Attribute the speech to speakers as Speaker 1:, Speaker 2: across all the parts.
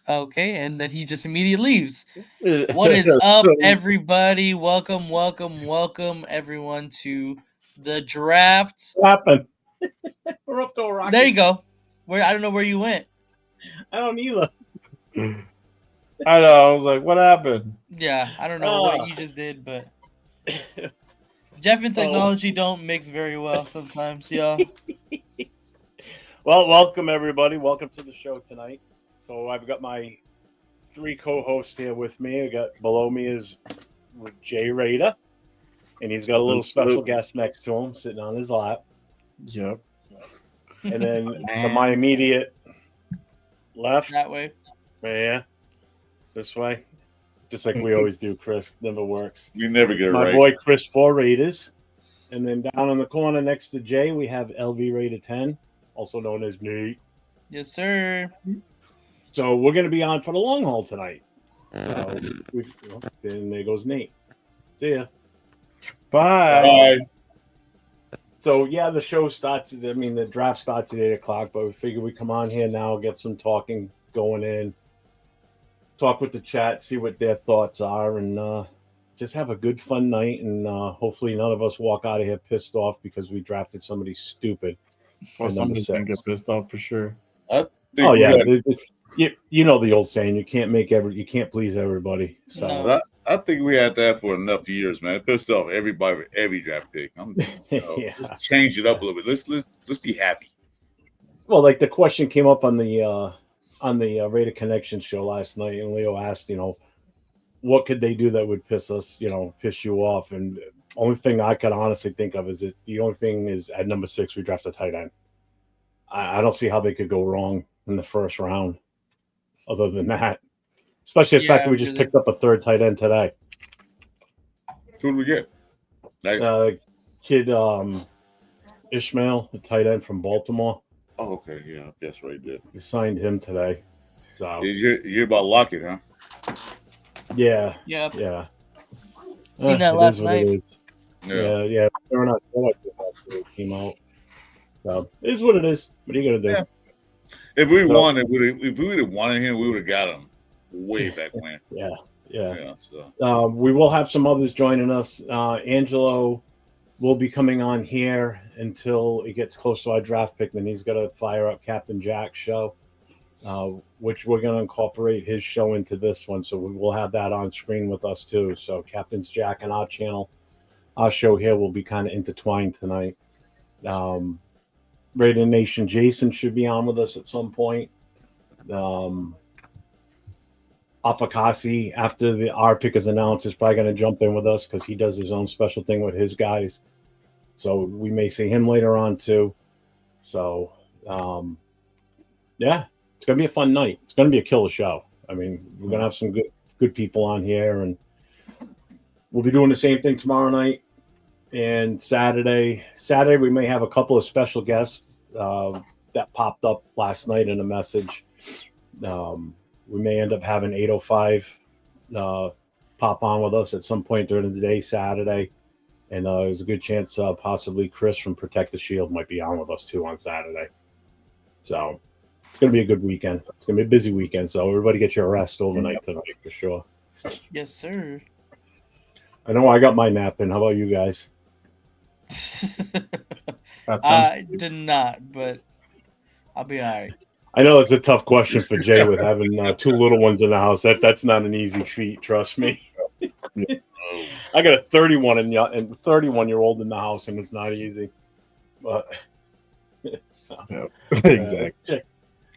Speaker 1: Okay, and then he just immediately leaves. What is up, everybody? Welcome, everyone to the draft.
Speaker 2: What happened? We're up to a rocket.
Speaker 1: There you go. Where I don't know where you went.
Speaker 2: I don't either.
Speaker 3: I know. I was like, what happened?
Speaker 1: Yeah, I don't know what you just did, but Jeff and technology don't mix very well sometimes, y'all.
Speaker 2: Well, welcome everybody. Welcome to the show tonight. So I've got my three co-hosts here with me. I got below me is Jay Raider, and he's got a little special guest next to him, sitting on his lap.
Speaker 3: Yep.
Speaker 2: And then to my immediate left,
Speaker 1: That way.
Speaker 2: yeah, this way, just like we always do. Chris never works.
Speaker 3: You never get it
Speaker 2: My
Speaker 3: right.
Speaker 2: boy Chris 4 Raiders, and then down in the corner next to Jay, we have LV Raider 10, also known as Nate.
Speaker 1: Yes, sir.
Speaker 2: So we're going to be on for the long haul tonight. So then there goes Nate. See ya.
Speaker 3: Bye.
Speaker 2: So yeah, the show starts. I mean, the draft starts at 8:00, but we figure we come on here now, get some talking going in, talk with the chat, see what their thoughts are, and just have a good fun night. And hopefully, none of us walk out of here pissed off because we drafted somebody stupid.
Speaker 3: Well, somebody's gonna get pissed off for sure.
Speaker 2: Oh yeah, you know the old saying: you can't please everybody. So
Speaker 1: No.
Speaker 4: I think we had that for enough years, man. It pissed off everybody with every draft pick.
Speaker 2: Yeah.
Speaker 4: Let's change it up a little bit. Let's be happy.
Speaker 2: Well, like the question came up on the Raider Connection show last night, and Leo asked, what could they do that would piss you off? And only thing I could honestly think of is that the only thing is at number 6 we draft a tight end. I don't see how they could go wrong in the first round. Other than that, especially the fact that we just picked up a third tight end today.
Speaker 4: Who do we get?
Speaker 2: Nice. Kid Ishmael, a tight end from Baltimore.
Speaker 4: Oh, okay, yeah, that's right there.
Speaker 2: We signed him today. So
Speaker 4: you're about Lockett, huh?
Speaker 2: Yeah.
Speaker 1: Yep.
Speaker 2: Yeah.
Speaker 1: Seen that last night.
Speaker 2: Yeah. They're not it came out. So it is what it is. What are you gonna do?
Speaker 4: Yeah. If we would have wanted him, we would have got him way back when.
Speaker 2: Yeah.
Speaker 4: So
Speaker 2: we will have some others joining us. Angelo will be coming on here until it gets close to our draft pick. Then he's got to fire up Captain Jack's show, which we're going to incorporate his show into this one. So we will have that on screen with us too. So Captain's Jack and our channel, our show here will be kind of intertwined tonight. Raider Nation Jason should be on with us at some point. Afakasi, after our pick is announced, is probably going to jump in with us because he does his own special thing with his guys. So we may see him later on too. So, yeah, it's going to be a fun night. It's going to be a killer show. I mean, we're going to have some good people on here, and we'll be doing the same thing tomorrow night. And Saturday, we may have a couple of special guests that popped up last night in a message. We may end up having 805 pop on with us at some point during the day Saturday. And there's a good chance possibly Chris from Protect the Shield might be on with us too on Saturday. So it's going to be a good weekend. It's going to be a busy weekend. So everybody get your rest overnight tonight for sure.
Speaker 1: Yes, sir.
Speaker 2: I know I got my nap in. How about you guys?
Speaker 1: I did not, but I'll be all right.
Speaker 2: I know it's a tough question for Jay with having 2 little ones in the house. That's not an easy feat, trust me. I got a 31-year-old in the house, and it's not easy. But
Speaker 3: Exactly.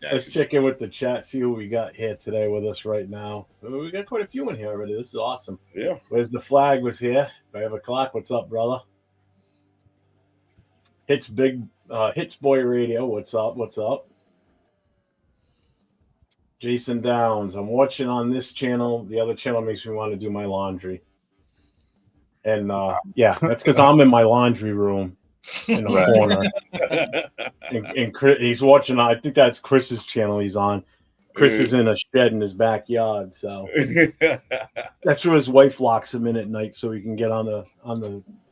Speaker 2: Let's check in with the chat, see who we got here today with us right now. We got quite a few in here already. This is awesome.
Speaker 4: Yeah.
Speaker 2: Where's the flag? Was here. 5 o'clock. What's up, brother? Hits Boy Radio. What's up? Jason Downs. I'm watching on this channel. The other channel makes me want to do my laundry. And that's because I'm in my laundry room in the corner. and he's watching. I think that's Chris's channel he's on. Chris is in a shed in his backyard, so that's where his wife locks him in at night so he can get on the.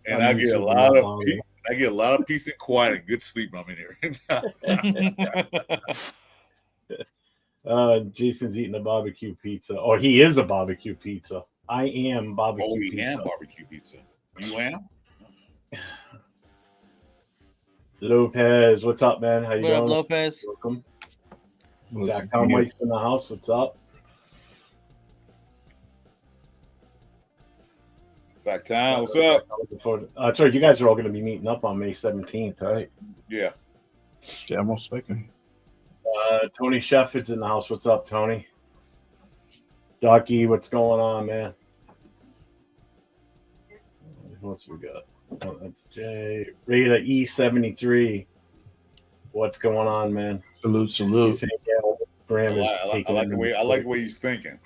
Speaker 4: And I get a lot of peace and quiet and good sleep when I'm in here.
Speaker 2: Jason's eating a barbecue pizza. Or he is a barbecue pizza. I am barbecue
Speaker 4: Oh, we
Speaker 2: pizza.
Speaker 4: am barbecue pizza. You am?
Speaker 2: Lopez, what's up, man? How you
Speaker 1: What up,
Speaker 2: doing?
Speaker 1: Lopez?
Speaker 2: Welcome.
Speaker 3: What's
Speaker 2: Zach
Speaker 3: good?
Speaker 2: Conway's in the house. What's up?
Speaker 4: Sack Town, what's up?
Speaker 2: That's right. You guys are all going to be meeting up on May 17th, right?
Speaker 4: Yeah.
Speaker 3: Yeah, I'm speaking.
Speaker 2: Tony Shefford's in the house. What's up, Tony? Ducky, what's going on, man? What's we got? Oh, that's Jay. Rita E73. What's going on, man?
Speaker 3: Salute, salute.
Speaker 2: He's saying, yeah, Graham is
Speaker 4: I
Speaker 2: taking
Speaker 4: like
Speaker 2: him
Speaker 4: the
Speaker 2: in
Speaker 4: way
Speaker 2: the
Speaker 4: I like the
Speaker 2: plate.
Speaker 4: way he's thinking.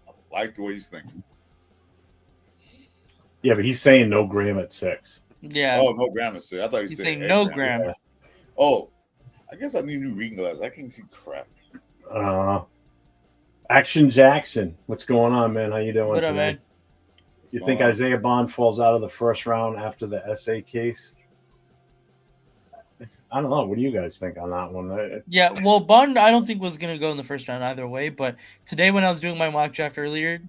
Speaker 4: I like the way he's thinking.
Speaker 2: Yeah, but he's saying no Graham at 6.
Speaker 1: Yeah.
Speaker 4: Oh, no Graham is I thought he
Speaker 1: He's
Speaker 4: said
Speaker 1: saying
Speaker 4: Ed
Speaker 1: no
Speaker 4: Graham.
Speaker 1: Graham.
Speaker 2: Yeah.
Speaker 4: Oh, I guess I need new reading glasses. I can't see crap.
Speaker 2: Action Jackson, what's going on, man? How you doing
Speaker 1: What up,
Speaker 2: today?
Speaker 1: man?
Speaker 2: You think Isaiah Bond falls out of the first round after the SA case? I don't know. What do you guys think on that one?
Speaker 1: Yeah, well, Bond, I don't think was gonna go in the first round either way. But today, when I was doing my mock draft earlier,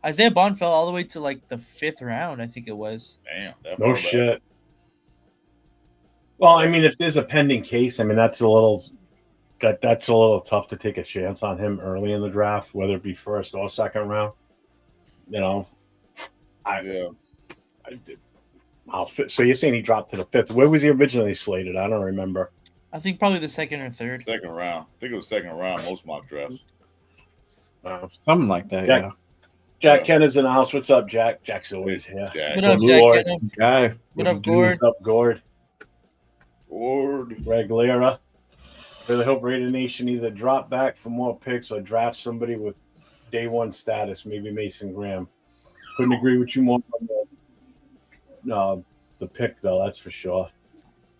Speaker 1: Isaiah Bond fell all the way to like the 5th round, I think it was.
Speaker 4: Damn, that
Speaker 2: No
Speaker 4: far back.
Speaker 2: shit. Well, I mean, if there's a pending case, I mean that's a little tough to take a chance on him early in the draft, whether it be first or second round. You know, so you're saying he dropped to the 5th? Where was he originally slated? I don't remember.
Speaker 1: I think probably the 2nd or 3rd.
Speaker 4: Second round. I think it was second round. Most mock drafts.
Speaker 3: Something like that.
Speaker 2: Jack,
Speaker 3: yeah.
Speaker 2: Jack Kenna's in the house. What's up, Jack? Jack's always here.
Speaker 4: Jack.
Speaker 1: What up,
Speaker 3: Salute.
Speaker 1: Jack?
Speaker 2: Gord.
Speaker 1: Kenna?
Speaker 3: Guy.
Speaker 1: What up,
Speaker 2: What's
Speaker 1: Gord?
Speaker 2: up, Gord?
Speaker 4: Gord.
Speaker 2: Greg Lira. Really hope Raider Nation either drop back for more picks or draft somebody with day one status, maybe Mason Graham. Couldn't agree with you more on the pick, though, that's for sure.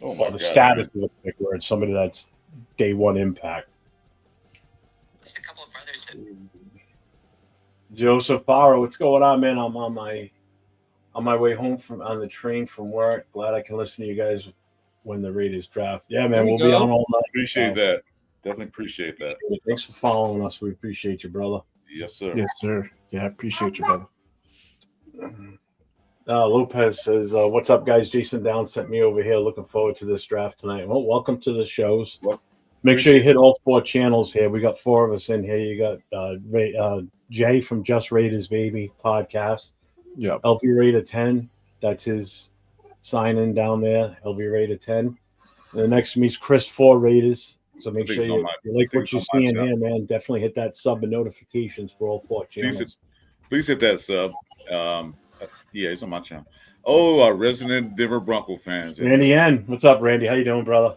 Speaker 4: Oh my
Speaker 2: The
Speaker 4: God,
Speaker 2: status of the pick, where it's somebody that's day one impact.
Speaker 5: Just a couple of brothers that
Speaker 2: Joseph Farrow, what's going on, man? I'm on my way home on the train from work. Glad I can listen to you guys when the Raiders draft. Yeah, man, we'll be on all night.
Speaker 4: Appreciate that. Definitely appreciate that.
Speaker 2: Thanks for following us. We appreciate you, brother.
Speaker 4: Yes, sir.
Speaker 3: Yes, sir. Yeah, I appreciate you, brother.
Speaker 2: Lopez says, what's up, guys? Jason Down sent me over here. Looking forward to this draft tonight. Well, welcome to the shows. Make sure you hit all 4 channels here. We got 4 of us in here. You got Jay from Just Raiders Baby podcast.
Speaker 3: Yeah.
Speaker 2: LV Raider 10. That's his sign in down there. LV Raider 10. And the next to me is Chris 4 Raiders. So make sure you like what you're seeing here, man. Definitely hit that sub and notifications for all 4 channels.
Speaker 4: Please hit that sub. Yeah, it's on my channel. Oh, our resident Denver Bronco fans.
Speaker 2: Randy N. What's up, Randy? How you doing, brother?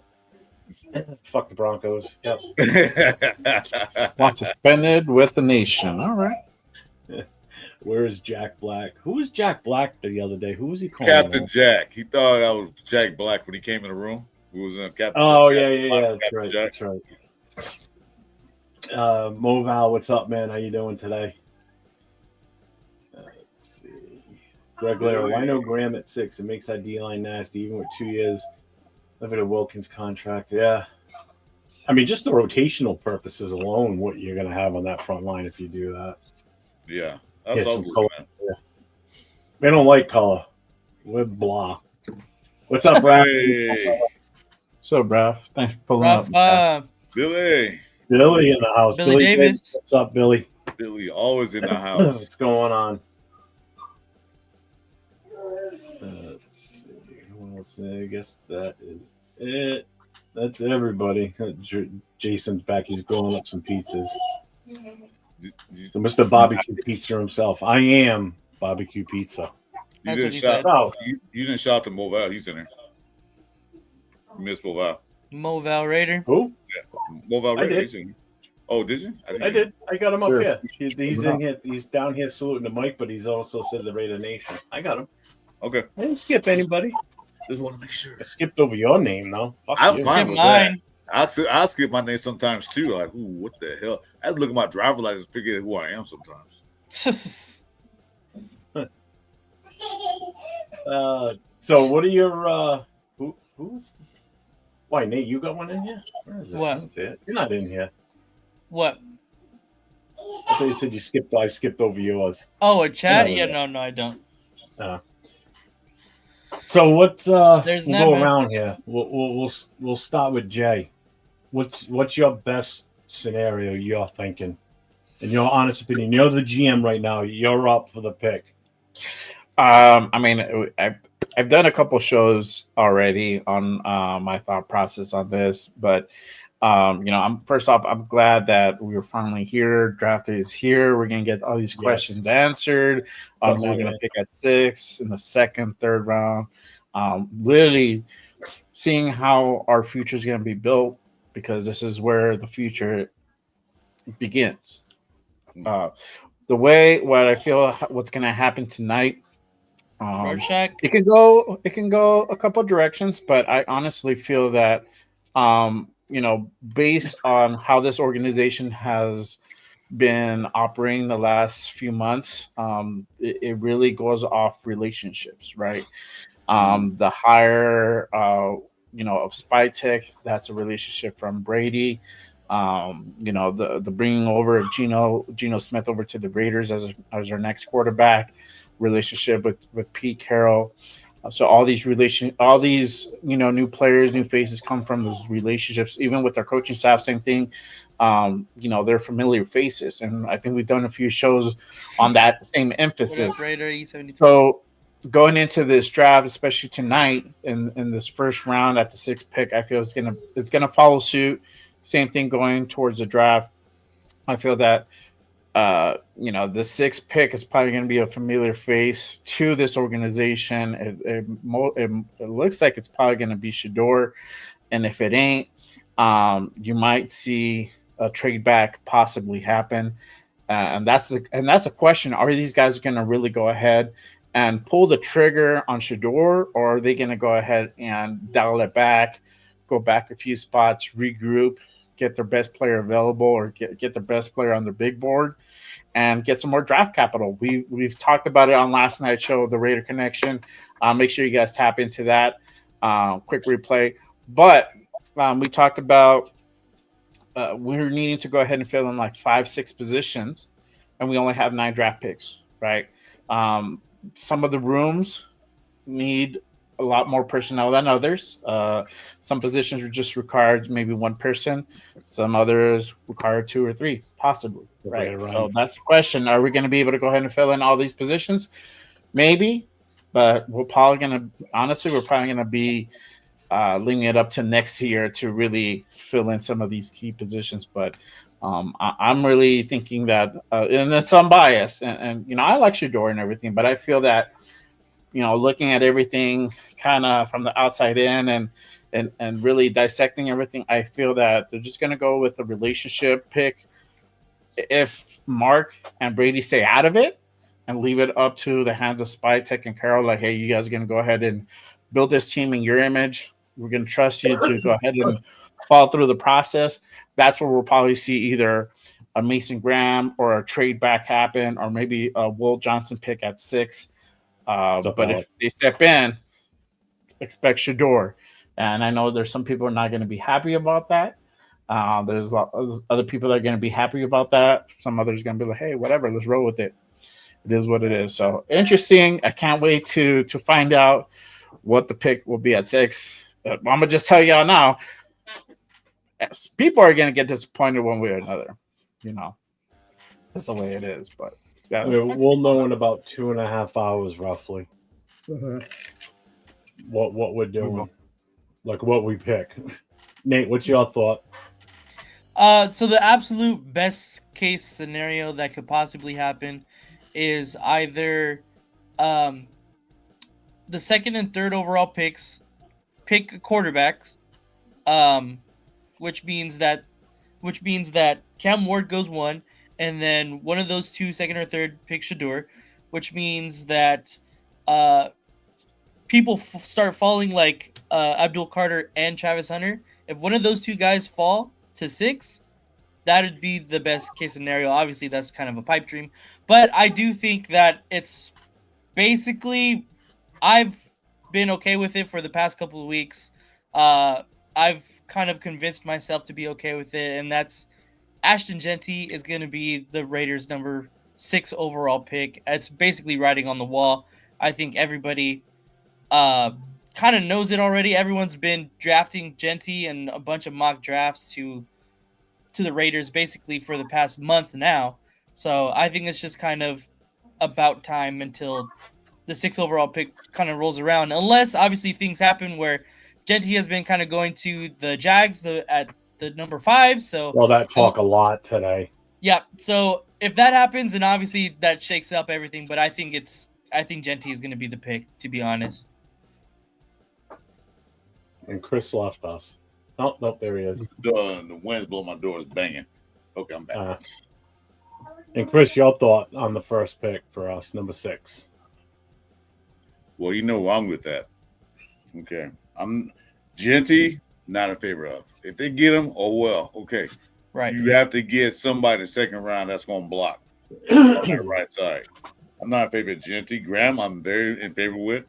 Speaker 2: Fuck the Broncos. Yep.
Speaker 3: Want suspended with the nation. All right.
Speaker 2: Where is Jack Black? Who was Jack Black the other day? Who was he calling?
Speaker 4: Captain Jack. He thought I was Jack Black when he came in the room. Who was in Captain?
Speaker 2: Oh,
Speaker 4: Jack,
Speaker 2: yeah. That's
Speaker 4: Captain
Speaker 2: right.
Speaker 4: Jack.
Speaker 2: That's right. Moval, what's up, man? How you doing today? Let's see. Greg Lero, why no Graham at 6? It makes that D-line nasty, even with 2 years of it, a Wilkins contract. Yeah. I mean, just the rotational purposes alone, what you're going to have on that front line if you do that.
Speaker 4: Yeah. That's
Speaker 2: Get
Speaker 4: what I
Speaker 2: some
Speaker 4: was
Speaker 2: color.
Speaker 4: looking at.
Speaker 2: Yeah. They don't like color. We're blah. What's up, Raph?
Speaker 4: Hey,
Speaker 3: So, Braf, thanks for pulling up.
Speaker 4: Billy.
Speaker 2: Billy in the house.
Speaker 1: Billy Davis.
Speaker 2: What's up, Billy?
Speaker 4: Billy, always in the house.
Speaker 2: What's going on? Let's see. Who else? I guess that is it. That's everybody. Jason's back. He's grilling up some pizzas. So Mr. Barbecue Pizza himself. I am Barbecue Pizza.
Speaker 1: That's
Speaker 4: You
Speaker 1: what
Speaker 4: didn't
Speaker 1: he
Speaker 4: shout.
Speaker 1: said.
Speaker 2: Oh,
Speaker 4: You didn't shout to Moval. He's in there. You missed Moval.
Speaker 1: Moval Raider.
Speaker 2: who?
Speaker 4: Moval
Speaker 2: I
Speaker 4: Raider.
Speaker 2: did.
Speaker 4: He's in. Oh, did you?
Speaker 2: I did. I got him up
Speaker 3: Sure.
Speaker 2: here. He's in here. He's down here saluting the mic, but he's also said the Raider Nation. I got him.
Speaker 4: Okay.
Speaker 2: I didn't skip anybody.
Speaker 4: Just want to make sure.
Speaker 2: I skipped over your name, though. Fuck
Speaker 4: I'm
Speaker 2: you.
Speaker 4: fine
Speaker 1: Get
Speaker 4: with that.
Speaker 1: mine.
Speaker 4: I'll skip my name sometimes too. Like, ooh, what the hell? I have to look at my driver's license to figure out who I am sometimes.
Speaker 2: So what are your who's why Nate, you got one in here? Where is it?
Speaker 1: What?
Speaker 2: I don't see it. You're not in here.
Speaker 1: What?
Speaker 2: I thought you said you skipped. I skipped over yours.
Speaker 1: Oh, a chat?
Speaker 2: Yeah,
Speaker 1: Yeah, no, I don't.
Speaker 2: So what's
Speaker 1: There's
Speaker 2: we'll go
Speaker 1: Nema.
Speaker 2: around here. We'll start with Jay. What's your best scenario you're thinking? In your honest opinion, you're the GM right now. You're up for the pick.
Speaker 3: I mean, I've done a couple shows already on my thought process on this, but I'm first off, I'm glad that we are finally here. Draft day is here. We're gonna get all these questions answered. We're gonna pick at 6 in the second, third round. Really seeing how our future is gonna be built because this is where the future begins. The way what I feel what's gonna happen tonight.
Speaker 1: Rorschach.
Speaker 3: It can go a couple directions, but I honestly feel that based on how this organization has been operating the last few months, it really goes off relationships, right? The hire of Spy Tech, that's a relationship from Brady. The bringing over of Geno Smith over to the Raiders as our next quarterback, relationship with Pete Carroll. So all these new players, new faces come from those relationships. Even with our coaching staff, same thing. They're familiar faces, and I think we've done a few shows on that same emphasis.
Speaker 1: Raider E73.
Speaker 3: So going into this draft, especially tonight in this first round at the 6th pick, I feel it's gonna follow suit. Same thing going towards the draft. I feel that the 6th pick is probably going to be a familiar face to this organization. It looks like it's probably going to be Shador, and if it ain't, you might see a trade back possibly happen. And that's a question: are these guys going to really go ahead and pull the trigger on Shador, or are they going to go ahead and dial it back, go back a few spots, regroup, get their best player available, or get their best player on their big board, and get some more draft capital? We've talked about it on last night's show, the Raider Connection. Make sure you guys tap into that. Quick replay. But we talked about we're needing to go ahead and fill in like 5-6 positions, and we only have 9 draft picks, right? Some of the rooms need a lot more personnel than others. Some positions are just required maybe one person. Some others require 2 or 3, possibly. Right. So that's the question. Are we going to be able to go ahead and fill in all these positions? Maybe, but we're probably going to be leaving it up to next year to really fill in some of these key positions. But I'm really thinking that, and it's unbiased, and I like Shador and everything, but I feel that, looking at everything kind of from the outside in and really dissecting everything, I feel that they're just going to go with the relationship pick. If Mark and Brady stay out of it and leave it up to the hands of Spy Tech and Carroll, like, hey, you guys are going to go ahead and build this team in your image. We're going to trust you to go ahead and follow through the process. That's where we'll probably see either a Mason Graham or a trade back happen, or maybe a Will Johnson pick at 6. But if they step in, expect Shador. And I know there's some people are not going to be happy about that. There's a lot of other people that are going to be happy about that. Some others are going to be like, hey, whatever, let's roll with it. It is what it is. So interesting. I can't wait to find out what the pick will be at 6. I'm going to just tell y'all now, people are going to get disappointed one way or another. That's the way it is. But yeah,
Speaker 2: we'll know in about 2.5 hours roughly what we're doing, like what we pick. Nate, what's your thought?
Speaker 1: So the absolute best case scenario that could possibly happen is either the 2nd and 3rd overall picks pick quarterbacks, which means that Cam Ward goes 1, and then one of those 2, 2nd or 3rd, pick Shador, which means that people start falling like Abdul Carter and Travis Hunter. If one of those 2 guys fall to 6, that would be the best case scenario. Obviously, that's kind of a pipe dream, but I do think that it's basically, I've been okay with it for the past couple of weeks. I've kind of convinced myself to be okay with it, and that's Ashton Genty is going to be the Raiders' number 6 overall pick. It's basically writing on the wall. I think everybody kind of knows it already. Everyone's been drafting Genty and a bunch of mock drafts to the Raiders basically for the past month now. So I think it's just kind of about time until the 6 overall pick kind of rolls around, unless obviously things happen where Genty has been kind of going to the Jags at the number 5. So
Speaker 2: Well, that talk a lot today.
Speaker 1: yeah. So if that happens, then obviously that shakes up everything. But I think Genty is going to be the pick, to be honest.
Speaker 2: And Chris left us. Oh, no, there he is.
Speaker 4: The wind's blowing my door. It's banging. Okay, I'm back.
Speaker 2: And Chris, your thought on the first pick for us, number 6.
Speaker 4: Well, you know where I'm with that. Okay. I'm Genty, not in favor of. If they get him, oh well, okay.
Speaker 1: Right.
Speaker 4: You have to get somebody in the second round that's going to block on the right side. I'm not in favor of Genty. Graham, I'm very in favor with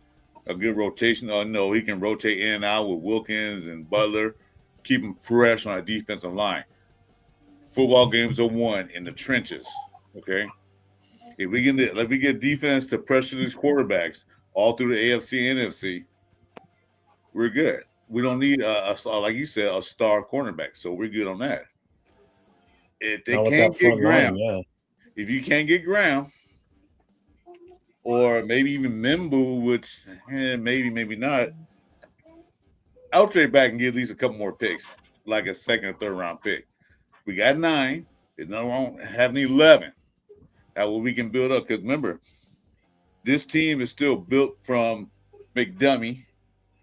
Speaker 4: a good rotation. No, he can rotate in and out with Wilkins and Butler, keep him fresh on a defensive line. Football games are won in the trenches. Okay. If we get defense to pressure these quarterbacks all through the AFC and NFC, we're good. We don't need a star, like you said, a star cornerback. So we're good on that. If they can't get Graham, if you can't get Graham, or maybe even Mimbu, which maybe not, I'll trade back and get at least a couple more picks, like a second or third round pick. We got 9. There's nothing wrong having 11. That way we can build up. Because remember, this team is still built from McDummy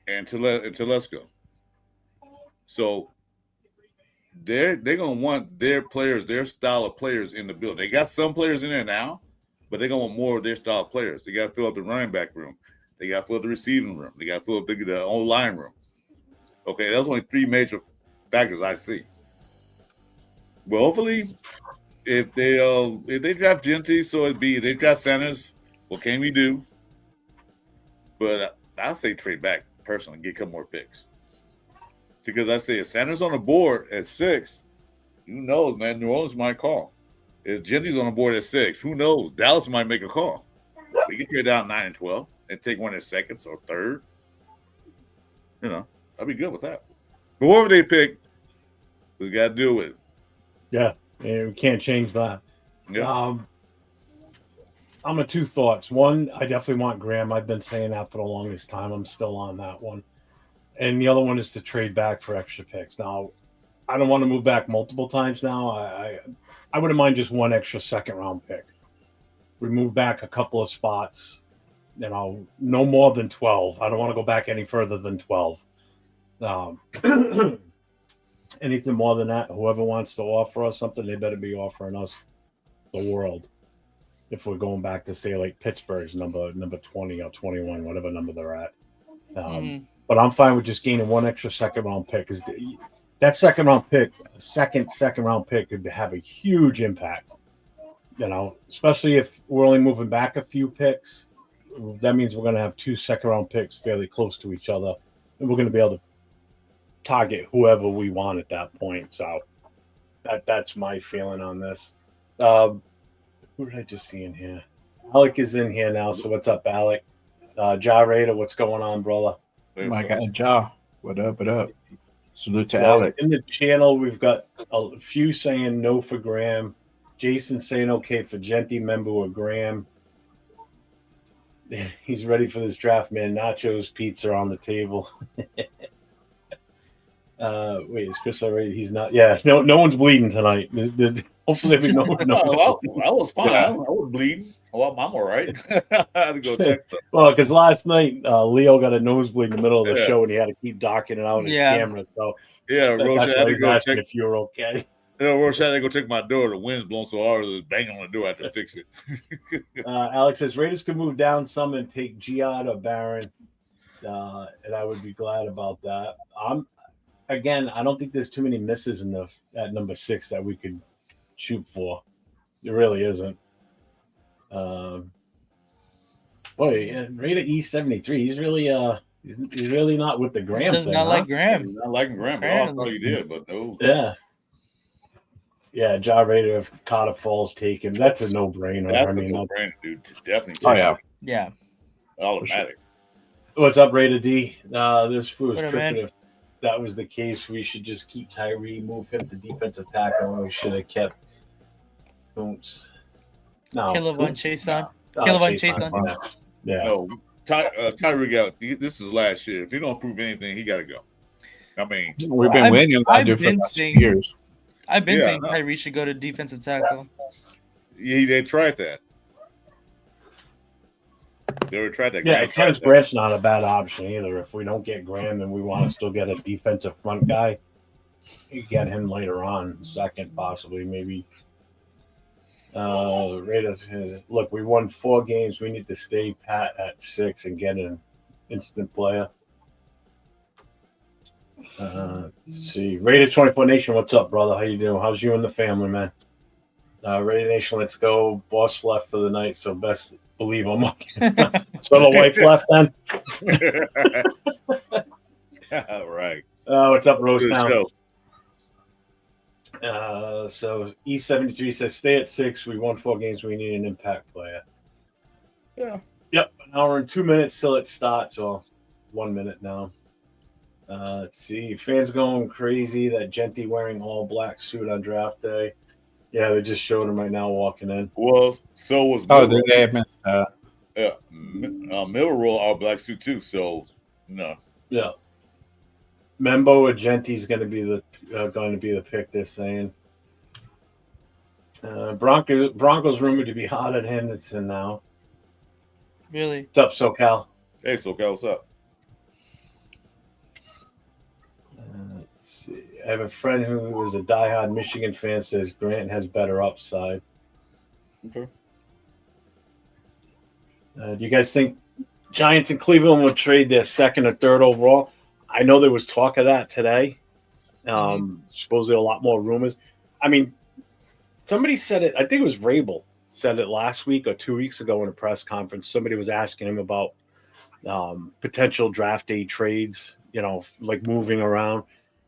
Speaker 4: and Telesco. So they're gonna want their players, their style of players in the build. They got some players in there now, but they're gonna want more of their style of players. They got to fill up the running back room. They got to fill up the receiving room. They got to fill up the old line room. Okay, that's only 3 major factors I see. Well, hopefully, if they draft Genty, so it be. If they draft Sanders, what can we do? But I'll say trade back personally, get a couple more picks. Because I say if Sanders on the board at 6, who knows, man? New Orleans might call. If Genty's on the board at 6, who knows? Dallas might make a call. We can trade down 9 and 12 and take one at seconds or third. You know, I'd be good with that. But whoever they pick, we got to deal with it.
Speaker 2: Yeah, we can't change that.
Speaker 4: Yeah.
Speaker 2: I'm of 2 thoughts. One, I definitely want Graham. I've been saying that for the longest time. I'm still on that one. And the other one is to trade back for extra picks. Now, I don't want to move back multiple times now. I wouldn't mind just one extra second round pick. We move back a couple of spots, no more than 12. I don't want to go back any further than 12. Anything more than that, whoever wants to offer us something, they better be offering us the world. If we're going back to say like Pittsburgh's number 20 or 21, whatever number they're at. But I'm fine with just gaining one extra second round pick, because that second round pick could have a huge impact. Especially if we're only moving back a few picks, that means we're going to have 2 second round picks fairly close to each other, and we're going to be able to target whoever we want at that point. So that's my feeling on this. Who did I just see in here? Alec is in here now. So what's up, Alec? Ja Raider, what's going on, brother?
Speaker 3: My guy Ja, what up? Salute to
Speaker 2: So
Speaker 3: Alec.
Speaker 2: in the channel, we've got a few saying no for Graham. Jason saying okay for Genty, Member, or Graham. He's ready for this draft, man. Nachos, pizza on the table. Wait, is Chris already? He's not. Yeah, no one's bleeding tonight. Hopefully, we know.
Speaker 4: I was fine. Yeah. I was bleeding. Well, I'm all right. I had to go check stuff.
Speaker 2: Well, because last night Leo got a nosebleed in the middle of the show, and he had to keep docking it out on his camera. So
Speaker 4: Roach had to go check
Speaker 2: if you're okay.
Speaker 4: Roach had to go check my door. The wind's blowing so hard, it was banging on the door. I had to fix it.
Speaker 2: Alex says Raiders could move down some and take Giad or Barron, and I would be glad about that. Again, I don't think there's too many misses at number 6 that we could shoot for. There really isn't. Raider E73. He's really he's really not with the Graham.
Speaker 1: Does
Speaker 2: thing,
Speaker 1: not like Graham.
Speaker 4: Not liking Graham. I thought he did, but no.
Speaker 2: Yeah. Yeah, job rate of Carter Falls taken. That's a no-brainer.
Speaker 4: That's
Speaker 2: I
Speaker 4: a
Speaker 2: mean,
Speaker 4: no-brainer, dude. Definitely.
Speaker 3: Oh
Speaker 4: Take
Speaker 3: yeah.
Speaker 1: Yeah.
Speaker 4: it. Automatic.
Speaker 2: what's up, Raider D? This fool was
Speaker 1: What up,
Speaker 2: tripping.
Speaker 1: man?
Speaker 2: If that was the case, we should just keep Tyree, move him to defensive tackle, and we should have kept Koontz. No,
Speaker 1: Kilovon
Speaker 2: Koontz?
Speaker 1: Chase
Speaker 2: No.
Speaker 1: on. Kilovon Chase
Speaker 2: on.
Speaker 1: on.
Speaker 2: Yeah.
Speaker 4: No, Tyreek out. This is last year. If he don't prove anything, he got to go. I mean,
Speaker 3: We've been
Speaker 1: I've-
Speaker 3: winning
Speaker 1: I've
Speaker 3: that dude for the
Speaker 1: been
Speaker 3: last 2
Speaker 1: saying-
Speaker 3: years.
Speaker 1: I've been
Speaker 4: Yeah,
Speaker 1: saying
Speaker 4: no.
Speaker 1: Tyree should go to defensive tackle.
Speaker 4: yeah, they tried that. They already tried that.
Speaker 2: Yeah,
Speaker 4: Graham tried
Speaker 2: Kenneth
Speaker 4: that.
Speaker 2: Grant's not a bad option either. If we don't get Graham and we want to still get a defensive front guy, you get him later on, second possibly, maybe. Raiders, look, we won 4 games. We need to stay pat at 6 and get an instant player. Let's see. Raider 24 Nation, what's up, brother? How you doing? How's you and the family, man? Raider Nation, let's go. Boss left for the night, so best believe I'm up. So the wife left then?
Speaker 4: All right.
Speaker 2: What's up, Rose
Speaker 4: Good
Speaker 2: Town?
Speaker 4: show.
Speaker 2: So E73 says, stay at 6. We won 4 games. We need an impact player.
Speaker 4: Yeah.
Speaker 2: Yep. An hour and 2 minutes till it starts. Well, 1 minute now. Let's see. Fans going crazy that Genty wearing all black suit on draft day. Yeah, they just showed him right now walking in.
Speaker 4: Well, so was
Speaker 3: Oh,
Speaker 4: Milrow.
Speaker 3: they missed that.
Speaker 4: Yeah, Milrow all black suit too. So no.
Speaker 2: Yeah. Membo or Genty's going to be the pick. They're saying. Broncos rumored to be hot at Henderson now.
Speaker 1: Really?
Speaker 2: What's up, SoCal?
Speaker 4: Hey, SoCal, what's up?
Speaker 2: Let's see. I have a friend who is a diehard Michigan fan. Says Grant has better upside.
Speaker 4: Okay.
Speaker 2: Do you guys think Giants and Cleveland will trade their second or third overall? I know there was talk of that today. Supposedly a lot more rumors. I mean, somebody said it. I think it was Rabel said it last week or 2 weeks ago in a press conference. Somebody was asking him about potential draft day trades, like moving around.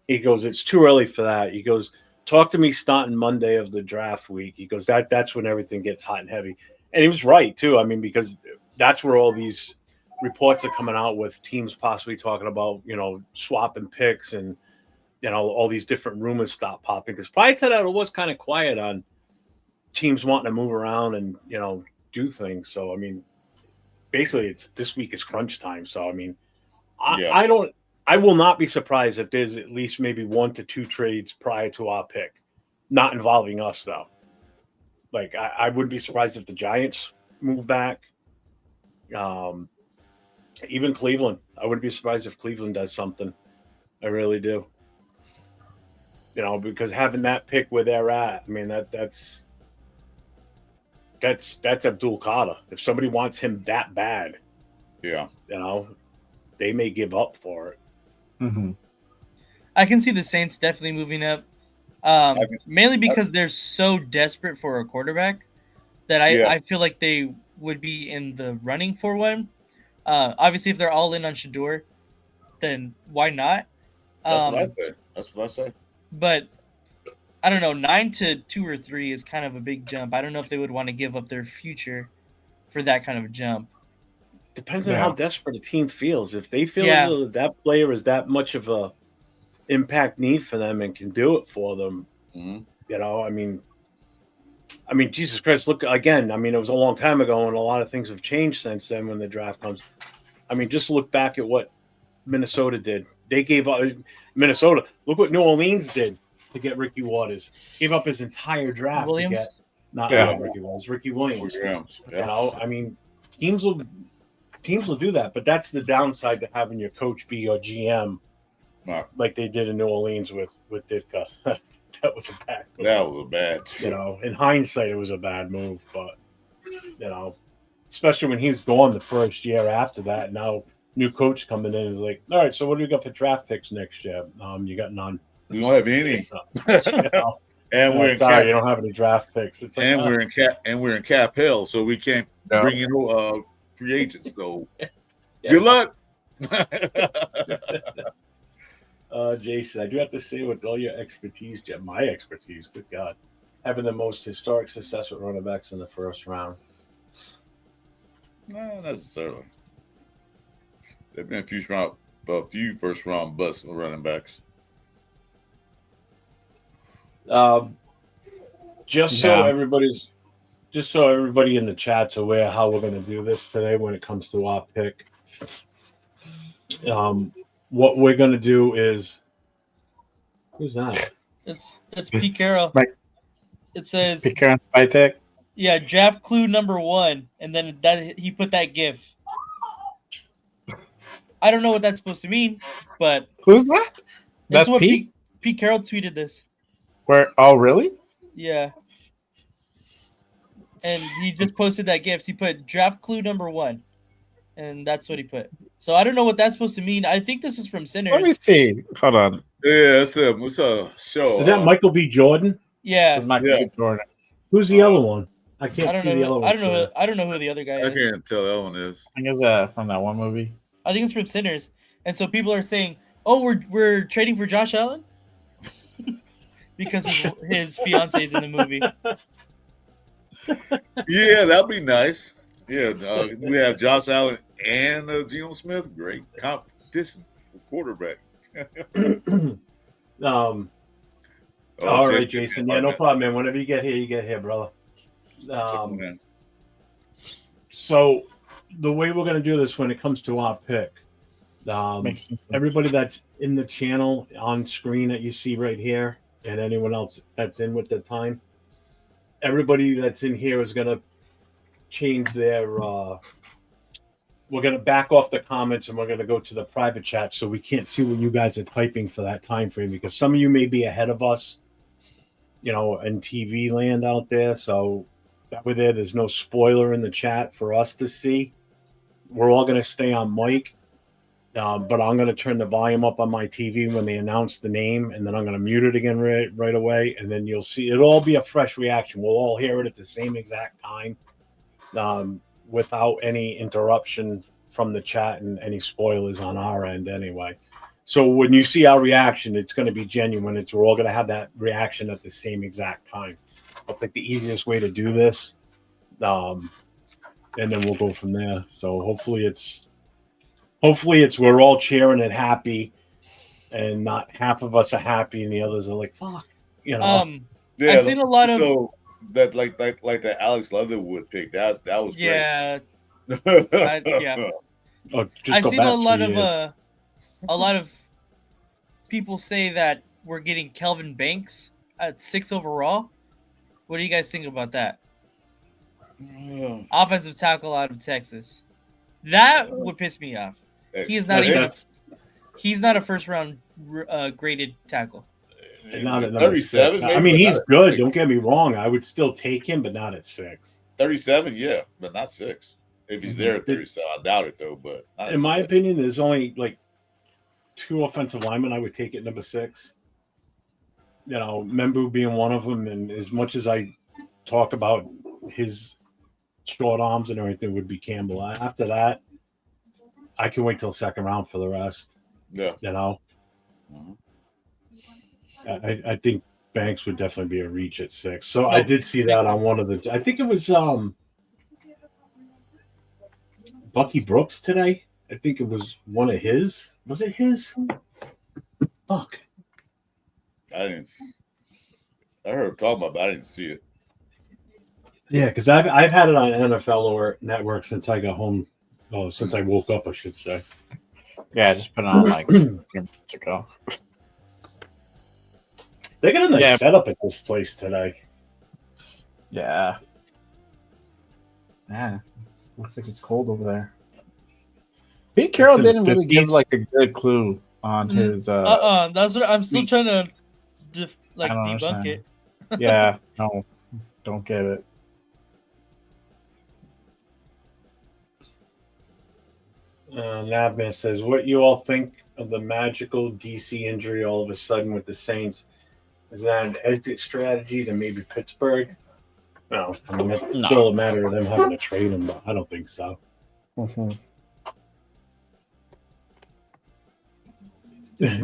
Speaker 2: He goes, it's too early for that. He goes, talk to me starting Monday of the draft week. He goes, that's when everything gets hot and heavy. And he was right, too. I mean, because that's where all these reports are coming out with teams possibly talking about, swapping picks and, all these different rumors stop popping. Because prior to that, it was kind of quiet on teams wanting to move around and, do things. So, I mean, basically, this week is crunch time. So, I mean, I will not be surprised if there's at least maybe 1 to 2 trades prior to our pick, not involving us, though. Like, I wouldn't be surprised if the Giants move back. Even Cleveland. I wouldn't be surprised if Cleveland does something. I really do. Because having that pick where they're at, I mean, that's Abdul Qadir. If somebody wants him that bad,
Speaker 4: Yeah.
Speaker 2: they may give up for it.
Speaker 3: Mm-hmm.
Speaker 1: I can see the Saints definitely moving up. Mainly because they're so desperate for a quarterback that I feel like they would be in the running for one. Obviously, if they're all in on Shador, then why not?
Speaker 4: That's what I say.
Speaker 1: But I don't know. 9 to 2 or 3 is kind of a big jump. I don't know if they would want to give up their future for that kind of a jump.
Speaker 2: Depends on how desperate a team feels. If they feel
Speaker 1: Yeah.
Speaker 2: as though that player is that much of a impact need for them and can do it for them, I mean, Jesus Christ, look again. I mean, it was a long time ago, and a lot of things have changed since then. When the draft comes, I mean, just look back at what Minnesota did. They gave up Minnesota. Look what New Orleans did to get Ricky Waters. Gave up his entire draft to get Ricky Waters, Ricky Williams. I mean, teams will do that, but that's the downside to having your coach be your GM, like they did in New Orleans with Ditka. That was a bad move.
Speaker 4: That was a bad.
Speaker 2: In hindsight, it was a bad move, but especially when he was gone the first year after that. Now, new coach coming in is like, all right, so what do we got for draft picks next year? You got none.
Speaker 4: We don't have any. And we're in
Speaker 2: sorry, you don't have any draft picks. It's like,
Speaker 4: we're in cap hell, so we can't bring in free agents. So good luck.
Speaker 2: Jason, I do have to say, with all your expertise, my expertise, good God, having the most historic success with running backs in the first round.
Speaker 4: Not necessarily. There've been a few first round busts with running backs.
Speaker 2: Just so everybody in the chat's aware how we're going to do this today when it comes to our pick. What we're going to do is, who's that?
Speaker 1: It's Pete Carroll.
Speaker 3: Right.
Speaker 1: It says
Speaker 3: Pete Carroll Spy Tech.
Speaker 1: yeah, draft clue number 1, and then that he put that GIF. I don't know what that's supposed to mean, but
Speaker 3: Who's that? That's
Speaker 1: what
Speaker 3: Pete?
Speaker 1: Pete Carroll tweeted this.
Speaker 3: Where? Oh, really?
Speaker 1: Yeah. And he just posted that GIF. He put draft clue number 1, and that's what he put. So I don't know what that's supposed to mean. I think this is from Sinners.
Speaker 3: Let me see. Hold on.
Speaker 4: Yeah, it's a show.
Speaker 2: Is that Michael B. Jordan?
Speaker 1: Yeah.
Speaker 3: It's Michael B. Jordan.
Speaker 2: Who's the other one? I
Speaker 1: I
Speaker 2: can't
Speaker 1: don't
Speaker 2: see the
Speaker 1: know.
Speaker 2: other one.
Speaker 1: I don't know who the other guy
Speaker 4: I
Speaker 1: is.
Speaker 4: can't tell that one is.
Speaker 3: I think it's from that one movie.
Speaker 1: I think it's from Sinners. And so people are saying, "Oh, we're trading for Josh Allen?" Because his fiance is in the movie.
Speaker 4: Yeah, that'd be nice. Yeah, we have Josh Allen and Geno Smith. Great competition for quarterback.
Speaker 2: All right, Jason. Yeah, no problem, man. Whenever you get here, brother. So the way we're going to do this when it comes to our pick, everybody that's in the channel on screen that you see right here, and anyone else that's in with the time, everybody that's in here is going to change their we're going to back off the comments and we're going to go to the private chat so we can't see what you guys are typing for that time frame, because some of you may be ahead of us, in TV land out there. So that way there's no spoiler in the chat for us to see. We're all going to stay on mic, but I'm going to turn the volume up on my TV when they announce the name, and then I'm going to mute it again right away, and then you'll see it'll all be a fresh reaction. We'll all hear it at the same exact time, without any interruption from the chat and any spoilers on our end anyway. So when you see our reaction, it's going to be genuine. We're all going to have that reaction at the same exact time. That's like the easiest way to do this. And then we'll go from there. So hopefully it's we're all cheering and happy, and not half of us are happy and the others are like, fuck,
Speaker 4: Yeah,
Speaker 1: I've seen a lot of
Speaker 4: that like that Alex Leatherwood pick. That was great.
Speaker 1: yeah. Yeah.
Speaker 2: I've
Speaker 1: seen a lot of people say that we're getting Kelvin Banks at 6 overall. What do you guys think about that? Offensive tackle out of Texas. That would piss me off. He's not a first round graded tackle.
Speaker 2: Not at
Speaker 4: 37.
Speaker 2: I mean, he's good. Don't get me wrong. I would still take him, but not at 6.
Speaker 4: 37, yeah, but not 6. If he's there at 37, I doubt it though. But
Speaker 2: in my opinion, there's only like 2 offensive linemen I would take at number 6. Membu being one of them, and as much as I talk about his short arms and everything, would be Campbell. After that, I can wait till second round for the rest.
Speaker 4: Yeah.
Speaker 2: I think Banks would definitely be a reach at 6. So I did see that on one of the. I think it was Bucky Brooks today. I think it was one of his. Was it his? Fuck.
Speaker 4: I heard him talking about it, but I didn't see it.
Speaker 2: Yeah, because I've had it on NFL Network since I got home. Oh, since I woke up, I should say.
Speaker 3: Yeah, I just put it on like a few minutes ago.
Speaker 2: They got a nice setup at this place today.
Speaker 3: Yeah. Yeah. Looks like it's cold over there. Pete Carroll didn't really give like a good clue on his.
Speaker 1: That's what I'm still trying to debunk it.
Speaker 3: Yeah, no, don't get it.
Speaker 2: Nabman says, "What you all think of the magical DC injury all of a sudden with the Saints? Is that an exit strategy to maybe Pittsburgh?" No, I mean it's still a matter of them having to trade him, but I don't think so.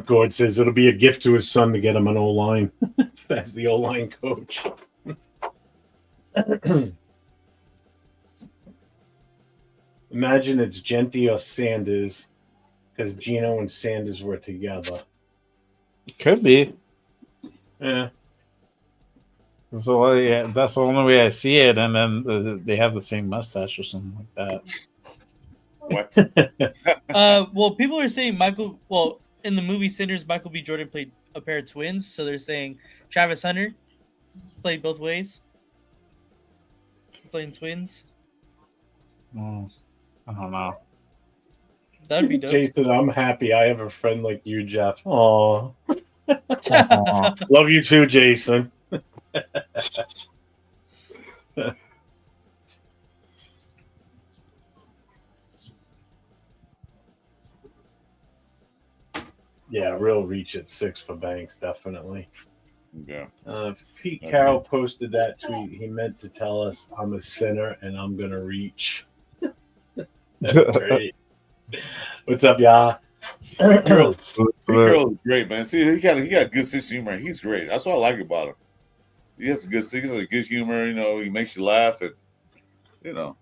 Speaker 2: Gord says it'll be a gift to his son to get him an O-line as the O-line coach. Imagine it's Genty or Sanders because Gino and Sanders were together.
Speaker 3: Could be.
Speaker 2: Yeah.
Speaker 3: So yeah, that's the only way I see it, and then they have the same mustache or something like that.
Speaker 4: What?
Speaker 1: Well, people are saying Michael. Well, in the movie Sinners, Michael B. Jordan played a pair of twins, so they're saying Travis Hunter played both ways, playing twins.
Speaker 3: I don't know.
Speaker 1: That'd be dope.
Speaker 2: Jason, I'm happy I have a friend like you, Jeff. Aw.
Speaker 3: Aw.
Speaker 2: Love you too, Jason. Yeah, real reach at 6 for Banks, definitely.
Speaker 4: Yeah.
Speaker 2: If Pete Carroll posted that tweet, he meant to tell us I'm a sinner and I'm going to reach. That's great. What's up, y'all?
Speaker 4: Pete Carroll is great, man. See, he got good sense of humor. He's great. That's what I like about him. He has a good humor. You know, he makes you laugh, and you know,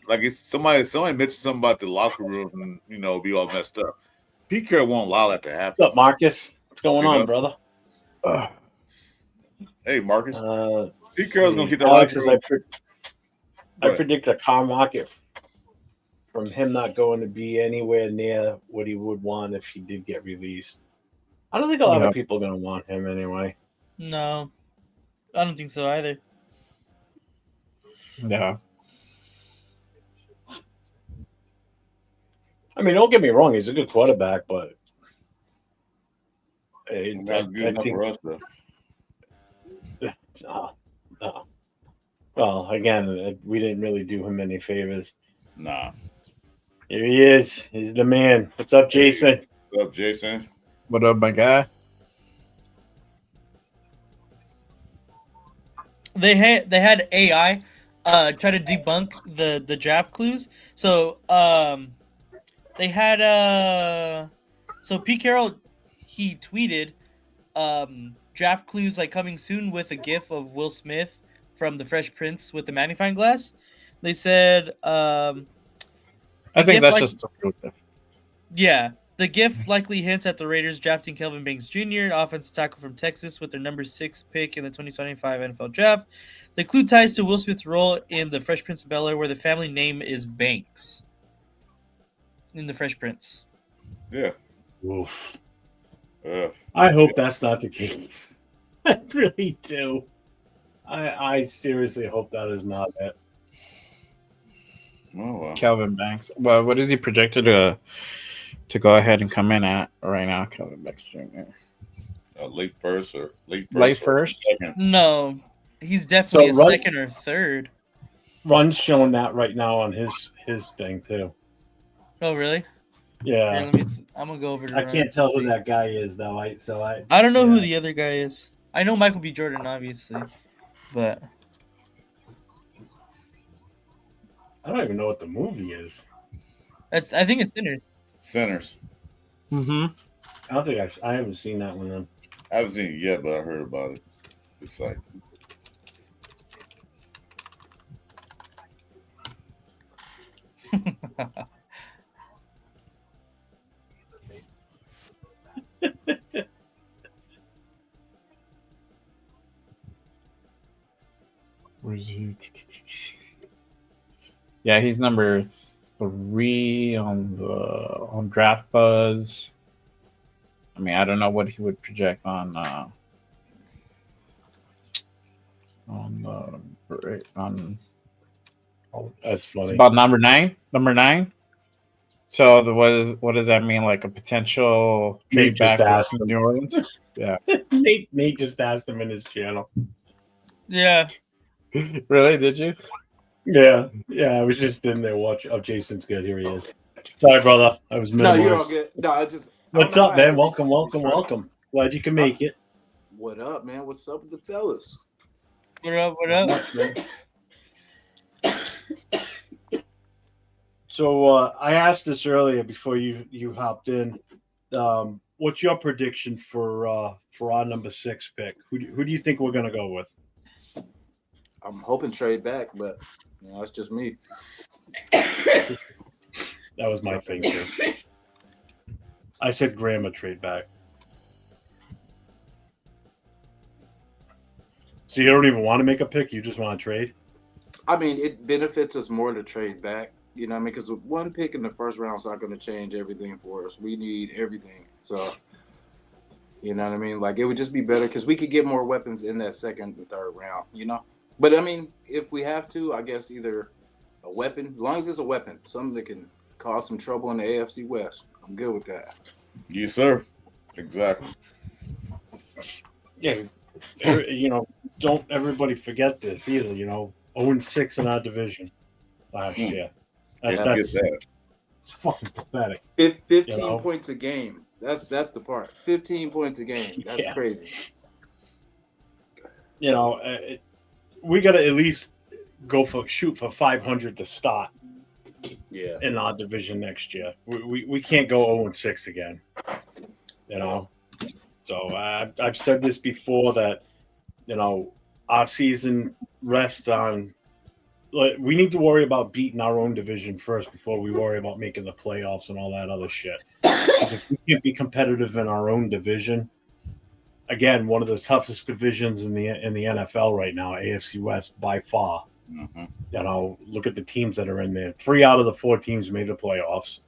Speaker 4: like it's somebody mentioned something about the locker room, and you know, be all messed up. Pete Carroll won't allow that to happen.
Speaker 2: What's up, Marcus? What's going
Speaker 4: You
Speaker 2: on,
Speaker 4: know?
Speaker 2: brother?
Speaker 4: Hey, Marcus. Pete
Speaker 2: See.
Speaker 4: Carroll's gonna get the
Speaker 2: Alex
Speaker 4: locker
Speaker 2: says
Speaker 4: room.
Speaker 2: I predict a car market from him not going to be anywhere near what he would want if he did get released. I don't think a lot of people are going to want him anyway.
Speaker 1: No, I don't think so either.
Speaker 3: Yeah.
Speaker 2: I mean, don't get me wrong; he's a good quarterback, but
Speaker 4: Not good enough for us, though.
Speaker 2: No. Well, again, we didn't really do him any favors.
Speaker 4: Nah.
Speaker 2: Here he is. He's the man. What's up, Jason?
Speaker 4: What's up, Jason?
Speaker 3: What up, my guy?
Speaker 1: They had AI try to debunk the draft clues. So they had so Pete Carroll, he tweeted draft clues like coming soon with a gif of Will Smith from The Fresh Prince with the magnifying glass. They said
Speaker 3: I think that's just
Speaker 1: yeah. The GIF likely hints at the Raiders drafting Kelvin Banks Jr., offensive tackle from Texas, with their number 6 pick in the 2025 NFL Draft. The clue ties to Will Smith's role in The Fresh Prince of Bel-Air, where the family name is Banks in The Fresh Prince.
Speaker 4: Yeah.
Speaker 2: Oof. I hope that's not the case. I really do. I seriously hope that is not it.
Speaker 4: Oh, well.
Speaker 3: Kelvin Banks. Well, what is he projected to go ahead and come in at right now, Kelvin Banks Jr.?
Speaker 4: Late first.
Speaker 3: Second.
Speaker 1: No, he's definitely a second or third.
Speaker 2: Run's showing that right now on his thing too.
Speaker 1: Oh, really?
Speaker 2: Yeah.
Speaker 1: Here, I'm gonna go over to
Speaker 2: I can't tell who that guy is though. I
Speaker 1: don't know who the other guy is. I know Michael B. Jordan, obviously, but
Speaker 2: I don't even know what the movie is.
Speaker 1: I think it's Sinners.
Speaker 3: Mm-hmm.
Speaker 2: I don't think I haven't seen that one then.
Speaker 4: I haven't seen it yet, but I heard about it. It's like
Speaker 3: Where's he? Yeah, he's number 3 on Draft Buzz. I mean, I don't know what he would project on
Speaker 2: That's funny.
Speaker 3: It's about number 9. Number 9. So what does that mean? Like a potential trade back to New Orleans? Yeah.
Speaker 2: Nate just asked him in his channel.
Speaker 1: Yeah.
Speaker 3: Really? Did you?
Speaker 2: Yeah. I was just in there watching. Oh, Jason's good. Here he is. Sorry, brother. I was minimized.
Speaker 6: No, you're all good. No, I just.
Speaker 2: What's up, man? Welcome. Glad you can make it.
Speaker 6: What up, man? What's up with the fellas?
Speaker 1: What up?
Speaker 2: Man. So I asked this earlier before you hopped in. What's your prediction for our number 6 pick? Who do you think we're gonna go with?
Speaker 6: I'm hoping trade back, but that's just me.
Speaker 2: That was my thing too. I said Graham a trade back. So you don't even want to make a pick; you just want to trade.
Speaker 6: I mean, it benefits us more to trade back. You know what I mean? Because with one pick in the first round is not going to change everything for us. We need everything. So, you know what I mean? Like, it would just be better because we could get more weapons in that second and third round, But, I mean, if we have to, I guess either a weapon, as long as it's a weapon, something that can cause some trouble in the AFC West. I'm good with that.
Speaker 4: Yes, sir. Exactly.
Speaker 2: Yeah, don't everybody forget this either. 0-6 in our division last year.
Speaker 4: Can't forget
Speaker 2: That's
Speaker 4: that.
Speaker 2: it's fucking pathetic.
Speaker 6: 15 points a game. That's the part. 15 points a game. That's crazy.
Speaker 2: We got to at least shoot for 500 to start.
Speaker 6: Yeah.
Speaker 2: In our division next year, we can't go 0-6 again. So I've said this before that our season rests on. We need to worry about beating our own division first before we worry about making the playoffs and all that other shit. Because if we can't be competitive in our own division, again, one of the toughest divisions in the NFL right now, AFC West by far.
Speaker 4: Mm-hmm.
Speaker 2: Look at the teams that are in there. 3 out of the 4 teams made the playoffs.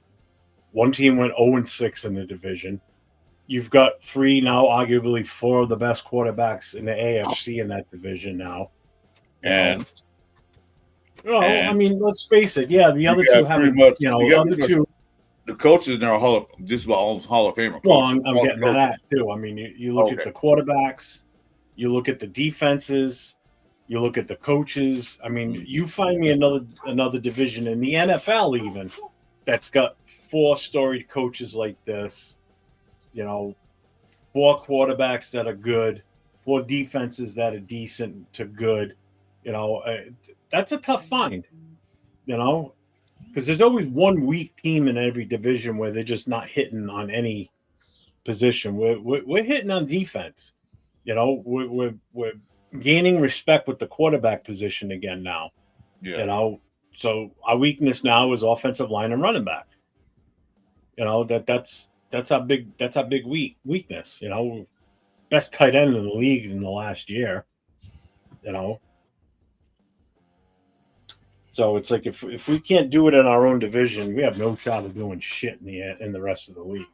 Speaker 2: 1 team went 0-6 in the division. You've got 3 now, arguably 4 of the best quarterbacks in the AFC in that division now.
Speaker 4: And
Speaker 2: I mean, let's face it. Yeah, the other 2 haven't.
Speaker 4: The coaches are just about almost Hall of Famer.
Speaker 2: Well, I'm getting to that too. I mean, you look at the quarterbacks, you look at the defenses, you look at the coaches. I mean, you find me another division in the NFL even that's got 4 storied coaches like this. 4 quarterbacks that are good, 4 defenses that are decent to good. That's a tough find. Because there's always one weak team in every division where they're just not hitting on any position. We're hitting on defense. We're gaining respect with the quarterback position again now.
Speaker 4: Yeah.
Speaker 2: So our weakness now is offensive line and running back. That's our big weakness. Best tight end in the league in the last year. So it's like if we can't do it in our own division, we have no shot of doing shit in the rest of the league.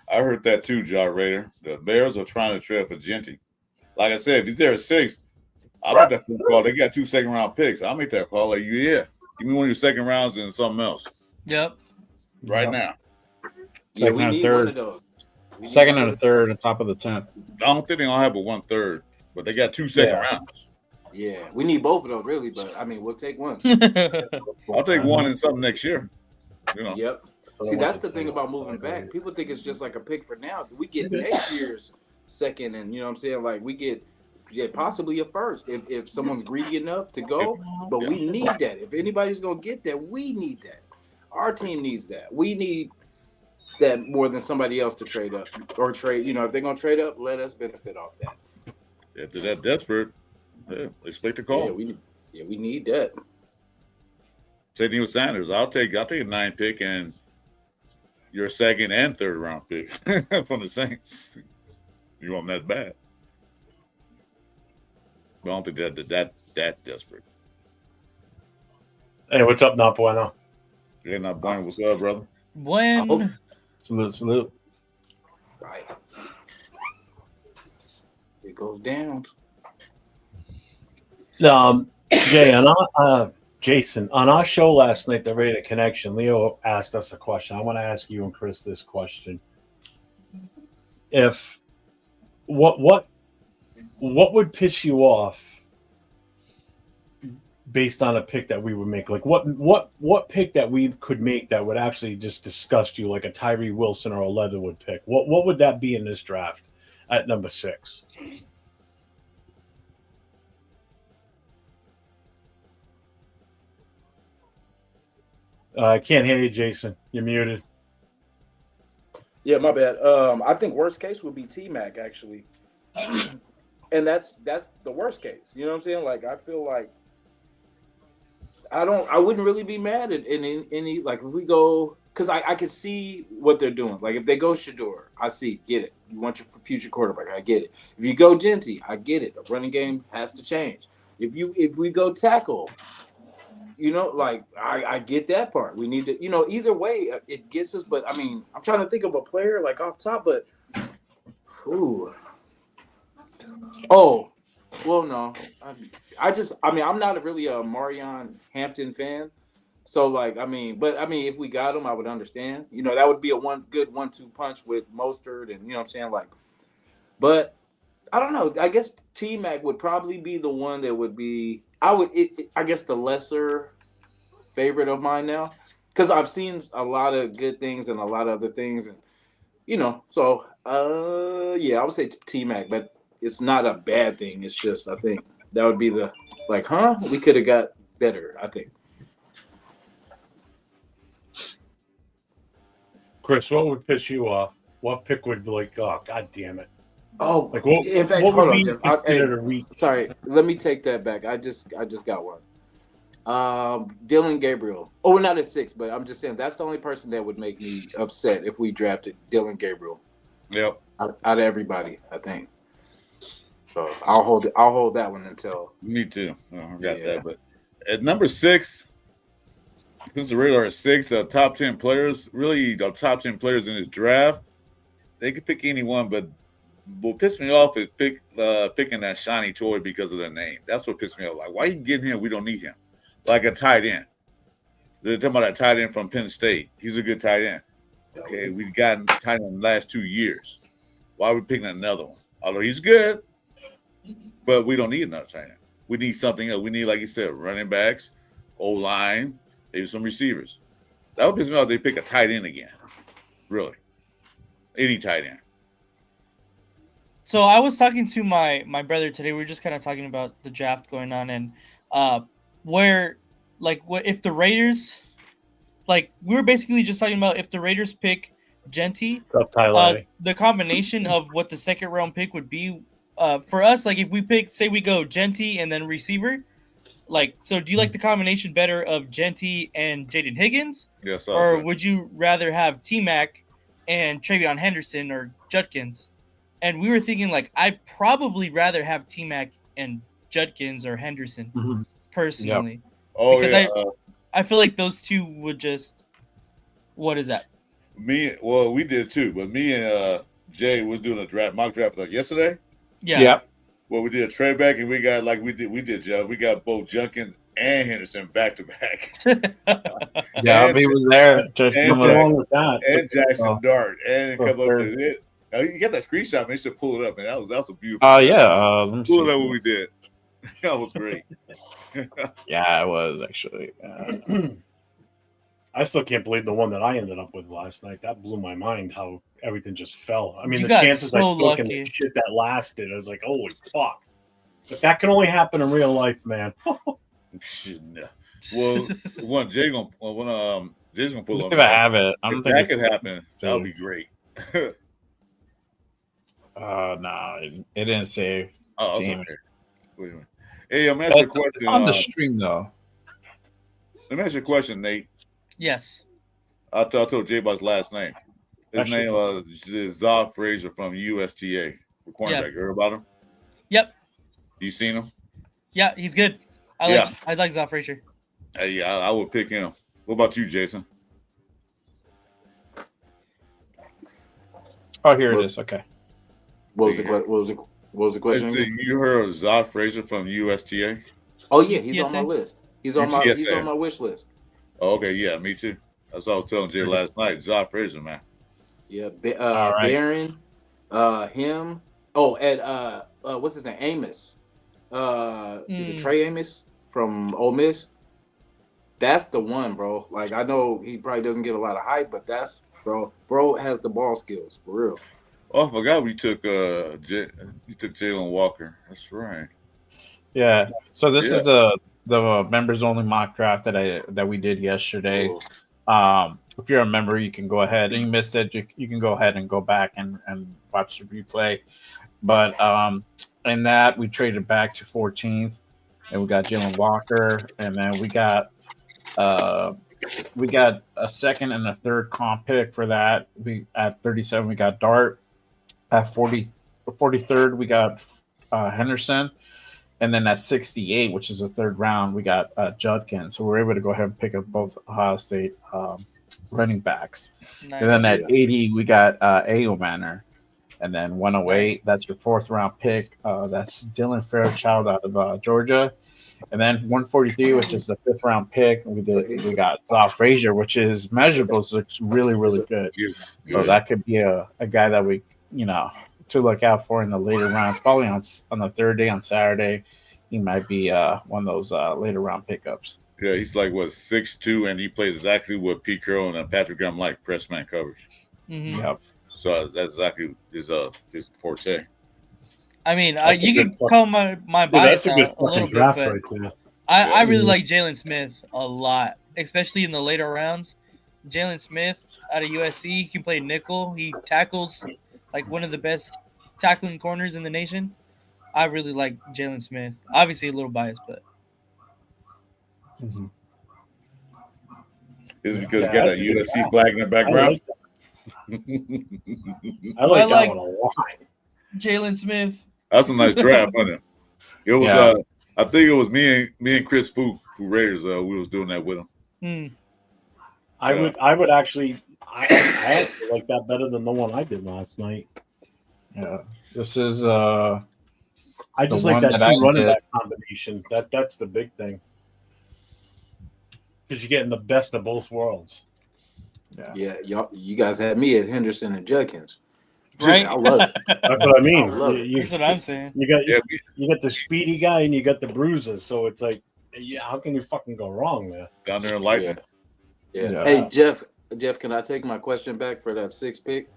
Speaker 4: I heard that too, John Rader. The Bears are trying to trade for Genty. Like I said, if he's there at 6, I'll make that phone call. They got 2 second-round picks. I'll make that call. Like, give me one of your second rounds and something else.
Speaker 1: Yep.
Speaker 4: Right now.
Speaker 6: Yeah, we need one of those.
Speaker 3: Second and a third on top of the 10th.
Speaker 4: I don't think they're going to have a 1/3, but they got 2 second rounds.
Speaker 6: Yeah, we need both of those, really, but I mean, we'll take one.
Speaker 4: I'll take one and something next year.
Speaker 6: Yep. See, that's the thing about moving back. People think it's just like a pick for now. We get next year's second, and you know what I'm saying? Like, we get possibly a first if someone's greedy enough to go, but we need that. If anybody's going to get that, we need that. Our team needs that. We need that more than somebody else to trade up or trade. If they're going to trade up, let us benefit off that.
Speaker 4: If they're that desperate, expect the call.
Speaker 6: Yeah, we need that.
Speaker 4: Same thing with Sanders. I'll take a 9 pick and your second and third round pick from the Saints. You want them that bad? But I don't think that desperate.
Speaker 2: Hey, what's up, Not Bueno?
Speaker 4: Hey, Not Bueno. What's up, brother?
Speaker 1: When
Speaker 3: Salute.
Speaker 6: Right. It goes down.
Speaker 2: Jay, Jason, on our show last night, The Raider Connection, Leo asked us a question. I want to ask you and Chris this question. What would piss you off based on a pick that we would make? Like what pick that we could make that would actually just disgust you, like a Tyree Wilson or a Leatherwood pick? What would that be in this draft at number 6? I can't hear you, Jason. You're muted.
Speaker 6: Yeah, my bad. I think worst case would be T-Mac, actually. And that's the worst case. You know what I'm saying? Like, I feel like I wouldn't really be mad at any like if we go because I could see what they're doing. Like if they go Shador, I see, get it. You want your future quarterback, I get it. If you go Genty, I get it. The running game has to change. If we go tackle, like I get that part. We need to, either way it gets us. But I mean, I'm trying to think of a player like off top, but ooh, oh, well, no, I'm not really a Marion Hampton fan. So like, if we got him, I would understand. That would be a good 1-2 punch with Mostert, and you know what I'm saying, like. But I don't know. I guess T Mac would probably be the one that would be. I guess the lesser favorite of mine now, because I've seen a lot of good things and a lot of other things, and So yeah, I would say T Mac, but it's not a bad thing. It's just I think that would be the we could have got better. I think.
Speaker 2: Chris, what would piss you off? What pick would be like, oh, God damn it.
Speaker 6: Oh,
Speaker 2: like what,
Speaker 6: in fact,
Speaker 2: what
Speaker 6: hold
Speaker 2: would
Speaker 6: on,
Speaker 2: be
Speaker 6: Jeff.
Speaker 2: considered a reach?
Speaker 6: Sorry, let me take that back. I just got one. Dylan Gabriel. Oh, we're not at 6, but I'm just saying that's the only person that would make me upset if we drafted Dylan Gabriel.
Speaker 4: Yep.
Speaker 6: Out of everybody, I think. So I'll hold that one until.
Speaker 4: Me too. I got that. But at number 6, since the radar is 6, the top 10 players, really the top 10 players in this draft, they could pick anyone, but what pissed me off is picking that shiny toy because of the name. That's what pissed me off. Like, why you getting him? We don't need him. Like a tight end. They're talking about a tight end from Penn State. He's a good tight end. Okay, we've gotten tight end in the last 2 years. Why are we picking another one? Although he's good, but we don't need another tight end. We need something else. We need, like you said, running backs, O-line, maybe some receivers. That would piss me off if they pick a tight end again. Really. Any tight end.
Speaker 1: So I was talking to my brother today. We were just kind of talking about the draft going on, and what if the Raiders, we were basically just talking about if the Raiders pick Genty, the combination of what the second round pick would be for us. Like if we pick, say we go Genty and then receiver, so do you like the combination better of Genty and Jaden Higgins?
Speaker 4: Yes.
Speaker 1: Or would you rather have T-Mac and Travion Henderson or Judkins? And we were thinking I'd probably rather have T-Mac and Judkins or Henderson personally.
Speaker 4: Yep. Oh,
Speaker 1: because
Speaker 4: yeah.
Speaker 1: I feel like those two would just. What is that?
Speaker 4: We did too, but me and Jay was doing a mock draft yesterday.
Speaker 1: Yeah.
Speaker 3: Yep.
Speaker 4: Well, we did a trade back, and we got we did, Jeff. We got both Judkins and Henderson back to back.
Speaker 3: Yeah, he was there.
Speaker 4: And Jackson Dart, and a couple of it. You got that screenshot, man. You should pull it up, man. That was a beautiful.
Speaker 3: Oh yeah, let me
Speaker 4: pull
Speaker 3: see.
Speaker 4: it up what we did. That was great.
Speaker 3: Yeah, it was actually.
Speaker 2: I still can't believe the one that I ended up with last night. That blew my mind how everything just fell. I mean,
Speaker 1: You
Speaker 2: the
Speaker 1: got
Speaker 2: chances
Speaker 1: so
Speaker 2: I took and
Speaker 1: lucky.
Speaker 2: the shit that lasted, I was like, holy fuck. But that can only happen in real life, man.
Speaker 4: Well, Jay's gonna pull up.
Speaker 3: If I have it, I don't
Speaker 4: if
Speaker 3: think
Speaker 4: that could happen. That would be great.
Speaker 3: No, it didn't save.
Speaker 4: Oh, that's
Speaker 3: Team.
Speaker 4: okay. Wait a minute. Hey, I'm asking a question
Speaker 3: on the stream though.
Speaker 4: Let me ask you a question, Nate.
Speaker 1: Yes.
Speaker 4: I told Jay about his last name. His name is Zod Frazier from USTA. The cornerback.
Speaker 1: Yeah.
Speaker 4: You heard about him?
Speaker 1: Yep.
Speaker 4: You seen him?
Speaker 1: Yeah, he's good. I like Zod Frazier.
Speaker 4: Yeah, I would pick him. What about you, Jason?
Speaker 3: Oh, here it is. Okay.
Speaker 6: What was the question?
Speaker 4: You heard of Zod Frazier from USTA?
Speaker 6: Oh yeah, he's on my list. He's on my wish list.
Speaker 4: Oh, okay, yeah, me too. That's what I was telling Jay last night. Zod Frazier, man.
Speaker 6: Yeah, Barron, him. Oh, and what's his name? Amos. Is it Trey Amos from Ole Miss? That's the one, bro. I know he probably doesn't get a lot of hype, but that's bro has the ball skills for real.
Speaker 4: Oh, I forgot we took Jalen Walker. That's right.
Speaker 3: Yeah. So this is the members only mock draft that we did yesterday.
Speaker 6: Cool.
Speaker 3: If you're a member, you can go ahead and you missed it. You can go ahead and go back and watch the replay. But in that we traded back to 14th, and we got Jalen Walker, and then we got We got a second and a third comp pick for that. We at 37 we got Dart. At 43rd we got Henderson, and then at 68, which is the third round, we got Judkins. So we're able to go ahead and pick up both Ohio State running backs.
Speaker 1: Nice.
Speaker 3: And then at 80 we got A.O. Manor. And then 108,
Speaker 1: Nice.
Speaker 3: that's your fourth round pick. That's Dylan Fairchild out of Georgia. And then 143, which is the fifth round pick, we got Zoff Frazier, which is measurables, looks really, really good. So that could be a guy that we, to look out for in the later rounds. Probably on the third day on Saturday, he might be one of those later round pickups.
Speaker 4: Yeah, he's like 6'2", and he plays exactly what Pete Carroll and Patrick Graham like, press man coverage.
Speaker 1: Mm-hmm.
Speaker 3: Yep.
Speaker 4: So that's exactly his forte.
Speaker 1: I mean, you can call my bias
Speaker 2: that's a good
Speaker 1: out a little bit,
Speaker 2: draft
Speaker 1: but
Speaker 2: right there.
Speaker 1: I really like Jalen Smith a lot, especially in the later rounds. Jalen Smith out of USC, he can play nickel. He tackles like one of the best tackling corners in the nation. I really like Jalen Smith. Obviously, a little biased, but
Speaker 4: Is it because you got a USC flag in the background?
Speaker 2: I like
Speaker 1: like
Speaker 2: that one a lot.
Speaker 1: Jalen Smith.
Speaker 4: That's a nice draft, wasn't it? It was. I think it was me and Chris Fu Raiders. We was doing that with him.
Speaker 2: I would actually. I actually like that better than the one I did last night.
Speaker 3: Yeah, this is.
Speaker 2: I just like that two running back combination. That's the big thing. Because you're getting the best of both worlds.
Speaker 6: Yeah, you guys had me at Henderson and Judkins.
Speaker 1: Right?
Speaker 6: I love it.
Speaker 2: That's what I mean.
Speaker 1: That's what I'm saying.
Speaker 2: You got the speedy guy and you got the bruises, so it's like, how can you fucking go wrong there?
Speaker 4: Down there in Lightning.
Speaker 6: Yeah. Hey, Jeff, can I take my question back for that 6th pick?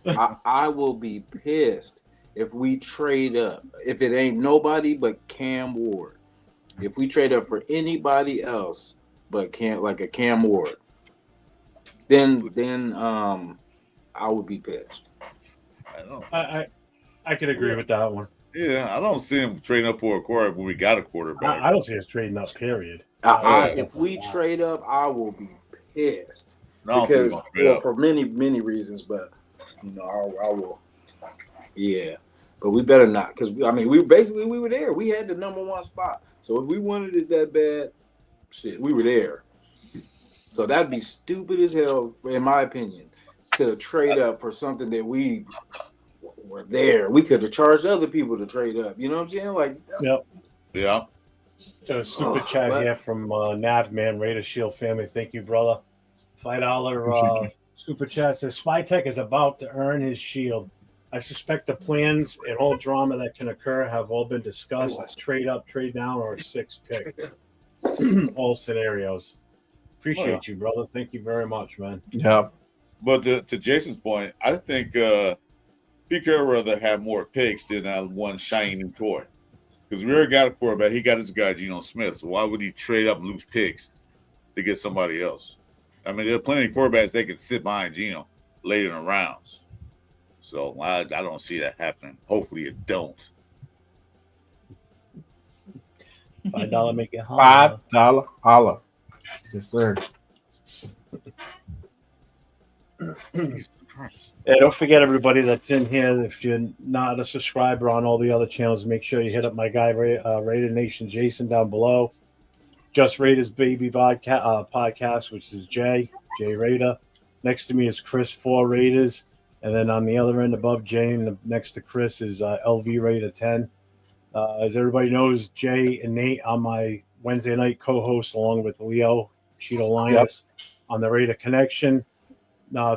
Speaker 6: I will be pissed if we trade up. If it ain't nobody but Cam Ward. If we trade up for anybody else but a Cam Ward, then I would be pissed.
Speaker 4: I know.
Speaker 2: I could agree with that one.
Speaker 4: Yeah, I don't see him trading up for a quarterback when we got a quarterback.
Speaker 2: I don't see us trading up, period.
Speaker 6: If we trade up, I will be pissed. Because for many reasons, but I will. Yeah, but we better not, because we were there. We had the number 1 spot, so if we wanted it that bad, shit, we were there. So that'd be stupid as hell, in my opinion, to trade up for something that we were there. We could have charged other people to trade up. You know what I'm saying? Like,
Speaker 4: yeah.
Speaker 2: Got a super chat here from Navman, Raider Shield family. Thank you, brother. $5 super chat says Spytech is about to earn his shield. I suspect the plans and all drama that can occur have all been discussed. Trade up, trade down, or a 6th pick. All scenarios. Appreciate you, brother. Thank you very much, man.
Speaker 3: Yeah.
Speaker 4: But to Jason's point, I think Pete Carroll rather have more picks than one shiny new toy. Because we already got a quarterback. He got his guy, Geno Smith. So why would he trade up and lose picks to get somebody else? I mean, there are plenty of quarterbacks they can sit behind Geno later in the rounds. So I don't see that happening. Hopefully it don't.
Speaker 2: $5 make it holla.
Speaker 3: $5 holla. Yes, sir.
Speaker 2: Yeah, don't forget everybody that's in here. If you're not a subscriber on all the other channels, make sure you hit up my guy Raider Nation Jason down below. Just Raiders Baby podcast, which is Jay Raider. Next to me is Chris 4 Raiders, and then on the other end above Jay and next to Chris is LV Raider 10. As everybody knows, Jay and Nate are my Wednesday night co-hosts, along with Leo Cheeto Linus on the Raider Connection.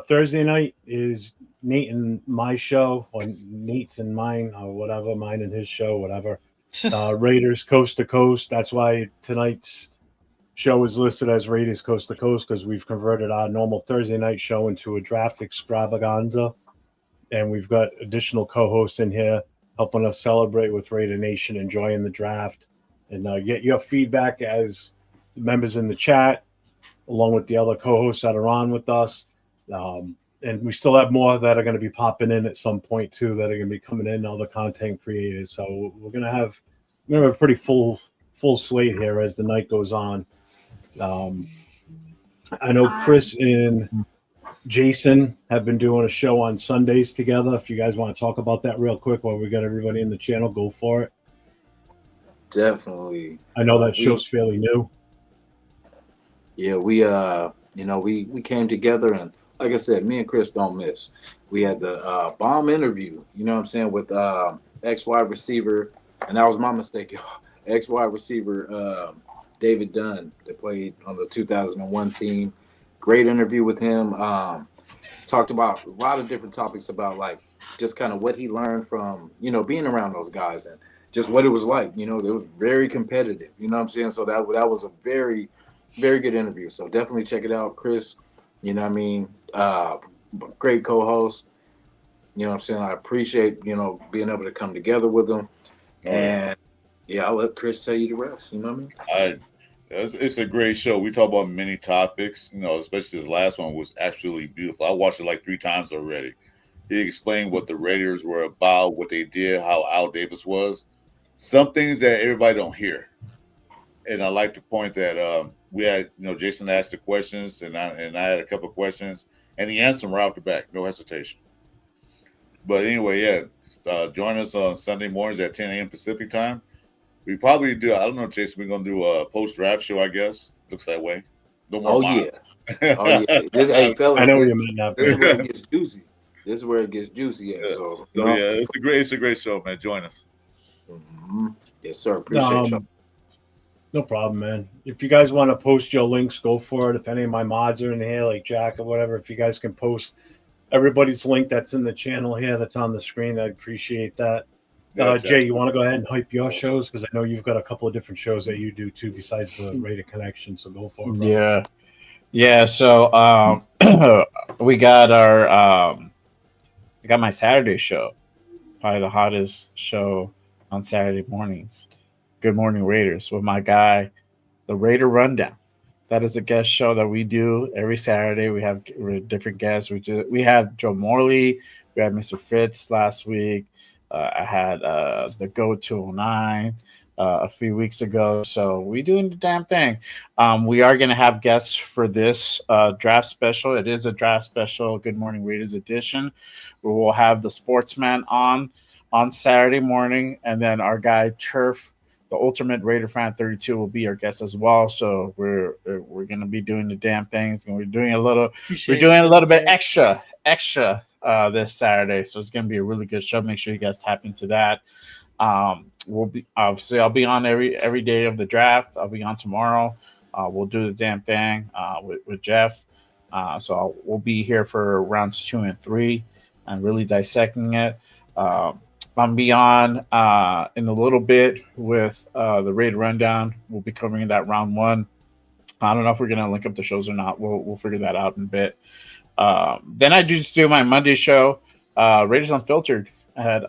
Speaker 2: Thursday night is Nate and my show, or Nate's and mine, or whatever, mine and his show, whatever. Raiders Coast to Coast. That's why tonight's show is listed as Raiders Coast to Coast, because we've converted our normal Thursday night show into a draft extravaganza. And we've got additional co-hosts in here helping us celebrate with Raider Nation, enjoying the draft, and get your feedback as members in the chat, along with the other co-hosts that are on with us. And we still have more that are going to be popping in at some point too, that are going to be coming in, other content creators. So we're going to have a pretty full slate here as the night goes on. I know Chris and Jason have been doing a show on Sundays together. If you guys want to talk about that real quick while we got everybody in the channel, go for it.
Speaker 6: Definitely.
Speaker 2: I know that show's fairly new.
Speaker 6: Yeah, we came together, and like I said, me and Chris don't miss. We had the bomb interview, you know what I'm saying, with ex wide receiver, and that was my mistake, ex wide receiver David Dunn that played on the 2001 team. Great interview with him. Talked about a lot of different topics about like just kind of what he learned from being around those guys and just what it was like. It was very competitive. You know what I'm saying? So that was a very, very good interview. So definitely check it out, Chris. You know what I mean? Great co-host. You know what I'm saying? I appreciate being able to come together with them. And yeah, I'll let Chris tell you the rest. You know what I mean?
Speaker 4: It's a great show. We talk about many topics, especially this last one was absolutely beautiful. I watched it like 3 times already. He explained what the Raiders were about, what they did, how Al Davis was. Some things that everybody don't hear. And I like to point that we had, Jason asked the questions, and I had a couple of questions, and he answered them right off the back, no hesitation. But anyway, yeah, join us on Sunday mornings at 10 a.m. Pacific time. We probably do. I don't know, Jason. We're gonna do a post-draft show, I guess. Looks that way. No more.
Speaker 6: Yeah. Hey, fellas,
Speaker 2: I know what you meant now.
Speaker 6: This is where it gets juicy. This is where it gets juicy. Yeah. So
Speaker 4: yeah, it's a great show, man. Join us.
Speaker 6: Mm-hmm. Yes, sir. Appreciate you.
Speaker 2: No problem, man. If you guys want to post your links, go for it. If any of my mods are in here, like Jack or whatever, if you guys can post everybody's link that's in the channel here, that's on the screen, I'd appreciate that. Jay, you want to go ahead and hype your shows? Because I know you've got a couple of different shows that you do too, besides the Raider Connection. So go for it, bro.
Speaker 3: Yeah. So we got I got my Saturday show, probably the hottest show on Saturday mornings. Good Morning Raiders with my guy, the Raider Rundown. That is a guest show that we do every Saturday. We have different guests. We had Joe Morley, we had Mr. Fitz last week. I had the Go 209 a few weeks ago. So we doing the damn thing. We are going to have guests for this draft special. It is a draft special, Good Morning Raiders edition. We will have the Sportsman on Saturday morning, and then our guy Turf, the Ultimate Raider Fan 32, will be our guest as well. So we're going to be doing the damn things, and we're doing a little bit extra this Saturday. So it's going to be a really good show. Make sure you guys tap into that. We'll be obviously I'll be on every day of the draft. I'll be on tomorrow. We'll do the damn thing with Jeff. So we'll be here for rounds 2 and 3 and really dissecting it. I'm beyond in a little bit with the Raid Rundown. We'll be covering that round 1. I don't know if we're gonna link up the shows or not. We'll figure that out in a bit. Then I just do my Monday show, Raiders Unfiltered, at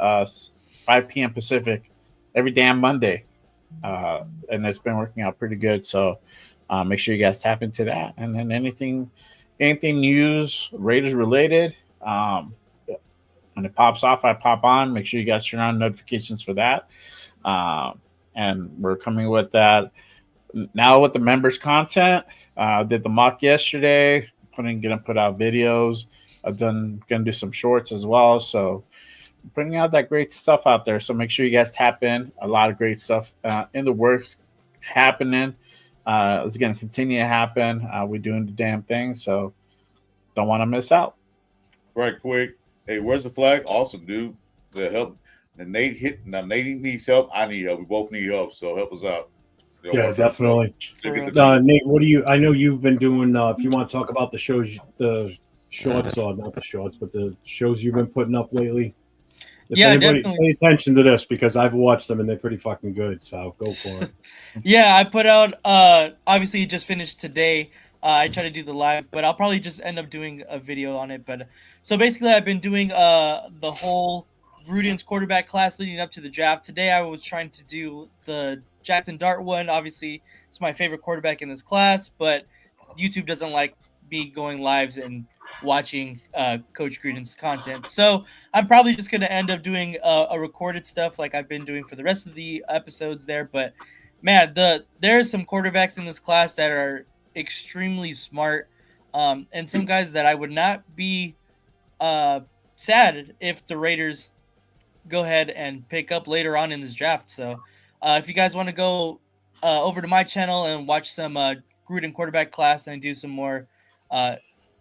Speaker 3: 5 p.m. Pacific every damn Monday, and it's been working out pretty good. So make sure you guys tap into that. And then anything news Raiders related. When it pops off, I pop on. Make sure you guys turn on notifications for that. And we're coming with that now with the members content. Did the mock yesterday. Gonna put out videos. Gonna do some shorts as well. So putting out that great stuff out there. So make sure you guys tap in. A lot of great stuff in the works happening. It's gonna continue to happen. We're doing the damn thing. So don't want to miss out.
Speaker 4: Right, quick. Hey, where's the flag? Awesome, dude. The help. And Nate needs help. I need help. We both need help. So help us out.
Speaker 2: Yeah, definitely. Nate, what do you? I know you've been doing. If you want to talk about the shows, the shorts, or not the shorts, but the shows you've been putting up lately. If anybody pay attention to this, because I've watched them and they're pretty fucking good. So go for it.
Speaker 1: Yeah, I put out. Obviously, it just finished today. I try to do the live, but I'll probably just end up doing a video on it. But so basically, I've been doing the whole Gruden's quarterback class leading up to the draft. Today, I was trying to do the Jackson Dart one. Obviously, it's my favorite quarterback in this class, but YouTube doesn't like me going lives and watching Coach Gruden's content. So I'm probably just going to end up doing a recorded stuff like I've been doing for the rest of the episodes there. But man, there are some quarterbacks in this class that are extremely smart, and some guys that I would not be sad if the Raiders go ahead and pick up later on in this draft. So if you guys want to go over to my channel and watch some Gruden quarterback class and do some more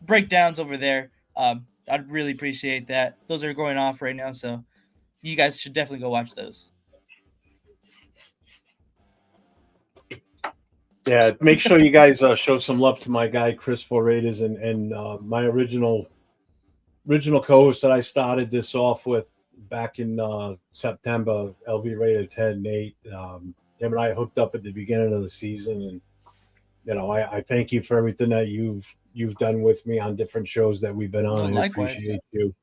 Speaker 1: breakdowns over there, I'd really appreciate that. Those are going off right now, so you guys should definitely go watch those.
Speaker 2: Yeah, make sure you guys show some love to my guy Chris for Raiders and my original co-host that I started this off with back in September. LV Raider Ted Nate. Him and I hooked up at the beginning of the season, and I thank you for everything that you've done with me on different shows that we've been on. I appreciate you.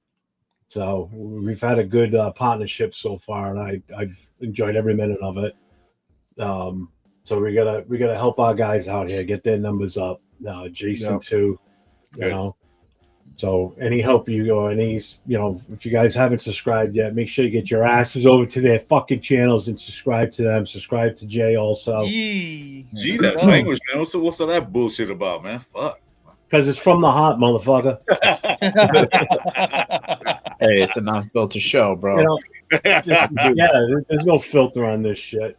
Speaker 2: So we've had a good partnership so far, and I've enjoyed every minute of it. So we gotta help our guys out here, get their numbers up. Jason too, So any help if you guys haven't subscribed yet, make sure you get your asses over to their fucking channels and subscribe to them. Subscribe to Jay also.
Speaker 4: Gee, that language, man. What's all that bullshit about, man? Fuck.
Speaker 2: Because it's from the heart, motherfucker.
Speaker 3: Hey, it's a non-filter show, bro.
Speaker 2: There's no filter on this shit.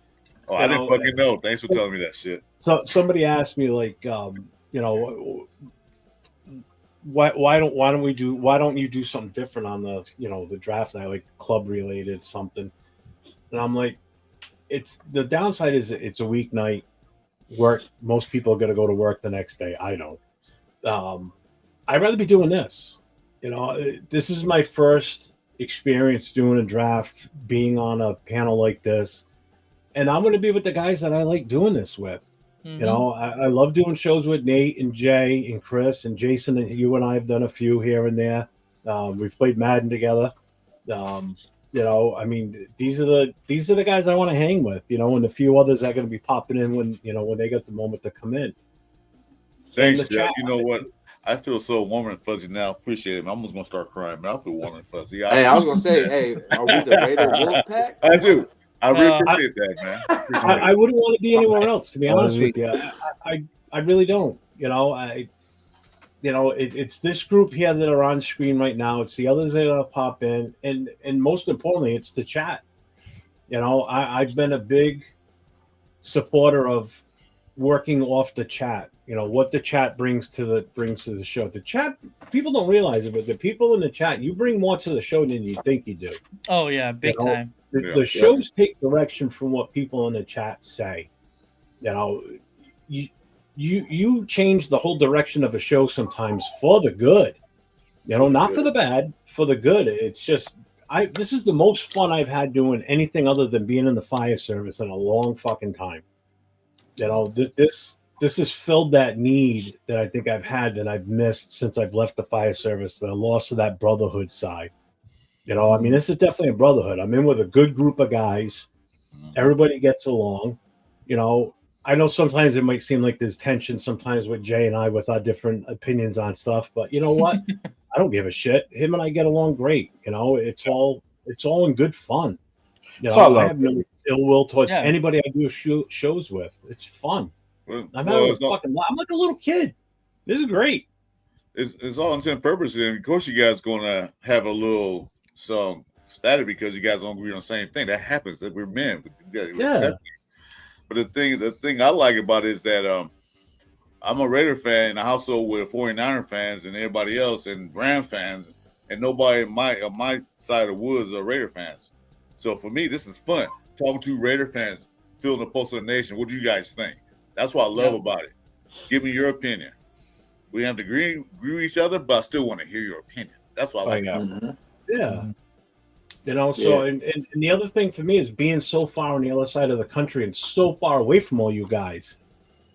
Speaker 4: Oh, I didn't fucking know. Thanks for telling me that shit.
Speaker 2: So somebody asked me, like, why don't you do something different on the the draft night, like club related something? And I'm like, it's the downside is it's a weeknight. Work. Most people are gonna go to work the next day. I don't. I'd rather be doing this. This is my first experience doing a draft, being on a panel like this, and I'm going to be with the guys that I like doing this with. Mm-hmm. I love doing shows with Nate and Jay and Chris and Jason, and you and I have done a few here and there. We've played Madden together. I mean, these are the guys I want to hang with. And a few others that are going to be popping in when they get the moment to come in.
Speaker 4: Thanks, Jeff. You know what? I feel so warm and fuzzy now. Appreciate it. I'm almost gonna start crying, man. I feel warm and fuzzy.
Speaker 6: Hey, I was gonna say, are we the Raider Wolf Pack?
Speaker 4: I do. I really appreciate that, man.
Speaker 2: I wouldn't want to be anywhere else, to be honest with you. I really don't. It's this group here that are on screen right now. It's the others that are pop in, and most importantly, it's the chat. I've been a big supporter of working off the chat. What the chat brings to the show. The chat, people don't realize it, but the people in the chat, you bring more to the show than you think you do.
Speaker 1: Oh yeah, big time.
Speaker 2: The shows take direction from what people in the chat say. You change the whole direction of a show sometimes for the good. Not for the bad, for the good. It's just this is the most fun I've had doing anything other than being in the fire service in a long fucking time. This has filled that need that I think I've had that I've missed since I've left the fire service, the loss of that brotherhood side. I mean, this is definitely a brotherhood. I'm in with a good group of guys. Everybody gets along. I know sometimes it might seem like there's tension sometimes with Jay and I with our different opinions on stuff, but you know what? I don't give a shit. Him and I get along great. It's all in good fun. I have no ill will towards anybody I do shows with. It's fun. I'm like a little kid. This is great.
Speaker 4: It's all intent and purpose, and of course, you guys gonna have a little some static because you guys don't agree on the same thing. That happens. That we're men. But the thing I like about it is that I'm a Raider fan in a household with 49er fans and everybody else and Ram fans, and nobody on my side of the woods are Raider fans. So for me, this is fun talking to Raider fans, feeling the pulse of the nation. What do you guys think? That's what I love about it. Give me your opinion. We have to agree with each other, but I still want to hear your opinion. That's what I like.
Speaker 2: Mm-hmm. Yeah. So and the other thing for me is being so far on the other side of the country and so far away from all you guys.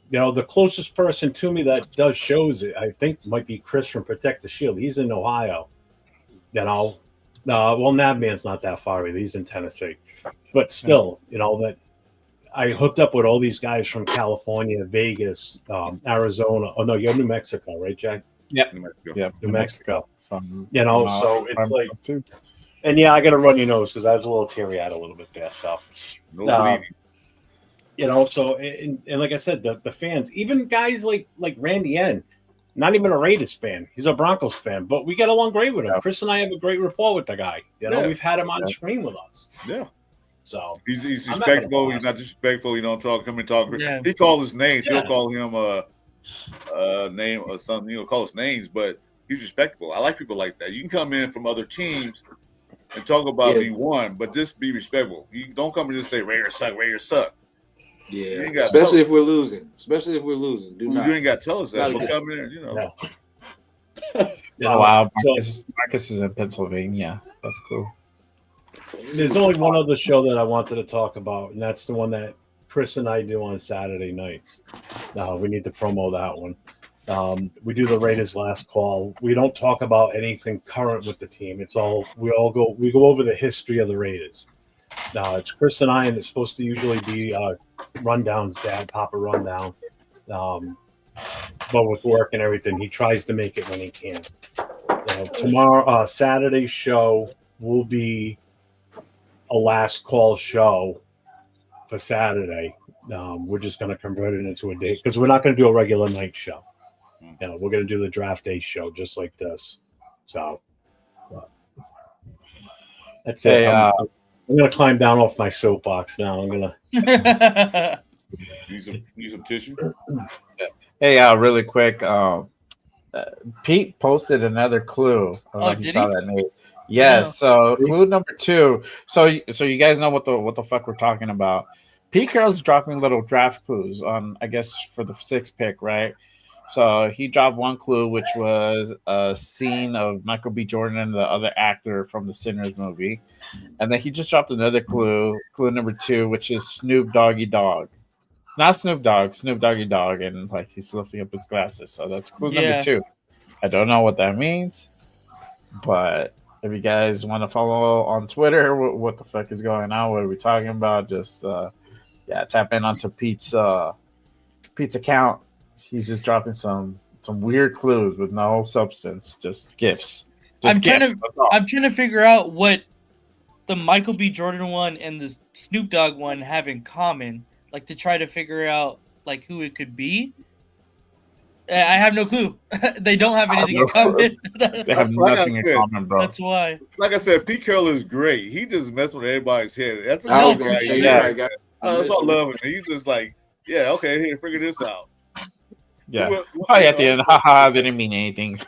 Speaker 2: The closest person to me that does shows, I think, might be Chris from Protect the Shield. He's in Ohio. Well, Madman's not that far either. He's in Tennessee. But still, that I hooked up with all these guys from California, Vegas, Arizona. Oh no, you're New Mexico, right, Jack?
Speaker 3: Yeah,
Speaker 2: New Mexico. So it's like, too. And I got to run your nose because I was a little teary-eyed a little bit there. So, You know, so and like I said, the fans, even guys like Randy N, not even a Raiders fan, he's a Broncos fan, but we get along great with him.
Speaker 3: Yeah.
Speaker 2: Chris and I have a great rapport with the guy. You know,
Speaker 4: Yeah.
Speaker 2: we've had him on
Speaker 3: Yeah.
Speaker 2: screen with us.
Speaker 4: Yeah.
Speaker 2: So
Speaker 4: He's
Speaker 2: I'm having a
Speaker 4: respectful. He's
Speaker 2: blast.
Speaker 4: not disrespectful. You don't come and talk.
Speaker 1: Yeah.
Speaker 4: He call his names.
Speaker 2: Yeah.
Speaker 4: He'll call him a name or something. You know, call us names, but he's respectable. I like people like that. You can come in from other teams and talk about
Speaker 6: Yeah.
Speaker 4: V1, but just be respectful. You don't come and just say Raiders suck, Raiders suck.
Speaker 6: Yeah,
Speaker 4: You ain't gotta
Speaker 6: especially
Speaker 4: tell
Speaker 6: if we're losing. Especially if we're losing. Do
Speaker 4: You
Speaker 6: not.
Speaker 4: ain't got to tell us that,
Speaker 6: Not
Speaker 4: but
Speaker 6: again.
Speaker 4: come in, you know.
Speaker 2: Yeah. You
Speaker 3: Oh
Speaker 2: know,
Speaker 3: wow,
Speaker 2: so
Speaker 3: Marcus is in Pennsylvania. That's cool.
Speaker 2: there's only one other show that I wanted to talk about, and that's the one that Chris and I do on Saturday nights. Now we need to promo that one. We do the Raiders last call. We don't talk about anything current with the team. It's all we go over the history of the Raiders. Now it's Chris and I, and it's supposed to usually be Rundown's dad, Papa Rundown. But with work and everything, he tries to make it when he can. Tomorrow, Saturday's show will be a last call show for Saturday. We're just going to convert it into a day because we're not going to do a regular night show. We're going to do the draft day show just like this. So that's it.
Speaker 3: Hey,
Speaker 2: I'm going to climb down off my soapbox now. I'm going to.
Speaker 4: Use some tissue.
Speaker 3: Hey, really quick. Pete posted another clue. I don't know if
Speaker 1: did
Speaker 3: you saw
Speaker 1: he?
Speaker 3: that, Nate. Yes.
Speaker 1: No.
Speaker 3: So clue number 2. So you guys know what the fuck we're talking about. Pete Carroll's dropping little draft clues on, I guess, for the 6th pick, right? So he dropped one clue, which was a scene of Michael B. Jordan and the other actor from the Sinners movie, and then he just dropped another clue number 2, which is Snoop Doggy Dogg. It's not Snoop Doggy Dogg, and like he's lifting up his glasses. So that's clue number 2. I don't know what that means, but if you guys want to follow on Twitter, what the fuck is going on? What are we talking about? Just tap in onto Pete's account. He's just dropping some weird clues with no substance, just gifts.
Speaker 1: I'm trying to figure out what the Michael B. Jordan one and the Snoop Dogg one have in common, like to try to figure out like who it could be. I have no clue. They don't have anything in common.
Speaker 3: They have nothing in common, bro.
Speaker 1: That's why.
Speaker 4: Like I said, Pete Carroll is great. He just messed with everybody's head. That's
Speaker 6: I was
Speaker 4: another
Speaker 6: gonna
Speaker 4: guy.
Speaker 6: say,
Speaker 4: Yeah.
Speaker 6: yeah.
Speaker 4: That's what I love him. He's just like, yeah, okay, here, figure this out.
Speaker 3: Yeah. At the end, haha, they didn't mean anything.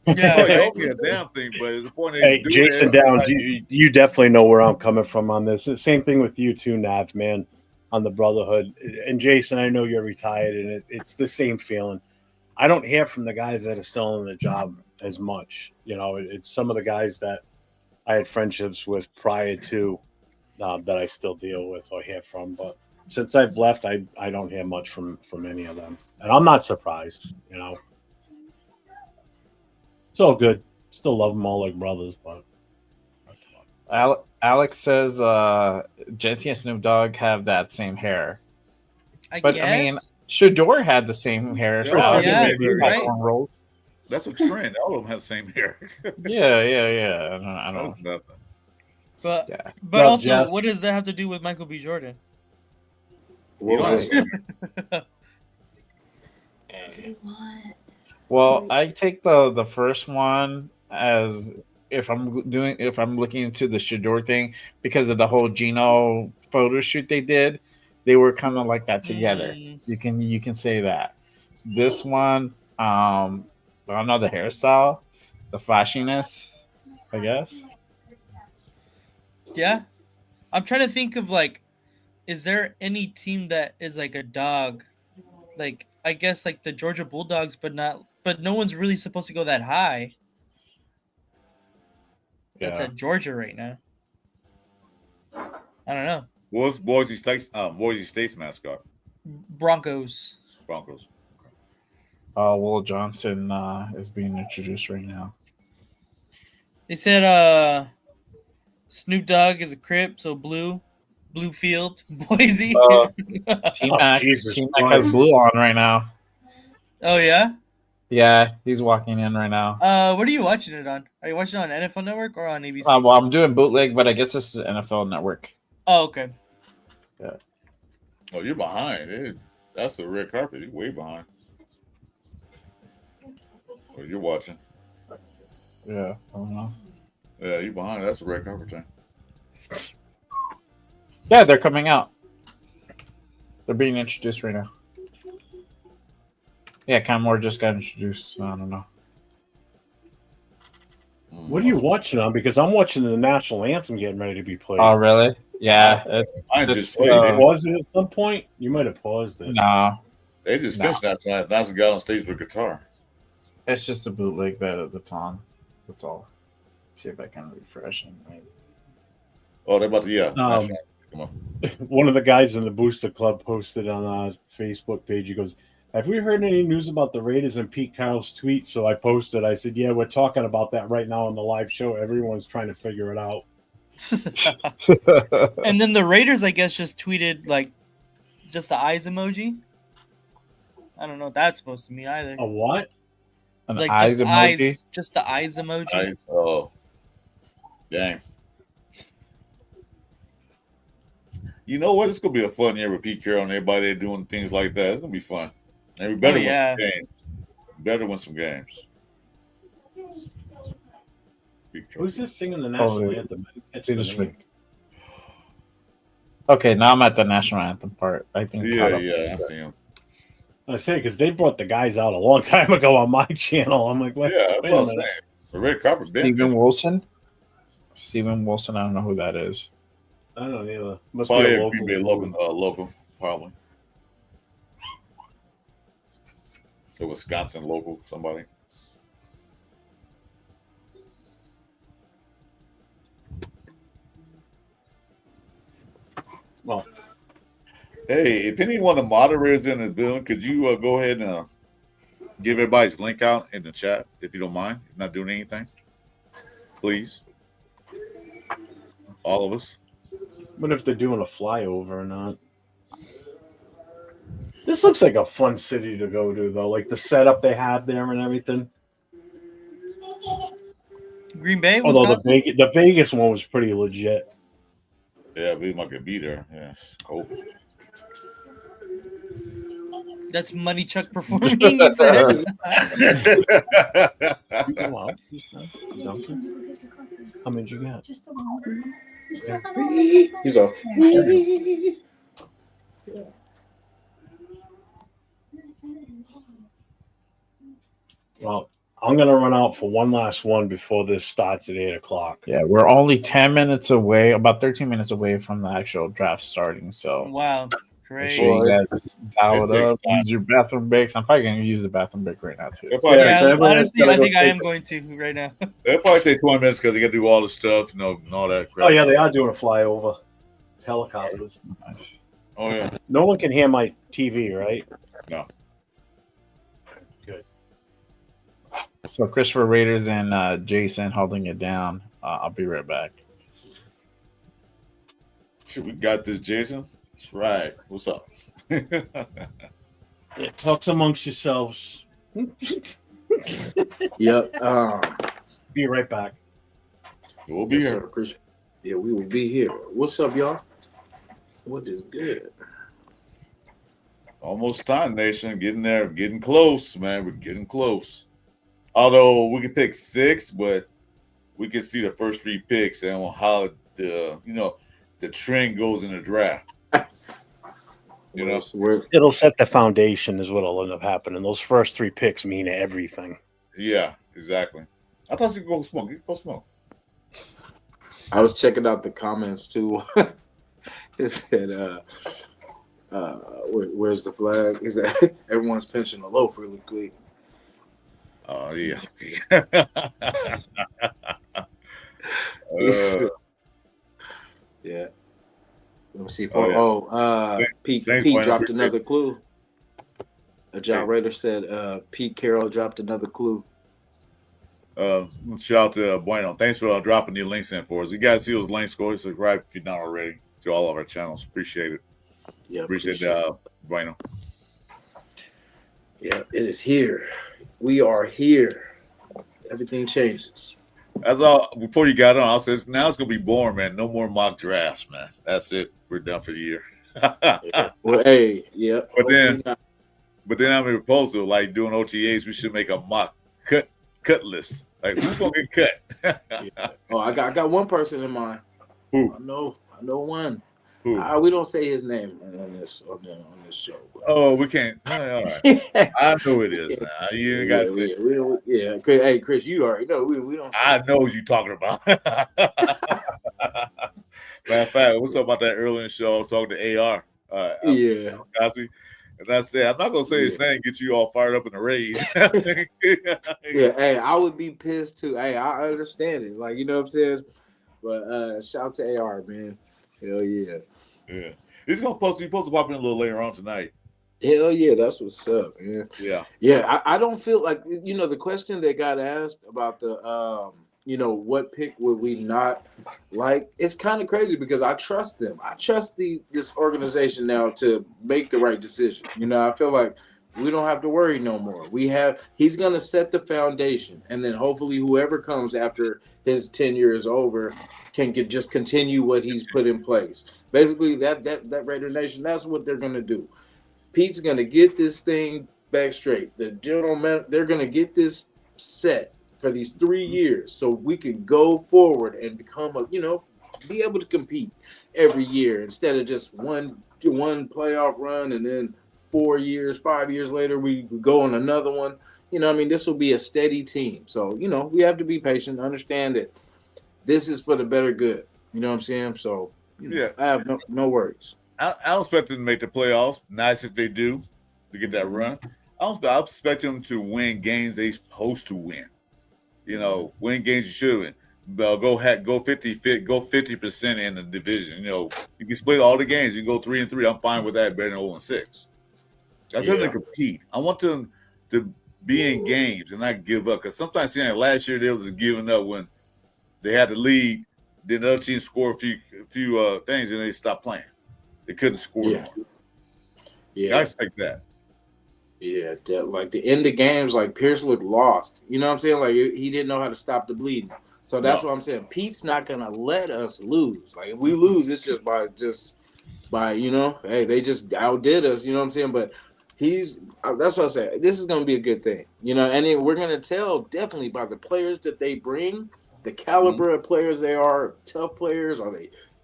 Speaker 1: Yeah.
Speaker 4: Oh, don't be a damn thing, but the point is,
Speaker 2: Hey, Jason Downs,
Speaker 4: like,
Speaker 2: you definitely know where I'm coming from on this. The same thing with you too, Nav, man, on the Brotherhood. And Jason, I know you're retired, and it's the same feeling. I don't hear from the guys that are still in the job as much. You know, it's some of the guys that I had friendships with prior to that I still deal with or hear from. But since I've left, I don't hear much from any of them. And I'm not surprised, you know. It's all good. Still love them all like brothers, but
Speaker 3: Alex says Jency and Snoop Dogg have that same hair.
Speaker 1: I
Speaker 3: But
Speaker 1: guess.
Speaker 3: I mean, Shador had the same hair.
Speaker 1: Yeah, right.
Speaker 3: Rolls.
Speaker 4: that's a trend. All of them have the same hair.
Speaker 3: Yeah. I
Speaker 4: That
Speaker 3: don't
Speaker 4: was nothing.
Speaker 1: But
Speaker 3: Yeah.
Speaker 1: but
Speaker 2: Well,
Speaker 1: also,
Speaker 2: Jess-
Speaker 1: what does that have to do with Michael B. Jordan?
Speaker 4: You don't have the same hair.
Speaker 3: Well, I take the first one as if I'm looking into the Shador thing because of the whole Gino photo shoot they did. They were kind of like that together.
Speaker 1: Mm.
Speaker 3: You can say that. This one, I don't know, the hairstyle, the flashiness, I guess.
Speaker 1: Yeah. I'm trying to think of like, is there any team that is like a dog? Like, I guess like the Georgia Bulldogs, but no one's really supposed to go that high. That's
Speaker 3: Yeah.
Speaker 1: at Georgia right now. I don't know.
Speaker 4: What's Boise State's mascot?
Speaker 1: Broncos.
Speaker 4: Broncos.
Speaker 3: Will Johnson is being introduced right now.
Speaker 1: They said Snoop Dogg is a Crip, so blue field, Boise.
Speaker 3: T-Mac
Speaker 2: Jesus
Speaker 3: has
Speaker 2: Christ.
Speaker 3: blue on right now.
Speaker 1: Oh yeah?
Speaker 3: Yeah, he's walking in right now.
Speaker 1: What are you watching it on? Are you watching it on NFL Network or on ABC?
Speaker 3: Well, I'm doing bootleg, but I guess this is NFL Network.
Speaker 1: Oh, okay.
Speaker 3: Yeah.
Speaker 4: Oh, you're behind. That's a red carpet. You're way behind. Oh, you're watching.
Speaker 3: Yeah, I don't know.
Speaker 4: Yeah, you're behind. That's a red carpet thing.
Speaker 3: Yeah, they're coming out. They're being introduced right now. Yeah, Canmore just got introduced. So I don't know.
Speaker 2: What are you watching on? Because I'm watching the national anthem getting ready to be played.
Speaker 3: Oh, really? Yeah.
Speaker 4: I
Speaker 3: it's,
Speaker 4: just
Speaker 2: Did you
Speaker 3: uh,
Speaker 2: pause it at some point? You might have paused it.
Speaker 3: no,
Speaker 4: they just
Speaker 3: No.
Speaker 4: finished that tonight. That's a guy on stage with guitar.
Speaker 3: it's just a bootleg that's on. That's all. See if I can refresh and maybe.
Speaker 4: Oh, they're about to
Speaker 2: Um,
Speaker 4: come on.
Speaker 2: One of the guys in the Booster Club posted on our Facebook page. He goes, "Have we heard any news about the Raiders and Pete Carroll's tweet?" So I posted. I said, "Yeah, we're talking about that right now on the live show. Everyone's trying to figure it out."
Speaker 1: And then the Raiders, I guess, just tweeted like just the eyes emoji. I don't know what that's supposed to mean either.
Speaker 2: A what?
Speaker 3: An
Speaker 1: Like
Speaker 3: eyes
Speaker 1: just
Speaker 3: emoji.
Speaker 1: eyes, just the eyes emoji.
Speaker 4: Oh, dang. You know what? It's gonna be a fun year with Pete Carroll and everybody doing things like that. It's gonna be fun. And we better win some games. Better win some games.
Speaker 2: Who's this singing the national
Speaker 3: Oh,
Speaker 2: anthem?
Speaker 3: they just Okay, now I'm at the national anthem part. I think.
Speaker 4: Yeah, I see him.
Speaker 2: I say because they brought the guys out a long time ago on my channel. I'm like, what?
Speaker 4: Yeah, that's
Speaker 2: Wait
Speaker 4: what
Speaker 2: a
Speaker 4: I'm
Speaker 2: minute.
Speaker 4: saying. The red carpet.
Speaker 3: Steven Wilson. Steven Wilson. I don't know who that is.
Speaker 2: I don't either. Must
Speaker 4: Probably
Speaker 2: be
Speaker 4: a
Speaker 2: a
Speaker 4: Green Bay local, probably. So Wisconsin local, somebody.
Speaker 2: Well,
Speaker 4: hey, if any one of the moderators in the building, could you go ahead and give everybody's link out in the chat, if you don't mind? Not doing anything, please. All of us.
Speaker 2: what if they're doing a flyover or not? This looks like a fun city to go to, though. Like the setup they have there and everything.
Speaker 1: Green Bay,
Speaker 2: Although
Speaker 1: Wisconsin?
Speaker 2: the Vegas one was pretty legit.
Speaker 4: Yeah, we might could be there. Yeah, it's cold.
Speaker 1: That's Money Chuck performing. He said.
Speaker 2: You go out. How many did you get?
Speaker 6: He's off.
Speaker 2: Well, I'm gonna run out for one last one before this starts at 8:00.
Speaker 3: Yeah, we're only 10 minutes away, about 13 minutes away from the actual draft starting. So
Speaker 1: Wow,
Speaker 3: make
Speaker 1: great.
Speaker 3: sure you guys dial
Speaker 4: It
Speaker 3: it up,
Speaker 4: takes time.
Speaker 3: use your bathroom breaks. I'm probably going to use the bathroom break right now, too.
Speaker 4: They'll probably,
Speaker 1: Yeah,
Speaker 2: so everyone
Speaker 1: honestly,
Speaker 2: gotta
Speaker 1: I
Speaker 2: go
Speaker 1: think I
Speaker 2: take
Speaker 1: am
Speaker 2: a-
Speaker 1: going to right now.
Speaker 4: they'll probably take 20 minutes because they got to do all the stuff, and all that crap.
Speaker 2: Oh yeah, they are doing a flyover. Helicopters.
Speaker 3: Nice.
Speaker 4: Oh yeah.
Speaker 2: No one can hear my TV, right?
Speaker 4: No.
Speaker 2: Good.
Speaker 3: So Christopher Raiders and Jason holding it down. I'll be right back.
Speaker 4: Shit, we got this, Jason. That's right. What's up?
Speaker 2: Yeah, talk amongst yourselves.
Speaker 6: Yep.
Speaker 2: Be right back.
Speaker 4: We'll be
Speaker 6: Yes,
Speaker 4: here.
Speaker 6: sir. Appreciate it. Yeah, we will be here. What's up, y'all? What is good?
Speaker 4: Almost time, nation. Getting there, getting close, man. We're getting close. Although we can pick 6, but we can see the first 3 picks and how the trend goes in the draft. You know,
Speaker 2: It'll set the foundation, is what'll end up happening. Those first 3 picks mean everything.
Speaker 4: yeah, exactly. I thought you could go smoke. You could go smoke.
Speaker 6: I was checking out the comments too. It said, where's the flag? Is that everyone's pinching the loaf really quick?
Speaker 4: Oh yeah.
Speaker 6: Yeah. Let me see. Pete
Speaker 4: Thanks,
Speaker 6: Pete
Speaker 4: Wayne.
Speaker 6: dropped
Speaker 4: Appreciate
Speaker 6: another clue. John Raider said Pete Carroll dropped another clue.
Speaker 4: Shout out to Bueno. Thanks for dropping the links in for us. You guys see those links, go subscribe if you're not already to all of our channels. Appreciate it.
Speaker 6: Yeah,
Speaker 4: Appreciate Bueno.
Speaker 6: Yeah, it is here. We are here. Everything changes.
Speaker 4: As all before you got on, I'll say now it's gonna be boring, man. No more mock drafts, man. That's it. We're done for the year.
Speaker 6: Well, hey, yeah.
Speaker 4: But then,
Speaker 6: hopefully not.
Speaker 4: but then I'm a proposal like doing OTAs. We should make a mock cut list. Like who's gonna get cut?
Speaker 6: Yeah. Oh, I got one person in mind.
Speaker 4: Who?
Speaker 6: I know one.
Speaker 4: Who?
Speaker 6: We don't say his name on this show. But.
Speaker 4: Oh, we can't. All right. I know it is now. You ain't got to say.
Speaker 6: We don't. Yeah, hey, Chris, you already know we don't. Say
Speaker 4: I know what you're talking about. Matter of fact, we talking about that earlier in the show. I was talking to AR.
Speaker 6: Yeah.
Speaker 4: Cosby, and I said, I'm not gonna say his name, get you all fired up in the rage.
Speaker 6: Yeah, hey, I would be pissed too. Hey, I understand it. Like, you know what I'm saying? But shout out to AR, man. Hell yeah.
Speaker 4: Yeah. He's supposed to pop in a little later on tonight.
Speaker 6: Hell yeah, that's what's up, man.
Speaker 4: Yeah.
Speaker 6: Yeah, I don't feel like, you know, the question that got asked about the you know, what pick would we not like? It's kind of crazy because I trust them. I trust this organization now to make the right decision. You know, I feel like we don't have to worry no more. He's gonna set the foundation, and then hopefully whoever comes after his tenure is over can just continue what he's put in place. Basically, that Raider Nation, that's what they're gonna do. Pete's gonna get this thing back straight. The gentlemen, they're gonna get this set for these 3 years, so we can go forward and become be able to compete every year instead of just one playoff run and then 4 years, 5 years later we go on another one. You know, I mean, this will be a steady team. So, you know, we have to be patient, understand that this is for the better good. You know what I'm saying? So, I have no worries.
Speaker 4: I don't expect them to make the playoffs. Nice if they do to get that run. I expect them to win games they're supposed to win. You know, win games you should win. Go 50% in the division. You know, you can split all the games. You can go 3-3. I'm fine with that. Better than 0-6. That's how they compete. I want them to be in games and not give up. Because sometimes, last year they was giving up when they had the lead. Then the other team scored a few things and they stopped playing. They couldn't score no more.
Speaker 6: Yeah,
Speaker 4: I expect that.
Speaker 6: Yeah, like the end of games, like Pierce looked lost. You know what I'm saying? Like he didn't know how to stop the bleeding. So that's what I'm saying. Pete's not gonna let us lose. Like if we lose, it's just by hey, they just outdid us. You know what I'm saying? But that's what I say. This is gonna be a good thing. You know, and then we're gonna tell definitely by the players that they bring, the caliber of players they are, tough players.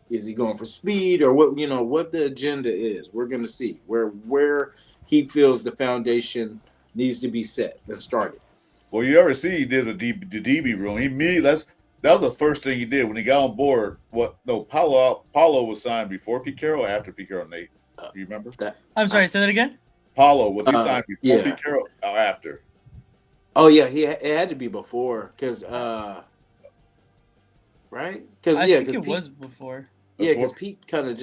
Speaker 6: Is he going for speed or what? You know what the agenda is. We're gonna see where he feels the foundation needs to be set and started.
Speaker 4: Well, you ever see he did the DB room? That was the first thing he did when he got on board. Paulo was signed before Pete Carroll or after Pete Carroll, Nate? Do you remember?
Speaker 1: I'm sorry, say that again?
Speaker 4: Paulo, was he signed before Pete Carroll or after?
Speaker 6: Oh, yeah, it had to be before because, right? Because,
Speaker 1: I think it was before.
Speaker 6: Yeah, because Pete kind of I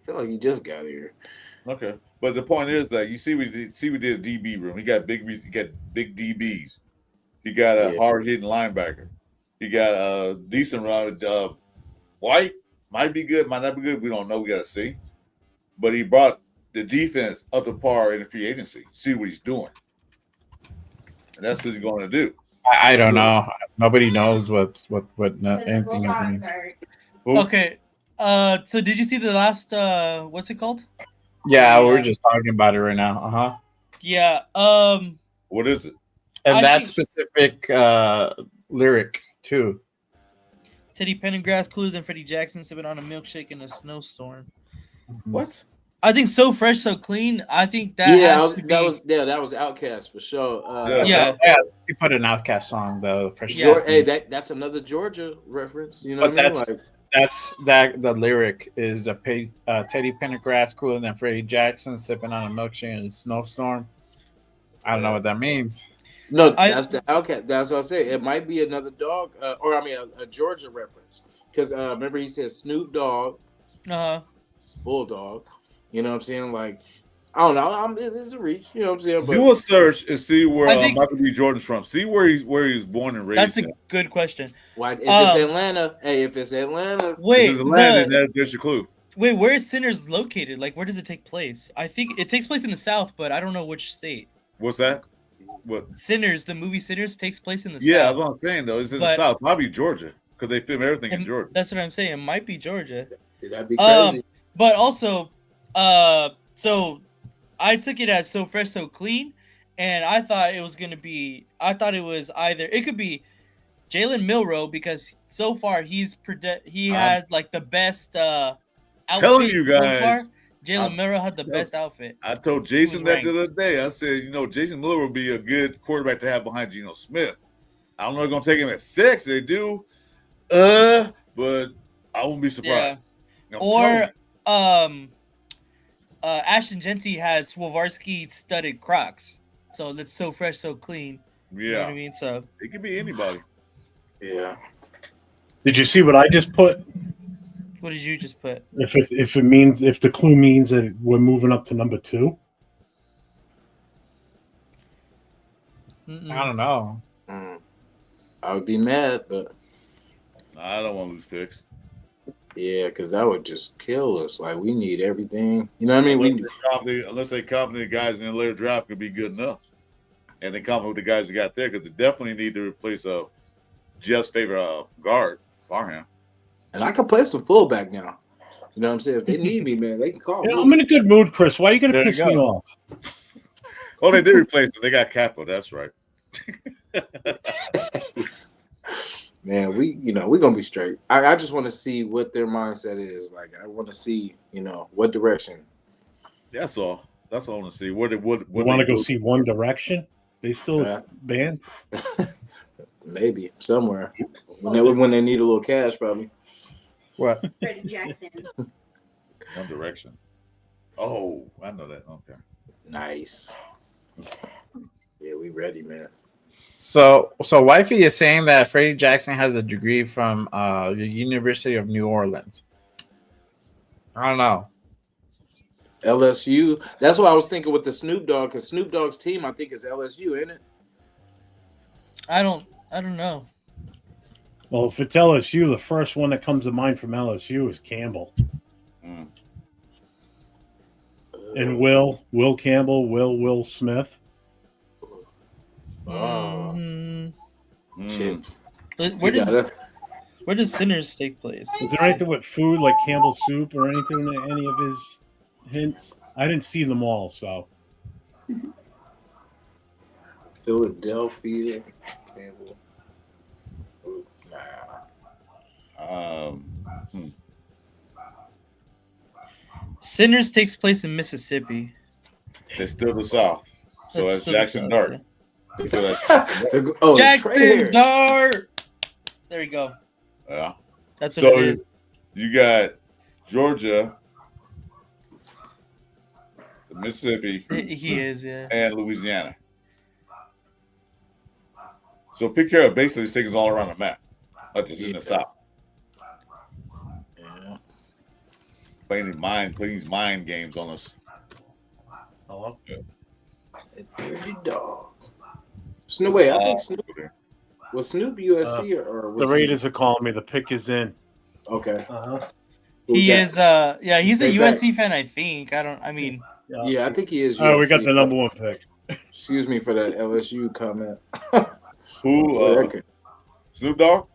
Speaker 6: feel like he just got here.
Speaker 4: Okay. But the point is that we did a DB room. He got big DBs. He got a hard hitting linebacker. He got a decent run. White might be good, might not be good. We don't know. We got to see. But he brought the defense up to par in the free agency. See what he's doing, and that's what he's going to do.
Speaker 3: I don't know. Nobody knows what anything means.
Speaker 1: Okay. So did you see the last? What's it called?
Speaker 3: Yeah, we're just talking about it right now.
Speaker 1: Yeah.
Speaker 4: What is it?
Speaker 3: And specific lyric too.
Speaker 1: Teddy Pendergrass cooler than Freddie Jackson sipping on a milkshake in a snowstorm.
Speaker 4: What?
Speaker 1: I think so fresh, so clean. I think that.
Speaker 6: That was Outkast for sure.
Speaker 3: You put an Outkast song though.
Speaker 6: Hey, that's another Georgia reference. You know,
Speaker 3: the lyric is Teddy Pendergrass cooler than Freddie Jackson sipping on a milkshake in a snowstorm. I don't know what that means.
Speaker 6: No, that's the Outkast. That's what I say. It might be another dog, a Georgia reference. Because remember he said Snoop Dogg, Bulldog. You know what I'm saying? Like, I don't know. It's a reach. You know what I'm saying? But
Speaker 4: do a search and see where Michael B. Jordan's from. See where he was born and raised.
Speaker 1: That's a good question.
Speaker 6: Why? If it's Atlanta, if it's Atlanta,
Speaker 4: there's your clue.
Speaker 1: Wait, where is Sinners located? Like, where does it take place? I think it takes place in the South, but I don't know which state.
Speaker 4: What's that? What?
Speaker 1: Sinners, the movie Sinners takes place in the South.
Speaker 4: Yeah, that's what I'm saying though. It's in the South. Probably Georgia because they film everything in Georgia.
Speaker 1: That's what I'm saying. It might be Georgia.
Speaker 6: That'd be crazy.
Speaker 1: But also, So I took it as so fresh, so clean, and I thought it was gonna be. I thought it was either it could be Jalen Milroe because so far he
Speaker 4: I'm
Speaker 1: had like the best
Speaker 4: telling
Speaker 1: outfit
Speaker 4: you
Speaker 1: so far.
Speaker 4: guys.
Speaker 1: Jalen
Speaker 4: I'm
Speaker 1: Milroe had the
Speaker 4: telling-
Speaker 1: best outfit.
Speaker 4: I told
Speaker 1: He was
Speaker 4: Jason that the
Speaker 1: ranked.
Speaker 4: other day. I said, Jason Miller would be a good quarterback to have behind Geno Smith. I don't know if they're gonna take him at 6. They do, but I won't be surprised.
Speaker 1: Yeah.
Speaker 4: I'm telling
Speaker 1: Or Ashton Genty has Swarovski studded Crocs. So that's so fresh, so clean.
Speaker 4: you.
Speaker 1: You know what I
Speaker 4: Yeah,
Speaker 1: mean? So
Speaker 4: it could be anybody.
Speaker 6: Yeah.
Speaker 2: Did you see what I just put?
Speaker 1: what did you just put?
Speaker 2: If the clue means that we're moving up to number 2.
Speaker 1: Mm-mm.
Speaker 3: I don't know.
Speaker 6: I would be mad, but
Speaker 4: I don't want to lose picks.
Speaker 6: yeah, because that would just kill us. Like we need everything. You know what I mean?
Speaker 4: Unless they confident the guys in the later draft could be good enough, and they confident with the guys we got there because they definitely need to replace Jeff's favorite guard, Barham.
Speaker 6: And I can play some fullback now. You know what I'm saying? If they need me, man, they can call me.
Speaker 2: I'm in a good mood, Chris. Why are you going to
Speaker 3: There you
Speaker 2: piss me
Speaker 3: go.
Speaker 2: off?
Speaker 4: Oh, they did replace it. They got Capo. That's right.
Speaker 6: Man, we're gonna be straight. I just want to see what their mindset is. Like I want to see, what direction.
Speaker 4: That's all. That's all I want to see. What
Speaker 2: You want to go see One Direction? They still
Speaker 6: Yeah.
Speaker 2: band?
Speaker 6: Maybe somewhere when they need a little cash, probably.
Speaker 3: What?
Speaker 7: Freddie Jackson.
Speaker 4: One Direction. Oh, I know that. Okay.
Speaker 6: Nice. Yeah, we ready, man.
Speaker 3: So Wifey is saying that Freddie Jackson has a degree from the University of New Orleans. I don't know.
Speaker 6: LSU. That's what I was thinking with the Snoop Dogg, because Snoop Dogg's team, I think, is LSU, ain't it?
Speaker 1: I don't know.
Speaker 2: Well, if it's LSU, the first one that comes to mind from LSU is Campbell.
Speaker 4: Mm.
Speaker 2: And Will Campbell, Will Smith.
Speaker 6: Oh,
Speaker 1: Mhm.
Speaker 6: shit.
Speaker 1: Where does Sinners take place?
Speaker 2: Is there anything with food like Campbell's soup or anything in any of his hints? I didn't see them all, so.
Speaker 6: Philadelphia, Campbell. Nah.
Speaker 1: Sinners takes place in Mississippi.
Speaker 4: It's still the South. So that's
Speaker 1: That's still the
Speaker 4: Jackson
Speaker 1: South,
Speaker 4: Dart.
Speaker 1: yeah.
Speaker 4: So that's,
Speaker 6: Oh,
Speaker 1: Jackson
Speaker 6: Trey
Speaker 1: Dart. There you go.
Speaker 4: yeah.
Speaker 1: That's what
Speaker 4: So
Speaker 1: it is.
Speaker 4: you got Georgia, Mississippi,
Speaker 1: He is, yeah.
Speaker 4: and Louisiana. So Pitt Carroll basically takes us all around the map, like this in the South.
Speaker 6: Yeah.
Speaker 4: Playing these mind games on us.
Speaker 2: Hello?
Speaker 6: Dirty dog. Snoop, wait, I think Snoop was Snoop USC or was
Speaker 2: The Raiders are calling me. The pick is in.
Speaker 6: Okay.
Speaker 1: He
Speaker 6: Who's
Speaker 1: is yeah, he's a
Speaker 6: Stay
Speaker 1: USC fan, I think. I mean
Speaker 6: that? Yeah, I think he is.
Speaker 2: All right, we got
Speaker 6: USC,
Speaker 2: the number 1 pick.
Speaker 6: Excuse me for that LSU comment.
Speaker 4: Who?
Speaker 6: Okay.
Speaker 4: Snoop Dogg?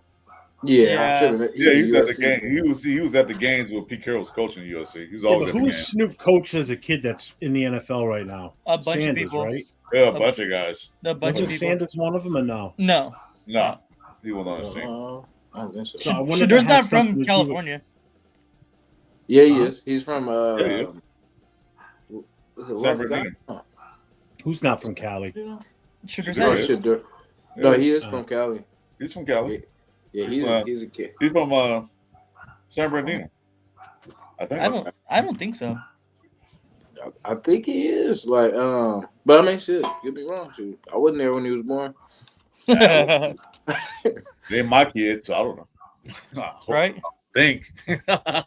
Speaker 6: Yeah,
Speaker 1: Yeah.
Speaker 6: I'm sure.
Speaker 4: Yeah, he was at the
Speaker 6: USC.
Speaker 4: game. He was at the games with Pete Carroll's coaching USC. He was
Speaker 2: Yeah,
Speaker 4: always
Speaker 2: but
Speaker 4: at the
Speaker 2: who's
Speaker 4: game.
Speaker 2: Snoop coach as a kid that's in the NFL right now?
Speaker 1: a bunch
Speaker 2: Sanders,
Speaker 1: of people.
Speaker 2: right?
Speaker 4: Yeah, a bunch of guys.
Speaker 1: A bunch
Speaker 2: Wasn't
Speaker 1: of people.
Speaker 2: Sanders one of them or no?
Speaker 1: No.
Speaker 4: No, he wasn't on his team.
Speaker 6: I don't think so.
Speaker 2: So I wonder if
Speaker 1: Shador's
Speaker 2: it
Speaker 1: not
Speaker 2: has something
Speaker 1: from
Speaker 2: to do with-
Speaker 1: California.
Speaker 6: Yeah, he is. He's from
Speaker 4: Yeah, he is.
Speaker 6: is it
Speaker 4: San
Speaker 6: Las
Speaker 4: Bernardino.
Speaker 6: Vegas? Oh.
Speaker 2: Who's not from Cali?
Speaker 1: Shador's
Speaker 4: Shador
Speaker 6: Oh,
Speaker 4: is.
Speaker 1: not.
Speaker 6: shit, no, he is
Speaker 2: Oh.
Speaker 6: from Cali.
Speaker 4: He's from Cali.
Speaker 6: Yeah, he's a kid.
Speaker 4: He's from San Bernardino. I think.
Speaker 1: I don't think so.
Speaker 6: I think he is. Like, but I mean, shit, get me wrong, shoot. I wasn't there when he was born.
Speaker 4: They're my kids, so I don't know.
Speaker 1: Right?
Speaker 4: Think.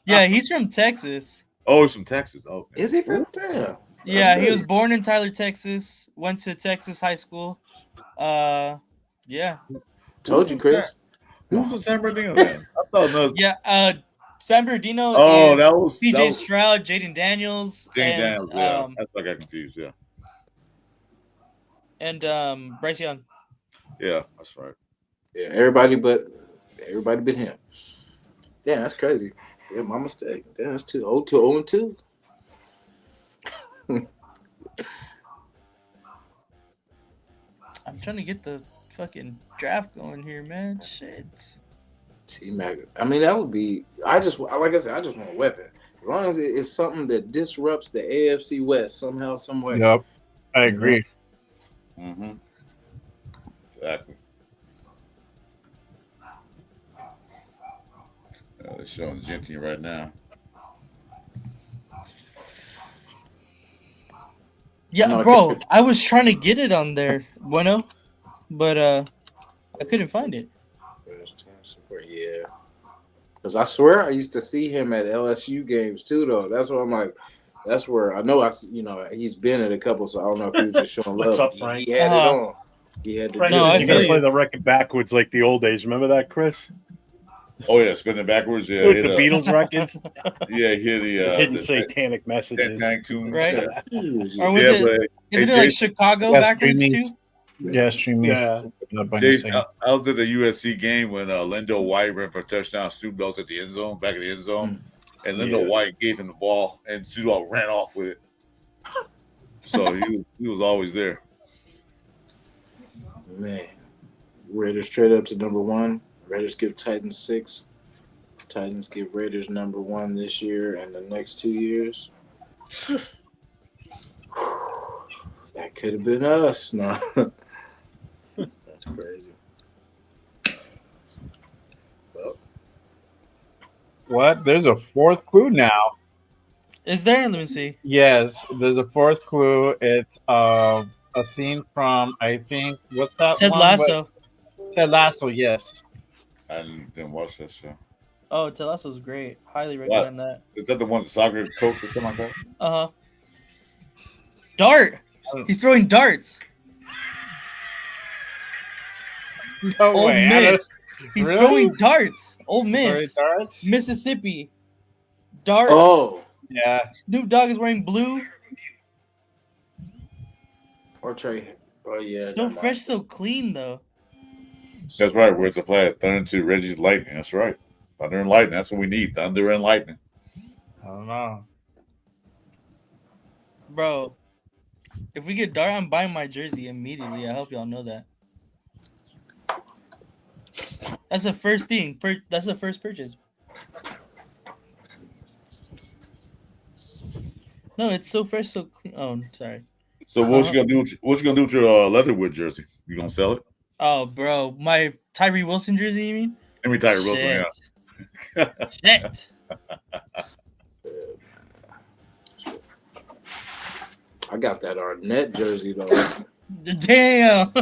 Speaker 1: Yeah, he's from Texas.
Speaker 4: Oh, he's from Texas. Oh, okay.
Speaker 6: Is he from town?
Speaker 1: Yeah, he
Speaker 6: good.
Speaker 1: was born in Tyler, Texas. Went to Texas high school. Yeah.
Speaker 6: Told you, Chris.
Speaker 4: Who's from San Bernardino then? I thought no.
Speaker 1: Yeah, San Bernardino.
Speaker 4: Oh,
Speaker 1: is
Speaker 4: that was
Speaker 1: CJ Stroud, Jaden Daniels,
Speaker 4: James
Speaker 1: and
Speaker 4: Daniels. Yeah, that's why I got confused. Yeah,
Speaker 1: and Bryce Young.
Speaker 4: yeah, that's right.
Speaker 6: Yeah, everybody but him. Damn, that's crazy. Yeah, my mistake. Damn, that's 0-2.
Speaker 1: I'm trying to get the fucking draft going here, man. Shit.
Speaker 6: T-Mac. I mean, that would be. Like I said, I just want a weapon. As long as it's something that disrupts the AFC West somehow, some way.
Speaker 3: Yep, I agree.
Speaker 4: Mm-hmm. Exactly. They're showing Genty right now.
Speaker 1: Yeah,
Speaker 6: No, I
Speaker 1: bro.
Speaker 6: can't-
Speaker 1: I was trying to get it on there, Bueno, but I couldn't find it.
Speaker 6: Yeah. Because I swear I used to see him at LSU games too, though. That's what I'm like. That's where I know he's been at a couple, so I don't know if he was just showing
Speaker 2: What's
Speaker 6: love.
Speaker 2: up, Frank?
Speaker 6: He had it on. He had the
Speaker 2: Frank,
Speaker 1: No, I
Speaker 2: you
Speaker 1: feel
Speaker 2: gotta
Speaker 1: you.
Speaker 2: play the record backwards like the old days. Remember that, Chris?
Speaker 4: Oh yeah, spinning backwards. Yeah,
Speaker 2: With
Speaker 4: hit
Speaker 2: the Beatles records,
Speaker 4: yeah, hit
Speaker 2: hidden
Speaker 4: the
Speaker 2: satanic messages.
Speaker 4: Tank tunes.
Speaker 1: Right?
Speaker 6: Yeah.
Speaker 1: Or was
Speaker 4: Yeah,
Speaker 1: it?
Speaker 4: but
Speaker 1: Isn't
Speaker 4: hey,
Speaker 1: it like
Speaker 4: Jason-
Speaker 1: Chicago
Speaker 3: Yeah,
Speaker 1: backwards
Speaker 3: streaming.
Speaker 1: too?
Speaker 3: Yeah, streaming.
Speaker 2: Yeah.
Speaker 4: Jason, I was at the USC game when Lindo White ran for a touchdown. Stu Bell's at the end zone, back of the end zone, and Lindo White gave him the ball, and Stu Bell ran off with it. So he was always there.
Speaker 6: Man, Raiders trade up to number 1. Raiders give Titans 6. Titans give Raiders number 1 this year and the next 2 years. That could have been us. No, that's crazy. Well,
Speaker 3: What? There's a fourth clue now.
Speaker 1: Is there? Let me see.
Speaker 3: Yes, there's a fourth clue. It's a scene from, I think, what's that
Speaker 1: Ted
Speaker 3: one?
Speaker 1: Lasso.
Speaker 3: Ted Lasso, yes.
Speaker 4: I didn't watch that show.
Speaker 1: Oh, Ted Lasso's great. Highly recommend that.
Speaker 4: Is that the one, the soccer coach or something like that?
Speaker 1: Uh huh. Dart. He's throwing darts.
Speaker 3: No
Speaker 1: Old
Speaker 3: way.
Speaker 1: Miss. He's
Speaker 3: Really?
Speaker 1: throwing darts. Old
Speaker 3: Sorry,
Speaker 1: Miss.
Speaker 3: darts?
Speaker 1: Mississippi. Dart.
Speaker 6: oh,
Speaker 3: Yeah.
Speaker 1: Snoop Dogg is wearing blue.
Speaker 6: or Trey. Oh yeah.
Speaker 1: So
Speaker 6: never mind.
Speaker 1: fresh, so clean though.
Speaker 4: That's right. Where's the play? Thunder to Reggie's Lightning. That's right. Thunder and lightning. That's what we need. Thunder and lightning.
Speaker 3: I don't know.
Speaker 1: Bro, if we get Dart, I'm buying my jersey immediately. I hope y'all know that. That's the first thing. That's the first purchase. No, it's so fresh, so clean. Oh, sorry.
Speaker 4: So what you gonna do? What you gonna do with your Leatherwood jersey? You gonna sell it?
Speaker 1: Oh, bro, my Tyree Wilson jersey. You mean?
Speaker 4: Let me tell you, Wilson. Yeah.
Speaker 1: Shit.
Speaker 6: I got that Arnett jersey though.
Speaker 1: Damn.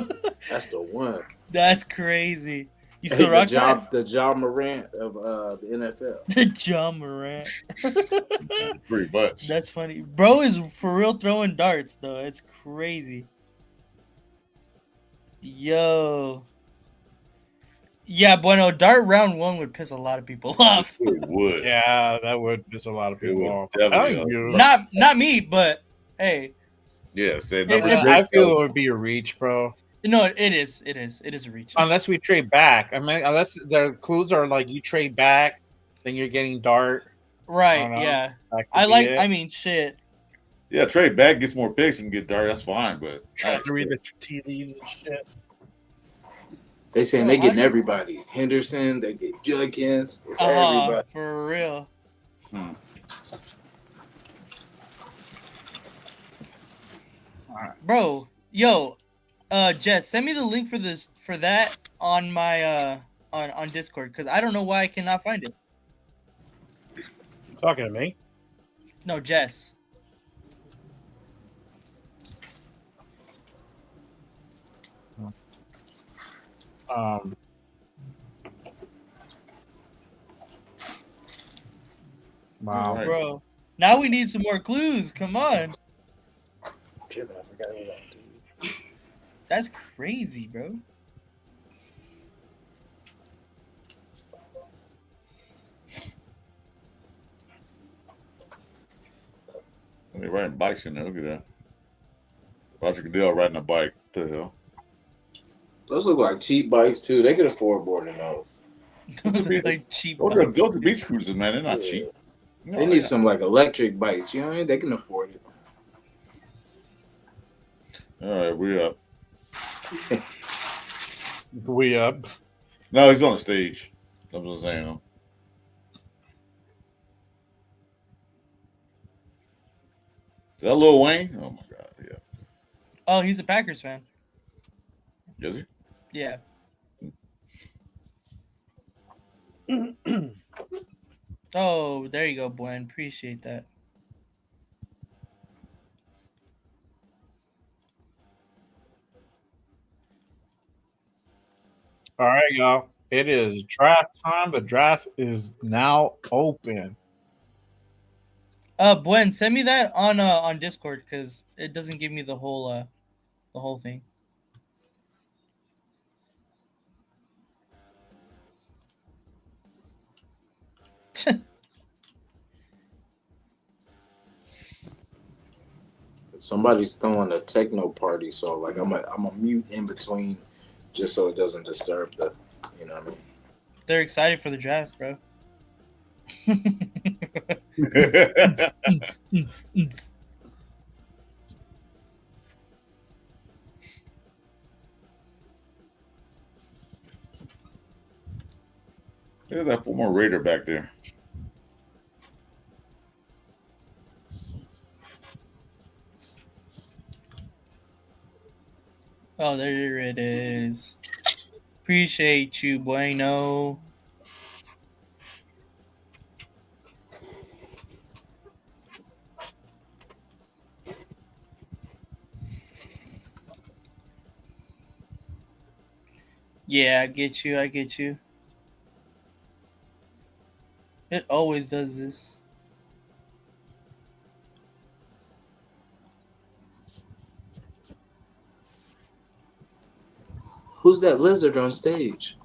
Speaker 6: That's the one.
Speaker 1: That's crazy. You
Speaker 6: Hey,
Speaker 1: still
Speaker 6: the
Speaker 1: rock
Speaker 6: job,
Speaker 1: that?
Speaker 6: the John Morant of the NFL.
Speaker 1: The John Morant.
Speaker 4: Pretty much.
Speaker 1: That's funny. Bro is for real throwing darts though. It's crazy. Yo. Yeah, Bueno, dart round 1 would piss a lot of people off.
Speaker 4: It would.
Speaker 3: Yeah, that would piss a lot of
Speaker 4: It
Speaker 3: people
Speaker 4: would
Speaker 3: off.
Speaker 4: definitely.
Speaker 1: Not me, but hey.
Speaker 4: Yeah, say
Speaker 1: It-
Speaker 4: numbers.
Speaker 3: I feel it would be a reach, bro.
Speaker 1: No, it is. It is. It is a reach.
Speaker 3: Unless we trade back. I mean, unless the clues are like you trade back, then you're getting dart.
Speaker 1: Right,
Speaker 3: know.
Speaker 1: yeah.
Speaker 3: That could
Speaker 1: I
Speaker 3: be
Speaker 1: like
Speaker 3: it.
Speaker 1: I mean shit.
Speaker 4: Yeah, trade back, gets more picks and get Dart. That's fine, but
Speaker 3: Trying to read the tea leaves and shit.
Speaker 6: They saying they getting everybody. Henderson, they get Judkins. It's everybody.
Speaker 1: For real. Bro, yo, Jess, send me the link for that on my on Discord because I don't know why I cannot find it.
Speaker 2: Talking to me?
Speaker 1: No, Jess.
Speaker 3: Wow.
Speaker 4: Right.
Speaker 1: Bro, now we need some more clues. Come on.
Speaker 6: Shit, I forgot about that.
Speaker 1: That's crazy, bro.
Speaker 4: They're riding bikes in there. Look at that. Roger Goodell riding a bike. What the hell?
Speaker 6: Those look like cheap bikes too. They could afford more than those.
Speaker 1: Those are like cheap.
Speaker 4: Those are beach cruisers, man. They're not cheap. No,
Speaker 6: They need some like electric bikes. You know what I mean? They can afford it.
Speaker 4: All right, we're up.
Speaker 3: We up.
Speaker 4: No, he's on the stage. I'm just saying. Is that Lil Wayne? Oh my God, yeah.
Speaker 1: Oh, he's a Packers fan.
Speaker 4: Is he?
Speaker 1: Yeah. Oh, there you go, Buen. Appreciate that.
Speaker 3: All right, y'all. It is draft time. The draft is now open.
Speaker 1: Buen, send me that on Discord because it doesn't give me the whole thing.
Speaker 6: Somebody's throwing a techno party, so like I'm a mute in between, just so it doesn't disturb the, you know what I mean.
Speaker 1: They're excited for the draft, bro.
Speaker 4: Look at that former Raider back there.
Speaker 1: Oh, there it is. Appreciate you, Bueno. Yeah, I get you. I get you. It always does this.
Speaker 6: Who's that lizard on stage?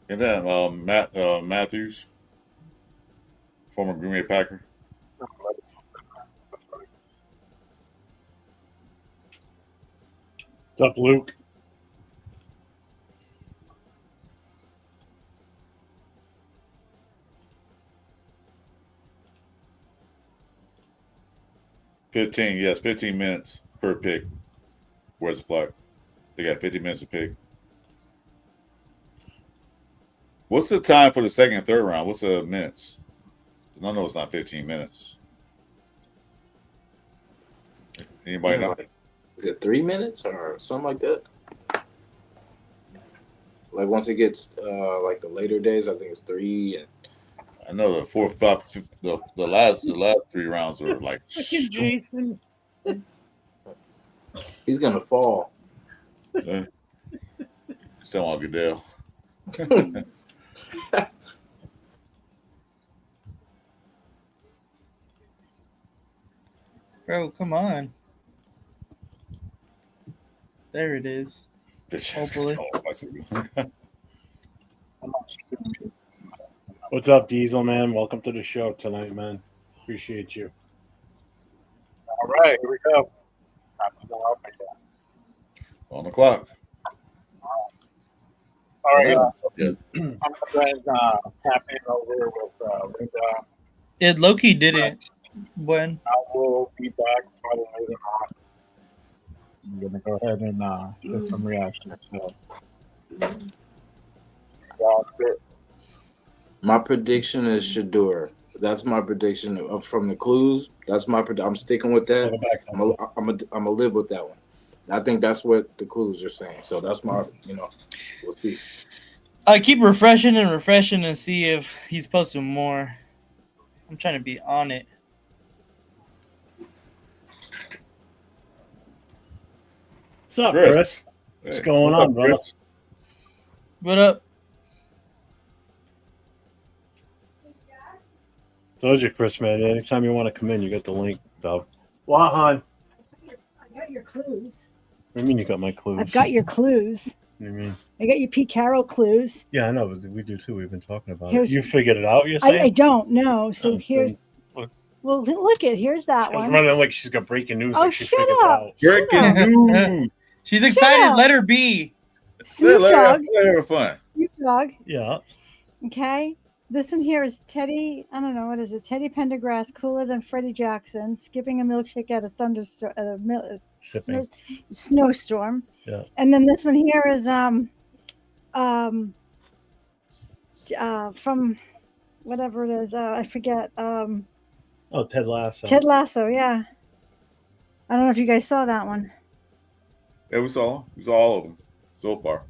Speaker 4: And then Matthews, former Green Bay Packer.
Speaker 2: What's up, Luke?
Speaker 4: Yes, 15 minutes per pick. Where's the flag? They got 50 minutes to pick. What's the time for the second and third round? What's the minutes? I know it's not 15 minutes. Anybody know?
Speaker 6: Is it 3 minutes or something like that? Like once it gets like the later days, I think it's 3. And
Speaker 4: I know the 4, 5, the last 3 rounds were like.
Speaker 2: Fucking Jason.
Speaker 6: he's gonna fall.
Speaker 4: Still on Goodell.
Speaker 1: Bro, come on. There it is. Hopefully.
Speaker 2: What's up, Diesel, man? Welcome to the show tonight, man. Appreciate you.
Speaker 3: All right, here we go.
Speaker 4: On the clock.
Speaker 3: All right,
Speaker 4: Yeah.
Speaker 3: I'm going to tap in over with Linda.
Speaker 1: It Loki didn't. When?
Speaker 3: I will be back probably later on. I'm going to go ahead and get some reactions. So,
Speaker 6: My prediction is Shador. That's my prediction from the clues. That's my. I'm sticking with that. I'm gonna live with that one. I think that's what the clues are saying. So that's my. We'll see.
Speaker 1: I keep refreshing and see if he's posting more. I'm trying to be on it.
Speaker 2: What's up, Chris? What's going on, brother?
Speaker 1: What up?
Speaker 2: Told you, Chris, man. Anytime you want to come in, you got the link, though. What, hon?
Speaker 7: I got your clues.
Speaker 2: What do you mean you got my clues?
Speaker 7: I've got your clues.
Speaker 2: What do you mean?
Speaker 7: I got your Pete Carroll clues.
Speaker 2: Yeah, I know. We do too. We've been talking about it. You figured it out, you're saying?
Speaker 7: I don't know. So here's. Well, look it. Here's that
Speaker 2: She's
Speaker 7: one.
Speaker 2: running like she's got breaking news.
Speaker 7: Oh,
Speaker 2: Like she
Speaker 7: shut
Speaker 2: figured it
Speaker 7: up.
Speaker 2: out.
Speaker 4: Breaking news.
Speaker 1: She's excited.
Speaker 7: up.
Speaker 1: Let her be.
Speaker 7: Snoop Dogg.
Speaker 4: Let her have fun.
Speaker 7: Snoop Dogg.
Speaker 2: Yeah.
Speaker 7: Okay. This one here is Teddy. I don't know what is it. Teddy Pendergrass, cooler than Freddie Jackson, skipping a milkshake at a thunderstorm,
Speaker 2: Sipping.
Speaker 7: snowstorm.
Speaker 2: Yeah.
Speaker 7: And then this one here is from whatever it is. I forget.
Speaker 2: Oh, Ted Lasso.
Speaker 7: Ted Lasso. Yeah. I don't know if you guys saw that one.
Speaker 4: Yeah, we saw all of them so far.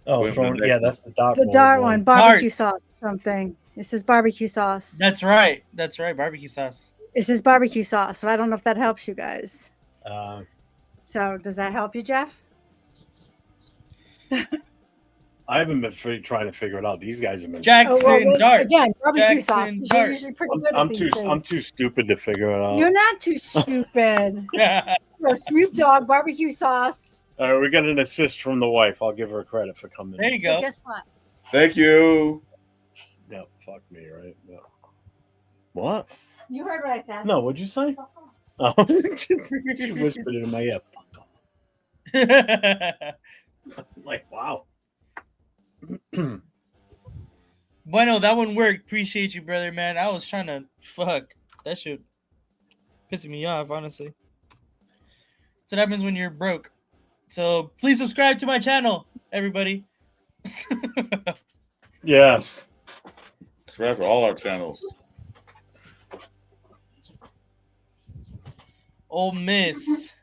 Speaker 2: Oh,
Speaker 4: Wait for the next
Speaker 2: yeah, that's the dart.
Speaker 7: The
Speaker 2: board
Speaker 7: dart one, barbecue
Speaker 1: Darts.
Speaker 7: sauce, something. It says barbecue sauce.
Speaker 1: That's right. That's right. Barbecue sauce.
Speaker 7: It says barbecue sauce. So I don't know if that helps you guys.
Speaker 2: Uh,
Speaker 7: So does that help you, Jeff?
Speaker 2: I haven't been trying to figure it out. These guys have been.
Speaker 1: Jackson Dart.
Speaker 7: Again, barbecue sauce.
Speaker 1: Jackson
Speaker 7: 'Cause you're
Speaker 1: Dart.
Speaker 7: usually pretty good at
Speaker 2: I'm
Speaker 7: these
Speaker 2: too.
Speaker 7: things.
Speaker 2: I'm too stupid to figure it out.
Speaker 7: You're not too stupid. So Snoop Dogg, barbecue sauce.
Speaker 2: All right, we got an assist from the wife. I'll give her credit for coming.
Speaker 1: There you
Speaker 7: So
Speaker 1: go.
Speaker 7: guess what?
Speaker 4: Thank you.
Speaker 2: No, fuck me, right? No. What?
Speaker 7: You heard what I said.
Speaker 2: No, what'd you say? Oh, she whispered it in my ear. Fuck off. I'm like, wow.
Speaker 1: Bueno, that one worked. Appreciate you, brother, man. I was trying to fuck. That shit pissing me off, honestly. So that happens when you're broke. So please subscribe to my channel, everybody.
Speaker 2: Yes.
Speaker 4: Subscribe to all our channels.
Speaker 1: Ole Miss.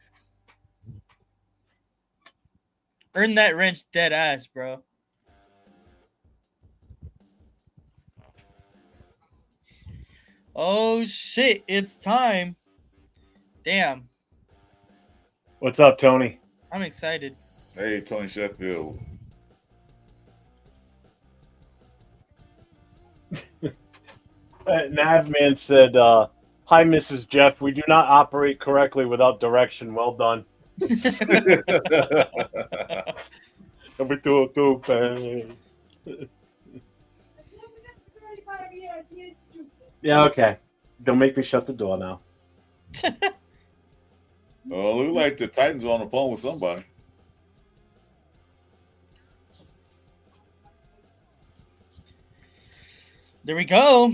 Speaker 1: Earn that wrench dead ass, bro. Oh shit, it's time. Damn,
Speaker 2: What's up, Tony?
Speaker 1: I'm excited.
Speaker 4: Hey, Tony Sheffield.
Speaker 2: Navman said, "Hi, Mrs. Jeff. We do not operate correctly without direction. Well done." Number two, Yeah, okay. Don't make me shut the door now.
Speaker 4: Oh, look like the Titans are on the phone with somebody.
Speaker 1: There we go.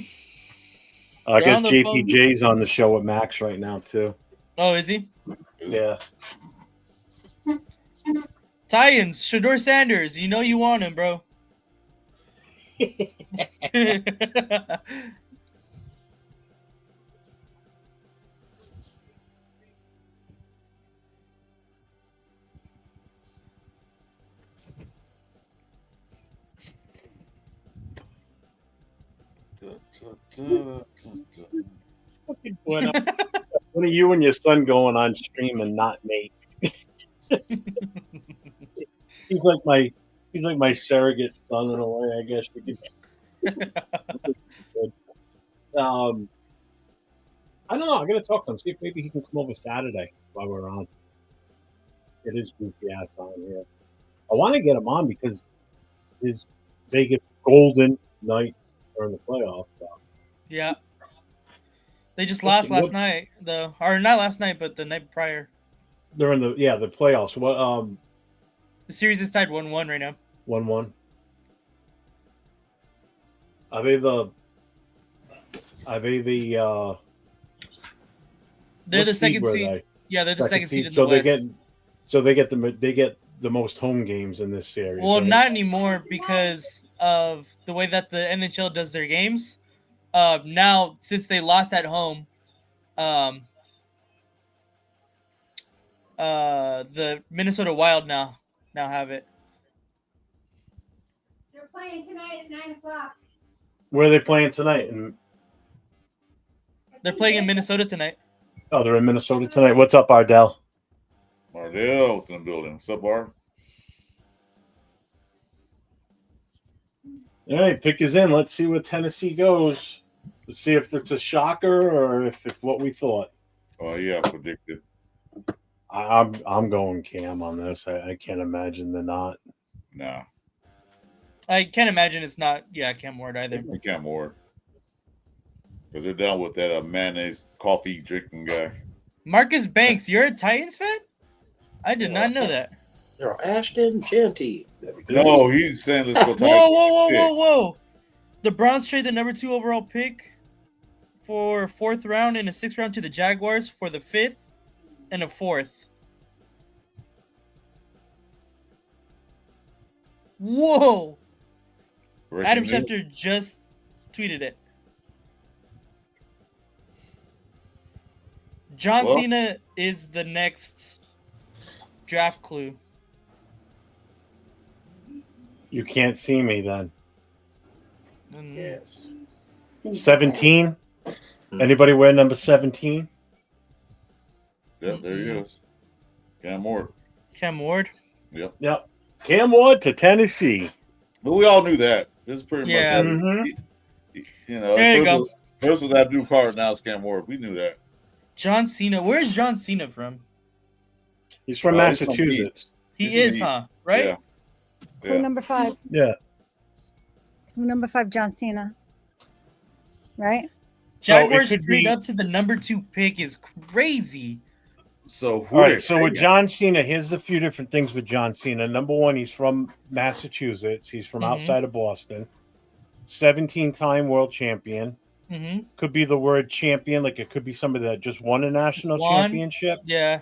Speaker 2: I
Speaker 1: They're
Speaker 2: guess
Speaker 1: on the
Speaker 2: JPJ's on the show with Max right now too.
Speaker 1: Oh, is he?
Speaker 2: Yeah.
Speaker 1: Titans, Shador Sanders. You know you want him, bro.
Speaker 2: When are you and your son going on stream and not me? He's like my surrogate son in a way, I guess you could. I don't know. I gotta talk to him. See if maybe he can come over Saturday while we're on. It is goofy ass on here. I want to get him on because his Vegas Golden Knights are in the playoffs. So.
Speaker 1: Yeah. They just lost last night, though. Or not last night, but the night prior.
Speaker 2: They're in the playoffs. What
Speaker 1: The series is tied 1-1 right now.
Speaker 2: 1-1. Are they the
Speaker 1: They're the second
Speaker 2: were
Speaker 1: seed.
Speaker 2: they?
Speaker 1: Yeah, they're the second seed in
Speaker 2: So
Speaker 1: the
Speaker 2: they
Speaker 1: West.
Speaker 2: get the most home games in this series.
Speaker 1: Well,
Speaker 2: right?
Speaker 1: not anymore because of the way that the NHL does their games. Now, since they lost at home, the Minnesota Wild now have it.
Speaker 7: They're playing tonight at 9:00.
Speaker 2: Where are they playing tonight?
Speaker 1: They're playing in Minnesota tonight.
Speaker 2: Oh, they're in Minnesota tonight. What's up, Ardell?
Speaker 4: Ardell's in the building. What's up, Art?
Speaker 2: All right, pick is in. Let's see where Tennessee goes. Let's see if it's a shocker or if it's what we thought.
Speaker 4: Oh yeah, predicted.
Speaker 2: I'm going Cam on this. I can't imagine they're not.
Speaker 4: Nah.
Speaker 1: I can't imagine it's not. Yeah, Cam Ward either.
Speaker 4: We can't more. because they're down with that mayonnaise coffee drinking guy.
Speaker 1: Marcus Banks, you're a Titans fan? I did not know that.
Speaker 8: Ashton Genty.
Speaker 4: No, he's saying let's go.
Speaker 1: Whoa. The Browns trade the number 2 overall pick for 4th round and a 6th round to the Jaguars for the 5th and a 4th. Whoa! Adam Schefter just tweeted it. John Cena is the next draft clue.
Speaker 2: You can't see me then.
Speaker 8: Yes.
Speaker 2: 17. Anybody wear number 17?
Speaker 4: Yeah, there he is. Cam Ward.
Speaker 1: Cam Ward.
Speaker 2: Yep. Cam Ward to Tennessee.
Speaker 4: But we all knew that. This is pretty much,
Speaker 2: Mhm.
Speaker 4: you know.
Speaker 1: There you go.
Speaker 4: First was that new card, now it's Cam Ward. We knew that.
Speaker 1: John Cena. Where's John Cena from?
Speaker 2: He's from Massachusetts.
Speaker 1: He is, huh? Right?
Speaker 4: Yeah.
Speaker 7: Clue number 5.
Speaker 2: Yeah.
Speaker 7: Clue number 5, John Cena. Right?
Speaker 1: Jaguars
Speaker 2: could
Speaker 1: trade
Speaker 2: be-
Speaker 1: up to the number 2 pick is crazy.
Speaker 4: So
Speaker 2: All right. So with John Cena, here's a few different things with John Cena. Number 1, he's from Massachusetts. He's from outside of Boston. 17-time world champion.
Speaker 1: Mm-hmm.
Speaker 2: Could be the word champion, like it could be somebody that just won a national championship.
Speaker 1: Yeah.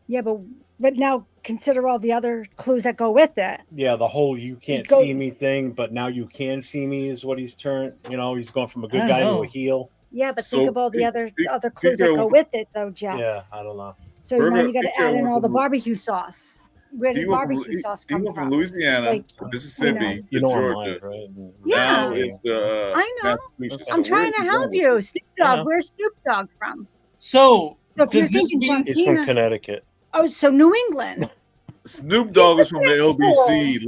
Speaker 7: Yeah, but now consider all the other clues that go with it.
Speaker 2: Yeah, the whole "you can't see me" thing, but now you can see me is what he's turned. You know, he's going from a good guy to a heel.
Speaker 7: Yeah, but
Speaker 4: So
Speaker 7: think of all the other clues that go with it, though, Jeff.
Speaker 2: Yeah, I don't know.
Speaker 7: So now you got to add in all the barbecue sauce. Where did barbecue sauce come
Speaker 4: He
Speaker 7: from?
Speaker 4: went from Louisiana,
Speaker 7: Like,
Speaker 4: Mississippi,
Speaker 2: You know I'm
Speaker 4: Georgia.
Speaker 2: live, right?
Speaker 4: Now
Speaker 7: Yeah.
Speaker 4: it's
Speaker 7: I know.
Speaker 4: Massachusetts.
Speaker 7: I'm
Speaker 4: So
Speaker 7: trying
Speaker 4: where's
Speaker 7: to
Speaker 4: he
Speaker 7: help
Speaker 4: going?
Speaker 7: you. Snoop Dogg.
Speaker 1: Yeah.
Speaker 7: Where's Snoop Dogg from?
Speaker 1: So
Speaker 7: So if you're
Speaker 1: does this
Speaker 7: thinking
Speaker 1: mean
Speaker 7: John
Speaker 2: He's from
Speaker 7: Cena,
Speaker 2: Connecticut.
Speaker 7: oh, so New England.
Speaker 4: Snoop Dogg is from the LBC,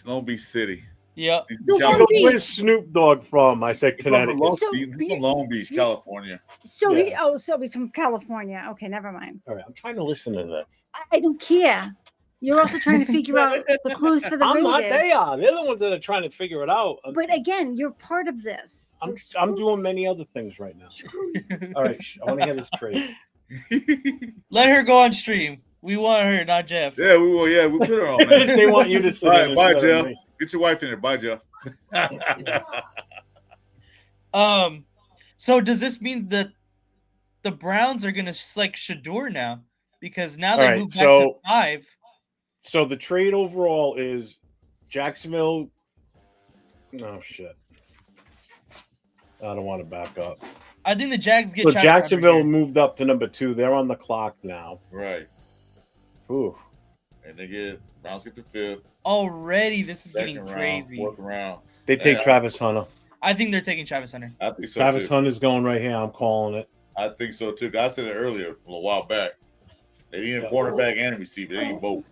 Speaker 4: Long Beach City.
Speaker 1: yeah.
Speaker 4: He's from
Speaker 7: So
Speaker 2: He
Speaker 7: Long
Speaker 2: goes,
Speaker 7: Beach.
Speaker 2: where's Snoop Dogg from? I said
Speaker 4: He's from
Speaker 2: Connecticut.
Speaker 4: Long
Speaker 7: So-
Speaker 4: Beach, he's from Long Beach, California.
Speaker 7: So
Speaker 2: Yeah.
Speaker 7: so he's from California. Okay, never mind.
Speaker 2: All right, I'm trying to listen to this.
Speaker 7: I don't care. You're also trying to figure out the clues for the
Speaker 2: I'm not.
Speaker 7: Raiders.
Speaker 2: They are. They're the ones that are trying to figure it out.
Speaker 7: But again, you're part of this. So
Speaker 2: I'm doing many other things right now. All right, I want to hear this trade.
Speaker 1: Let her go on stream. We want her, not Jeff.
Speaker 4: Yeah, we will. Yeah, we put her on, man.
Speaker 2: They want you to sit in
Speaker 4: Bye,
Speaker 2: instead of
Speaker 4: Jeff.
Speaker 2: me.
Speaker 4: Get your wife in there. Bye, Jeff.
Speaker 1: So does this mean that the Browns are gonna select Shador now? Because now
Speaker 2: All
Speaker 1: they
Speaker 2: right,
Speaker 1: move back to
Speaker 2: so-
Speaker 1: 5.
Speaker 2: So the trade overall is Jacksonville. No shit. I don't want to back up.
Speaker 1: I think the Jags get
Speaker 2: So
Speaker 1: Travis
Speaker 2: Jacksonville
Speaker 1: Hunter
Speaker 2: moved up to number 2. They're on the clock now.
Speaker 4: Right.
Speaker 2: Ooh.
Speaker 4: And Browns get the 5th.
Speaker 1: already. This is
Speaker 4: Second
Speaker 1: getting
Speaker 4: round,
Speaker 1: crazy.
Speaker 4: 4th round.
Speaker 2: They take
Speaker 4: Yeah.
Speaker 2: Travis Hunter.
Speaker 1: I think they're taking Travis Hunter.
Speaker 4: I think so
Speaker 2: Travis
Speaker 4: too.
Speaker 2: Hunter's going right here. I'm calling it.
Speaker 4: I think so too. I said it earlier a little while back. They need a
Speaker 2: Yeah.
Speaker 4: quarterback and a receiver. They need both.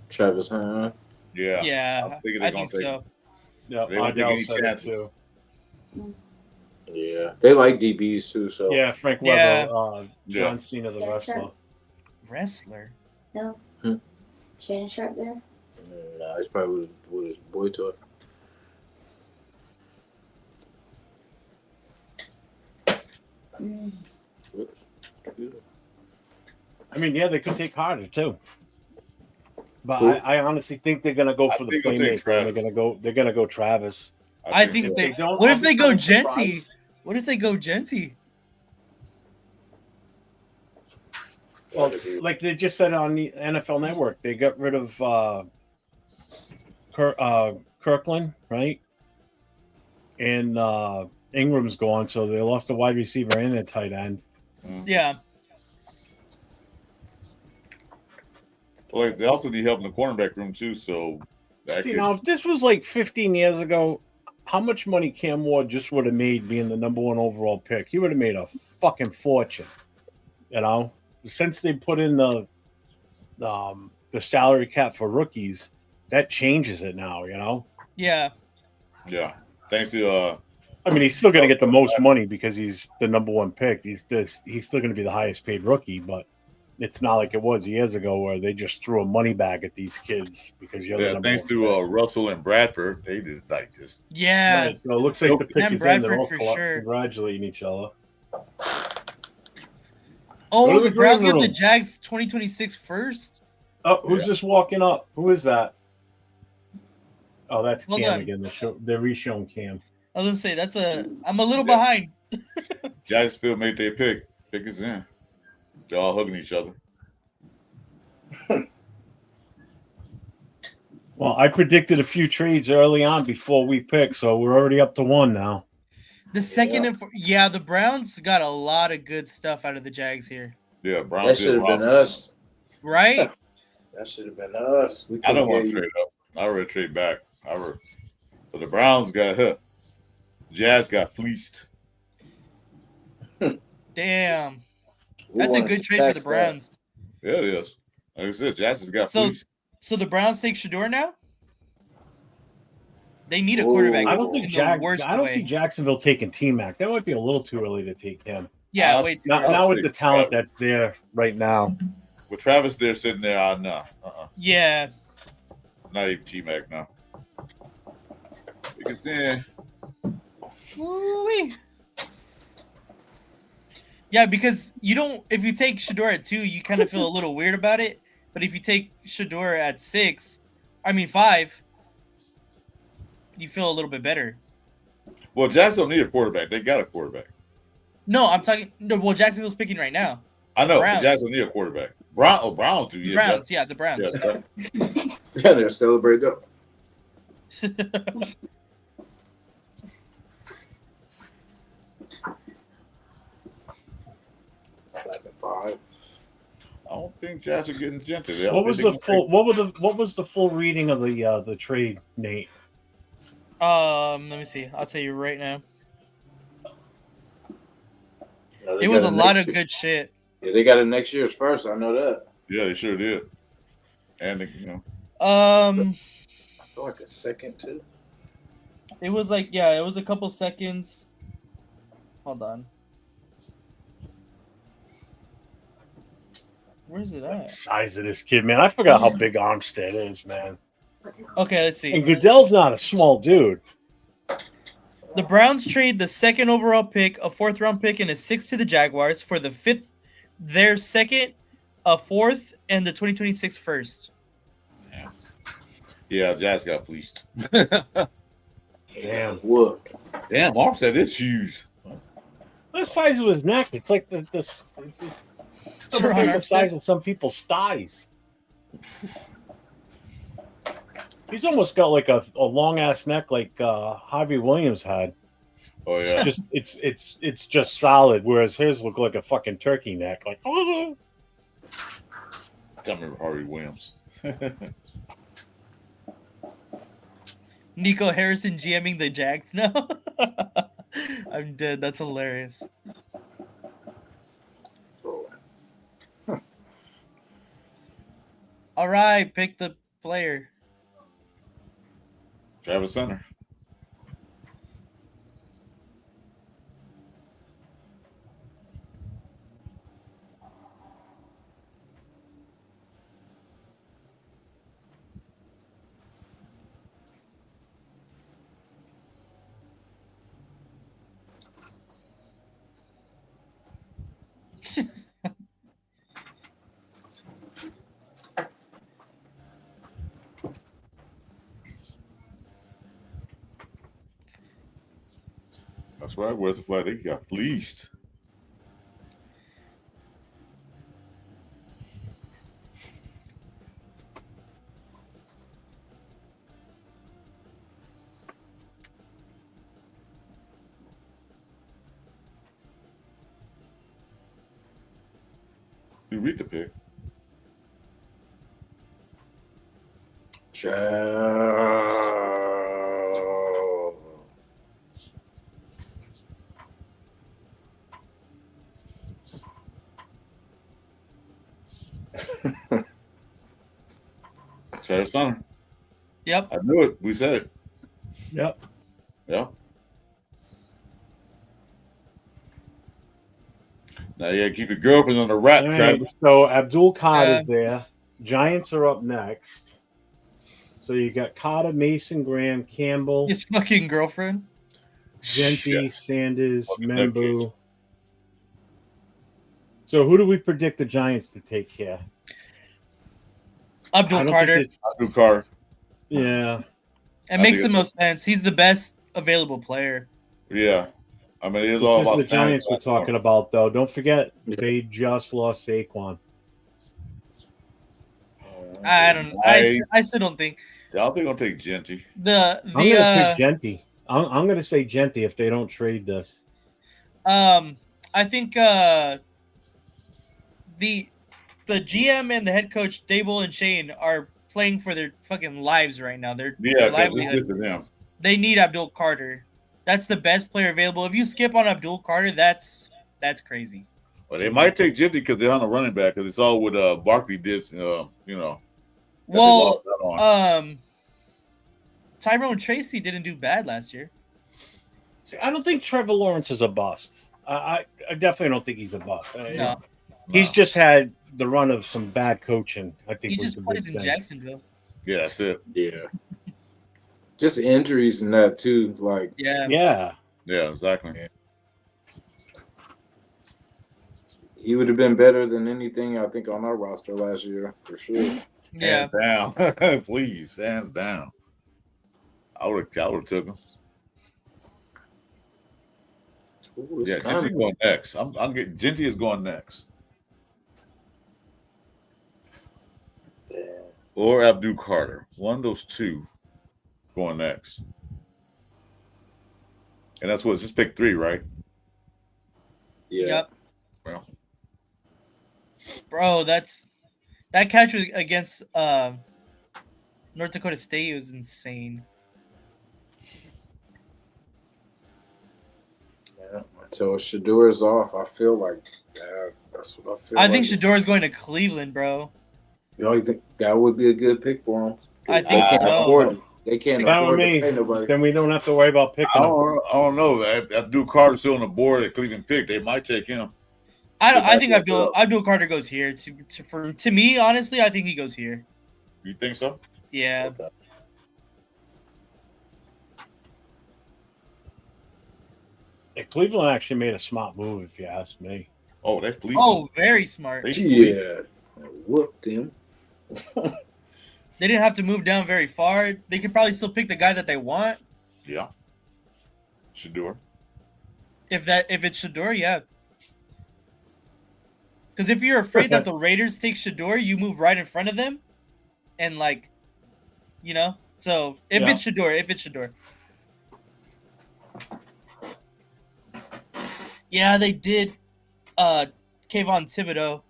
Speaker 8: Travis Hunter.
Speaker 4: Yeah. I'm
Speaker 1: Yeah,
Speaker 4: thinking they're
Speaker 1: I
Speaker 4: gonna
Speaker 1: think
Speaker 4: take
Speaker 1: so.
Speaker 2: Yeah,
Speaker 4: They don't take any
Speaker 2: Ardell said it
Speaker 4: chances.
Speaker 2: too.
Speaker 8: Yeah, they like DBs too. So
Speaker 2: Yeah, Frank
Speaker 1: Yeah.
Speaker 2: Weber,
Speaker 4: Yeah.
Speaker 2: John Cena, the
Speaker 9: Yeah,
Speaker 2: wrestler.
Speaker 9: sure.
Speaker 1: Wrestler.
Speaker 9: No.
Speaker 8: Hmm.
Speaker 9: Shannon Sharp there.
Speaker 8: Nah, it's probably with his boy toy.
Speaker 9: Mm.
Speaker 8: Whoops. Excuse me.
Speaker 2: I mean, yeah, they could take Carter too. But
Speaker 8: Who?
Speaker 2: I honestly think they're gonna go
Speaker 4: I
Speaker 2: for the
Speaker 4: think they'll take
Speaker 2: playmaker. They're gonna go Travis.
Speaker 1: I think
Speaker 4: so.
Speaker 1: they.
Speaker 2: don't,
Speaker 1: What
Speaker 2: I'll
Speaker 1: if
Speaker 2: be
Speaker 1: they go
Speaker 2: kinda
Speaker 1: Genty?
Speaker 2: surprised.
Speaker 1: What if they go Genty?
Speaker 2: Well, like they just said on the NFL Network, they got rid of Kirkland, right? And Ingram's gone, so they lost a wide receiver and a tight end.
Speaker 1: Yeah.
Speaker 4: Well, like, they also need help in the cornerback room too. So that
Speaker 2: See,
Speaker 4: could,
Speaker 2: now if this was like 15 years ago, how much money Cam Ward just would have made being the number 1 overall pick? He would have made a fucking fortune. You know, since they put in the salary cap for rookies, that changes it now. You know,
Speaker 1: Yeah.
Speaker 4: yeah. Thanks to
Speaker 2: I mean, he's still going to get the most money because he's the number 1 pick. He's still going to be the highest paid rookie, but it's not like it was years ago where they just threw a money bag at these kids because you're the
Speaker 4: Yeah,
Speaker 2: number
Speaker 4: thanks
Speaker 2: one
Speaker 4: to
Speaker 2: pick.
Speaker 4: Russell and Bradford, they just
Speaker 1: Yeah,
Speaker 2: Right, so it looks like the pick
Speaker 1: and
Speaker 2: is in. They're
Speaker 1: Bradford
Speaker 2: all
Speaker 1: for sure.
Speaker 2: congratulating each other.
Speaker 1: Oh,
Speaker 2: Go to
Speaker 1: the
Speaker 2: the green
Speaker 1: Browns got the
Speaker 2: room.
Speaker 1: Jags 2026 first.
Speaker 2: Oh, who's just walking up? Who is that? Oh, that's
Speaker 1: Hold
Speaker 2: Cam
Speaker 1: on.
Speaker 2: again. They're re-showing Cam.
Speaker 1: I was gonna say I'm a little behind.
Speaker 4: Jacksonville made their pick. Pick is in. They're all hugging each other.
Speaker 2: Well, I predicted a few trades early on before we picked, so we're already up to one now.
Speaker 1: The second and the Browns got a lot of good stuff out of the Jags here.
Speaker 4: Yeah, Browns.
Speaker 8: That should have been us.
Speaker 1: Right?
Speaker 8: That should have been us. We
Speaker 4: I don't want to
Speaker 8: you.
Speaker 4: trade up. I already trade back. So the Browns got hit. Jazz got fleeced.
Speaker 1: Damn. That's a good trade for the Browns.
Speaker 4: Yeah, it is. Like I said, Jazz got fleeced.
Speaker 1: So the Browns take Shador now? They need a quarterback.
Speaker 2: I don't think I don't see Jacksonville taking T-Mac. That might be a little too early to take him.
Speaker 1: Yeah, way too early.
Speaker 2: Now with the talent that's there right now.
Speaker 4: With Travis there sitting there, no.
Speaker 1: Yeah.
Speaker 4: Not even T-Mac now. Because then.
Speaker 1: Woo-wee. Yeah, because if you take Shador at 2, you kind of feel a little weird about it. But if you take Shador at 5, you feel a little bit better.
Speaker 4: Well, Jacksonville need a quarterback. They got a quarterback.
Speaker 1: No, I'm talking. No, well, Jacksonville's picking right now.
Speaker 4: I know. Jacksonville need a quarterback. Browns do.
Speaker 1: The Browns, the Browns.
Speaker 8: Yeah, they're celebrating up.
Speaker 4: I don't think Jazz are getting gentle.
Speaker 2: What was the full reading of the trade, Nate?
Speaker 1: Let me see. I'll tell you right now.
Speaker 8: No,
Speaker 1: it was a lot of good shit.
Speaker 8: Yeah, they got it next year's first. I know that.
Speaker 4: Yeah, they sure did. And
Speaker 8: I feel like a second too.
Speaker 1: It was it was a couple seconds. Hold on. Where's it at?
Speaker 2: Size of this kid, man. I forgot how big Armstead is, man.
Speaker 1: Okay, let's see.
Speaker 2: And Goodell's not a small dude.
Speaker 1: The Browns trade the 2nd overall pick, a 4th round pick, and a 6th to the Jaguars for the 5th, their 2nd, a 4th, and the 2026 first.
Speaker 4: Yeah, Jazz got fleeced.
Speaker 2: Damn.
Speaker 8: What?
Speaker 4: Damn, Armstead is huge.
Speaker 2: The size of his neck. It's like the size of some people's thighs. He's almost got like a long ass neck like Harvey Williams had.
Speaker 4: Oh yeah.
Speaker 2: It's just solid, whereas his look like a fucking turkey neck. Like
Speaker 4: I remember Harvey Williams.
Speaker 1: Nico Harrison GMing the Jags now. I'm dead. That's hilarious. All right, pick the player.
Speaker 4: Travis Center. That's right. Where's the flag? They got fleeced. You read the pick. Travis Center.
Speaker 1: Yep.
Speaker 4: I knew it. We said it.
Speaker 2: Yep.
Speaker 4: Yeah. Now you gotta keep your girlfriend on the wrap,
Speaker 2: All right,
Speaker 4: Travis.
Speaker 2: so Abdul Carter
Speaker 1: Yeah.
Speaker 2: is there. Giants are up next. So you got Carter, Mason, Graham, Campbell,
Speaker 1: His fucking girlfriend.
Speaker 2: Genti,
Speaker 4: Shit.
Speaker 2: Sanders,
Speaker 4: Fucking
Speaker 2: Membu. So who do we predict the Giants to take here?
Speaker 1: Abdul
Speaker 2: I don't
Speaker 1: Carter.
Speaker 2: think
Speaker 4: Abdul Carter.
Speaker 2: Yeah.
Speaker 1: It
Speaker 4: I
Speaker 1: makes
Speaker 4: think
Speaker 1: the most sense. He's the best available player.
Speaker 4: Yeah. I mean, it's
Speaker 2: This
Speaker 4: all
Speaker 2: is
Speaker 4: about
Speaker 2: the Giants we're
Speaker 4: Sanders.
Speaker 2: talking about, though. Don't forget,
Speaker 6: Yeah.
Speaker 2: they just lost Saquon.
Speaker 1: I don't. I still don't think
Speaker 4: I don't think they're gonna take Genti.
Speaker 2: I'm going to pick Genti. I'm going to say Genti if they don't trade this.
Speaker 1: I think the GM and the head coach Dable and Shane are playing for their fucking lives right now. Their
Speaker 4: Yeah, because it's
Speaker 1: livelihood.
Speaker 4: good for them.
Speaker 1: They need Abdul Carter. That's the best player available. If you skip on Abdul Carter, that's crazy.
Speaker 4: Well, they might take Genti because they're on the running back because it's all what Barkley did. You know. that they
Speaker 1: Well,
Speaker 4: lost out on.
Speaker 1: Tyrone Tracy didn't do bad last year.
Speaker 2: See, I don't think Trevor Lawrence is a bust. I definitely don't think he's a bust.
Speaker 1: No,
Speaker 2: He's just had the run of some bad coaching. I think
Speaker 1: he
Speaker 2: was
Speaker 1: just
Speaker 2: the
Speaker 1: plays
Speaker 2: big
Speaker 1: in
Speaker 2: thing.
Speaker 1: Jacksonville.
Speaker 4: Yeah, that's it.
Speaker 6: Yeah. Just injuries and that too. Like,
Speaker 1: Yeah.
Speaker 4: Yeah, exactly.
Speaker 6: he would have been better than anything I think on our roster last year for sure.
Speaker 1: Yeah.
Speaker 4: Hands down. Please, hands down. I would have took him.
Speaker 6: Ooh,
Speaker 4: Yeah, Genti going next. I'm getting Genti is going next. Or Abdul Carter. One of those two going next. And that's what it's just pick 3, right?
Speaker 6: Yeah.
Speaker 1: Yep.
Speaker 4: Well,
Speaker 1: Bro, that catch against North Dakota State was insane.
Speaker 6: Yeah. Until Shador is off, I feel like that's what I feel.
Speaker 1: I think Shador is going to Cleveland, bro.
Speaker 6: You know, you think that would be a good pick for him?
Speaker 1: I
Speaker 6: They
Speaker 1: think
Speaker 6: can't
Speaker 1: so.
Speaker 6: afford it. They can't
Speaker 2: That
Speaker 6: afford
Speaker 2: would
Speaker 6: to pay
Speaker 2: mean
Speaker 6: nobody.
Speaker 2: then we don't have to worry about picking
Speaker 4: I
Speaker 2: him.
Speaker 4: don't know. Abdul Carter's still on the board at Cleveland pick. They might take him.
Speaker 1: I think Abdul Carter goes here. To me, honestly, I think he goes here.
Speaker 4: You think so?
Speaker 1: Yeah.
Speaker 6: Okay.
Speaker 2: Yeah, Cleveland actually made a smart move, if you ask me.
Speaker 4: Oh, they fleeced
Speaker 1: Oh,
Speaker 4: him.
Speaker 1: very smart.
Speaker 4: They fleeced him.
Speaker 6: Yeah. Whooped him.
Speaker 1: They didn't have to move down very far. They could probably still pick the guy that they want.
Speaker 4: Yeah. Shador.
Speaker 1: If it's Shador, yeah. Because if you're afraid that the Raiders take Shador, you move right in front of them, and So if it's Shador. Yeah, they did Kayvon Thibodeau.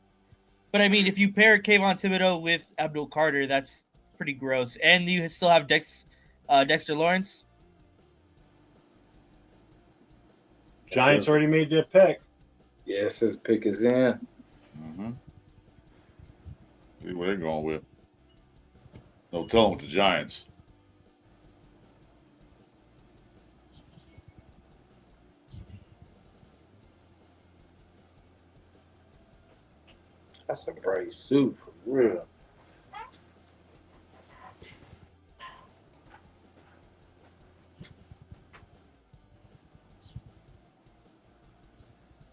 Speaker 1: But I mean, if you pair Kayvon Thibodeau with Abdul Carter, that's pretty gross. And you still have Dexter Lawrence.
Speaker 2: Giants already made their pick.
Speaker 6: Yes, his pick is in.
Speaker 4: Mm-hmm. See where they're going with. No telling with the Giants.
Speaker 6: That's a bright suit for real.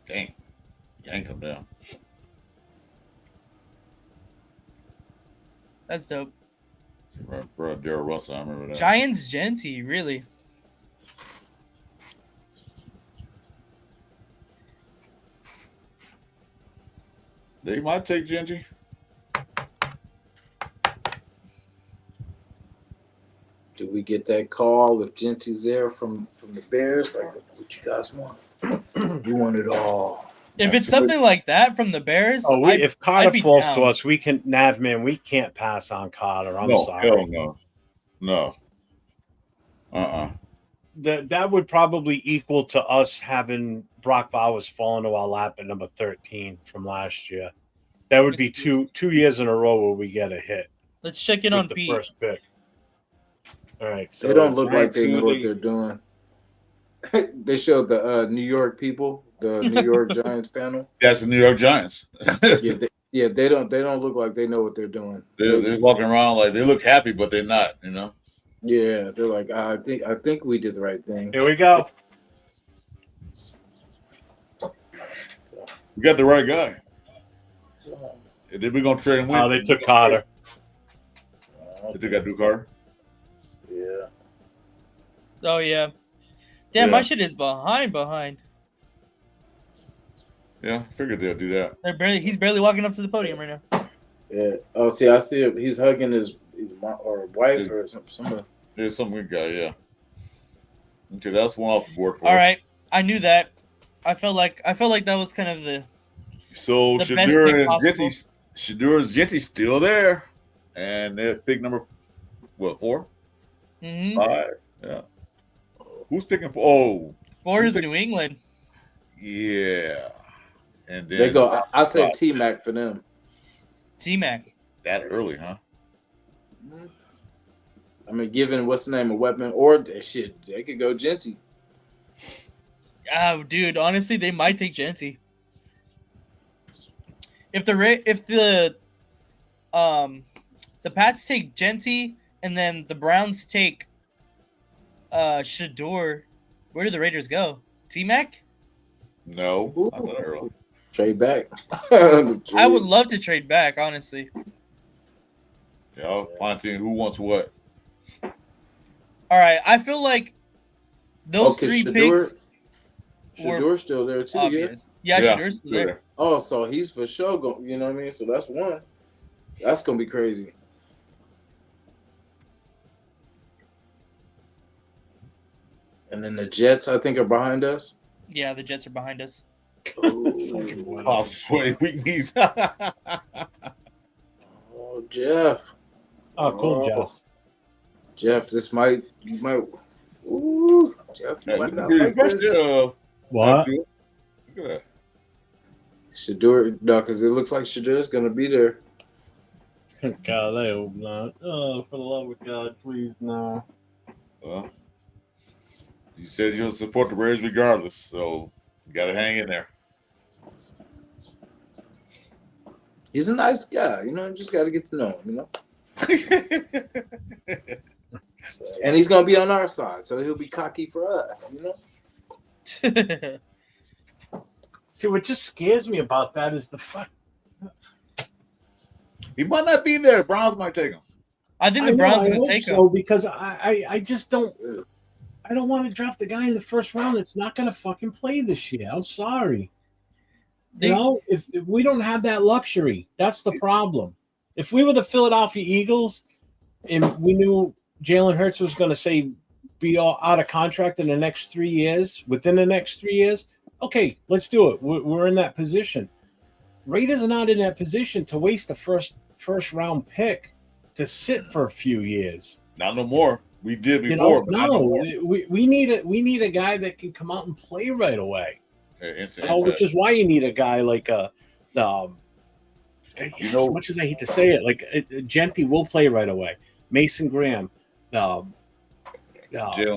Speaker 4: Dang. Yanked him down.
Speaker 1: That's dope.
Speaker 4: Bro, Darryl Russell, I remember that.
Speaker 1: Giants Genti, really.
Speaker 4: They might take Genti.
Speaker 6: Do we get that call if Genti's there from the Bears? Like, what you guys want? You want it all.
Speaker 1: If it's something like that from the Bears,
Speaker 2: If Carter
Speaker 1: I'd be
Speaker 2: falls
Speaker 1: down.
Speaker 2: to us, we can't pass on Carter. I'm
Speaker 4: No,
Speaker 2: sorry.
Speaker 4: hell no. No.
Speaker 2: That would probably equal to us having Brock Bowers fall into our lap at number 13 from last year. That would be two years in a row where we get a hit.
Speaker 1: Let's check in
Speaker 2: with
Speaker 1: on
Speaker 2: the
Speaker 1: Pete.
Speaker 2: first pick. All right. So
Speaker 6: They don't look like
Speaker 2: Giants
Speaker 6: they know what
Speaker 2: really-
Speaker 6: they're doing. They showed the New York people the New York Giants panel.
Speaker 4: That's the New York Giants.
Speaker 6: They don't look like they know what they're doing.
Speaker 4: They're walking around like they look happy, but they're not.
Speaker 6: Yeah, they're like, I think we did the right thing.
Speaker 2: Here we go.
Speaker 4: We got the right guy. And then we're gonna trade him.
Speaker 2: Oh, they took Carter.
Speaker 4: They took Duke Carter.
Speaker 6: Yeah.
Speaker 1: Oh yeah. Damn,
Speaker 4: Yeah.
Speaker 1: my shit is behind.
Speaker 4: Yeah, I figured they'll do that.
Speaker 1: He's barely walking up to the podium right now.
Speaker 6: Yeah. Oh, see, I see it. He's hugging his wife or something.
Speaker 4: Yeah, some good guy. Yeah. Okay, that's one off the board for
Speaker 1: All
Speaker 4: us.
Speaker 1: right, I knew that. I felt like that was kind of the
Speaker 4: So
Speaker 1: the best pick possible.
Speaker 4: Shadur and Genty still there, and they're pick number 4,
Speaker 1: Mhm.
Speaker 4: 5. Yeah. Who's picking 4? Oh,
Speaker 1: 4 is New England.
Speaker 4: yeah. And then
Speaker 6: They go. I said T-Mac for them.
Speaker 1: T-Mac.
Speaker 4: that early, huh?
Speaker 6: I mean, given what's the name of weapon or shit, they could go Genty.
Speaker 1: Oh, dude, honestly, they might take Genty. If the Pats take Genty and then the Browns take Shador, where do the Raiders go? T-Mac?
Speaker 4: No, not that early.
Speaker 6: Trade back.
Speaker 1: I would love to trade back, honestly.
Speaker 4: Yeah, I'll find team who wants what.
Speaker 1: All right, I feel like those 3 picks were
Speaker 6: Shador's still there too.
Speaker 1: obvious. Yeah, Shador's still there.
Speaker 6: Oh, so he's for sure going. You know what I mean? So that's one. That's gonna be crazy. And then the Jets, I think, are behind us.
Speaker 1: Yeah, the Jets are behind us.
Speaker 4: Oh, sweat weak knees.
Speaker 6: Oh, Jeff.
Speaker 2: Oh, cool, Jeff.
Speaker 6: Jeff, you might. Ooh, Jeff, you might not like this.
Speaker 2: What?
Speaker 4: Look at that.
Speaker 6: Shador, no, because it looks like Shador's gonna be there.
Speaker 2: God, I hope not. Oh, for the love of God, please, no.
Speaker 4: Well, you said you'll support the Raiders regardless, so you got to hang in there.
Speaker 6: He's a nice guy, you know. Just got to get to know him, you know. And he's gonna be on our side, so he'll be cocky for us, you know.
Speaker 2: See, what just scares me about that is the fuck.
Speaker 4: He might not be there. Browns might take him.
Speaker 1: I think the Browns are going to take him.
Speaker 2: Because I just don't. I don't want to draft a guy in the first round that's not going to fucking play this year. I'm sorry. You know, if we don't have that luxury, that's the problem. If we were the Philadelphia Eagles and we knew Jalen Hurts was going to be all out of contract in the next 3 years, within the next 3 years, okay, let's do it. We're in that position. Raiders are not in that position to waste the first round pick to sit for a few years.
Speaker 4: Not no more. We did before, but not no more.
Speaker 2: We need a guy that can come out and play right away. Which is why you need a guy like as much as I hate to say it, like Genty will play right away. Mason Graham,
Speaker 4: Jalen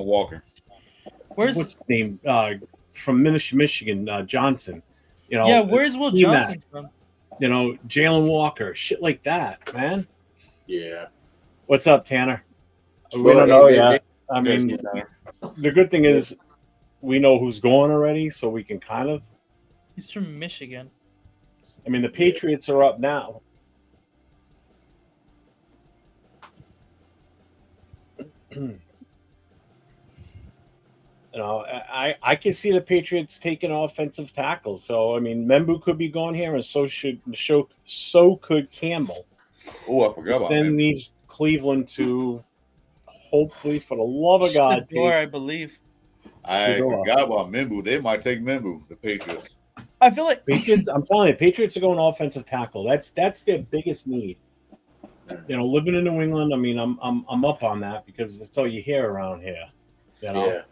Speaker 4: Walker.
Speaker 2: What's his name? From Michigan, Johnson. You know,
Speaker 1: yeah, where's Will Johnson from?
Speaker 2: You know, Jalen Walker, shit like that, man.
Speaker 6: Yeah.
Speaker 2: What's up, Tanner? We
Speaker 6: Well,
Speaker 2: don't know
Speaker 6: they-
Speaker 2: yet. I mean, the good thing is we know who's going already, so we can kind of.
Speaker 1: He's from Michigan.
Speaker 2: I mean, the Patriots are up now. You know, I can see the Patriots taking offensive tackles. So I mean, Membu could be going here, and so could Campbell.
Speaker 4: Oh, I forgot about that.
Speaker 2: Then needs Cleveland to hopefully, for the love of God,
Speaker 1: I believe.
Speaker 4: I forgot about Membu. They might take Membu, the Patriots.
Speaker 1: I feel like
Speaker 2: Patriots. I'm telling you, Patriots are going offensive tackle. That's their biggest need. You know, living in New England, I mean, I'm up on that because that's all you hear around here. You know?
Speaker 6: Yeah.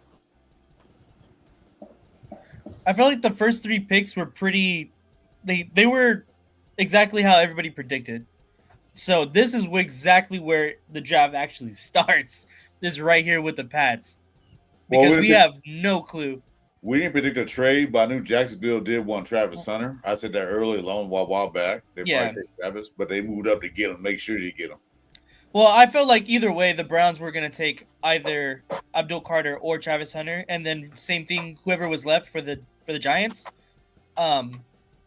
Speaker 1: I feel like the first 3 picks were pretty. They were exactly how everybody predicted. So this is exactly where the draft actually starts. This right here with the Pats, because we have no clue.
Speaker 4: We didn't predict a trade, but I knew Jacksonville did want Travis Hunter. I said that early, long while back. They
Speaker 1: Yeah.
Speaker 4: probably take Travis, but they moved up to get him, make sure they get him.
Speaker 1: Well, I felt like either way, the Browns were gonna take either Abdul Carter or Travis Hunter, and then same thing, whoever was left for the Giants.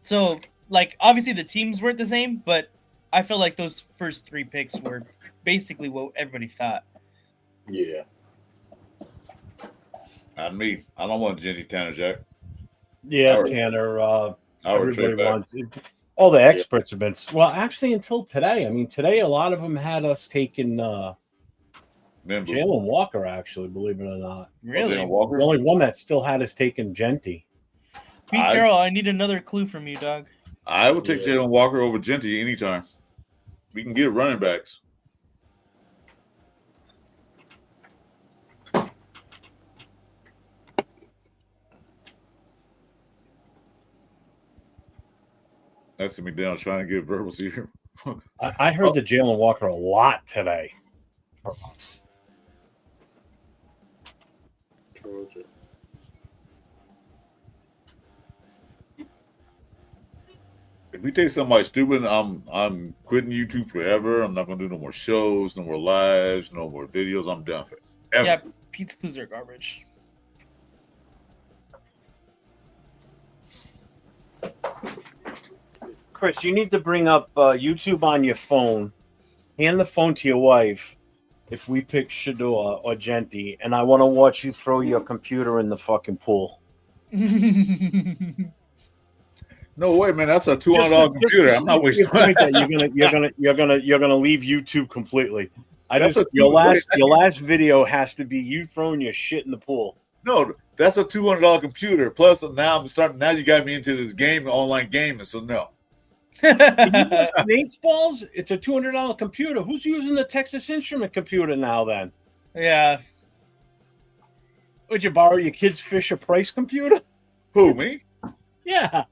Speaker 1: So like obviously the teams weren't the same, but I feel like those first 3 picks were basically what everybody thought.
Speaker 8: Yeah.
Speaker 4: Not me. I don't want Jenny Tanner Jack.
Speaker 2: Yeah,
Speaker 4: would-
Speaker 2: Tanner.
Speaker 4: I would
Speaker 2: Everybody
Speaker 4: trade back.
Speaker 2: wants it. All the experts have been actually until today. I mean, today a lot of them had us taking
Speaker 4: Remember,
Speaker 2: Jalen Walker. Actually, believe it or not,
Speaker 1: Really?
Speaker 4: Jalen Walker?
Speaker 2: the only one that still had us taking Genty.
Speaker 1: Pete Carroll, I need another clue from you, dog.
Speaker 4: I would take
Speaker 8: Yeah.
Speaker 4: Jalen Walker over Genty anytime. We can get running backs. That's me down trying to get verbals here.
Speaker 2: I heard the Jalen Walker a lot today. For us.
Speaker 8: Georgia.
Speaker 4: If we take somebody stupid, I'm quitting YouTube forever. I'm not gonna do no more shows, no more lives, no more videos. I'm done for ever.
Speaker 1: Yeah, Pete's clues are garbage.
Speaker 2: Chris, you need to bring up YouTube on your phone. Hand the phone to your wife. If we pick Shador or Genty, and I want to watch you throw your computer in the fucking pool.
Speaker 4: No way, man. That's a $200 computer. I'm not wasting.
Speaker 2: Point that you're gonna leave YouTube completely.
Speaker 4: That's
Speaker 2: Your last video has to be you throwing your shit in the pool.
Speaker 4: No, that's a $200 computer. Plus, now I'm starting. Now you got me into this game, online gaming. So no.
Speaker 2: Nate's balls. It's a $200 computer. Who's using the Texas Instrument computer now? Then
Speaker 1: Yeah.
Speaker 2: would you borrow your kid's Fisher Price computer?
Speaker 4: Who, me?
Speaker 2: Yeah.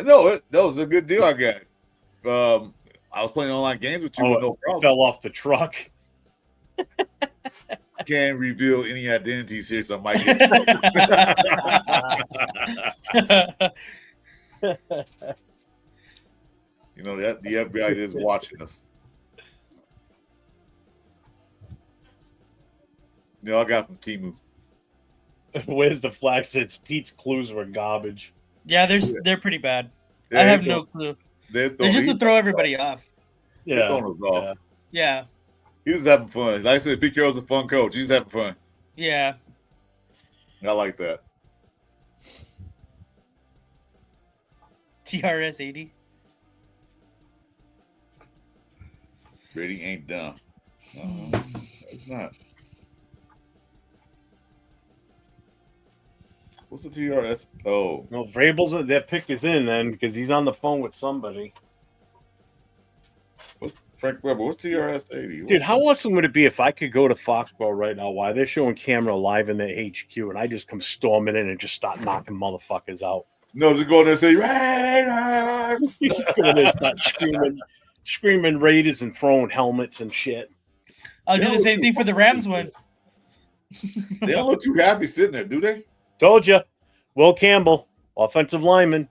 Speaker 4: No, that was a good deal I got. I was playing online games with you with no problem.
Speaker 2: Fell off the truck.
Speaker 4: Can't reveal any identities here, so I might get. You know that the FBI is watching us. I got from Timu.
Speaker 2: Where's the flag? Says Pete's clues were garbage.
Speaker 1: Yeah, they're pretty bad.
Speaker 4: Yeah,
Speaker 1: I have no clue. They're just to throw everybody off.
Speaker 4: Yeah, throwing us off.
Speaker 1: Yeah.
Speaker 4: He was having fun. Like I said, Pete Carroll's a fun coach. He's having fun.
Speaker 1: Yeah.
Speaker 4: I like that.
Speaker 1: TRS 80.
Speaker 4: Brady ain't done. It's not. What's the TRS? Oh.
Speaker 2: No, Vrabel's their pick is in then because he's on the phone with somebody.
Speaker 4: What's Frank Weber? What's TRS 80?
Speaker 2: Dude, how awesome would it be if I could go to Foxborough right now while they're showing camera live in their HQ and I just come storming in and just start knocking motherfuckers out?
Speaker 4: No, just go in there and say, Raiders!
Speaker 2: Go in there and start screaming Raiders and throwing helmets and shit.
Speaker 1: I'll do the same thing for the Rams one.
Speaker 4: They don't look too happy sitting there, do they?
Speaker 2: Told you. Will Campbell, offensive lineman.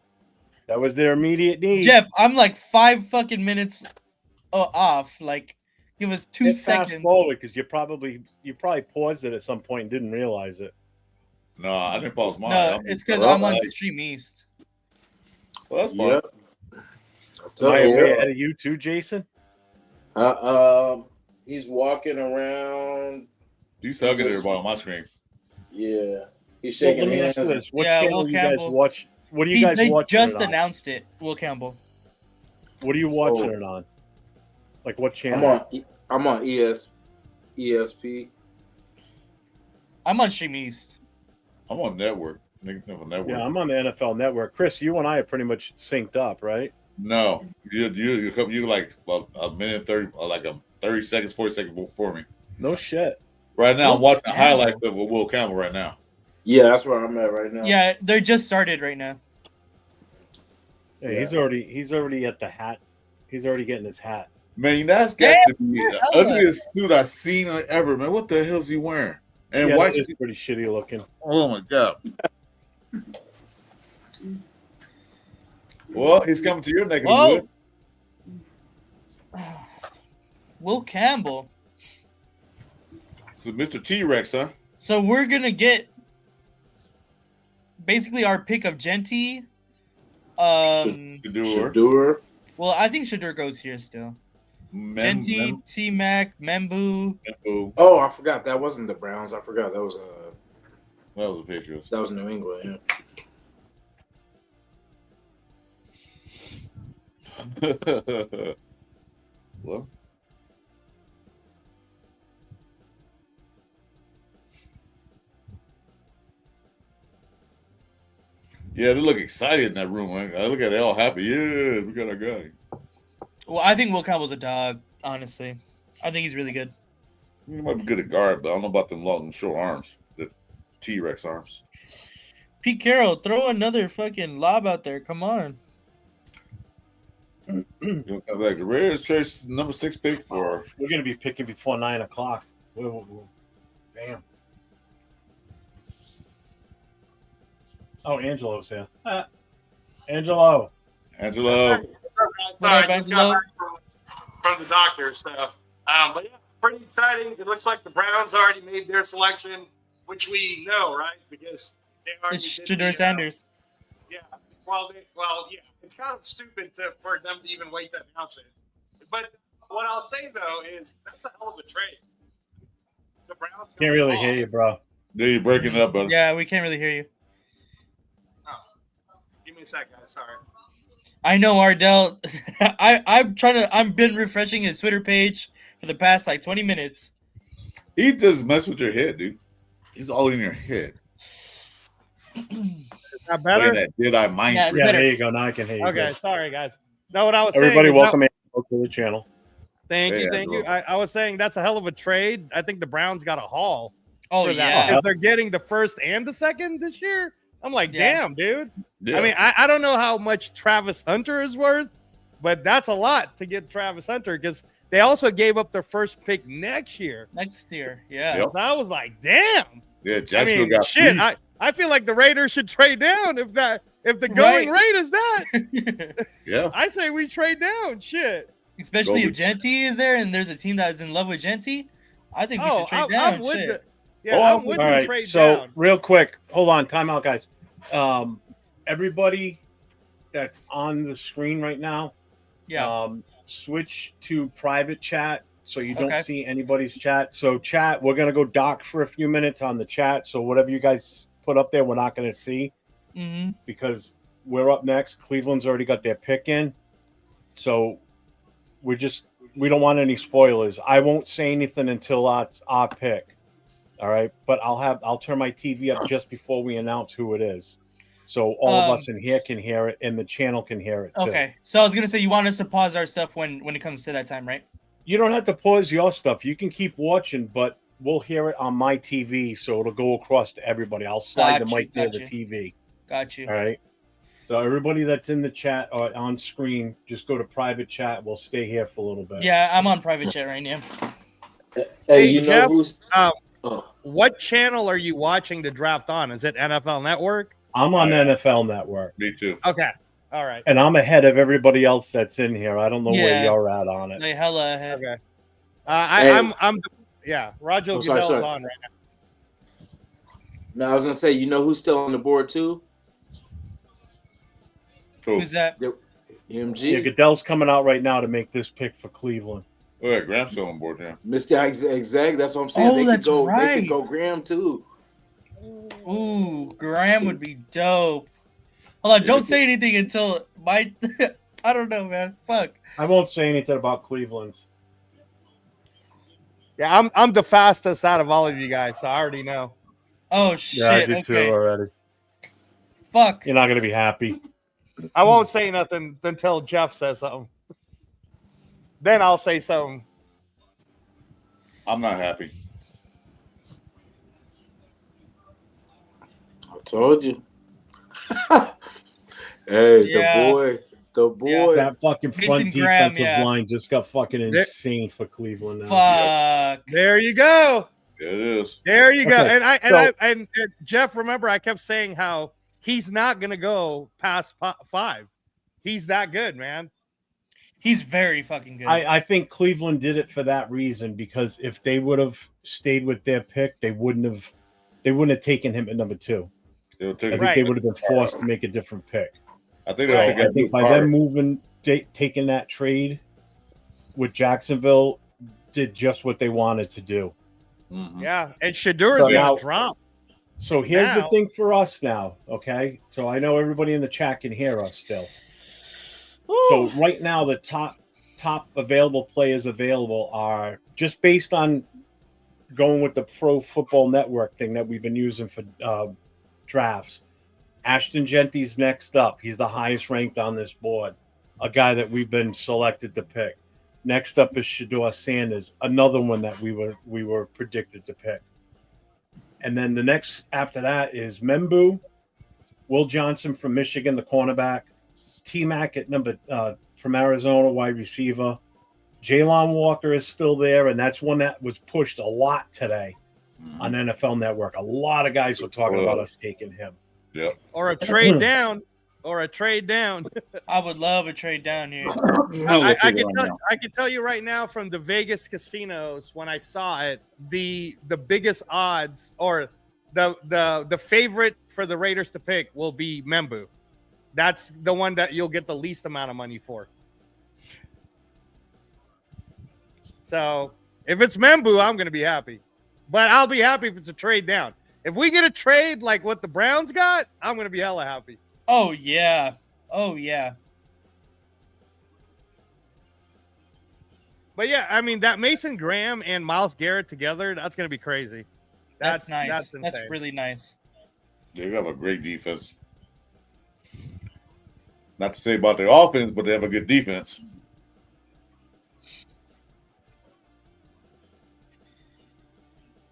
Speaker 2: That was their immediate need.
Speaker 1: Jeff, I'm like 5 fucking minutes off. Like, give us 2 seconds.
Speaker 2: Fast forward because you probably paused it at some point and didn't realize it.
Speaker 4: No, I didn't pause mine.
Speaker 1: No, it's because I'm on Extreme East.
Speaker 4: Well, that's fine.
Speaker 8: Yep.
Speaker 2: Way ahead of you too, Jason.
Speaker 8: He's walking around.
Speaker 4: He's hugging everybody on my screen.
Speaker 8: Yeah, he's shaking hands.
Speaker 2: What
Speaker 1: Yeah,
Speaker 2: channel
Speaker 1: Will
Speaker 2: do you guys
Speaker 1: Campbell.
Speaker 2: watch? What are you guys
Speaker 1: They
Speaker 2: watching?
Speaker 1: just
Speaker 2: it on?
Speaker 1: announced it, Will Campbell.
Speaker 2: What are you watching it on? Like what
Speaker 8: I'm
Speaker 2: channel?
Speaker 8: on ESP.
Speaker 1: I'm on Stream East.
Speaker 4: I'm on network. Network.
Speaker 2: Yeah, I'm on the NFL Network. Chris, you and I are pretty much synced up, right?
Speaker 4: No, you like a minute 30, like a 30 seconds, 40 seconds before me.
Speaker 2: No shit.
Speaker 4: Right now, I'm watching the highlights of Will Campbell right now.
Speaker 8: Yeah, that's where I'm at right now.
Speaker 1: Yeah, they're just started right now.
Speaker 2: Yeah, he's already at the hat. He's already getting his hat.
Speaker 4: Man, that's got to be the ugliest suit I've seen ever, man. What the hell is he wearing? And
Speaker 2: Yeah,
Speaker 4: white
Speaker 2: that is pretty shitty looking.
Speaker 4: Oh my god! Well, he's coming to your neck of the
Speaker 1: Whoa.
Speaker 4: woods.
Speaker 1: Will Campbell.
Speaker 4: So Mr. T-Rex, huh?
Speaker 1: So we're gonna get basically our pick of Genty.
Speaker 6: Shador.
Speaker 1: Well, I think Shador goes here still. Genty, T-Mac, Membu.
Speaker 6: Oh, I forgot that wasn't the Browns. I forgot that was
Speaker 4: the Patriots.
Speaker 6: That was New England.
Speaker 4: Yeah. Well. Yeah, they look excited in that room. I look at it, all happy. Yeah, we got our guy.
Speaker 1: Well, I think Will Campbell's a dog, honestly. I think he's really good.
Speaker 4: He might be good at guard, but I don't know about them long, short arms. The T-Rex arms.
Speaker 1: Pete Carroll, throw another fucking lob out there. Come on.
Speaker 4: Come back. The Raiders chase number 6 pick for.
Speaker 2: We're going to be picking before 9 o'clock. Damn. Oh, Angelo's here. Angelo.
Speaker 4: Angelo.
Speaker 10: Sorry, I just got back from the doctor. So, but yeah, pretty exciting. It looks like the Browns already made their selection, which we know, right? Because they already
Speaker 1: It's
Speaker 10: did
Speaker 1: Shador Sanders.
Speaker 10: Yeah. Yeah. It's kind of stupid for them to even wait to announce it. But what I'll say though is that's a hell of a trade. The Browns
Speaker 2: Can't really hear you, bro.
Speaker 4: Yeah, you're breaking up, brother.
Speaker 1: Yeah, we can't really hear you.
Speaker 10: Oh, give me a sec, guys. Sorry.
Speaker 1: I know Ardell. I've been refreshing his Twitter page for the past like 20 minutes.
Speaker 4: He does mess with your head, dude. He's all in your head.
Speaker 3: Is that better?
Speaker 4: Did I mind?
Speaker 2: Yeah, there you go. Now I can hear you.
Speaker 3: Okay,
Speaker 2: good.
Speaker 3: sorry guys. No, what I was
Speaker 2: Everybody,
Speaker 3: saying.
Speaker 2: welcome to the channel.
Speaker 3: Thank
Speaker 2: Hey,
Speaker 3: you, thank you. I was saying that's a hell of a trade. I think the Browns got a haul.
Speaker 1: Oh
Speaker 3: for that
Speaker 1: yeah,
Speaker 3: because they're getting the first and the second this year. I'm like,
Speaker 1: Yeah.
Speaker 3: damn, dude.
Speaker 4: Yeah.
Speaker 3: I mean, I don't know how much Travis Hunter is worth, but that's a lot to get Travis Hunter because they also gave up their first pick next year.
Speaker 1: next year. Yeah.
Speaker 3: So I was like, damn.
Speaker 4: Yeah,
Speaker 3: I
Speaker 4: Jacksonville
Speaker 3: mean,
Speaker 4: got
Speaker 3: shit.
Speaker 4: fleeced.
Speaker 3: I feel like the Raiders should trade down if the going rate is that.
Speaker 4: Yeah.
Speaker 3: I say we trade down. Shit.
Speaker 1: Especially
Speaker 4: Go
Speaker 1: if Genty is there and there's a team that is in love with Genty. I think we
Speaker 3: Oh,
Speaker 1: should trade down.
Speaker 3: I'm with
Speaker 1: Shit.
Speaker 3: the. Yeah,
Speaker 2: Oh,
Speaker 3: I'm with
Speaker 2: all
Speaker 3: the
Speaker 2: right.
Speaker 3: trade
Speaker 2: So
Speaker 3: down.
Speaker 2: real quick, hold on, time out, guys. Everybody that's on the screen right now,
Speaker 1: Yeah.
Speaker 2: switch to private chat so you don't
Speaker 1: Okay.
Speaker 2: see anybody's chat. So chat, we're gonna go dock for a few minutes on the chat. So whatever you guys put up there, we're not gonna see
Speaker 1: Mm-hmm.
Speaker 2: because we're up next. Cleveland's already got their pick in, so we don't want any spoilers. I won't say anything until our pick. All right, but I'll turn my TV up just before we announce who it is, so all of us in here can hear it and the channel can hear it too.
Speaker 1: Okay. So I was gonna say you want us to pause our stuff when it comes to that time, right?
Speaker 2: You don't have to pause your stuff. You can keep watching, but we'll hear it on my TV, so it'll go across to everybody. I'll slide
Speaker 1: Got
Speaker 2: the
Speaker 1: you,
Speaker 2: mic near
Speaker 1: got
Speaker 2: the
Speaker 1: you.
Speaker 2: TV.
Speaker 1: Got you.
Speaker 2: All right. So everybody that's in the chat or on screen, just go to private chat. We'll stay here for a little bit.
Speaker 1: Yeah, I'm on private chat right now.
Speaker 6: Hey, you know
Speaker 3: Jeff,
Speaker 6: who's?
Speaker 3: what channel are you watching the draft on? Is it NFL Network?
Speaker 2: I'm on NFL Network.
Speaker 4: Me too.
Speaker 3: Okay. All right.
Speaker 2: And I'm ahead of everybody else that's in here. I don't know where
Speaker 1: Yeah.
Speaker 2: you're at on it.
Speaker 1: Like hella ahead.
Speaker 3: Okay.
Speaker 6: Hey.
Speaker 3: I'm yeah. Roger
Speaker 6: Oh, sorry,
Speaker 3: Goodell's
Speaker 6: sorry.
Speaker 3: on right now.
Speaker 6: No, I was gonna say, you know who's still on the board too?
Speaker 1: Who's that?
Speaker 6: MG.
Speaker 2: Yeah, Goodell's coming out right now to make this pick for Cleveland.
Speaker 4: Oh, yeah, Graham's still on board now.
Speaker 6: Mr. Exact. That's what I'm saying.
Speaker 1: Oh,
Speaker 6: they
Speaker 1: that's
Speaker 6: could go. They
Speaker 1: right.
Speaker 6: could go Graham too.
Speaker 1: Ooh, Graham would be dope. Hold on, don't say anything until my. I don't know, man. Fuck.
Speaker 2: I won't say anything about Cleveland's.
Speaker 3: Yeah, I'm the fastest out of all of you guys, so I already know.
Speaker 1: Oh
Speaker 2: Yeah, I
Speaker 1: shit.
Speaker 2: did
Speaker 1: Okay.
Speaker 2: too already.
Speaker 1: Fuck.
Speaker 2: You're not gonna be happy.
Speaker 3: I won't say nothing until Jeff says something. Then I'll say something.
Speaker 4: I'm not happy.
Speaker 6: I told you. Hey,
Speaker 1: Yeah.
Speaker 6: the boy.
Speaker 2: That fucking front
Speaker 1: Mason Graham,
Speaker 2: defensive
Speaker 1: yeah.
Speaker 2: line just got fucking insane for Cleveland now.
Speaker 1: Fuck.
Speaker 3: There you go.
Speaker 4: There it is.
Speaker 3: There you go.
Speaker 2: Okay,
Speaker 3: And
Speaker 2: so-
Speaker 3: and Jeff, remember I kept saying how
Speaker 11: he's not going to go past 5. He's that good, man.
Speaker 1: He's very fucking good.
Speaker 2: I think Cleveland did it for that reason, because if they would have stayed with their pick, they wouldn't have taken him at number 2. I think they would have been forced to make a different pick.
Speaker 4: I think
Speaker 2: So I think by them moving, taking that trade with Jacksonville, did just what they wanted to do.
Speaker 4: Mm-hmm.
Speaker 11: Yeah, and Shadur's going to drop.
Speaker 2: So here's the thing for us now, okay? So I know everybody in the chat can hear us still. So right now, the top available players available are, just based on going with the Pro Football Network thing that we've been using for drafts. Ashton Genty's next up. He's the highest ranked on this board, a guy that we've been selected to pick. Next up is Shador Sanders, another one that we were predicted to pick. And then the next after that is Membu, Will Johnson from Michigan, the cornerback, T-Mac at number from Arizona, wide receiver. Jalen Walker is still there, and that's one that was pushed a lot today on NFL Network. A lot of guys were talking about us taking him.
Speaker 4: Yeah.
Speaker 11: Or a trade down. Or a trade down.
Speaker 1: I would love a trade down here.
Speaker 11: I can tell you right now from the Vegas casinos, when I saw it, the biggest odds, or the favorite for the Raiders to pick will be Membu. That's the one that you'll get the least amount of money for. So if it's Membu, I'm going to be happy. But I'll be happy if it's a trade down. If we get a trade like what the Browns got, I'm going to be hella happy.
Speaker 1: Oh, yeah. Oh, yeah.
Speaker 11: But, yeah, I mean, that Mason Graham and Myles Garrett together, that's going to be crazy.
Speaker 1: That's nice. That's really nice.
Speaker 4: They have a great defense. Not to say about their offense, but they have a good defense.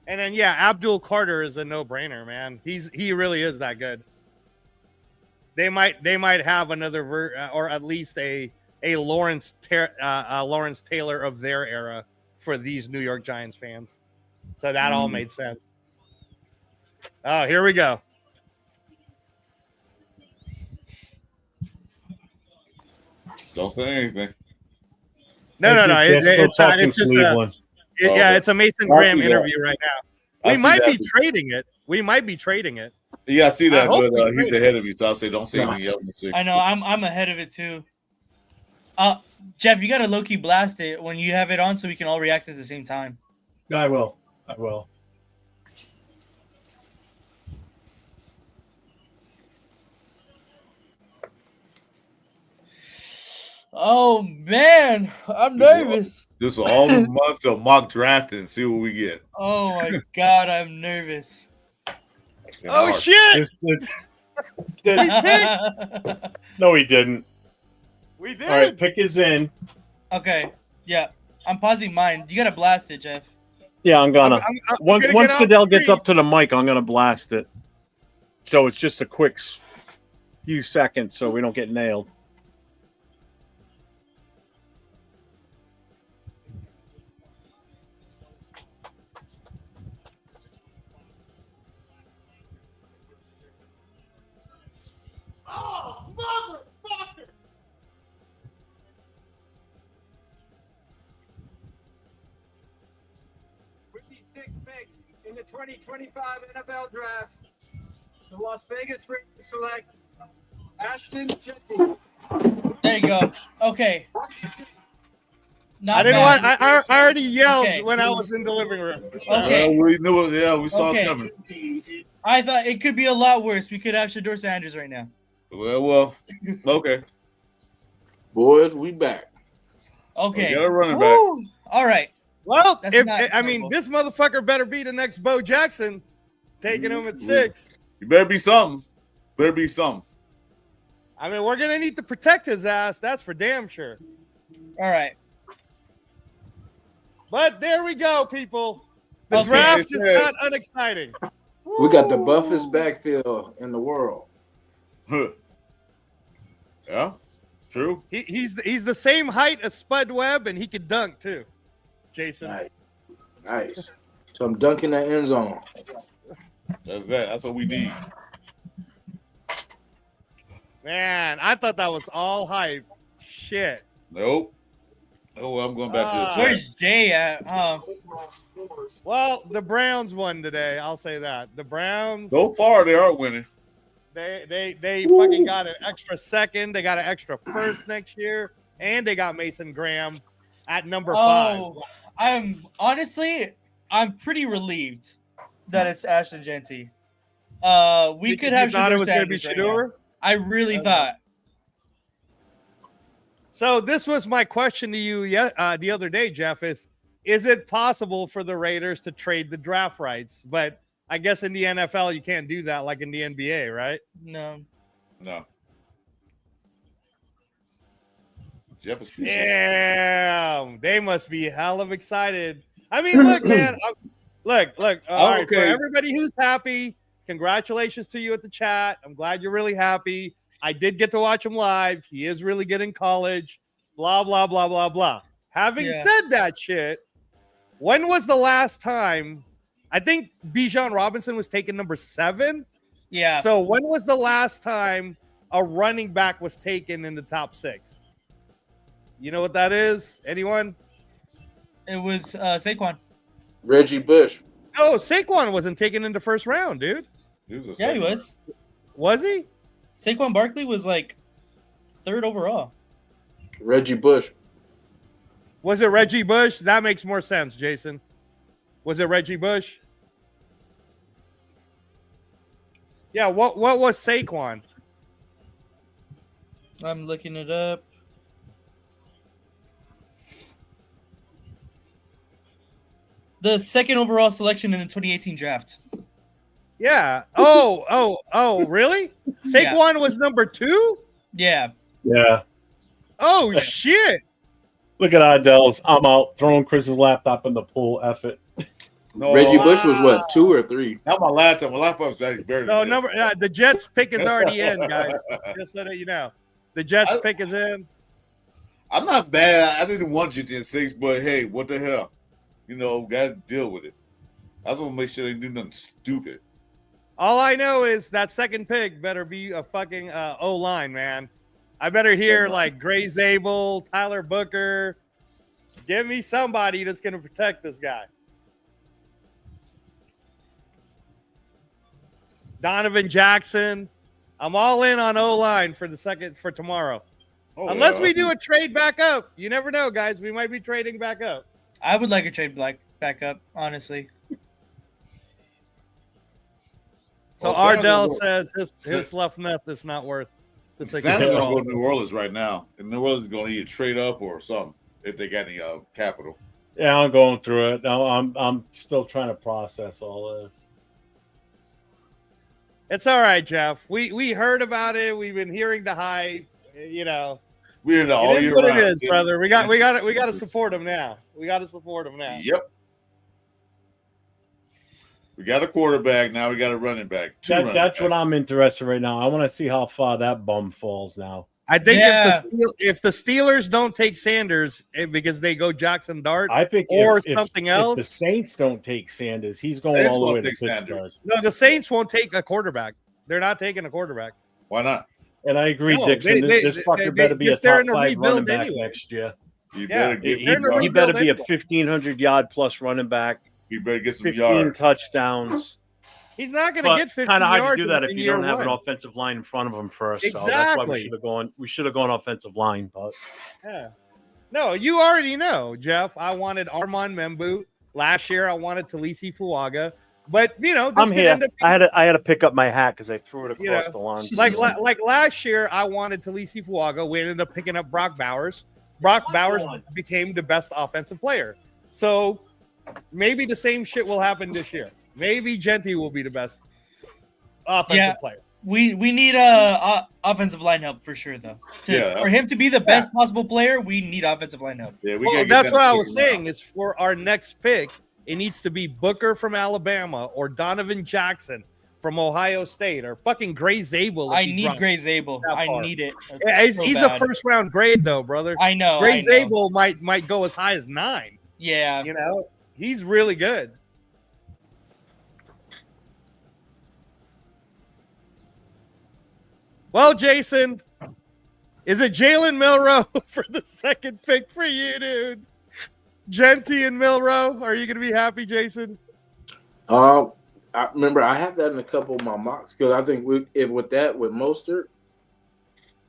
Speaker 11: And then, yeah, Abdul Carter is a no-brainer, man. He really is that good. They might have another or at least a Lawrence Taylor of their era for these New York Giants fans. So that all made sense. Oh, here we go.
Speaker 4: Don't say anything.
Speaker 11: No. It's just it's a Mason Graham interview right now. We might be trading it.
Speaker 4: Yeah, I see that, but he's ahead of you, so I'll say don't say anything else.
Speaker 1: I know, I'm ahead of it too. Jeff, you gotta low-key blast it when you have it on so we can all react at the same time.
Speaker 2: I will.
Speaker 1: Oh man, I'm nervous.
Speaker 4: Just all the months of mock drafting and see what we get.
Speaker 1: Oh my god, I'm nervous.
Speaker 11: Oh shit!
Speaker 2: No, he didn't.
Speaker 11: We did.
Speaker 2: All right, pick is in.
Speaker 1: Okay, yeah, I'm pausing mine. You gotta blast it, Jeff.
Speaker 2: Yeah, I'm gonna. Once Goodell gets
Speaker 11: 3.
Speaker 2: up to the mic, I'm gonna blast it. So it's just a quick few seconds, so we don't get nailed.
Speaker 10: Oh, motherfucker!
Speaker 12: With the 6th pick in the 2025 NFL Draft, the Las Vegas Raiders select Ashton Genty.
Speaker 1: There you go. Okay.
Speaker 11: I didn't want. I already yelled when I was in the living room.
Speaker 1: Okay.
Speaker 4: We knew it. Yeah, we saw it coming.
Speaker 1: I thought it could be a lot worse. We could have Shador Sanders right now.
Speaker 4: Well, okay.
Speaker 6: Boys, we back.
Speaker 1: Okay.
Speaker 4: We got a running back.
Speaker 1: All right.
Speaker 11: Well, this motherfucker better be the next Bo Jackson, taking him at 6.
Speaker 4: You better be something.
Speaker 11: I mean, we're gonna need to protect his ass. That's for damn sure.
Speaker 1: All right.
Speaker 11: But there we go, people. The draft is not unexciting.
Speaker 6: We got the buffest backfield in the world.
Speaker 4: Yeah, true.
Speaker 11: He's the same height as Spud Webb, and he can dunk too. Jason.
Speaker 6: Nice. So I'm dunking that end zone.
Speaker 4: That's what we need.
Speaker 11: Man, I thought that was all hype. Shit.
Speaker 4: Nope. Oh, I'm going back to the chat.
Speaker 1: Where's Jay at?
Speaker 11: Well, the Browns won today. I'll say that. The Browns.
Speaker 4: So far, they are winning.
Speaker 11: They fucking got an extra second. They got an extra first next year, and they got Mason Graham at number 5.
Speaker 1: I'm pretty relieved that it's Ashton Genty. We could
Speaker 11: You
Speaker 1: have
Speaker 11: thought it was
Speaker 1: going
Speaker 11: gonna
Speaker 1: to
Speaker 11: be Shador?
Speaker 1: I really thought.
Speaker 11: So this was my question to you the other day, Jeff, is it possible for the Raiders to trade the draft rights? But I guess in the NFL, you can't do that like in the NBA, right?
Speaker 1: No.
Speaker 4: Jeff is
Speaker 11: Damn, they must be hell of excited. I mean, look, man. Look. All right, for everybody who's happy, congratulations to you at the chat. I'm glad you're really happy. I did get to watch him live. He is really good in college. Blah, blah, blah, blah, blah. Having said that shit, when was the last time? I think Bijan Robinson was taken number 7.
Speaker 1: Yeah.
Speaker 11: So when was the last time a running back was taken in the top 6? You know what that is? Anyone?
Speaker 1: It was Saquon.
Speaker 6: Reggie Bush.
Speaker 11: No, Saquon wasn't taken in the first round, dude.
Speaker 1: He was.
Speaker 11: Was he?
Speaker 1: Saquon Barkley was like 3rd overall.
Speaker 6: Reggie Bush.
Speaker 11: Was it Reggie Bush? That makes more sense, Jason. Was it Reggie Bush? Yeah, what was Saquon?
Speaker 1: I'm looking it up. The 2nd overall selection in the 2018 draft.
Speaker 11: Yeah. Oh, really? Saquon was number 2?
Speaker 1: Yeah.
Speaker 2: Yeah.
Speaker 11: Oh, shit.
Speaker 2: Look at Idell's. I'm out throwing Chris's laptop in the pool. F it.
Speaker 4: No,
Speaker 6: Reggie Bush was what, 2 or 3?
Speaker 4: Not my laptop. My laptop's actually buried.
Speaker 11: No, the Jets pick is already in, guys. Just so that you know. The Jets pick is in.
Speaker 4: I'm not bad. I didn't want you in 6, but hey, what the hell? You know, gotta deal with it. I just want to make sure they do nothing stupid.
Speaker 11: All I know is that second pick better be a fucking O-line, man. I better hear like Gray Zabel, Tyler Booker. Give me somebody that's going to protect this guy. Donovan Jackson. I'm all in on O-line for tomorrow. Unless we do a trade back up. You never know, guys. We might be trading back up.
Speaker 1: I would like a trade back up, honestly.
Speaker 11: So Ardell says his left nut is not worth the
Speaker 4: Santa's going to go to New Orleans right now. And New Orleans is going to either trade up or something if they got any capital.
Speaker 2: Yeah, I'm going through it. No, I'm still trying to process all this.
Speaker 11: It's all right, Jeff. We heard about it. We've been hearing the hype. You know,
Speaker 4: we're in all year
Speaker 11: what
Speaker 4: round.
Speaker 11: It is, brother. We got to support him now. We got to support him now.
Speaker 4: Yep. We got a quarterback now. We got a running back.
Speaker 2: That's what I'm interested in right now. I want to see how far that bum falls now.
Speaker 11: I think if the Steelers don't take Sanders because they go Jackson Dart,
Speaker 2: I think
Speaker 11: something else.
Speaker 2: If the Saints don't take Sanders, he's going all the way to Pittsburgh.
Speaker 11: No, the Saints won't take a quarterback. They're not taking a quarterback.
Speaker 4: Why not?
Speaker 2: And I agree, Dixon. This fucker better be a top 5 running back next year.
Speaker 4: He better
Speaker 2: be a 1,500-yard plus running back.
Speaker 4: He better get some
Speaker 2: 15
Speaker 4: yards.
Speaker 2: touchdowns.
Speaker 11: He's not going to get 15
Speaker 2: kind of hard
Speaker 11: yards
Speaker 2: to do that if you don't have an
Speaker 11: one.
Speaker 2: offensive line in front of him first.
Speaker 11: Exactly.
Speaker 2: So that's why we should have gone offensive line. But
Speaker 11: yeah, no, you already know, Jeff. I wanted Armand Membu last year. I wanted Talisi Fuaga, but
Speaker 2: I'm here. I had to pick up my hat because I threw it across the lawn.
Speaker 11: Like last year, I wanted Talisi Fuaga. We ended up picking up Brock Bowers. Brock Bowers became the best offensive player. So maybe the same shit will happen this year. Maybe Genty will be the best offensive player.
Speaker 1: We need a offensive line help for sure, though. For him to be the best possible player, we need offensive line help.
Speaker 4: Yeah,
Speaker 11: that's what I was saying. Is for our next pick, it needs to be Booker from Alabama or Donovan Jackson from Ohio State or fucking Gray Zabel.
Speaker 1: I need Gray Zabel. I need it.
Speaker 11: He's a first round grade though, brother.
Speaker 1: I know.
Speaker 11: Gray Zabel might go as high as 9.
Speaker 1: Yeah,
Speaker 11: he's really good. Well, Jason, is it Jalen Milroe for the second pick for you, dude? Genty and Milroe, are you going to be happy, Jason?
Speaker 6: I remember I have that in a couple of my mocks because I think with Mostert,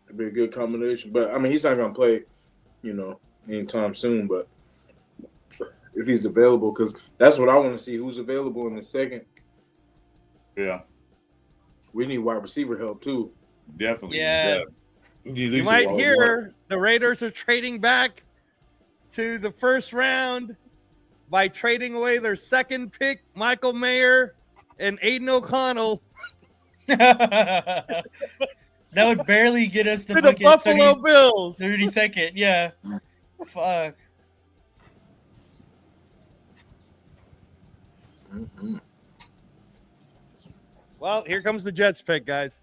Speaker 6: it'd be a good combination. But I mean, he's not going to play, anytime soon. But if he's available, because that's what I want to see, who's available in the second.
Speaker 4: Yeah,
Speaker 6: we need wide receiver help too.
Speaker 4: Definitely.
Speaker 11: Yeah. You might hear the Raiders are trading back to the first round by trading away their second pick, Michael Mayer and Aiden O'Connell.
Speaker 1: That would barely get us the
Speaker 11: Buffalo Bills
Speaker 1: 32nd. Yeah. Fuck.
Speaker 6: Mm-hmm.
Speaker 11: Well, here comes the Jets pick, guys.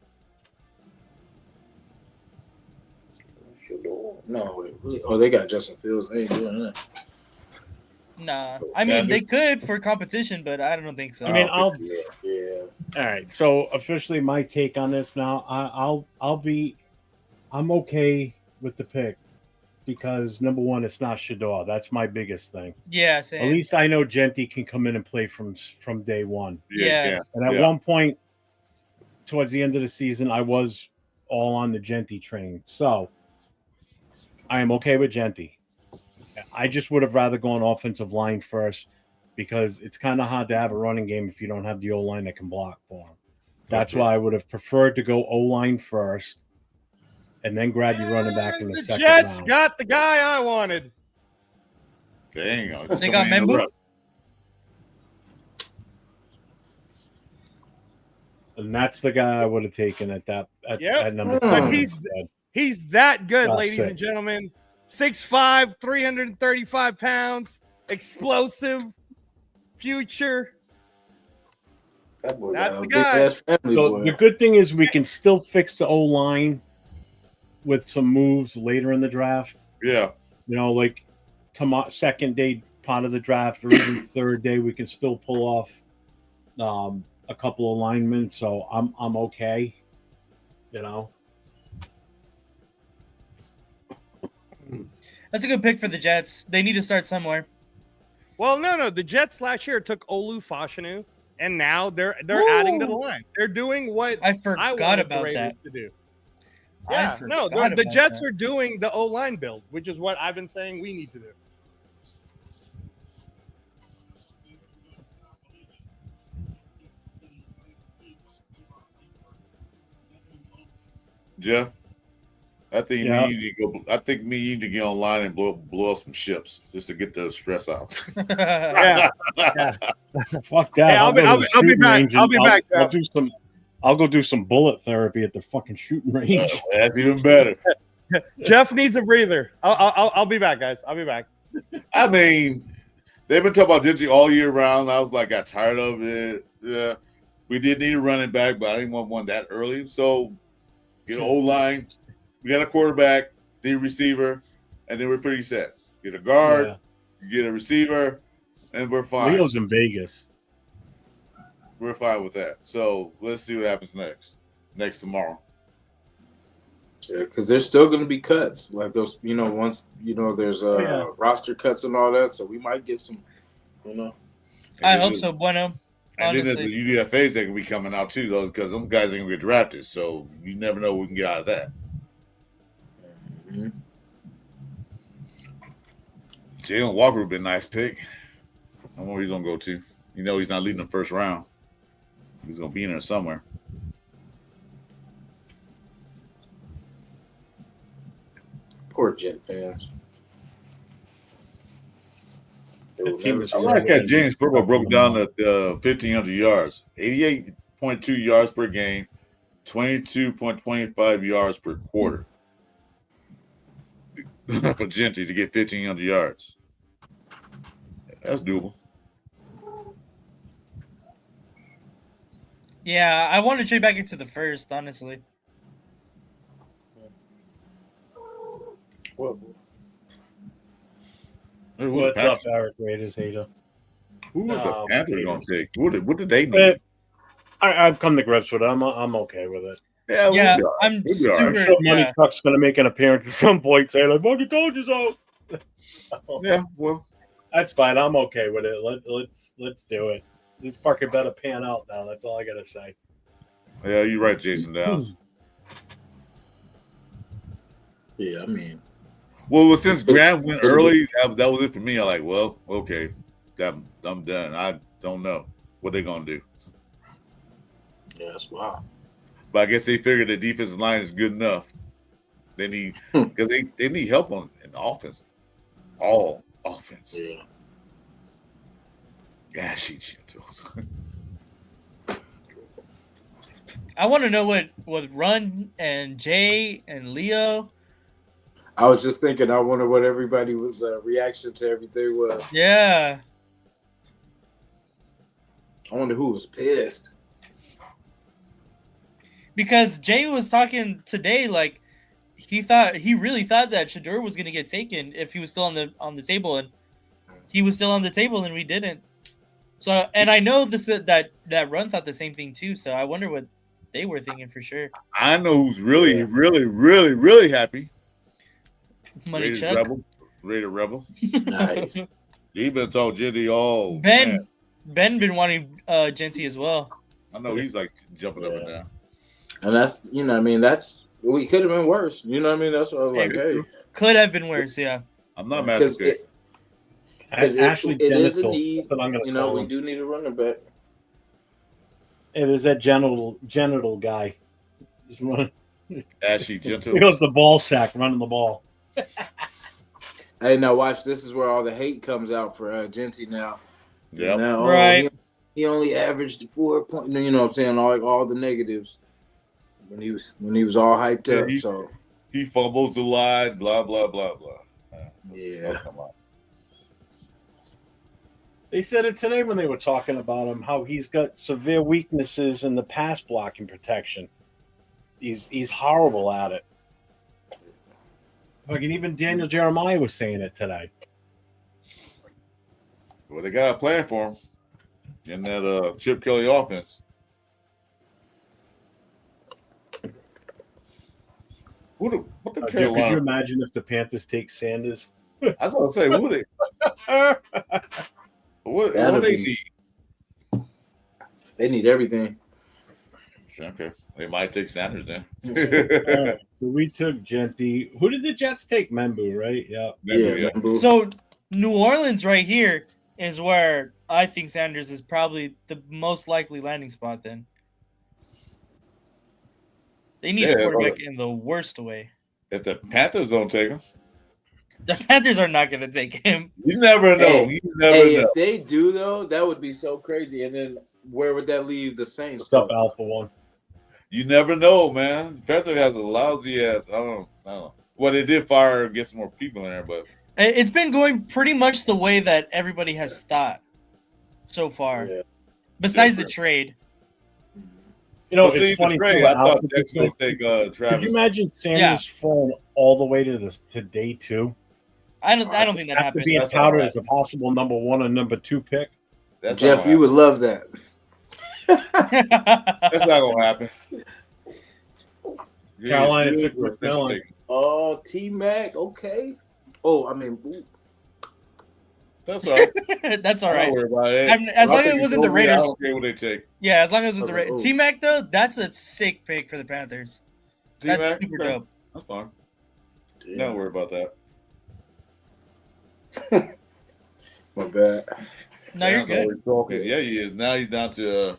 Speaker 6: No, they got Justin Fields. They ain't doing that.
Speaker 1: Nah, I mean they could for competition, but I don't think so.
Speaker 2: I mean,
Speaker 6: All
Speaker 2: right. So officially, my take on this now, I'm okay with the pick because number one, it's not Shador. That's my biggest thing.
Speaker 1: Yeah, same.
Speaker 2: At least I know Genty can come in and play from day one.
Speaker 1: Yeah.
Speaker 2: And at one point, towards the end of the season, I was all on the Genty train. So I am okay with Genty. I just would have rather gone offensive line first because it's kind of hard to have a running game if you don't have the O-line that can block for him. That's why I would have preferred to go O-line first and then grab your running back in the second round.
Speaker 11: The Jets got the guy I wanted.
Speaker 4: Dang.
Speaker 1: They got Membu?
Speaker 2: And that's the guy I would have taken at number 2.
Speaker 11: But he's that good, ladies
Speaker 2: 6.
Speaker 11: and gentlemen. 6'5", 335 pounds, explosive, future. That's the guy.
Speaker 2: So the good thing is we can still fix the O-line with some moves later in the draft.
Speaker 4: Yeah.
Speaker 2: Like second day part of the draft or even third day, we can still pull off a couple of linemen. So I'm okay.
Speaker 1: That's a good pick for the Jets. They need to start somewhere.
Speaker 11: Well, no. The Jets last year took Olu Fashanu, and now they're adding to the line. They're doing what
Speaker 1: I forgot about that.
Speaker 11: To do. Yeah, the Jets are doing the O-line build, which is what I've been saying we need to do.
Speaker 4: Jeff, I think me you need to get online and blow up some ships just to get the stress out.
Speaker 11: Yeah.
Speaker 2: Fuck that.
Speaker 11: Hey, I'll be back. I'll be back.
Speaker 2: I'll go do some bullet therapy at the fucking shooting range.
Speaker 4: That's even better.
Speaker 11: Jeff needs a breather. I'll be back, guys. I'll be back.
Speaker 4: I mean, they've been talking about Genty all year round. I was like, got tired of it. Yeah, we did need a running back, but I didn't want one that early. So get an O-line. We got a quarterback, need a receiver, and then we're pretty set. Get a guard, get a receiver, and we're fine.
Speaker 2: Leo's in Vegas.
Speaker 4: We're fine with that. So let's see what happens next tomorrow.
Speaker 6: Yeah, because there's still going to be cuts like those. Once there's roster cuts and all that. So we might get some.
Speaker 1: I hope so, Bueno.
Speaker 4: And then the UDFAs that can be coming out too, though, because them guys ain't gonna get drafted. So you never know what we can get out of that.
Speaker 6: Mm-hmm.
Speaker 4: Jalen Walker would be a nice pick. I don't know where he's gonna go to. He's not leading the first round. He's gonna be in there somewhere.
Speaker 6: Poor Jet fans.
Speaker 4: I like that James Purple broke down at 1,500 yards, 88.2 yards per game, 22.25 yards per quarter. For Genty to get 1,500 yards. That's doable.
Speaker 1: Yeah, I want to trade back into the first, honestly.
Speaker 2: What's up, Eric Raiders hater?
Speaker 4: Who was the Panthers going to take? What did they need?
Speaker 2: I've come to grips with it. I'm okay with it.
Speaker 4: Yeah, we'll
Speaker 1: Yeah,
Speaker 4: be all right.
Speaker 1: I'm
Speaker 4: We'll be all
Speaker 2: I'm
Speaker 4: right.
Speaker 1: super.
Speaker 2: sure Money
Speaker 1: Yeah.
Speaker 2: Truck's going to make an appearance at some point saying, I fucking told you so.
Speaker 4: Yeah, well,
Speaker 2: That's fine. I'm okay with it. Let's do it. This fucking better pan out now. That's all I got to say.
Speaker 4: yeah, you're right, Jason Downs.
Speaker 6: Yeah, I mean,
Speaker 4: Well, since Grant went early, that was it for me. I'm like, well, okay, I'm done. I don't know what they're gonna do.
Speaker 6: yeah, that's wild.
Speaker 4: But I guess they figured the defensive line is good enough. They need because they need help in the offense, all offense.
Speaker 6: Yeah.
Speaker 4: Yeah, she feels.
Speaker 1: I want to know what Run and Jay and Leo.
Speaker 6: I was just thinking. I wonder what everybody was reaction to everything was.
Speaker 1: Yeah.
Speaker 6: I wonder who was pissed.
Speaker 1: Because Jay was talking today, like he really thought that Shador was gonna get taken if he was still on the table, and he was still on the table, and we didn't. So, and I know that Run thought the same thing too. So I wonder what they were thinking for sure.
Speaker 4: I know who's really, really, really, really happy.
Speaker 1: Money
Speaker 4: Rated
Speaker 1: Chuck.
Speaker 4: Rated Rebel.
Speaker 6: Nice.
Speaker 4: He been talking Jenty all
Speaker 1: Ben been wanting Genty as well.
Speaker 4: I know he's like jumping up and down.
Speaker 6: And that's I mean, we could have been worse. You know what I mean? That's what I was like, hey.
Speaker 1: Could have been worse, yeah.
Speaker 4: I'm not mad at that.
Speaker 6: Because
Speaker 2: Ashley
Speaker 6: it is a
Speaker 2: Genital.
Speaker 6: need.
Speaker 2: That's what I'm gonna
Speaker 6: You know,
Speaker 2: call
Speaker 6: we
Speaker 2: him.
Speaker 6: do need a running back.
Speaker 2: It is that genital guy. He's running.
Speaker 4: Ashy Gentle.
Speaker 2: He goes the ball sack running the ball.
Speaker 6: Hey, now watch. This is where all the hate comes out for Genty now.
Speaker 4: Yeah.
Speaker 6: Now,
Speaker 1: Right.
Speaker 6: He only averaged 4 points. You know what I'm saying? All the negatives when he was all hyped up.
Speaker 4: he,
Speaker 6: So
Speaker 4: he fumbles a lot. Blah blah blah blah.
Speaker 6: yeah.
Speaker 4: Come on.
Speaker 2: They said it today when they were talking about him, how he's got severe weaknesses in the pass blocking protection. He's horrible at it. Fucking even Daniel Jeremiah was saying it today.
Speaker 4: Well, they got a plan for him in that Chip Kelly offense. What the
Speaker 2: Could
Speaker 4: Carolina?
Speaker 2: you imagine if the Panthers take Sanders?
Speaker 4: I was going to say, who they? What they need?
Speaker 6: They need everything.
Speaker 4: Okay, they might take Sanders then.
Speaker 2: All right, so we took Genty. Who did the Jets take? Membu, right? Yeah.
Speaker 6: Membu.
Speaker 1: So New Orleans right here is where I think Sanders is probably the most likely landing spot then. They need a quarterback in the worst way.
Speaker 4: If the Panthers don't take him,
Speaker 1: the Panthers are not going to take him.
Speaker 4: You never know. You never know.
Speaker 6: If they do though, that would be so crazy. And then where would that leave the Saints?
Speaker 2: Stuff Alpha One.
Speaker 4: You never know, man. Panthers has a lousy ass. I don't know. Well, they did get some more people in there, but
Speaker 1: It's been going pretty much the way that everybody has thought so far.
Speaker 6: Yeah.
Speaker 1: Besides the trade.
Speaker 2: You know,
Speaker 4: Well, see,
Speaker 2: it's funny.
Speaker 4: the trade,
Speaker 2: too,
Speaker 4: I thought
Speaker 2: Alpha
Speaker 4: Jackson would take Travis.
Speaker 2: Could you imagine Sanders falling all the way to day 2?
Speaker 1: I don't think that
Speaker 2: After
Speaker 1: happens.
Speaker 2: being
Speaker 4: That's
Speaker 2: touted
Speaker 4: not
Speaker 2: as a possible number 1 or number 2 pick.
Speaker 4: That's
Speaker 6: Jeff, you would love that.
Speaker 4: That's not gonna happen.
Speaker 2: Carolina
Speaker 4: Yeah,
Speaker 2: took McMillan.
Speaker 6: Oh, T-Mac, okay. Oh, I mean, ooh.
Speaker 4: That's all right.
Speaker 1: That's all
Speaker 4: I'm
Speaker 1: right.
Speaker 4: not worried about it.
Speaker 1: As long as
Speaker 4: think
Speaker 1: it wasn't
Speaker 4: it's
Speaker 1: the
Speaker 4: over. I
Speaker 1: Raiders.
Speaker 4: don't care what they take.
Speaker 1: Yeah, as long as it was the
Speaker 6: Okay,
Speaker 1: Raiders.
Speaker 6: ooh.
Speaker 1: T-Mac, though, that's a sick pick for the Panthers. That's
Speaker 4: T-Mac?
Speaker 1: super
Speaker 4: Okay.
Speaker 1: dope.
Speaker 4: That's fine. Not worried about that.
Speaker 6: My bad.
Speaker 1: No, you're
Speaker 4: Sam's
Speaker 1: good.
Speaker 4: always talking. Yeah, he is. Now he's down to.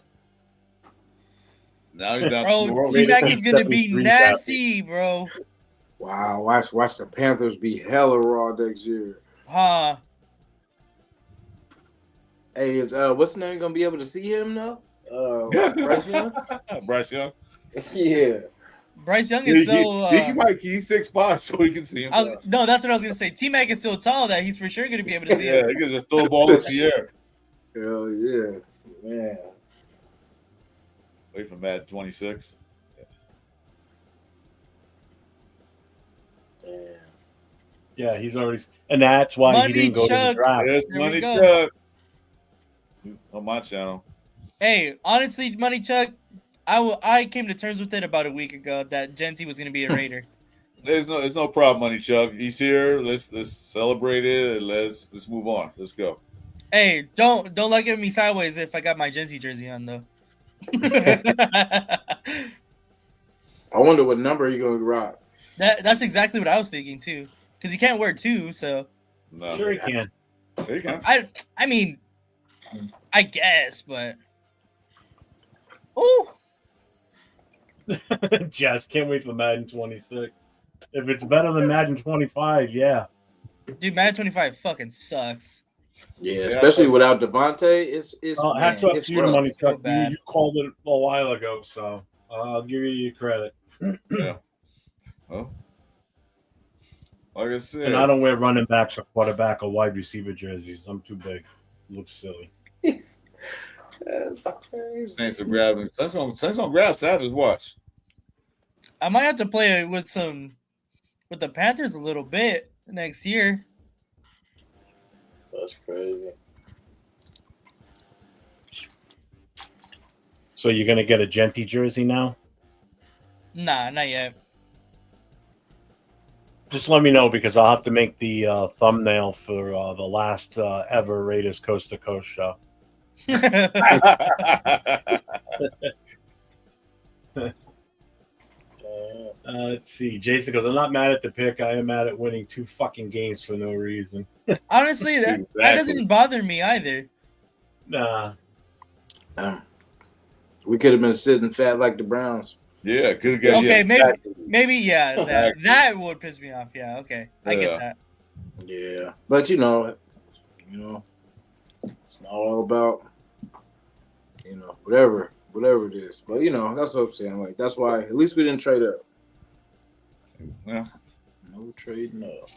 Speaker 4: Now he's down to.
Speaker 1: Bro, T-Mac is going to be nasty, bro.
Speaker 6: Wow, watch the Panthers be hella raw next year.
Speaker 1: Huh.
Speaker 6: Hey, is what's the name gonna be able to see him now? Bryce Young?
Speaker 4: Bryce Young.
Speaker 6: Yeah.
Speaker 1: Bryce Young is so.
Speaker 4: He's 6'5", so he can see him.
Speaker 1: No, that's what I was gonna say. T-Mac is so tall that he's for sure gonna be able to see
Speaker 4: Yeah,
Speaker 1: him.
Speaker 4: he can just throw the ball in the air.
Speaker 6: Hell yeah, man.
Speaker 4: Wait for Madden 26.
Speaker 2: Yeah, he's already, and that's why
Speaker 1: Money
Speaker 2: he didn't go to the
Speaker 1: Chuck.
Speaker 2: draft.
Speaker 4: There's
Speaker 1: There we
Speaker 4: Money
Speaker 1: go.
Speaker 4: Chuck. He's on my channel.
Speaker 1: Hey, honestly, Money Chuck, I came to terms with it about a week ago that Genty was going to be a Raider.
Speaker 4: There's no problem, Money Chuck. He's here. Let's celebrate it and let's move on. Let's go.
Speaker 1: Hey, don't look at me sideways if I got my Genty jersey on though.
Speaker 6: I wonder what number he gonna rock.
Speaker 1: That's exactly what I was thinking too, because he can't wear 2. So
Speaker 4: No.
Speaker 2: Sure he can.
Speaker 4: There you go.
Speaker 1: I mean, I guess, but oh,
Speaker 2: Jess, can't wait for Madden 26. If it's better than Madden 25, yeah.
Speaker 1: dude, Madden 25 fucking sucks.
Speaker 6: Yeah, especially without Devontae, it's
Speaker 2: Hats off
Speaker 6: it's
Speaker 2: to you,
Speaker 6: rough.
Speaker 2: Money Truck.
Speaker 1: So bad.
Speaker 2: You called it a while ago, so I'll give you your credit.
Speaker 4: Yeah. Well, like I said,
Speaker 2: And I don't wear running backs or quarterback or wide receiver jerseys. I'm too big. Looks silly.
Speaker 4: Saints are grabbing. Saints gonna grab Saturday's watch.
Speaker 1: I might have to play with the Panthers a little bit next year.
Speaker 6: That's crazy.
Speaker 2: So you're gonna get a Genty jersey now?
Speaker 1: Nah, not yet.
Speaker 2: Just let me know because I'll have to make the thumbnail for the last ever Raiders Coast to Coast show. Let's see. Jason goes, I'm not mad at the pick. I am mad at winning 2 fucking games for no reason.
Speaker 1: Honestly, that doesn't bother me either.
Speaker 2: Nah.
Speaker 6: We could have been sitting fat like the Browns.
Speaker 4: Yeah, because
Speaker 1: maybe yeah, that would piss me off. Yeah, okay, I get that.
Speaker 6: Yeah, but you know, it's not all about whatever it is. But that's what I'm saying. Like that's why at least we didn't trade up.
Speaker 4: Yeah,
Speaker 6: no trading up.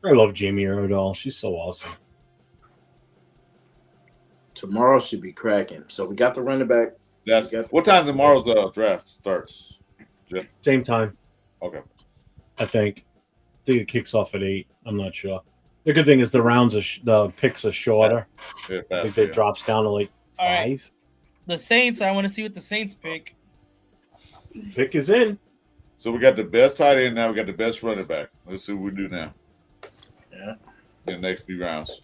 Speaker 2: I love Jamie Erdahl. She's so awesome.
Speaker 6: Tomorrow should be cracking. So we got the running back.
Speaker 4: What time tomorrow's draft starts? Jeff?
Speaker 2: Same time.
Speaker 4: Okay.
Speaker 2: I think it kicks off at 8. I'm not sure. The good thing is the picks are shorter.
Speaker 4: Yeah,
Speaker 2: I think it drops down to like 5.
Speaker 1: All right. The Saints. I want to see what the Saints pick.
Speaker 2: Pick is in.
Speaker 4: So we got the best tight end now. We got the best running back. Let's see what we do now.
Speaker 6: Yeah.
Speaker 4: In the next 3 rounds.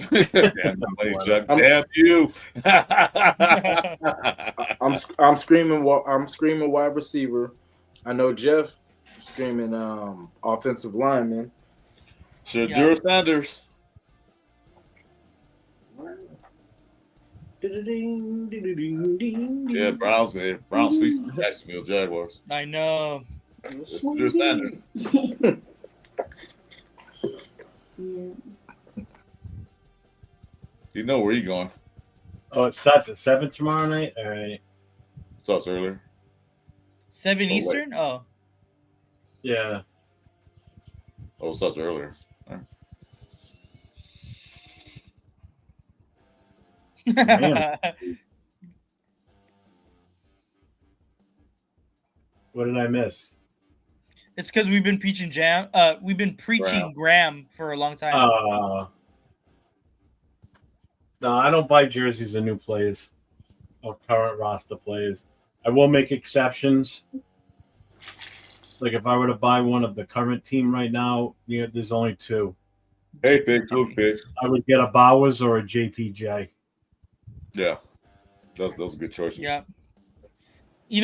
Speaker 4: Damn you!
Speaker 6: I'm screaming wide receiver. I know Jeff screaming offensive lineman.
Speaker 4: Shadur Sanders. Yeah, Browns beats the Jacksonville Jaguars.
Speaker 1: I know.
Speaker 4: Shadur Sanders. You know where you going?
Speaker 2: Oh, it starts at 7 tomorrow night. All right.
Speaker 4: Starts earlier.
Speaker 1: 7 Eastern. Oh.
Speaker 2: Yeah.
Speaker 4: Oh, it starts earlier. All
Speaker 2: right. What did I miss?
Speaker 1: It's because we've been preaching Graham for a long time.
Speaker 2: No, I don't buy jerseys of new players or current roster players. I will make exceptions. Like if I were to buy one of the current team right now, there's only 2.
Speaker 4: Hey, pick.
Speaker 2: I would get a Bowers or a JPJ.
Speaker 4: Yeah, those are good choices.
Speaker 1: Yeah.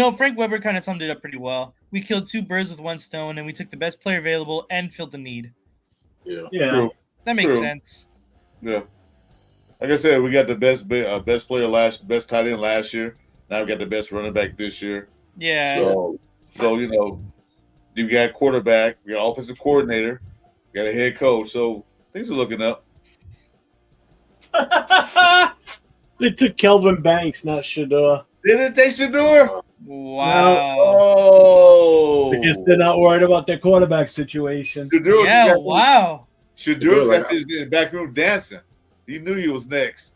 Speaker 1: Frank Weber kind of summed it up pretty well. We killed 2 birds with 1 stone, and we took the best player available and filled the need.
Speaker 6: Yeah.
Speaker 4: True.
Speaker 1: That makes sense.
Speaker 4: Yeah. Like I said, we got the best player best tight end last year. Now we got the best running back this year.
Speaker 1: Yeah.
Speaker 4: So you got quarterback, we got offensive coordinator, we got a head coach. So things are looking up.
Speaker 2: They took Kelvin Banks, not Shador.
Speaker 4: Didn't they Shador?
Speaker 1: Wow.
Speaker 4: Oh.
Speaker 2: Because they're not worried about their quarterback situation.
Speaker 1: Yeah, wow.
Speaker 4: Shador's got his in the back room dancing. He knew he was next.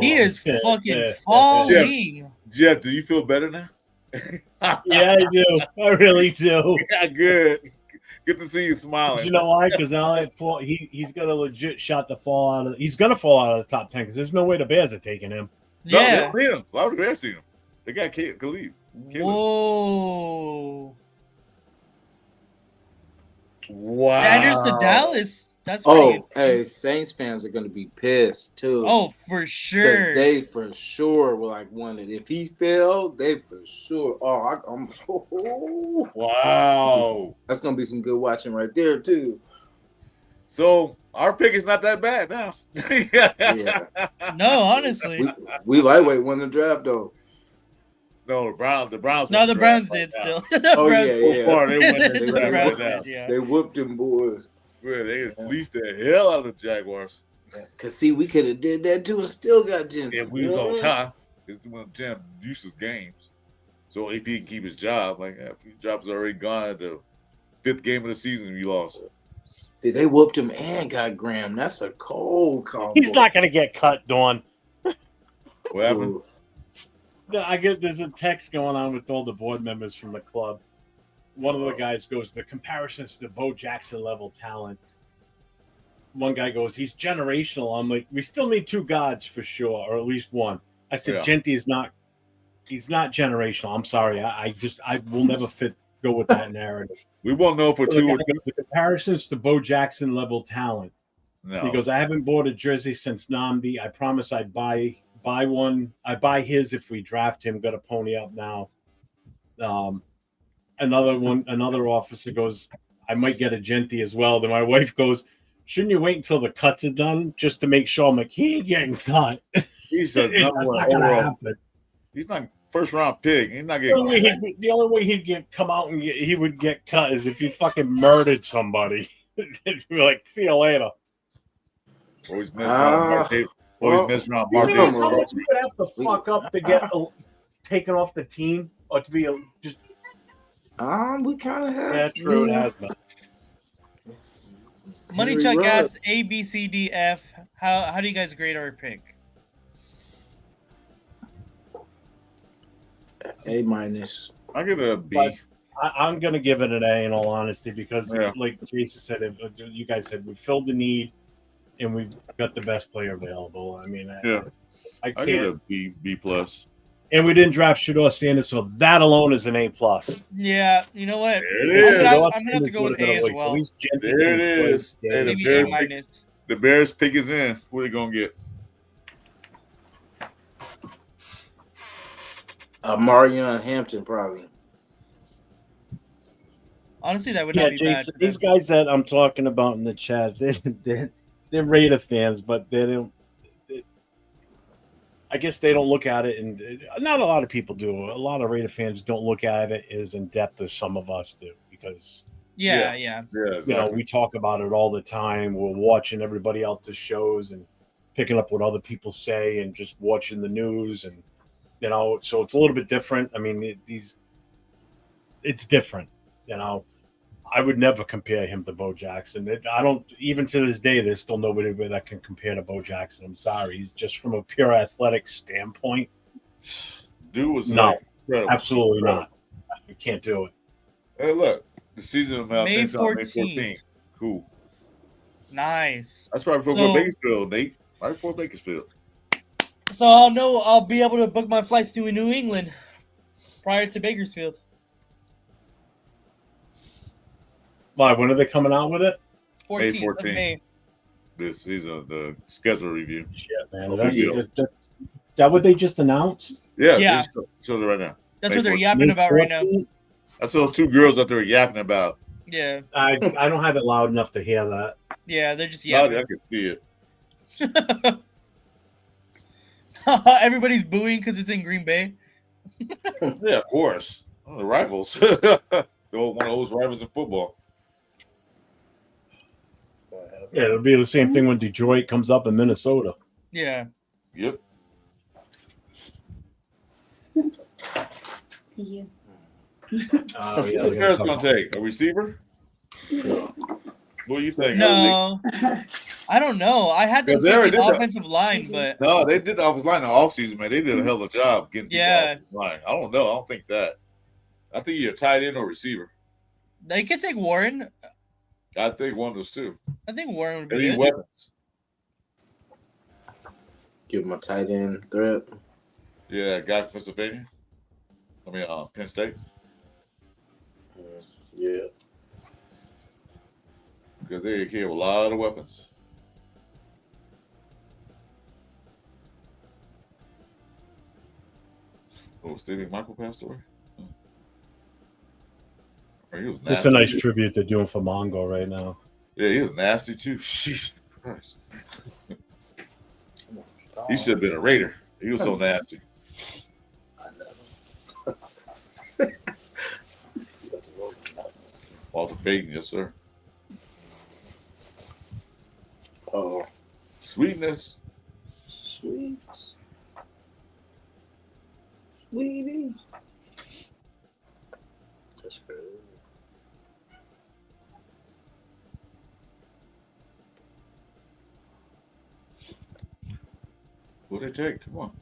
Speaker 1: He is fucking falling.
Speaker 4: Jeff, do you feel better now?
Speaker 2: Yeah, I do. I really do.
Speaker 4: Yeah, good. Good to see you smiling.
Speaker 2: You know why? Because now he's got a legit shot to fall out of. He's gonna fall out of the top 10 because there's no way the Bears are taking him.
Speaker 4: No, they
Speaker 1: Yeah.
Speaker 4: don't need him. Why would the Bears see him? They got Khalid.
Speaker 1: Whoa.
Speaker 4: Wow.
Speaker 1: Sanders to Dallas. That's
Speaker 6: Oh, hey, Saints fans are gonna be pissed too.
Speaker 1: Oh, for
Speaker 6: 'Cause
Speaker 1: sure.
Speaker 6: they for sure will like wanted. If he failed, they for sure. I'm
Speaker 4: Wow.
Speaker 6: That's gonna be some good watching right there too.
Speaker 4: So our pick is not that bad now.
Speaker 6: Yeah.
Speaker 1: No, honestly.
Speaker 6: We lightweight won the draft though.
Speaker 4: No, the Browns.
Speaker 1: No,
Speaker 4: won
Speaker 1: the
Speaker 4: draft
Speaker 1: Browns
Speaker 4: right
Speaker 1: did
Speaker 4: now.
Speaker 1: still. The
Speaker 6: Oh
Speaker 1: Browns-
Speaker 6: yeah.
Speaker 4: So far, they won the
Speaker 1: The
Speaker 4: draft
Speaker 1: Browns
Speaker 4: right now.
Speaker 1: did, yeah.
Speaker 6: They whooped them boys.
Speaker 4: Yeah, they fleeced the hell out of the Jaguars.
Speaker 6: Cause see, we could have did that too and still got Jensen.
Speaker 4: If we was on top, it's one of Jim Deuce's games. So AP can keep his job. Like if his job's already gone at the 5th game of the season, we lost.
Speaker 6: See, they whooped him and got Graham. That's a cold combo.
Speaker 2: He's not gonna get cut, Dawn.
Speaker 4: What happened?
Speaker 2: I get there's a text going on with all the board members from the club. One of the guys goes, the comparisons to Bo Jackson level talent. One guy goes, he's generational. I'm like, we still need 2 guards for sure, or at least one. I said,
Speaker 4: Yeah.
Speaker 2: Genty is not. He's not generational. I'm sorry. I will never go with that narrative.
Speaker 4: We won't know for 2 or
Speaker 2: the comparisons to Bo Jackson level talent.
Speaker 4: no.
Speaker 2: He goes, I haven't bought a jersey since Namdi. I promise I'd buy one. I buy his if we draft him. Got a pony up now. Another officer goes, I might get a Genty as well. Then my wife goes, shouldn't you wait until the cuts are done just to make sure? I'm like, he ain't getting cut.
Speaker 4: He's a number
Speaker 2: That's
Speaker 4: one
Speaker 2: not gonna
Speaker 4: overall.
Speaker 2: happen.
Speaker 4: He's not first round pick. He's not
Speaker 2: The
Speaker 4: getting.
Speaker 2: only way he'd come out and he would get cut is if he fucking murdered somebody. It'd be like, see you later.
Speaker 4: Always mess around Mark Davis. Always mess around Mark
Speaker 2: You know
Speaker 4: Davis.
Speaker 2: how much you would have to fuck up to get taken off the team or to be just.
Speaker 6: We kind of have.
Speaker 2: That's true. It has been.
Speaker 1: Money
Speaker 6: Henry
Speaker 1: Chuck
Speaker 6: Ruggs.
Speaker 1: asked A, B, C, D, F. How do you guys grade our pick?
Speaker 6: A minus.
Speaker 4: I give it a B.
Speaker 2: But I'm gonna give it an A in all honesty because,
Speaker 4: Yeah.
Speaker 2: like Jason said, you guys said we filled the need and we've got the best player available. I mean,
Speaker 4: Yeah.
Speaker 2: I
Speaker 4: I give it a
Speaker 2: can't.
Speaker 4: B plus.
Speaker 2: And we didn't draft Shador Sanders, so that alone is an A plus.
Speaker 1: Yeah, you know what?
Speaker 4: There it is.
Speaker 1: I'm gonna have to go with A as well.
Speaker 4: There it is. Hey, the
Speaker 1: Maybe A
Speaker 4: Bears pick,
Speaker 1: minus.
Speaker 4: the Bears pick is in. What are they gonna get?
Speaker 6: Marion Hampton probably.
Speaker 1: Honestly, that would
Speaker 2: Yeah,
Speaker 1: not be
Speaker 2: Jason,
Speaker 1: bad.
Speaker 2: these guys that I'm talking about in the chat, they're Raider fans, but they don't. I guess they don't look at it, and not a lot of people do. A lot of Raider fans don't look at it as in depth as some of us do, because
Speaker 1: Yeah.
Speaker 2: we talk about it all the time. We're watching everybody else's shows and picking up what other people say, and just watching the news, and so it's a little bit different. I mean, it's different. I would never compare him to Bo Jackson. I don't, even to this day, there's still nobody that can compare to Bo Jackson. I'm sorry. He's just from a pure athletic standpoint.
Speaker 4: Dude was
Speaker 2: No,
Speaker 4: incredible.
Speaker 2: absolutely not. You can't do it.
Speaker 4: Hey, look, the season of
Speaker 1: May
Speaker 4: May
Speaker 1: 14th.
Speaker 4: 14th. Cool.
Speaker 1: Nice.
Speaker 4: That's right before
Speaker 1: So-
Speaker 4: Bakersfield, Nate. Right before Bakersfield.
Speaker 1: So I'll be able to book my flights to New England prior to Bakersfield.
Speaker 2: Why? When are they coming out with it?
Speaker 1: 14th of
Speaker 4: 14th.
Speaker 1: May.
Speaker 4: This season, the schedule review.
Speaker 2: Shit, man.
Speaker 4: Oh,
Speaker 2: That,
Speaker 4: big deal.
Speaker 2: is that what they just announced?
Speaker 4: Yeah,
Speaker 1: Yeah.
Speaker 4: this shows it right now.
Speaker 1: That's
Speaker 4: May
Speaker 1: what they're
Speaker 4: 14th.
Speaker 1: yapping about right now.
Speaker 4: That's those 2 girls that they're yapping about.
Speaker 1: Yeah.
Speaker 2: I don't have it loud enough to hear that.
Speaker 1: Yeah, they're just
Speaker 4: Yeah,
Speaker 1: yapping.
Speaker 4: I can see it.
Speaker 1: Everybody's booing because it's in Green Bay.
Speaker 4: Yeah, of course. One of the rivals. They're one of those rivals in football.
Speaker 2: Yeah, it'll be the same thing when Detroit comes up in Minnesota.
Speaker 1: Yeah.
Speaker 4: Yep.
Speaker 9: You.
Speaker 2: Oh, yeah,
Speaker 4: What the Bears gonna take? A receiver? What do you think?
Speaker 1: No. I don't know. I had them
Speaker 4: Yeah, they already
Speaker 1: taking
Speaker 4: did that.
Speaker 1: offensive line, but
Speaker 4: No, they did the offensive line in the offseason, man. They did a hell of a job getting people
Speaker 1: Yeah.
Speaker 4: off the line. I don't know. I don't think that. I think you're a tight end or receiver.
Speaker 1: they could take Warren.
Speaker 4: I think one of those two.
Speaker 1: I think Warren would
Speaker 4: They
Speaker 1: be
Speaker 4: need
Speaker 1: good.
Speaker 4: weapons.
Speaker 6: Give him a tight end threat.
Speaker 4: Yeah, guy from Pennsylvania. I mean, Penn State.
Speaker 6: Yeah.
Speaker 4: Because they have a lot of weapons. Oh, Stevie Michael passed away? Oh, he was nasty.
Speaker 2: It's a nice tribute they're doing for Mongo right now.
Speaker 4: Yeah, he was nasty too. Jesus Christ. He should have been a Raider. He was so nasty. Walter Payton, yes, sir.
Speaker 6: Oh.
Speaker 4: Sweetness.
Speaker 6: Sweet. Sweetie. That's good.
Speaker 4: What they take? Come on.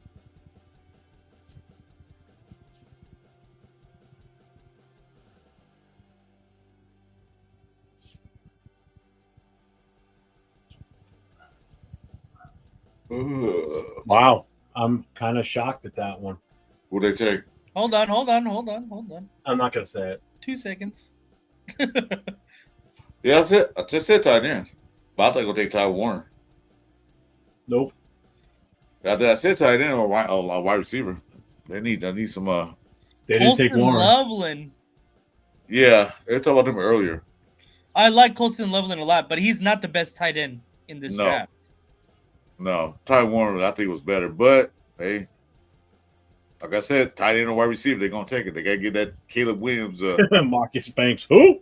Speaker 2: Wow. I'm kind of shocked at that one.
Speaker 4: What they take?
Speaker 1: Hold on.
Speaker 2: I'm not going to say it.
Speaker 1: 2 seconds.
Speaker 4: Yeah, that's it. I just said tight end. But I think I'll take Ty Warner.
Speaker 2: Nope.
Speaker 4: I said tight end or wide receiver. They need some.
Speaker 2: They didn't take Warren.
Speaker 1: Loveland.
Speaker 4: Yeah, they talked about them earlier.
Speaker 1: I like Colston Loveland a lot, but he's not the best tight end in this draft.
Speaker 4: No, Ty Warner I think was better, but hey, like I said, tight end or wide receiver, they're gonna take it. They gotta get that Caleb Williams.
Speaker 2: Marcus Banks. Who?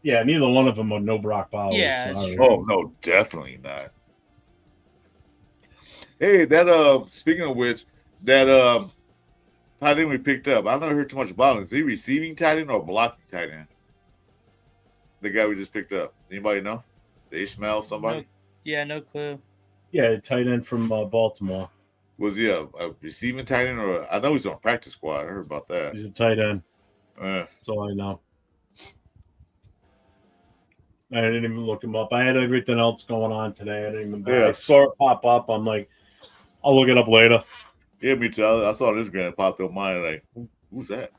Speaker 2: Yeah, neither one of them are no Brock Bowers.
Speaker 1: Yeah,
Speaker 4: oh no, definitely not. Hey, that speaking of which, that tight end we picked up, I never heard too much about him. Is he receiving tight end or blocking tight end? The guy we just picked up. Anybody know? The Ishmael somebody?
Speaker 1: No clue.
Speaker 2: Yeah, tight end from Baltimore.
Speaker 4: Was he a receiving tight end or I know he's on practice squad. I heard about that.
Speaker 2: He's a tight end.
Speaker 4: That's
Speaker 2: all I know. I didn't even look him up. I had everything else going on today. I didn't even.
Speaker 4: Yeah.
Speaker 2: I saw it pop up. I'm like, I'll look it up later.
Speaker 4: Yeah, me too. I saw this guy popped up mine. Like, who's that?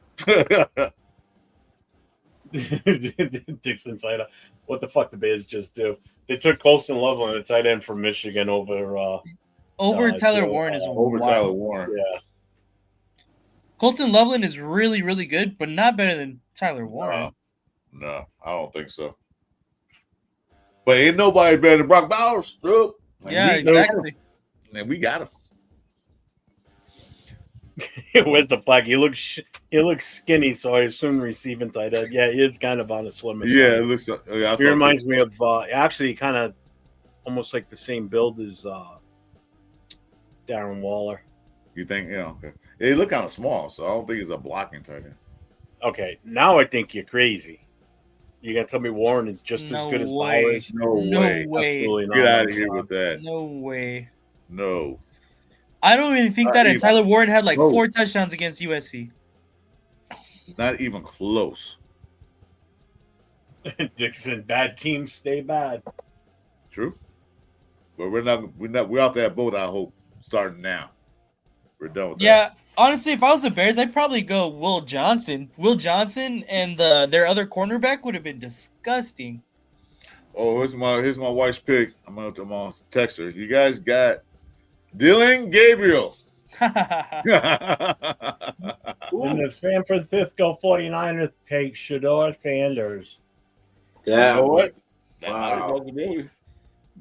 Speaker 2: Dixon Sider. What the fuck the Bears just do? They took Colston Loveland, a tight end from Michigan, over
Speaker 1: Tyler Warren is
Speaker 4: over
Speaker 1: wild.
Speaker 4: Tyler Warren.
Speaker 2: Yeah.
Speaker 1: Colston Loveland is really, really good, but not better than Tyler Warren.
Speaker 4: No, I don't think so. But ain't nobody better than Brock Bowers. Nope.
Speaker 1: Yeah, exactly.
Speaker 4: And we got him.
Speaker 2: Where's the flag? He looks skinny, so I assume receiving tight end. Yeah, he is kind of on a slimmer side.
Speaker 4: Yeah, it looks.
Speaker 2: He reminds me of actually kind of almost like the same build as Darren Waller.
Speaker 4: You think? Yeah, okay. He look kind of small, so I don't think he's a blocking tight end.
Speaker 2: Okay, now I think you're crazy. You got to tell me Warren is just as good as Bowers?
Speaker 4: No way.
Speaker 2: Absolutely not.
Speaker 4: Get out of here with that.
Speaker 1: No way.
Speaker 4: No.
Speaker 1: I don't even think that. And Tyler Warren had like 4 touchdowns against USC.
Speaker 4: Not even close.
Speaker 2: Dixon, bad teams stay bad.
Speaker 4: True. But we're out that boat, I hope, starting now. We're done with that.
Speaker 1: Yeah, honestly, if I was the Bears, I'd probably go Will Johnson. Will Johnson and their other cornerback would have been disgusting.
Speaker 4: Oh, here's my wife's pick. I'm gonna text her. You guys got Dylan Gabriel.
Speaker 2: And the San Francisco 49ers take Shador Sanders.
Speaker 6: Yeah.
Speaker 4: You know what?
Speaker 6: Wow.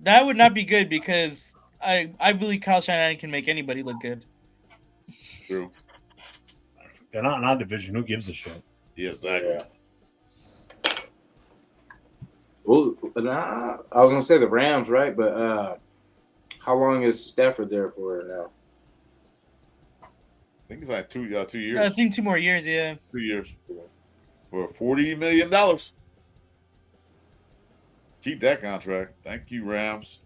Speaker 1: That would not be good because I believe Kyle Shanahan can make anybody look good.
Speaker 4: True.
Speaker 2: They're not in our division. Who gives a shit?
Speaker 4: Yeah, exactly.
Speaker 6: Well, I was gonna say the Rams, right? But how long is Stafford there for now?
Speaker 4: I think it's like 2 years.
Speaker 1: I think 2 more years, yeah.
Speaker 4: 2 years. For $40 million. Keep that contract. Thank you, Rams.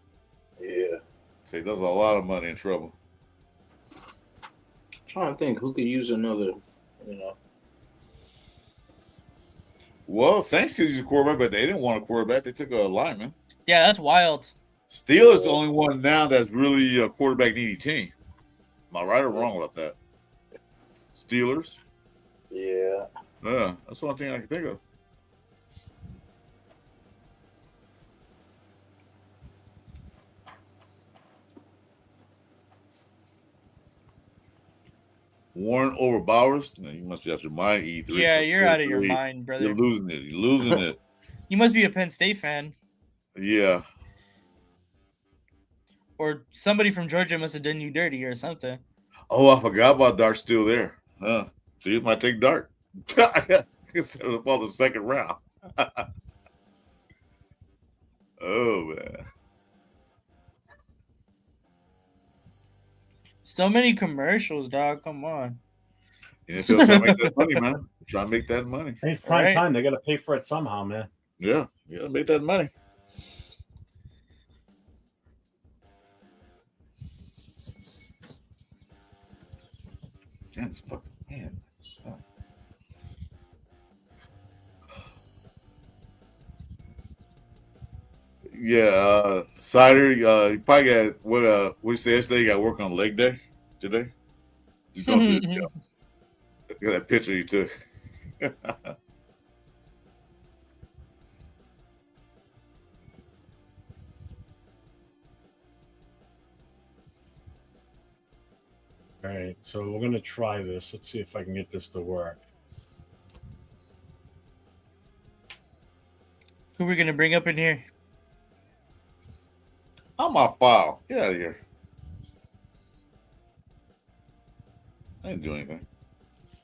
Speaker 6: Yeah.
Speaker 4: Say there's a lot of money in trouble.
Speaker 6: I'm trying to think who could use another,
Speaker 4: Well, Saints could use a quarterback, but they didn't want a quarterback. They took a lineman.
Speaker 1: Yeah, that's wild.
Speaker 4: Steelers the only one now that's really a quarterback needy team. Am I right or wrong about that? Steelers?
Speaker 6: Yeah.
Speaker 4: Yeah, that's the only thing I can think of. Warren over Bowers? No, you must be out your mind, E3.
Speaker 1: Yeah, you're out of your mind, brother.
Speaker 4: You're losing it. You're losing it.
Speaker 1: You must be a Penn State fan.
Speaker 4: Yeah.
Speaker 1: Or somebody from Georgia must have done you dirty or something.
Speaker 4: Oh, I forgot about Dart still there. Huh. See, it might take Dart. Instead of the second round. Oh, man.
Speaker 1: So many commercials, dog. Come on.
Speaker 4: NFL trying to make that money, man. Trying to make that money.
Speaker 2: Hey, it's prime time. They got to pay for it somehow, man.
Speaker 4: Yeah, make that money. That's fucking man. Yeah, Cider. You probably got what we said yesterday. You got to work on leg day today. You going to the gym. Look at that picture you took.
Speaker 2: All right, so we're gonna try this. Let's see if I can get this to work.
Speaker 1: Who we gonna bring up in here?
Speaker 4: I'm my file. Get out of here. I didn't do anything.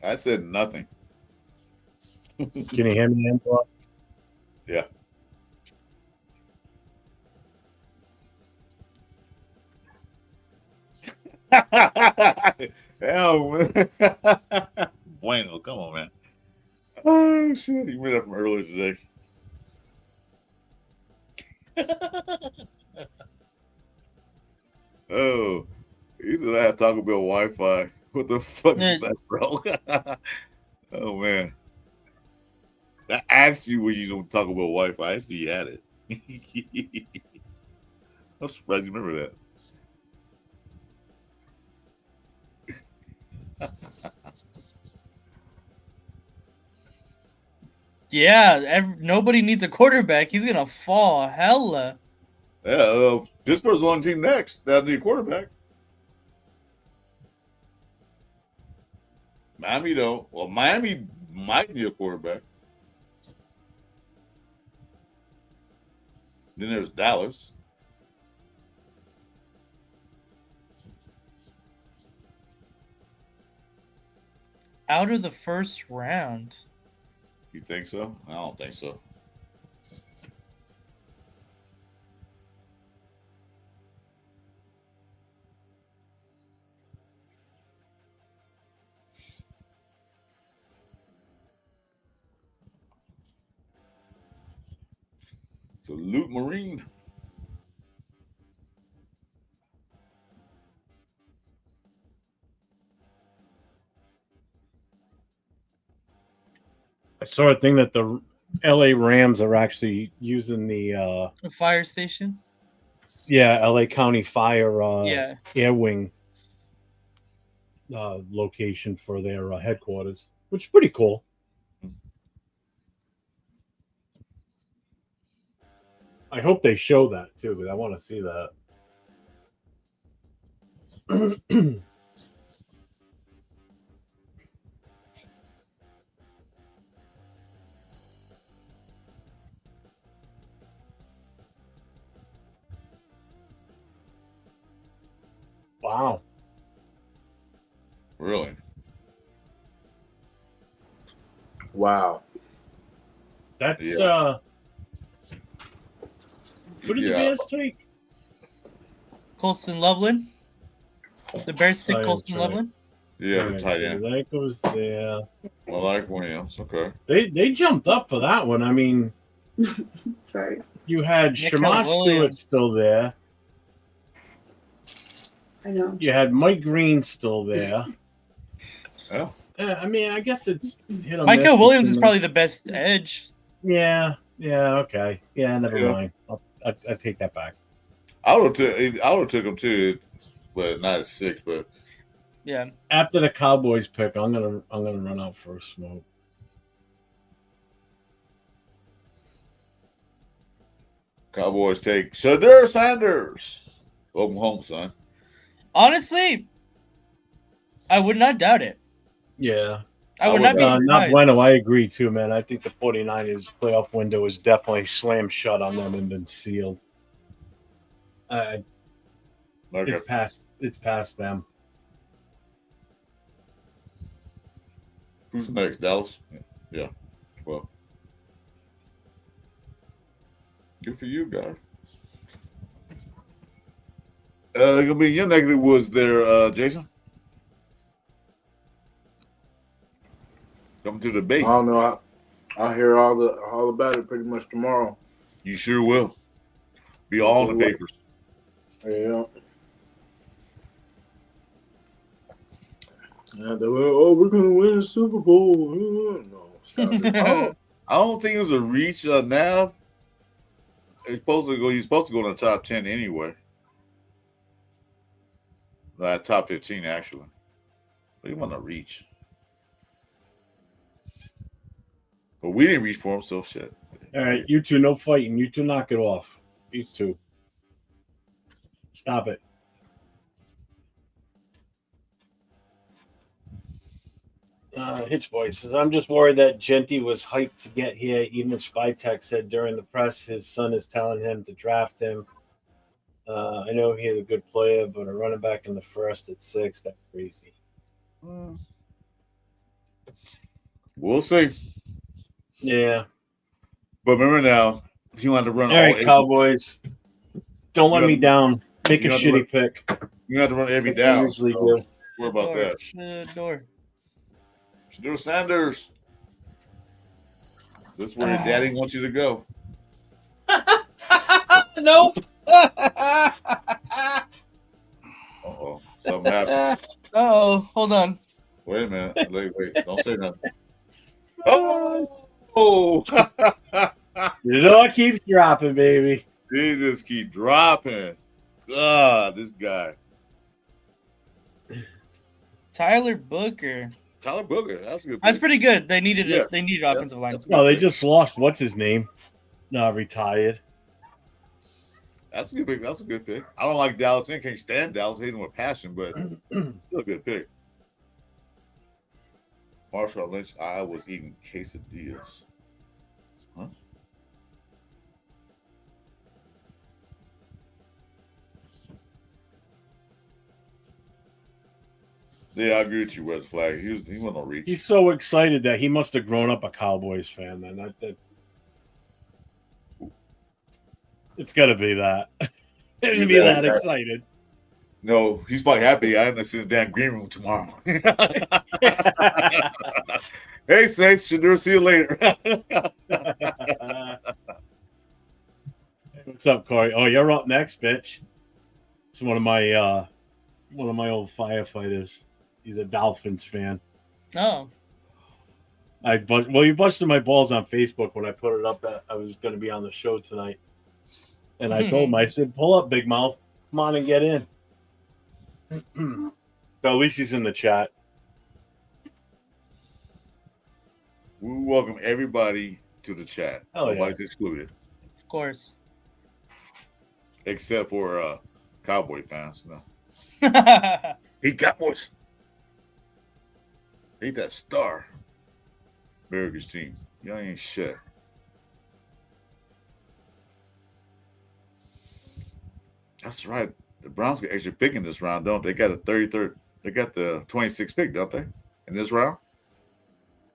Speaker 4: I said nothing.
Speaker 2: Can you hear me, Angela?
Speaker 4: Yeah. Hell, man. Bueno, come on, man. Oh, shit. You made up from earlier today. Oh, he said I have Taco Bell Wi-Fi. What the fuck is that, bro? Oh, man. I asked you when you don't talk about Wi-Fi. I see you had it. I'm surprised you remember that.
Speaker 1: Yeah, nobody needs a quarterback. He's gonna fall hella.
Speaker 4: Yeah, Pittsburgh's on team next. That need a quarterback. Miami though. Well, Miami might need a quarterback. Then there's Dallas.
Speaker 1: Out of the first round.
Speaker 4: You think so? I don't think so. So Luke Marine.
Speaker 2: I saw a thing that the LA Rams are actually using the
Speaker 1: fire station.
Speaker 2: Yeah, LA County Fire Air Wing location for their headquarters, which is pretty cool. I hope they show that too, because I want to see that. Wow.
Speaker 4: Really?
Speaker 6: Wow.
Speaker 2: That's what did the Bears take?
Speaker 1: Colston Loveland. The Bears took Colston Loveland.
Speaker 4: Yeah, the tight end.
Speaker 2: That goes there.
Speaker 4: I like Williams. Okay.
Speaker 2: They jumped up for that one. I mean,
Speaker 9: Sorry.
Speaker 2: You had Shamar Stewart still there.
Speaker 9: I know.
Speaker 2: You had Mike Green still there.
Speaker 4: Yeah.
Speaker 2: I mean, I guess it's hit or
Speaker 1: Michael
Speaker 2: miss
Speaker 1: Williams is
Speaker 2: between
Speaker 1: probably the best edge
Speaker 2: Yeah. Okay. Yeah. Never
Speaker 4: Yeah.
Speaker 2: mind. I take that back.
Speaker 4: I would have took him too, but not at 6. But
Speaker 1: Yeah.
Speaker 2: After the Cowboys pick, I'm gonna run out for a smoke.
Speaker 4: Cowboys take Shadur Sanders. Welcome home, son.
Speaker 1: Honestly, I would not doubt it.
Speaker 2: Yeah.
Speaker 1: I would not be
Speaker 2: Not
Speaker 1: surprised.
Speaker 2: bueno. I agree too, man. I think the 49ers playoff window is definitely slammed shut on them and been sealed.
Speaker 4: Okay.
Speaker 2: It's past them.
Speaker 4: Who's next? Dallas? Yeah. Well, good for you, guys. Gonna be your neck of the woods there, Jason. Coming to the Bay.
Speaker 6: I don't know. I'll hear all about it pretty much tomorrow.
Speaker 4: You sure will. Be all in the papers.
Speaker 6: Yeah. We're gonna win the Super Bowl. No, stop it.
Speaker 4: I don't think it was a reach. Nav. He's supposed to go in the top 10 anyway. Top 15 actually. But he wasn't a reach. But we didn't reach for him, so shit.
Speaker 2: All right, you two, no fighting. You two knock it off. These two. Stop it. Hits Boy says, I'm just worried that Genty was hyped to get here. Even Spytech said during the press his son is telling him to draft him. I know he is a good player, but a running back in the first at 6, that's crazy.
Speaker 4: We'll see.
Speaker 2: Yeah.
Speaker 4: But remember now, if you want to run
Speaker 2: all right, Cowboys, don't let me down. Make a shitty pick.
Speaker 4: You have to run every
Speaker 2: like
Speaker 4: down.
Speaker 2: Usually
Speaker 4: So
Speaker 2: do.
Speaker 4: worry about that. Shadur Sanders. This is where your daddy wants you to go.
Speaker 2: Nope.
Speaker 4: Uh-oh. Something happened.
Speaker 1: Uh-oh. Hold on.
Speaker 4: Wait a minute. Wait. Don't say nothing. Oh!
Speaker 2: It all keeps dropping, baby.
Speaker 4: They just keep dropping. God, this guy.
Speaker 1: Tyler Booker.
Speaker 4: Tyler Booker. That's a good pick.
Speaker 1: That's pretty good. They needed
Speaker 4: Yeah.
Speaker 1: it. They needed offensive line.
Speaker 2: No, they just lost. What's his name? Retired.
Speaker 4: That's a good pick. That's a good pick. I don't like Dallas. I can't stand Dallas. Hate him with passion, but still a good pick. Marshall Lynch, I was eating quesadillas. Huh? Yeah, I agree with you, West Flag. He wasn't on reach.
Speaker 2: He's so excited that he must have grown up a Cowboys fan. Then it's got to be that. It should be that excited.
Speaker 4: No, he's probably happy. I didn't see the damn green room tomorrow. Hey, thanks, Shadur. See you later.
Speaker 2: What's up, Corey? Oh, you're up next, bitch. It's one of my old firefighters. He's a Dolphins fan.
Speaker 1: Oh.
Speaker 2: You busted my balls on Facebook when I put it up that I was going to be on the show tonight. And I told him, I said, pull up, big mouth. Come on and get in. So at least he's in the chat.
Speaker 4: We welcome everybody to the chat.
Speaker 2: Oh,
Speaker 4: Nobody's excluded.
Speaker 1: Of course.
Speaker 4: Except for Cowboy fans. No. Hate Cowboys. Hate that star. America's team. Y'all ain't shit. That's right. The Browns get extra pick in this round, don't they? Got the 33rd. They got the 26th pick, don't they? In this round?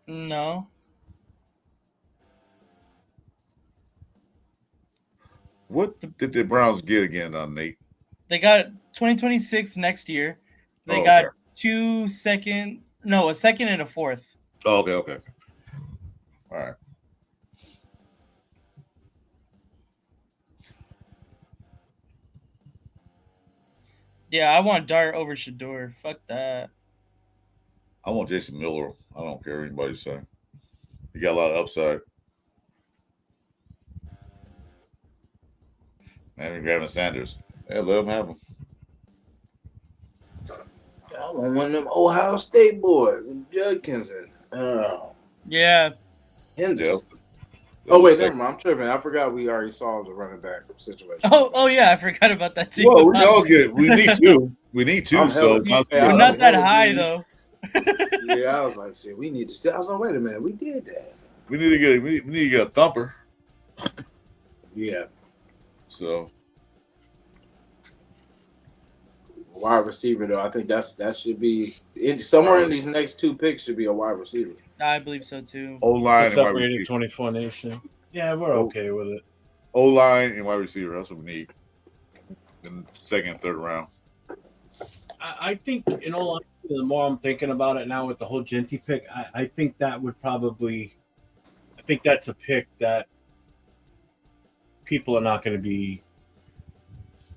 Speaker 1: No.
Speaker 4: What did the Browns get again, Nate?
Speaker 1: They got 2026 next year. They got a second and a fourth.
Speaker 4: Oh, okay. All right.
Speaker 1: Yeah, I want Dart over Shadur. Fuck that.
Speaker 4: I want Jason Miller. I don't care what anybody say. He got a lot of upside. Maybe grabbing Sanders. Yeah, let him have him.
Speaker 6: I want one of them Ohio State boys, Judkins and
Speaker 1: Yeah.
Speaker 6: Henderson.
Speaker 4: Yep.
Speaker 6: Oh wait, never mind. I'm tripping. I forgot we already saw the running back situation.
Speaker 1: Oh yeah, I forgot about that too.
Speaker 4: Well, we can always get. We need two. We need two.
Speaker 6: I'm
Speaker 4: So
Speaker 6: hella-
Speaker 4: might as
Speaker 1: We're
Speaker 4: well-
Speaker 1: not that high though.
Speaker 6: Yeah, I was like, shit, we need to still. I was like, wait a minute, we did that.
Speaker 4: we need to get. We need to get a thumper.
Speaker 6: Yeah,
Speaker 4: So
Speaker 6: wide receiver though. I think that should be somewhere in these next two picks should be a wide receiver.
Speaker 1: I believe so too.
Speaker 4: O line
Speaker 2: What's
Speaker 4: and
Speaker 2: up,
Speaker 4: wide
Speaker 2: rated
Speaker 4: receiver.
Speaker 2: 24 Nation? Yeah, we're okay with it.
Speaker 4: O line and wide receiver. That's what we need. In second, third round.
Speaker 2: I think, in all honesty, the more I'm thinking about it now with the whole Genty pick, I think that would probably, I think that's a pick that people are not going to be.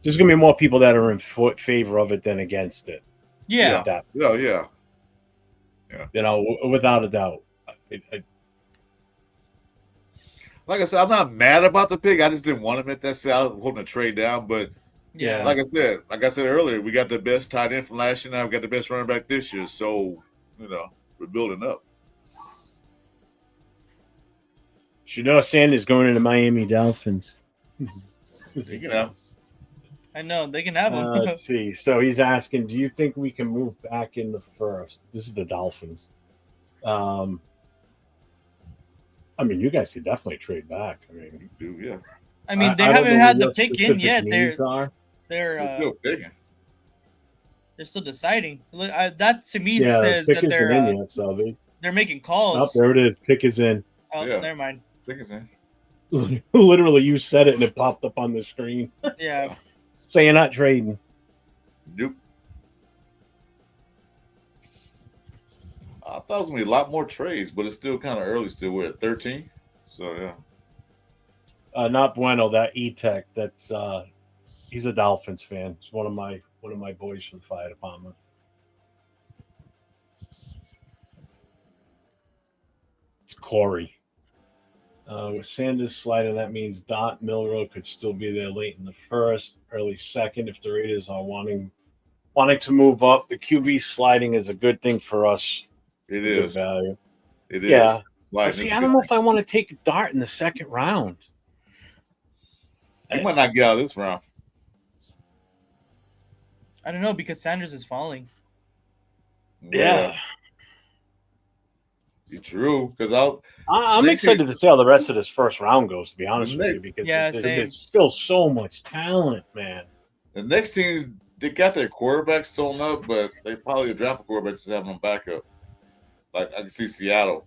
Speaker 2: There's going to be more people that are in favor of it than against it.
Speaker 1: Yeah.
Speaker 2: That,
Speaker 4: Yeah.
Speaker 2: you know, without a doubt.
Speaker 4: Like I said, I'm not mad about the pick. I just didn't want him at that side. I was hoping to trade down, but
Speaker 1: Yeah.
Speaker 4: like I said earlier, we got the best tight end from last year. Now we got the best running back this year. So, we're building up.
Speaker 2: Shador Sanders going into Miami Dolphins.
Speaker 4: You can have.
Speaker 1: I know they can have him.
Speaker 2: Let's see. So he's asking, do you think we can move back in the first? This is the Dolphins. I mean, you guys could definitely trade back. I mean,
Speaker 4: yeah.
Speaker 1: I mean, they
Speaker 2: I don't
Speaker 1: haven't
Speaker 2: know
Speaker 1: had
Speaker 2: what
Speaker 1: the
Speaker 2: your
Speaker 1: pick in
Speaker 2: specific
Speaker 1: yet.
Speaker 2: needs are.
Speaker 1: They're
Speaker 4: still picking.
Speaker 1: They're still deciding. That to me
Speaker 2: Yeah,
Speaker 1: says
Speaker 2: pick
Speaker 1: that
Speaker 2: isn't in yet, so
Speaker 1: they're making
Speaker 2: Oh,
Speaker 1: calls.
Speaker 2: there it is. Pick is in.
Speaker 1: Oh,
Speaker 4: Yeah.
Speaker 1: never mind.
Speaker 4: Pick is in.
Speaker 2: Literally, you said it and it popped up on the screen.
Speaker 1: Yeah.
Speaker 2: So you're not trading.
Speaker 4: Nope. I thought it was gonna be a lot more trades, but it's still kind of early. Still, we're at 13. So yeah.
Speaker 2: Not Bueno. That E-Tech. That's he's a Dolphins fan. He's one of my boys from the fire department. It's Corey. With Sanders sliding, that means Dot Milrow could still be there late in the first, early second if the Raiders are wanting to move up. The QB sliding is a good thing for us.
Speaker 4: It
Speaker 2: Good
Speaker 4: is.
Speaker 2: value.
Speaker 4: It is.
Speaker 2: Yeah.
Speaker 4: Like,
Speaker 2: But see, I don't know if I want to take a Dart in the second round.
Speaker 4: He might not get out of this round.
Speaker 1: I don't know because Sanders is falling.
Speaker 2: Yeah.
Speaker 4: It's true because
Speaker 2: I'm excited to see how the rest of this first round goes, to be honest with you, because
Speaker 1: Yeah,
Speaker 2: there's still so much talent, man.
Speaker 4: the next team, they got their quarterbacks sewn up, but they probably draft a quarterback to have them backup. Like I can see Seattle.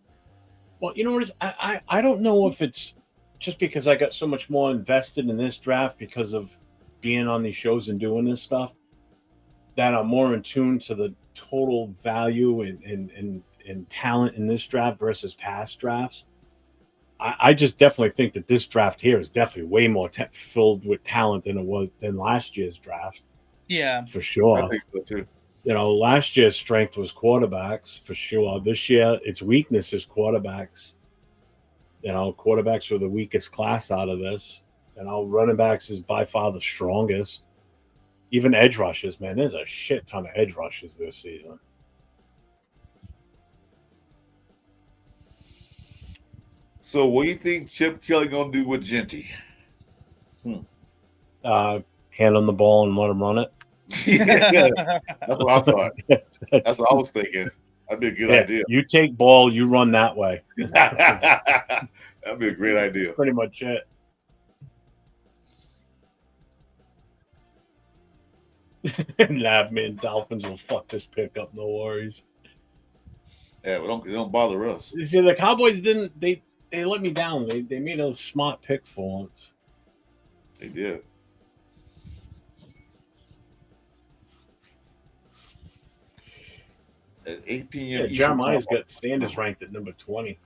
Speaker 2: Well, you know what? I don't know if it's just because I got so much more invested in this draft because of being on these shows and doing this stuff that I'm more in tune to the total value and talent in this draft versus past drafts. I just definitely think that this draft here is definitely way more filled with talent than last year's draft.
Speaker 1: Yeah,
Speaker 2: for sure.
Speaker 4: I think so too.
Speaker 2: You know, last year's strength was quarterbacks for sure. This year, its weakness is quarterbacks. You know, quarterbacks were the weakest class out of this. You know, running backs is by far the strongest. Even edge rushers, man. There's a shit ton of edge rushers this season.
Speaker 4: So, what do you think Chip Kelly gonna do with Genty?
Speaker 2: Hand on the ball and let him run it.
Speaker 4: Yeah, that's what I thought. That's what I was thinking. That'd be a good idea.
Speaker 2: You take ball, you run that way.
Speaker 4: That'd be a great idea.
Speaker 2: Pretty much it. Nah, man, Dolphins will fuck this pick up. No worries.
Speaker 4: Yeah, but don't bother us.
Speaker 2: You see, the Cowboys didn't. They let me down. They made a smart pick for once.
Speaker 4: They did. At 8 p.m.
Speaker 2: Yeah, Jeremiah's got Sanders ranked at number 20.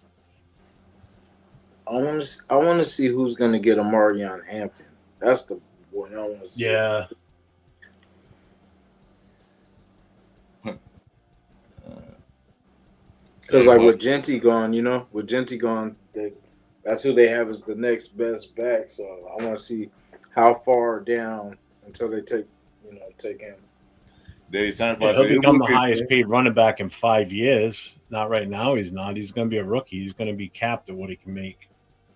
Speaker 6: I want to see who's going to get Amarion Hampton. That's the one I want to see.
Speaker 2: Yeah.
Speaker 6: Because like with Genty gone, that's who they have as the next best back. So I want to see how far down until they take him.
Speaker 4: They signed
Speaker 2: Yeah,
Speaker 4: by
Speaker 2: he'll
Speaker 4: say,
Speaker 2: become the
Speaker 4: "Okay,
Speaker 2: highest
Speaker 4: sir."
Speaker 2: paid running back in 5 years. Not right now. He's not. He's going to be a rookie. He's going to be capped at what he can make.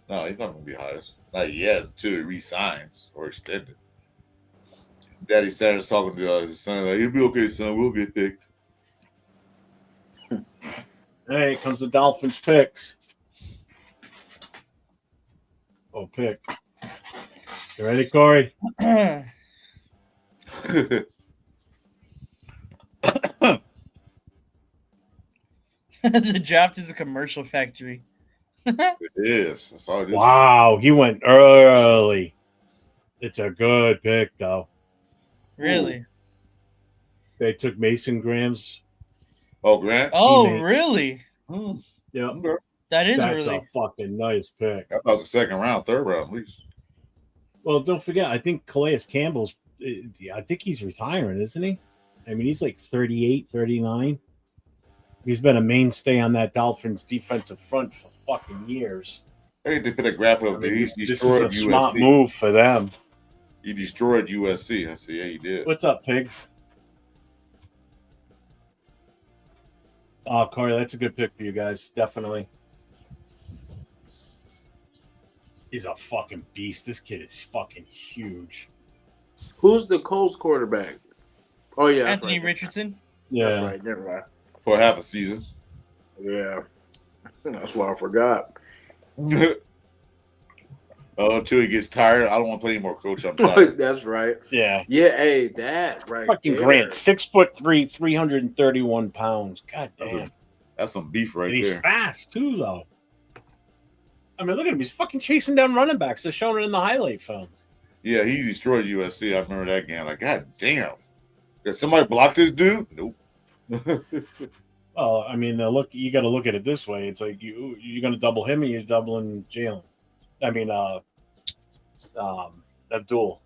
Speaker 4: No, he's not going to be highest. Not yet until he resigns or extended. Daddy Sanders talking to his son, like, "You'll be okay, son. We'll get picked."
Speaker 2: Hey, here comes the Dolphins picks. Oh, pick. You ready, Corey?
Speaker 1: The draft is a commercial factory.
Speaker 4: It is. That's all it is.
Speaker 2: Wow, he went early. It's a good pick, though.
Speaker 1: Really?
Speaker 2: Ooh. They took Mason Graham's.
Speaker 4: Oh, Grant?
Speaker 1: Oh,
Speaker 2: teammate.
Speaker 1: really?
Speaker 2: Yeah.
Speaker 1: That's
Speaker 2: That's
Speaker 1: really
Speaker 2: a fucking nice pick.
Speaker 4: That was a second round, third round, at least.
Speaker 2: Well, don't forget, I think Calais Campbell's, I think he's retiring, isn't he? I mean, he's like 38, 39. He's been a mainstay on that Dolphins defensive front for fucking years.
Speaker 4: I think they put a graphic up there. He's
Speaker 2: This
Speaker 4: destroyed
Speaker 2: is a
Speaker 4: USC.
Speaker 2: smart move for them.
Speaker 4: He destroyed USC. I said, yeah, he did.
Speaker 2: What's up, pigs? Oh, Corey, that's a good pick for you guys. Definitely. He's a fucking beast. This kid is fucking huge.
Speaker 6: Who's the Colts quarterback? Oh yeah, that's
Speaker 1: Anthony
Speaker 6: right.
Speaker 1: Richardson.
Speaker 2: Yeah.
Speaker 6: That's right. Never mind.
Speaker 4: For half a season.
Speaker 6: Yeah, that's why I forgot.
Speaker 4: Until he gets tired, I don't want to play anymore, coach. I'm sorry.
Speaker 6: That's right.
Speaker 2: Yeah.
Speaker 6: Yeah, hey, that right
Speaker 2: Fucking
Speaker 6: there.
Speaker 2: Grant, 6'3", 331 pounds. God damn.
Speaker 4: That's some beef right
Speaker 2: And he's
Speaker 4: there.
Speaker 2: fast too, though. I mean, look at him. He's fucking chasing down running backs. They're showing it in the highlight film.
Speaker 4: Yeah, he destroyed USC. I remember that game. Like, God damn. Did somebody block this dude? Nope.
Speaker 2: Well, I mean, you got to look at it this way. It's like you're going to double him, or you're doubling Jalen. I mean, Abdul.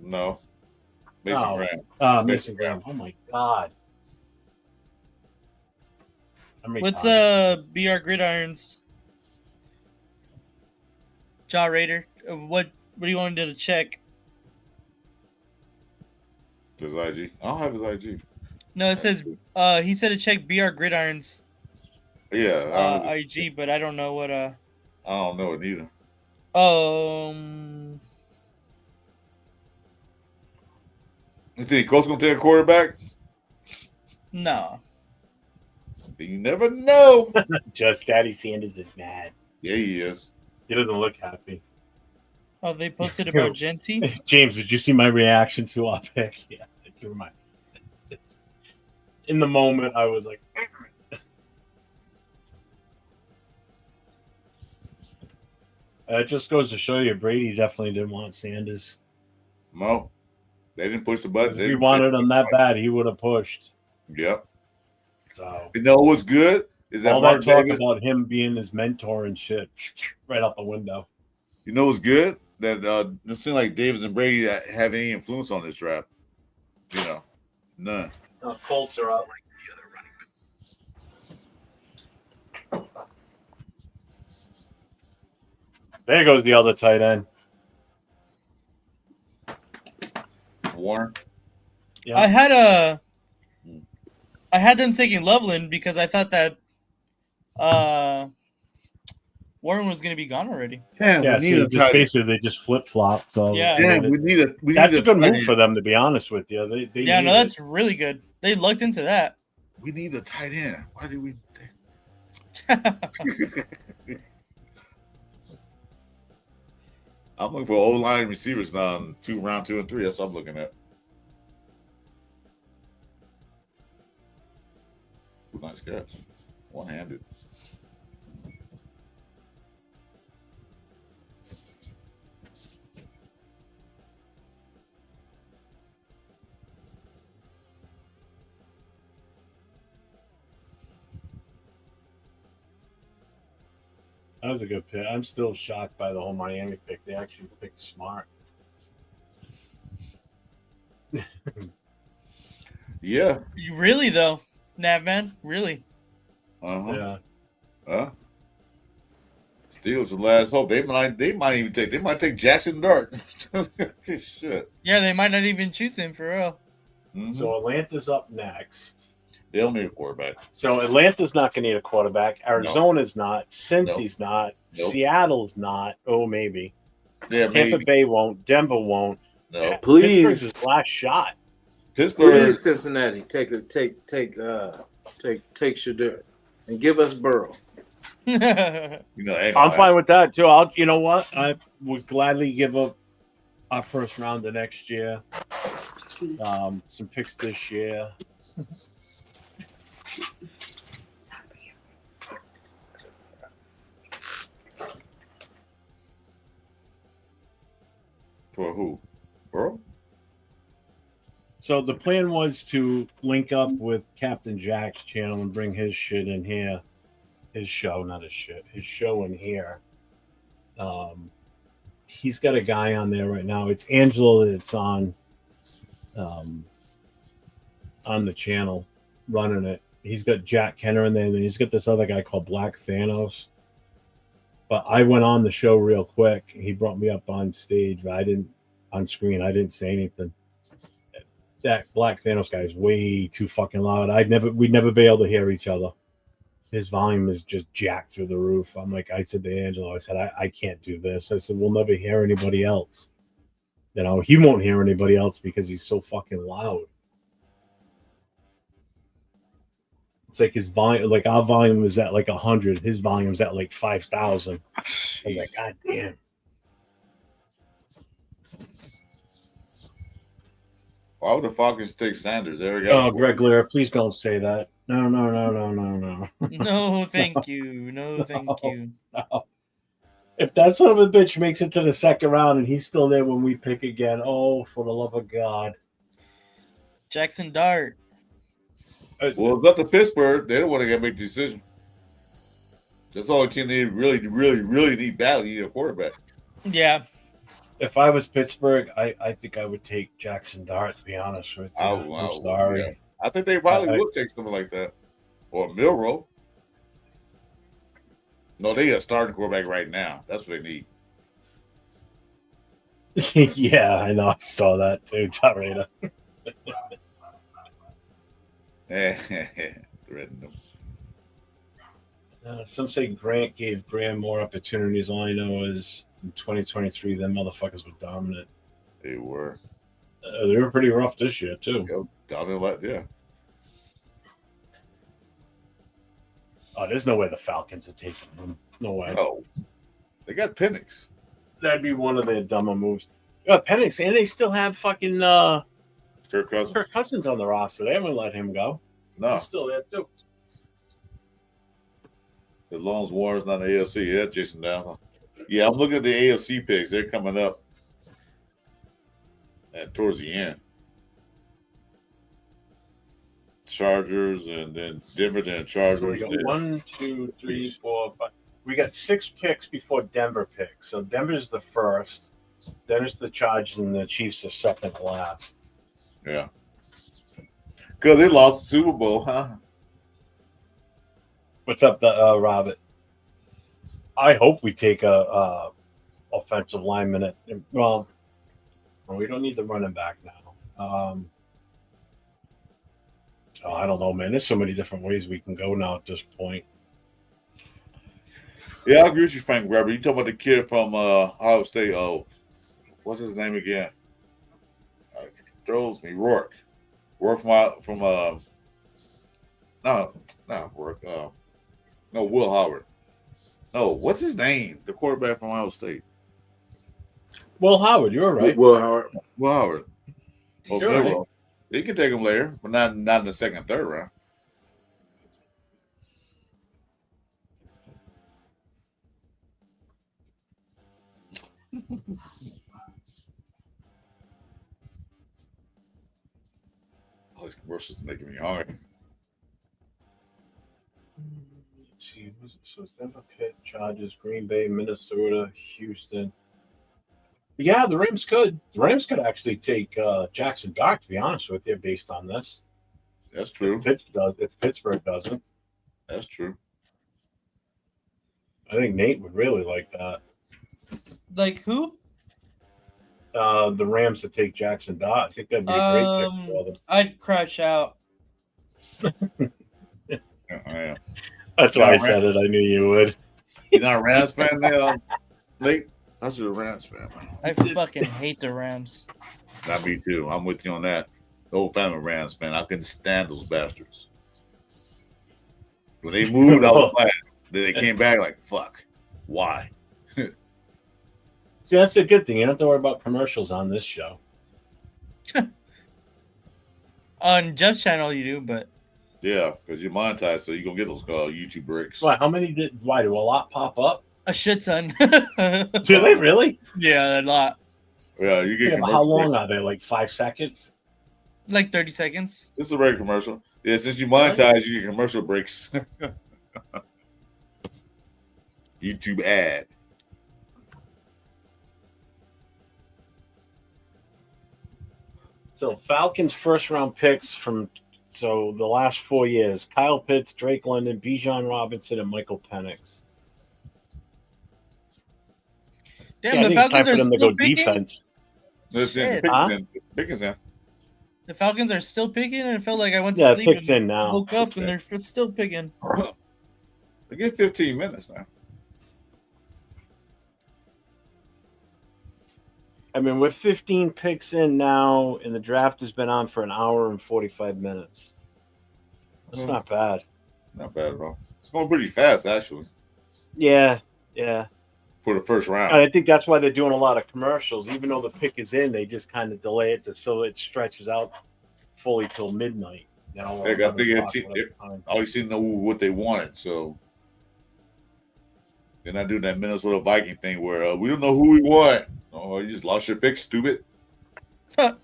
Speaker 4: No. Mason Graham.
Speaker 2: Mason Graham. Oh my God.
Speaker 1: What's BR Gridiron's Jaw Raider? What do you want to check?
Speaker 4: His IG. I don't have his IG.
Speaker 1: No, it says he said to check BR Gridiron's IG, but I don't know what
Speaker 4: I don't know it either. You think Coach gonna take a quarterback?
Speaker 1: No.
Speaker 4: You never know.
Speaker 2: Just Daddy Sanders is mad.
Speaker 4: Yeah, he is.
Speaker 2: He doesn't look happy.
Speaker 1: Oh, they posted about Genty.
Speaker 2: James, did you see my reaction to our pick? Yeah, through my. Just, in the moment, I was like. It just goes to show you, Brady definitely didn't want Sanders.
Speaker 4: No, they didn't push the button.
Speaker 2: If he wanted him that bad, he would have pushed.
Speaker 4: Yep.
Speaker 2: So
Speaker 4: you know what's good is that
Speaker 2: all
Speaker 4: Mark
Speaker 2: that talk
Speaker 4: Davis,
Speaker 2: about him being his mentor and shit, right out the window.
Speaker 4: You know what's good? That it seems like Davis and Brady have any influence on this draft. You know, none.
Speaker 2: Colts are out. There goes the other tight end.
Speaker 4: Warren.
Speaker 2: Yeah.
Speaker 1: I had them taking Loveland because I thought that Warren was going to be gone already.
Speaker 2: Yeah, so basically they just flip flop. So
Speaker 1: yeah,
Speaker 2: that's a good move for them, to be honest with you. They
Speaker 1: yeah, no, that's really good. They looked into that.
Speaker 4: We need a tight end. Why did we? I'm looking for O-line receivers now in round 2 and 3. That's what I'm looking at. Nice catch. One-handed.
Speaker 2: That was a good pick. I'm still shocked by the whole Miami pick. They actually picked smart.
Speaker 4: Yeah.
Speaker 1: Really though, Navman, really.
Speaker 4: Yeah. Steelers the last hope. They might take Jackson Dart. Shit.
Speaker 1: Yeah, they might not even choose him for real.
Speaker 4: Mm-hmm.
Speaker 2: So Atlanta's up next.
Speaker 4: They don't need a quarterback.
Speaker 2: So Atlanta's not going to need a quarterback. Arizona's not. Cincy's not.
Speaker 4: Nope.
Speaker 2: Seattle's not. Oh, maybe.
Speaker 4: Yeah,
Speaker 2: Tampa Bay won't. Denver won't.
Speaker 4: No.
Speaker 6: Please.
Speaker 2: Pittsburgh's his last shot.
Speaker 4: Pittsburgh.
Speaker 6: Please, Cincinnati, take Shadur and give us Burrow.
Speaker 4: You know,
Speaker 2: I'm fine with that too. You know what? I would gladly give up our first round of next year. Some picks this year.
Speaker 4: For who? Burrow?
Speaker 2: So the plan was to link up with Captain Jack's channel and bring his shit in here. His show, not his shit. His show in here. He's got a guy on there right now. It's Angela that's on the channel running it. He's got Jack Kenner in there, and then he's got this other guy called Black Thanos. But I went on the show real quick. He brought me up on stage, but I didn't say anything. That Black Thanos guy is way too fucking loud. We'd never be able to hear each other. His volume is just jacked through the roof. I said to Angelo, I said, I can't do this. I said, we'll never hear anybody else. You know, he won't hear anybody else because he's so fucking loud. It's like his volume, like our volume is at like 100. His volume's at like 5,000. I was like, God damn.
Speaker 4: Why would the Falcons take Sanders? There we go.
Speaker 2: Oh, Greg Lear, please don't say that. No.
Speaker 1: No, thank you. No, thank you.
Speaker 2: No. If that son of a bitch makes it to the second round and he's still there when we pick again, oh, for the love of God.
Speaker 1: Jackson Dart.
Speaker 4: Well, it's up to Pittsburgh. They don't want to make a decision. That's the only team they really need badly. Need a quarterback.
Speaker 1: Yeah.
Speaker 2: If I was Pittsburgh, I think I would take Jackson Dart, to be honest with you. I'm sorry.
Speaker 4: Yeah. I think they probably would take something like that. Or Milrow. No, they got a starting quarterback right now. That's what they need.
Speaker 2: Yeah, I know. I saw that too, John Rada.
Speaker 4: Threatening them.
Speaker 2: Some say Grant gave Graham more opportunities. All I know is in 2023, them motherfuckers were dominant.
Speaker 4: They were.
Speaker 2: They were pretty rough this year, too.
Speaker 4: Dominant, yeah.
Speaker 2: Oh, there's no way the Falcons are taking them. No way.
Speaker 4: No. They got Penix.
Speaker 2: That'd be one of their dumber moves. Penix, and they still have fucking
Speaker 4: Kirk
Speaker 2: Cousins on the roster. They haven't let him go.
Speaker 4: No.
Speaker 2: He's still there, too.
Speaker 4: As long as Warren's not in the AFC, yeah, Jason down. Yeah, I'm looking at the AFC picks. They're coming up towards the end. Chargers and then Denver, then Chargers.
Speaker 2: So we got 1, 2, 3, 4, 5. We got 6 picks before Denver picks. So Denver's the first. Then it's the Chargers and the Chiefs are second to last.
Speaker 4: Yeah. Because they lost the Super Bowl, huh?
Speaker 2: What's up, Robert? I hope we take a offensive lineman well, we don't need the running back now. I don't know, man. There's so many different ways we can go now at this point.
Speaker 4: Yeah, I agree with you, Frank Weber. You talking about the kid from Ohio State? Oh, what's his name again? It throws me. Rourke. Rourke from not Rourke. No, Will Howard. No, what's his name? The quarterback from Ohio State.
Speaker 2: Will Howard, you're right.
Speaker 6: Will Howard.
Speaker 4: Will Howard. Oh,
Speaker 2: You're right.
Speaker 4: You can take him later, but not in the second, third round. All these commercials are making me hungry.
Speaker 2: Let's see. So it's Denver, Pitt, Chargers, Green Bay, Minnesota, Houston. Yeah, the Rams could. The Rams could actually take Jackson Dart, to be honest with you, based on this.
Speaker 4: That's true.
Speaker 2: If Pittsburgh doesn't.
Speaker 4: That's true.
Speaker 2: I think Nate would really like that.
Speaker 1: Like who?
Speaker 2: The Rams to take Jackson Dart. I think that'd be a great pick for them.
Speaker 1: I'd crash out.
Speaker 4: Yeah.
Speaker 2: That's why I said it. I knew you would.
Speaker 4: You're not a Rams fan now, Nate? I was a Rams fan, man.
Speaker 1: I fucking hate the Rams.
Speaker 4: Not me too. I'm with you on that. The whole family Rams fan. I couldn't stand those bastards. When they moved, I was glad. Then they came back like, fuck. Why?
Speaker 2: See, that's a good thing. You don't have to worry about commercials on this show.
Speaker 1: On Jeff's channel, you do, but
Speaker 4: Yeah, because you're monetized, so you're gonna get those YouTube bricks.
Speaker 2: Why? How many did? Why do a lot pop up?
Speaker 1: a shit ton.
Speaker 2: Do they really?
Speaker 1: Yeah, a lot.
Speaker 4: Yeah, you get.
Speaker 2: Yeah, but how long are they? Like 5 seconds?
Speaker 1: Like 30 seconds.
Speaker 4: This is a regular commercial. Yeah, since you monetize, you get commercial breaks. YouTube ad.
Speaker 2: So Falcons first round picks from the last 4 years: Kyle Pitts, Drake London, Bijan Robinson, and Michael Penix.
Speaker 1: Damn, the Falcons are still picking.
Speaker 2: defense.
Speaker 1: Shit.
Speaker 4: Pickens in.
Speaker 1: The Falcons are still picking, and it felt like I went to sleep
Speaker 2: picks
Speaker 1: and
Speaker 2: in now.
Speaker 1: woke up and they're still picking.
Speaker 4: They get 15 minutes now.
Speaker 2: I mean, we're 15 picks in now, and the draft has been on for an hour and 45 minutes. That's not bad.
Speaker 4: Not bad at all. It's going pretty fast, actually.
Speaker 2: Yeah.
Speaker 4: For the first round.
Speaker 2: And I think that's why they're doing a lot of commercials. Even though the pick is in, they just kind of delay it so it stretches out fully till midnight. Now,
Speaker 4: I think they always seem to know what they wanted, so they're not doing that Minnesota Viking thing where we don't know who we want. Oh, you just lost your pick, stupid.
Speaker 2: I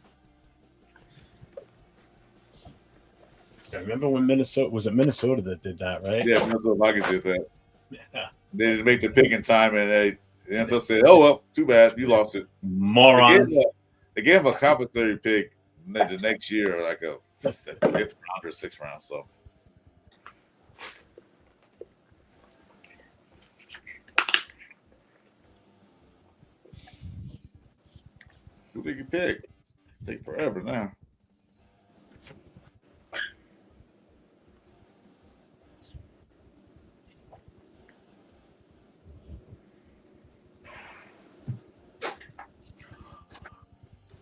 Speaker 2: remember when Minnesota that did that, right?
Speaker 4: Yeah, Minnesota Vikings did that.
Speaker 2: Yeah.
Speaker 4: They didn't make the pick in time, and the NFL said, "Oh well, too bad, you lost it."
Speaker 2: Morons.
Speaker 4: They gave him a compensatory pick the next year, like a 5th round or 6th round. So. Who did you pick? Take forever now.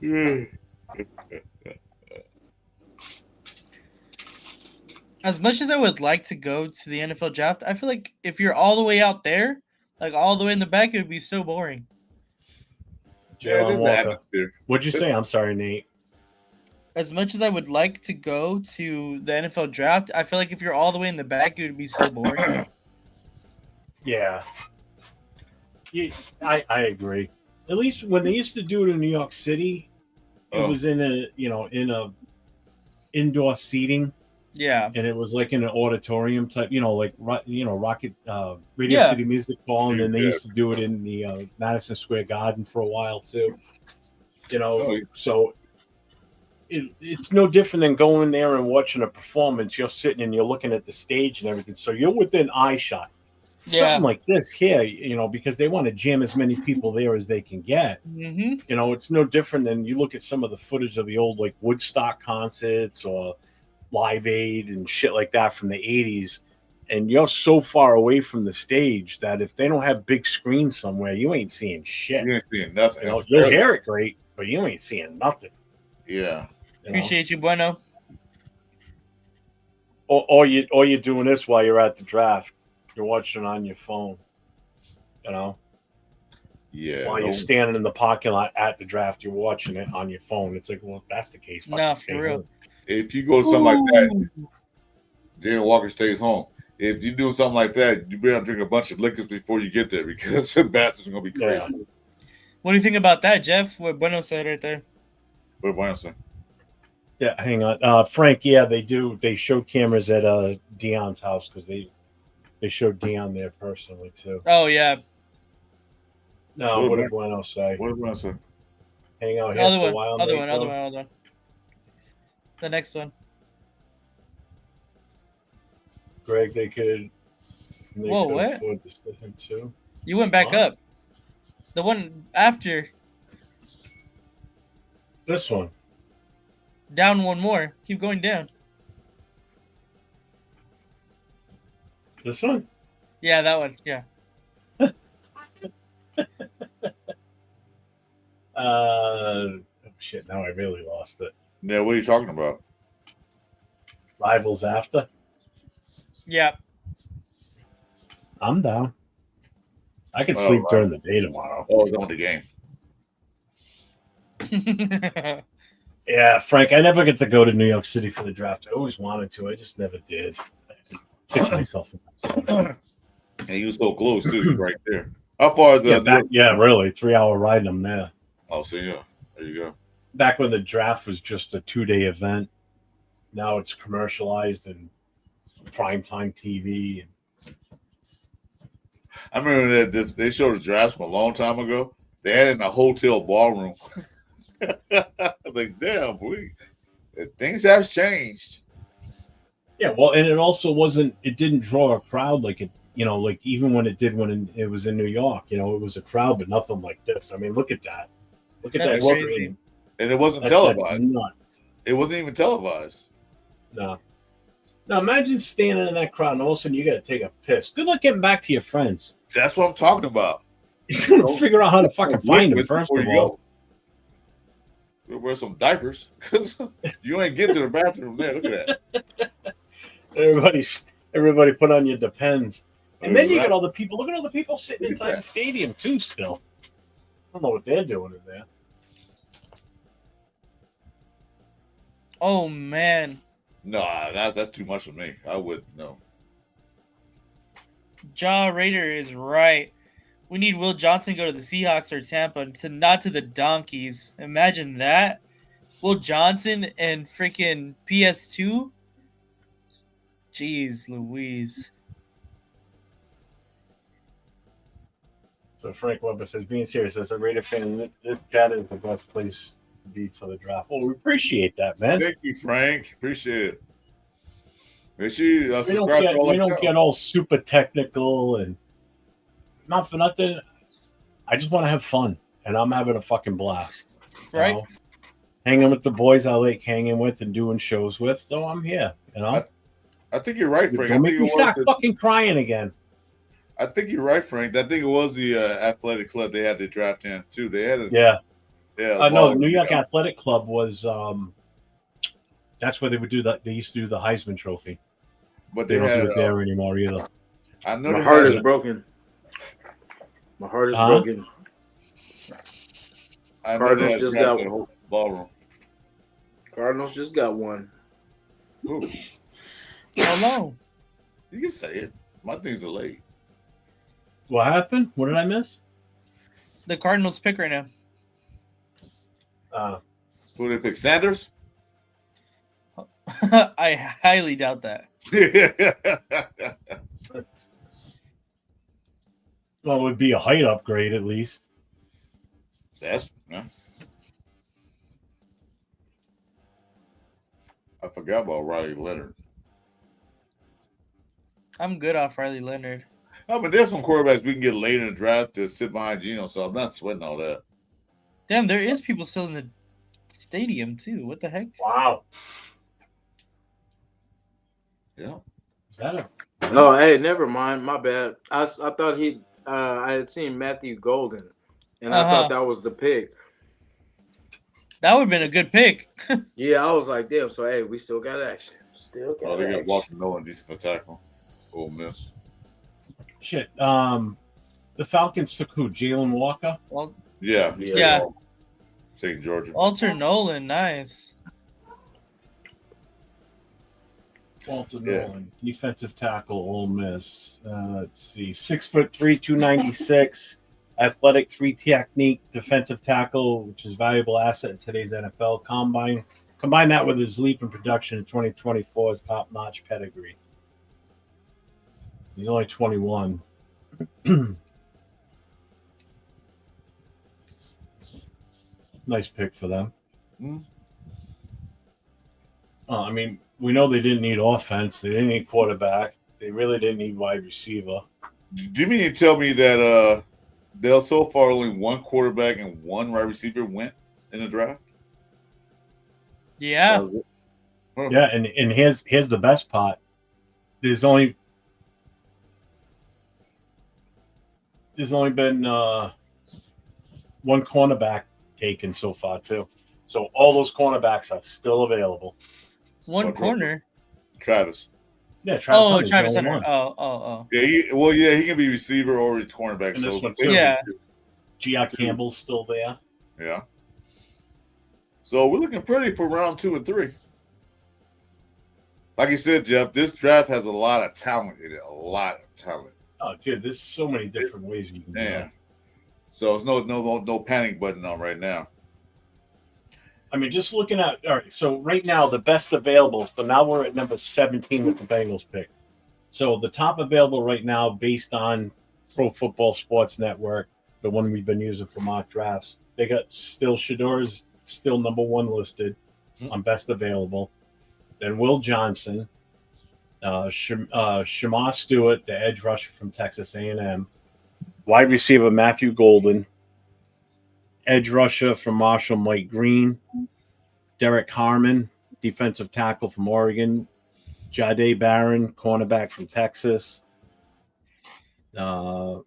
Speaker 4: Yeah.
Speaker 1: As much as I would like to go to the NFL draft, I feel like if you're all the way out there, like all the way in the back, it would be so boring.
Speaker 4: Yeah, just the atmosphere.
Speaker 2: What'd you say? I'm sorry, Nate.
Speaker 1: As much as I would like to go to the NFL draft, I feel like if you're all the way in the back, it would be so boring.
Speaker 2: Yeah. I agree. At least when they used to do it in New York City, it was in a indoor seating.
Speaker 1: Yeah.
Speaker 2: And it was like in an auditorium type, like Rocket Radio City Music Hall, and then they used to do it in the Madison Square Garden for a while too. So it's no different than going there and watching a performance. You're sitting and you're looking at the stage and everything, so you're within eye shot. Something like this here, because they want to jam as many people there as they can get.
Speaker 1: Mm-hmm.
Speaker 2: It's no different than you look at some of the footage of the old like Woodstock concerts or Live Aid and shit like that from the 80s, and you're so far away from the stage that if they don't have big screens somewhere, you ain't seeing shit.
Speaker 4: You ain't seeing nothing.
Speaker 2: You'll hear it great, but you ain't seeing nothing.
Speaker 4: Yeah.
Speaker 1: Appreciate you, Bueno.
Speaker 2: Or you're doing this while you're at the draft. You're watching it on your phone.
Speaker 4: Yeah.
Speaker 2: While you're standing in the parking lot at the draft, you're watching it on your phone. It's like, well, if that's the case,
Speaker 1: no, for real.
Speaker 2: Home.
Speaker 4: If you go to something like that, Jalen Walker stays home. If you do something like that, you better drink a bunch of liquors before you get there because the bathrooms are going to be crazy.
Speaker 1: Yeah. What do you think about that, Jeff? What Bueno said right there.
Speaker 4: What did Bueno say?
Speaker 2: Yeah, hang on. Frank, yeah, they do. They showed cameras at Dion's house because they showed Dion there personally, too.
Speaker 1: Oh, yeah.
Speaker 2: No, what did Bueno say?
Speaker 4: What did Bueno say?
Speaker 2: Hang on.
Speaker 1: Other one. The next one.
Speaker 2: Greg, they could And they
Speaker 1: Whoa,
Speaker 2: could
Speaker 1: what?
Speaker 2: afford to sit him too.
Speaker 1: You went back
Speaker 2: What?
Speaker 1: up. The one after.
Speaker 2: This one.
Speaker 1: Down one more. Keep going down.
Speaker 2: This one?
Speaker 1: Yeah, that one. Yeah.
Speaker 2: Oh shit, now I really lost it.
Speaker 4: Yeah, what are you talking about?
Speaker 2: Rivals after?
Speaker 1: Yeah.
Speaker 2: I'm down. I can
Speaker 4: Oh,
Speaker 2: sleep
Speaker 4: right.
Speaker 2: during the day tomorrow.
Speaker 4: Oh, it's on the game.
Speaker 2: Yeah, Frank, I never get to go to New York City for the draft. I always wanted to. I just never did. I kicked myself in the butt.
Speaker 4: And you so close too. You're right there. How far is the?
Speaker 2: Really, 3-hour ride. I'm there.
Speaker 4: Oh, so yeah, there you go.
Speaker 2: Back when the draft was just a 2-day event, now it's commercialized and primetime TV.
Speaker 4: I remember that they showed the drafts from a long time ago. They had it in a hotel ballroom. I was like, damn, boy, things have changed.
Speaker 2: Yeah, well, and it also wasn't. It didn't draw a crowd like it. Like even when it did it was in New York. It was a crowd, but nothing like this. I mean, look at that. Look at
Speaker 1: That's
Speaker 2: that
Speaker 1: crazy.
Speaker 2: screen.
Speaker 4: And it wasn't
Speaker 2: That's
Speaker 4: televised.
Speaker 2: nuts.
Speaker 4: It wasn't even televised.
Speaker 2: No. Now imagine standing in that crowd and all of a sudden you got to take a piss. Good luck getting back to your friends.
Speaker 4: That's what I'm talking about.
Speaker 2: You're gonna figure out how to fucking find them first of all.
Speaker 4: We'll wear some diapers because you ain't get to the bathroom there. Look at that.
Speaker 2: Everybody put on your Depends. And then you got all the people. Look at all the people sitting inside the stadium too still. I don't know what they're doing in there.
Speaker 1: Oh man.
Speaker 4: No, that's too much for me. I wouldn't know.
Speaker 1: Jaw Raider is right. We need Will Johnson to go to the Seahawks or Tampa, not to the Donkeys. Imagine that. Will Johnson and freaking PS2. Jeez Louise.
Speaker 2: So Frank Weber says, being serious, as a Raider fan, this chat is the best place to be for the draft. Well, we appreciate that, man.
Speaker 4: Thank you, Frank. Appreciate it. Make sure you
Speaker 2: We
Speaker 4: subscribe to all
Speaker 2: we
Speaker 4: the
Speaker 2: don't get all super technical and not for nothing. I just want to have fun, and I'm having a fucking blast.
Speaker 1: Right?
Speaker 2: Hanging with the boys I like hanging with and doing shows with, so I'm here.
Speaker 4: I think you're right, Frank.
Speaker 2: Don't make me start fucking crying again.
Speaker 4: I think you're right, Frank. I think it was the athletic club they had the draft in too. They had it.
Speaker 2: Yeah. No, the New York
Speaker 4: yeah.
Speaker 2: Athletic Club was. That's where they would do that. They used to do the Heisman Trophy,
Speaker 4: but
Speaker 2: they don't do it there anymore either.
Speaker 4: I know
Speaker 6: my heart is broken. My heart is broken.
Speaker 4: I
Speaker 6: Cardinals just got
Speaker 4: one. Ballroom.
Speaker 6: Cardinals just got one.
Speaker 4: Ooh.
Speaker 1: How long?
Speaker 4: You can say it. My things are late.
Speaker 2: What happened? What did I miss?
Speaker 1: The Cardinals pick right now.
Speaker 4: Who did they pick? Sanders?
Speaker 1: I highly doubt that.
Speaker 2: Well, it would be a height upgrade at least.
Speaker 4: That's yeah. I forgot about Riley Leonard.
Speaker 1: I'm good off Riley Leonard.
Speaker 4: Oh, but there's some quarterbacks we can get late in the draft to sit behind Geno, so I'm not sweating all that.
Speaker 1: Damn, there is people still in the stadium too. What the heck?
Speaker 2: Wow.
Speaker 4: Yeah.
Speaker 2: Is that a?
Speaker 6: Oh, hey, never mind. My bad. I thought I had seen Matthew Golden, and I thought that was the pick.
Speaker 1: That would have been a good pick.
Speaker 6: Yeah, I was like, damn. So hey, we still got action. Still got
Speaker 4: they got
Speaker 6: action.
Speaker 4: Walter Nolan decent tackle. Ole Miss.
Speaker 2: Shit. The Falcons took who? Jalen Walker?
Speaker 1: Well,
Speaker 4: yeah. St. Georgia.
Speaker 1: Walter Nolan, nice.
Speaker 2: Walter Nolan, defensive tackle, Ole Miss. Let's see, 6'3", 296, athletic, 3 technique, defensive tackle, which is a valuable asset in today's NFL. Combine that with his leap in production in 2024's top-notch pedigree. He's only 21. Nice pick for them. I mean, we know they didn't need offense. They didn't need quarterback. They really didn't need wide receiver.
Speaker 4: Do you mean to tell me that Dell so far only one quarterback and one wide receiver went in the draft?
Speaker 1: Yeah.
Speaker 2: Yeah, and here's the best part. There's only been one cornerback taken so far too. So all those cornerbacks are still available.
Speaker 1: One corner.
Speaker 4: Travis.
Speaker 2: Yeah, Travis
Speaker 1: Oh,
Speaker 2: Hunter's the
Speaker 1: Travis
Speaker 2: only
Speaker 1: Hunter.
Speaker 2: one.
Speaker 1: Oh.
Speaker 4: Yeah, he can be receiver or cornerback.
Speaker 2: And this
Speaker 4: So
Speaker 2: one too.
Speaker 1: Yeah.
Speaker 2: G.I. Campbell's still there.
Speaker 4: Yeah. So we're looking pretty for round 2 and 3. Like you said, Jeff, this draft has a lot of talent in it. A lot of talent.
Speaker 2: Oh, dude, there's so many different ways you can do it.
Speaker 4: So it's no panic button on right now.
Speaker 2: I mean, just looking at all right. So right now, the best available. So now we're at number 17 with the Bengals pick. So the top available right now, based on Pro Football Sports Network, the one we've been using for mock drafts, they got still Shador's still number 1 listed on best available. Then Will Johnson, Shamar Stewart, the edge rusher from Texas A&M, wide receiver Matthew Golden, edge rusher from Marshall Mike Green, Derek Harmon, defensive tackle from Oregon, Jahdae Barron, cornerback from Texas. Now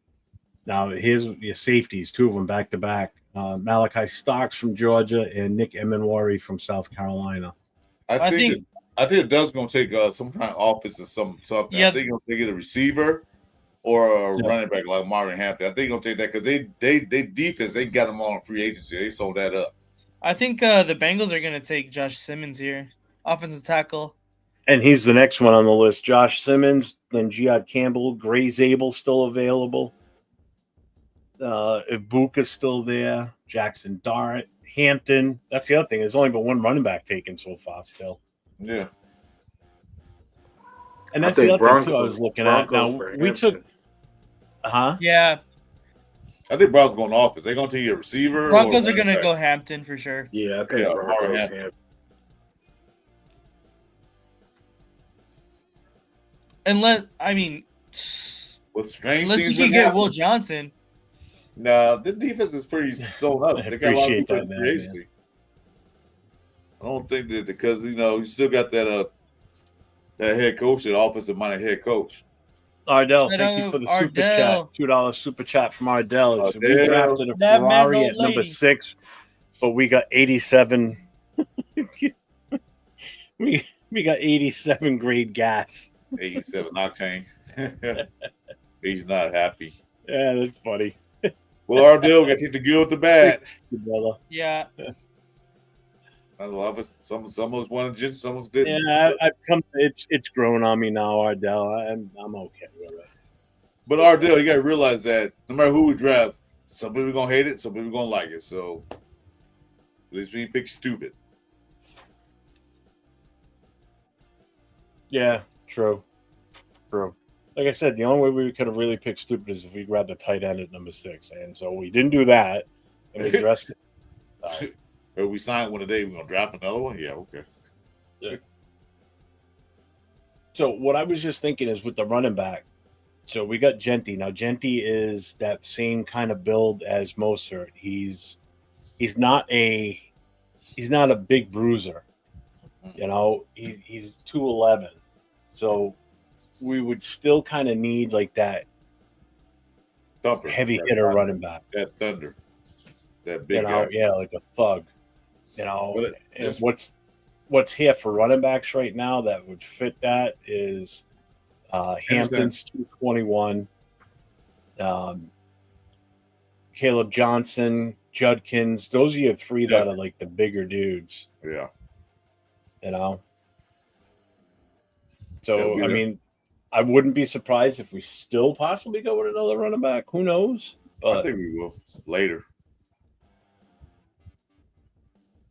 Speaker 2: here's your safeties, 2 of them back to back. Malachi Starks from Georgia and Nick Emenwari from South Carolina.
Speaker 4: I think Doug's going to take some kind of office or something.
Speaker 1: Yeah.
Speaker 4: I think he'll take a receiver or a running back like Marvin Hampton. I think he'll take that because they defense, they got them on free agency. They sold that up.
Speaker 1: I think the Bengals are going to take Josh Simmons here, offensive tackle.
Speaker 2: And he's the next one on the list. Josh Simmons, then G.I. Campbell, Gray Zabel still available. Ibuka's still there. Jackson Dart, Hampton. That's the other thing. There's only been one running back taken so far still.
Speaker 4: Yeah.
Speaker 2: And that's the other thing, too, I was looking at. Now, we took...
Speaker 1: Yeah.
Speaker 4: I think Broncos going offense. They're going to take a receiver.
Speaker 1: Broncos are going to go Hampton for sure.
Speaker 8: Yeah, I think
Speaker 4: Marvin Hampton.
Speaker 1: Unless you can get Will Johnson.
Speaker 4: Nah, the defense is pretty sold up. They got a lot of defense free agency. I don't think that because you still got that head coach, that offensive minded head coach.
Speaker 2: Ardell, thank you for the super chat. $2 super chat from Ardell. We drafted a Ferrari at number 6, but we got 87. we got 87 grade gas.
Speaker 4: 87 octane. He's not happy.
Speaker 2: Yeah, that's funny.
Speaker 4: Well, Ardell got to take the good with the bad.
Speaker 1: Yeah.
Speaker 4: I love it. Some of us wanted to, some of us didn't.
Speaker 2: Yeah, I've come. It's grown on me now, Ardell. I'm okay with it.
Speaker 4: But Ardell, you got to realize that no matter who we draft, some people are gonna hate it, some people are gonna like it. So at least we ain't pick stupid.
Speaker 2: Yeah, true. Like I said, the only way we could have really picked stupid is if we grabbed the tight end at number 6, and so we didn't do that, and we dressed it.
Speaker 4: If we sign one today, we're gonna draft another one. Yeah, okay.
Speaker 2: Yeah. So what I was just thinking is with the running back. So we got Genty. Now Genty is that same kind of build as Mostert. He's not a big bruiser. He's 211. So we would still kind of need like that
Speaker 4: thumper,
Speaker 2: heavy hitter running back.
Speaker 4: That thunder. That big guy.
Speaker 2: Yeah, like a thug. And what's here for running backs right now that would fit that is Hampton's 221, Caleb Johnson, Judkins. Those are your 3 that are like the bigger dudes.
Speaker 4: Yeah.
Speaker 2: So, I mean, I wouldn't be surprised if we still possibly go with another running back. Who knows? But
Speaker 4: I think we will later.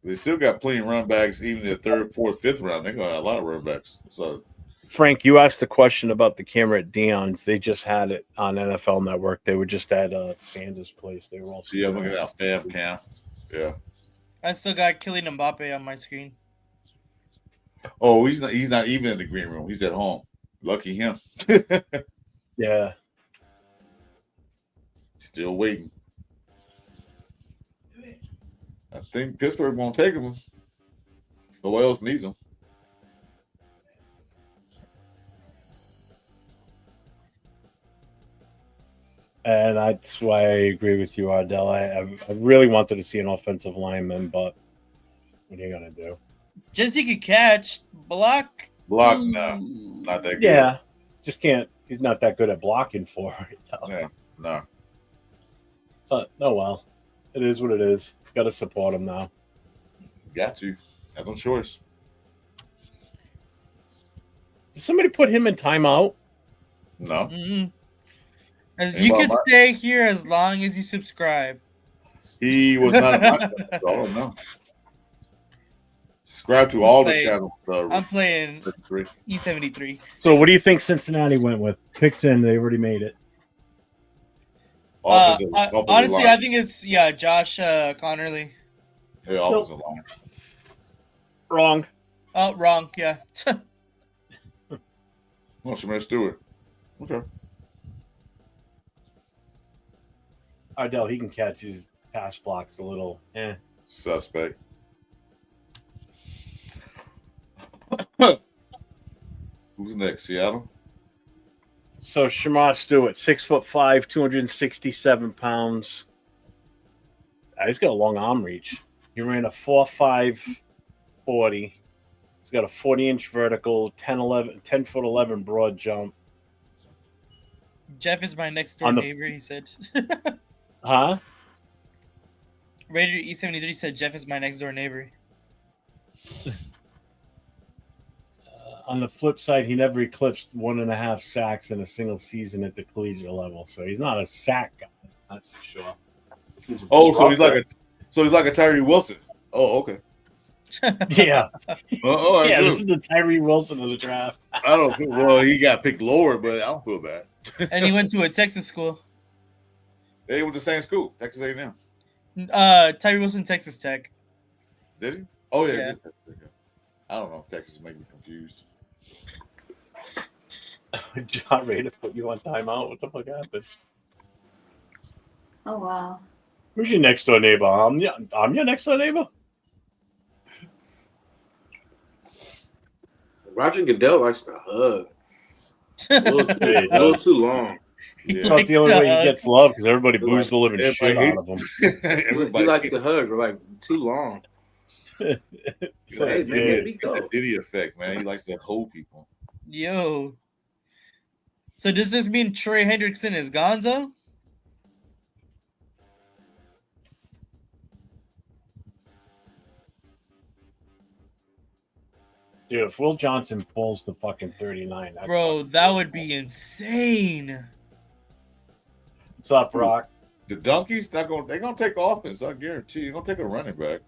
Speaker 4: They still got plenty of run backs, even in the 3rd, 4th, 5th round. They're going to have a lot of run backs. So,
Speaker 2: Frank, you asked the question about the camera at Dion's. They just had it on NFL Network. They were just at Sanders' place. They were also.
Speaker 4: Yeah, I'm looking at fam cam. Yeah.
Speaker 1: I still got Kylian Mbappe on my screen.
Speaker 4: Oh, he's not even in the green room. He's at home. Lucky him.
Speaker 2: Yeah.
Speaker 4: Still waiting. I think Pittsburgh won't take him. Nobody else needs him.
Speaker 2: And that's why I agree with you, Ardell. I really wanted to see an offensive lineman, but what are you gonna do?
Speaker 1: Jesse could catch, block.
Speaker 4: Block, no, not that good.
Speaker 2: Yeah, just can't. He's not that good at blocking for it.
Speaker 4: Yeah, no.
Speaker 2: But oh well, it is what it is. Got to support him now.
Speaker 4: Got to. Have no choice.
Speaker 2: Did somebody put him in timeout?
Speaker 4: No.
Speaker 1: Mm-hmm. You can stay here as long as you subscribe.
Speaker 4: He was not in my channel, so I don't know. Subscribe to all the channels.
Speaker 1: I'm playing E73.
Speaker 2: So what do you think Cincinnati went with? Picks in, they already made it.
Speaker 1: Honestly, I think it's Josh Connerly.
Speaker 4: Yeah, offensive line.
Speaker 2: Wrong.
Speaker 1: Oh, wrong. Yeah.
Speaker 4: Oh, Shamir Stewart. Okay.
Speaker 2: Ardell, he can catch his pass blocks a little.
Speaker 4: Suspect. Who's next? Seattle?
Speaker 2: So Shamar Stewart, 6'5", 267 pounds. He's got a long arm reach. He ran a 4.5 40. He's got a 40-inch vertical, 10'11" broad jump.
Speaker 1: Jeff is my next door neighbor, he said.
Speaker 2: Huh?
Speaker 1: Raider E73 said Jeff is my next door neighbor.
Speaker 2: On the flip side, he never eclipsed 1.5 sacks in a single season at the collegiate level, so he's not a sack guy. That's for sure.
Speaker 4: So he's like a Tyree Wilson. Oh, okay.
Speaker 2: Yeah.
Speaker 4: Yeah,
Speaker 2: this is the Tyree Wilson of the draft.
Speaker 4: I don't feel well. He got picked lower, but I don't feel bad.
Speaker 1: And he went to a Texas school.
Speaker 4: They went to the same school, Texas A&M.
Speaker 1: Tyree Wilson, Texas Tech.
Speaker 4: Did he? Oh yeah. He did. I don't know. Texas make me confused.
Speaker 2: John Ray to put you on timeout. What the fuck happened?
Speaker 9: Oh wow.
Speaker 2: Who's your next door neighbor? I'm your next door neighbor.
Speaker 6: Roger Goodell likes to hug. A little too long.
Speaker 2: It's not the only way he gets love because everybody boos the living shit out of him.
Speaker 6: He likes to hug, like too long.
Speaker 4: Hey, man, Diddy effect, man. He likes to hold people.
Speaker 1: Yo. So does this mean Trey Hendrickson is Gonzo?
Speaker 2: Dude, if Will Johnson falls to fucking 39,
Speaker 1: bro, that would be insane.
Speaker 2: What's up, Brock?
Speaker 4: The Donkeys they're gonna take offense, I guarantee. You're gonna take a running back.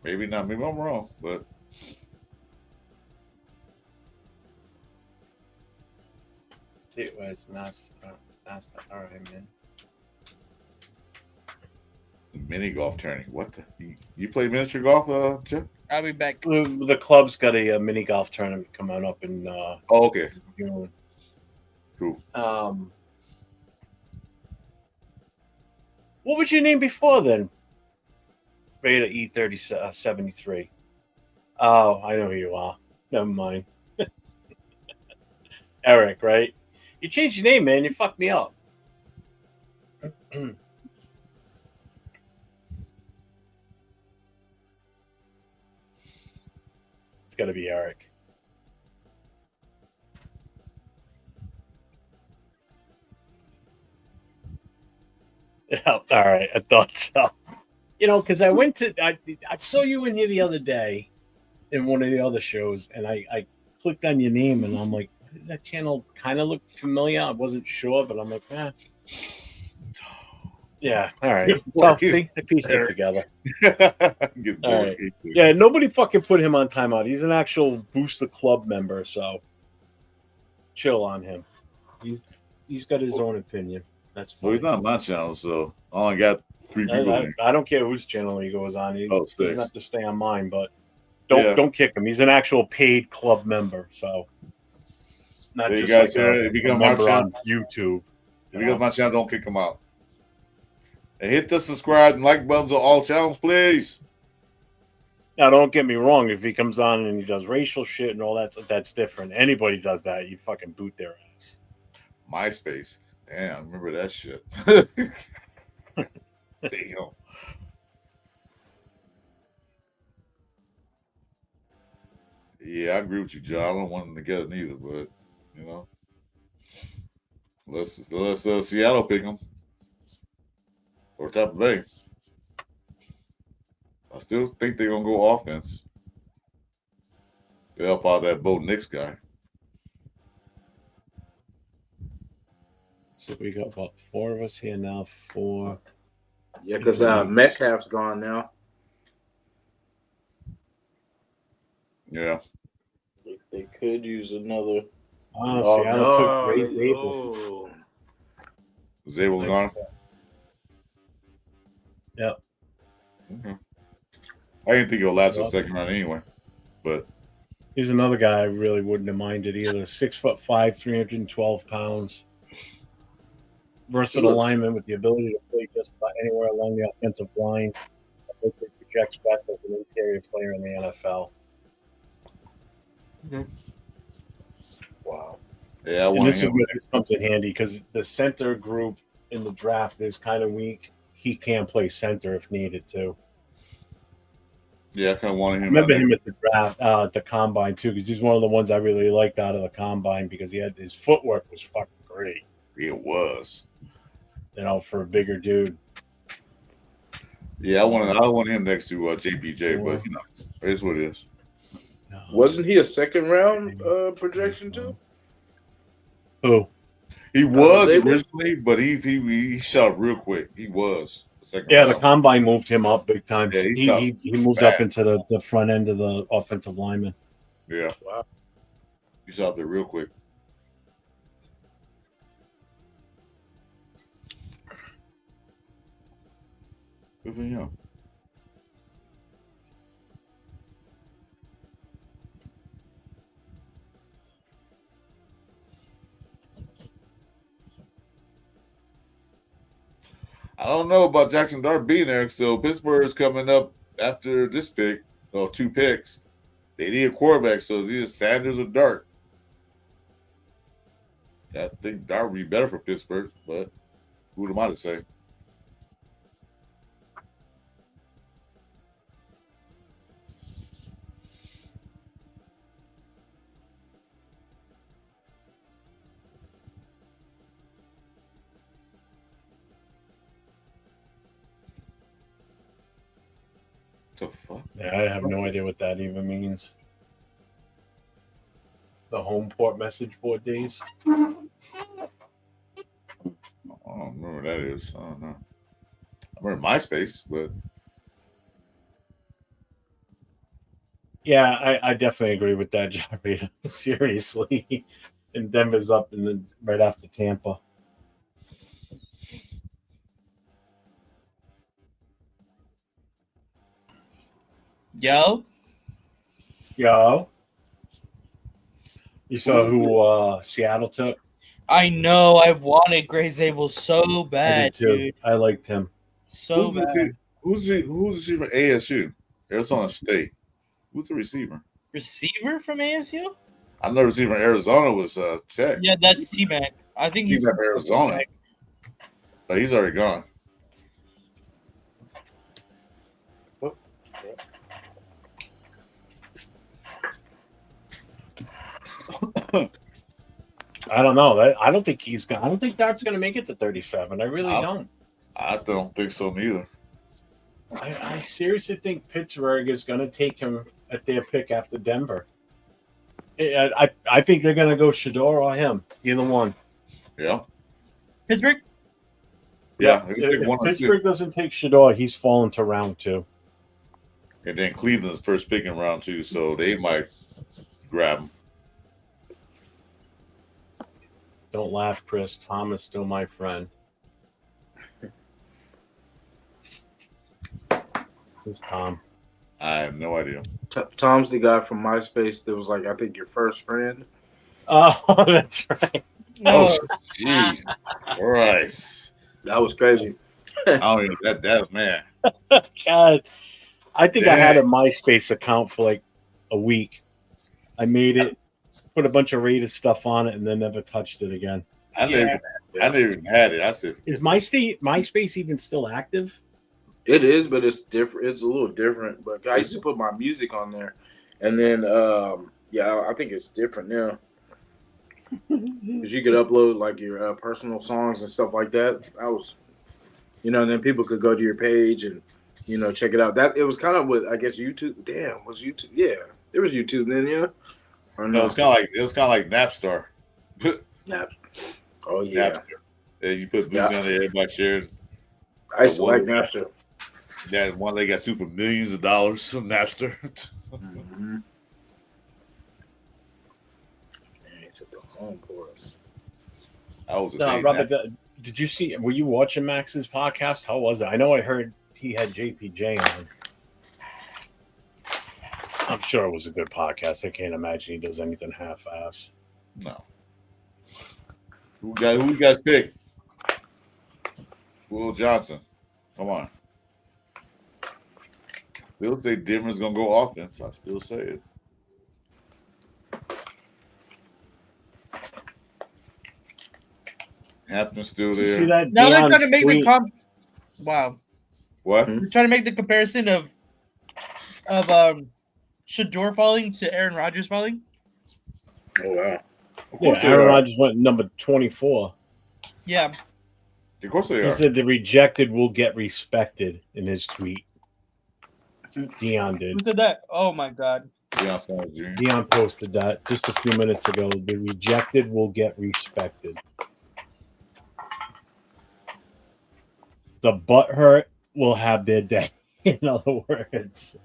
Speaker 4: Maybe not. Maybe I'm wrong, but
Speaker 2: State West Master. All right, man.
Speaker 4: Mini golf tourney. What the? You play miniature golf, Jeff?
Speaker 1: I'll be back.
Speaker 2: The club's got a mini golf tournament coming up in.
Speaker 4: Oh, okay.
Speaker 2: June.
Speaker 4: Cool.
Speaker 2: What was your name before then? Beta E3073. Oh, I know who you are. Never mind. Eric, right? You changed your name, man. You fucked me up. It's got to be Eric. Yeah, all right. I thought so. You know, because I saw you in here the other day in one of the other shows, and I clicked on your name, and I'm like, that channel kind of looked familiar. I wasn't sure, but I'm like, yeah, all right. Well, see, I pieced it together. All right. Yeah, nobody fucking put him on timeout. He's an actual Booster Club member, so chill on him. He's got his own opinion. That's fine.
Speaker 4: Well, he's not on my channel, so I only got 3 people.
Speaker 2: I don't care whose channel he goes on. He doesn't have to stay on mine, but don't kick him. He's an actual paid club member, so. Not
Speaker 4: There you
Speaker 2: just
Speaker 4: guys
Speaker 2: like
Speaker 4: hear it. If you
Speaker 2: a
Speaker 4: go on my
Speaker 2: member
Speaker 4: channel,
Speaker 2: on YouTube.
Speaker 4: if he goes my channel, don't kick him out. And hit the subscribe and like buttons on all channels, please.
Speaker 2: Now, don't get me wrong. If he comes on and he does racial shit and all that, that's different. Anybody does that, you fucking boot their ass.
Speaker 4: MySpace. Damn, I remember that shit. Damn. Yeah, I agree with you, John. I don't want them together neither, but you know, let's Seattle pick them or Tampa Bay. I still think they're gonna go offense. They help out that Bo Nix guy.
Speaker 2: So we got about 4 of us here now. 4.
Speaker 6: Yeah, because Metcalf's gone now.
Speaker 4: Yeah.
Speaker 3: They could use another.
Speaker 2: Oh, Seattle took Ray Zabel.
Speaker 4: Zabel's gone?
Speaker 2: Yep.
Speaker 4: Okay. I didn't think he'll last the second round anyway, but
Speaker 2: he's another guy I really wouldn't have minded either. 6'5", 312 pounds. Versatile lineman with the ability to play just about anywhere along the offensive line. I think he projects best as an interior player in the NFL.
Speaker 6: Mm-hmm.
Speaker 4: Wow. Yeah,
Speaker 2: and this is where this comes in handy because the center group in the draft is kind of weak. He can play center if needed to.
Speaker 4: Yeah, I kind of wanted him.
Speaker 2: I remember him at the draft, the combine too, because he's one of the ones I really liked out of the combine because he had his footwork was fucking great.
Speaker 4: It was,
Speaker 2: you know, for a bigger dude.
Speaker 4: Yeah, I wanted him next to JPJ, but you know, it's what it is.
Speaker 6: Wasn't he a second round projection too?
Speaker 2: Who?
Speaker 4: He was originally, but he shot up real quick. He was the second round.
Speaker 2: The combine moved him up big time.
Speaker 4: Yeah,
Speaker 2: he moved up into the front end of the offensive lineman.
Speaker 4: Yeah. Wow. He shot up there real quick. Good for him. I don't know about Jackson Dart being there. So Pittsburgh is coming up after this pick, or 2 picks. They need a quarterback, so it's either Sanders or Dart. I think Dart would be better for Pittsburgh, but who am I to say? The fuck?
Speaker 2: Yeah, I have no idea what that even means. The home port message board days.
Speaker 4: I don't remember what that is. I don't know. I remember MySpace, but
Speaker 2: yeah, I definitely agree with that, Jerry. Seriously, and Denver's up and then right after Tampa.
Speaker 1: Yo.
Speaker 2: You saw who Seattle took?
Speaker 1: I know. I wanted Gray Zabel so bad,
Speaker 2: I did too.
Speaker 1: dude.
Speaker 2: I liked him.
Speaker 1: So bad.
Speaker 4: Who's the receiver? ASU, Arizona State. Who's the receiver?
Speaker 1: Receiver from ASU?
Speaker 4: I know the receiver in Arizona was Tech.
Speaker 1: Yeah, that's T-Mac. I think he's
Speaker 4: from Arizona. But he's already gone.
Speaker 2: I don't know. I don't think I don't think Dart's going to make it to 37. I really don't.
Speaker 4: I don't think so neither.
Speaker 2: I seriously think Pittsburgh is going to take him at their pick after Denver. I think they're going to go Shador or him, either one.
Speaker 4: Yeah.
Speaker 1: Pittsburgh?
Speaker 4: Yeah.
Speaker 2: If Pittsburgh doesn't take Shador, he's fallen to round 2.
Speaker 4: And then Cleveland's first pick in round 2, so they might grab him.
Speaker 2: Don't laugh, Chris. Tom is still my friend. Who's Tom?
Speaker 4: I have no idea.
Speaker 6: Tom's the guy from MySpace that was like, I think your first friend.
Speaker 2: Oh, that's right.
Speaker 4: Oh, jeez. Christ.
Speaker 6: That was crazy.
Speaker 4: I don't even, that man.
Speaker 2: God, I think I had a
Speaker 4: Dang.
Speaker 2: MySpace account for like a week. I made it, put a bunch of rated stuff on it, and then never touched it again.
Speaker 4: I never even had it. I said,
Speaker 2: Is MySpace even still active?
Speaker 6: It is, but it's different. It's a little different. But I used to put my music on there, and then yeah, I think it's different now. Because you could upload like your personal songs and stuff like that. I was, and then people could go to your page and check it out. That it was kind of what I guess YouTube. Damn, was YouTube? Yeah, it was YouTube then, yeah. Or
Speaker 4: no, it's kind of like Napstar.
Speaker 6: Nap. Oh yeah.
Speaker 4: Napster. Yeah, you put music on there, everybody shared.
Speaker 6: I used to like Napster.
Speaker 4: Yeah, one they got sued for millions of dollars from Napster.
Speaker 6: Mm-hmm.
Speaker 4: I was
Speaker 2: No, Robert, did you see? Were you watching Max's podcast? How was it? I know I heard he had JPJ on. I'm sure it was a good podcast. I can't imagine he does anything half-ass.
Speaker 4: No. Who you guys pick? Will Johnson. Come on. They'll say Denver's gonna go offense. I still say it. Hampton's still there.
Speaker 2: See that
Speaker 1: Now they're
Speaker 2: Deion
Speaker 1: trying to make the
Speaker 2: tweet?
Speaker 1: Wow.
Speaker 4: What?
Speaker 1: They're trying to make the comparison of Shador falling to Aaron Rodgers falling.
Speaker 6: Oh wow.
Speaker 2: Yeah, Aaron Rodgers went number 24.
Speaker 1: Yeah.
Speaker 4: Of course they
Speaker 2: He
Speaker 4: are.
Speaker 2: said the rejected will get respected in his tweet. Deion did.
Speaker 1: Who said that? Oh my God.
Speaker 2: Deion posted that just a few minutes ago. The rejected will get respected. The butthurt will have their day. In other words.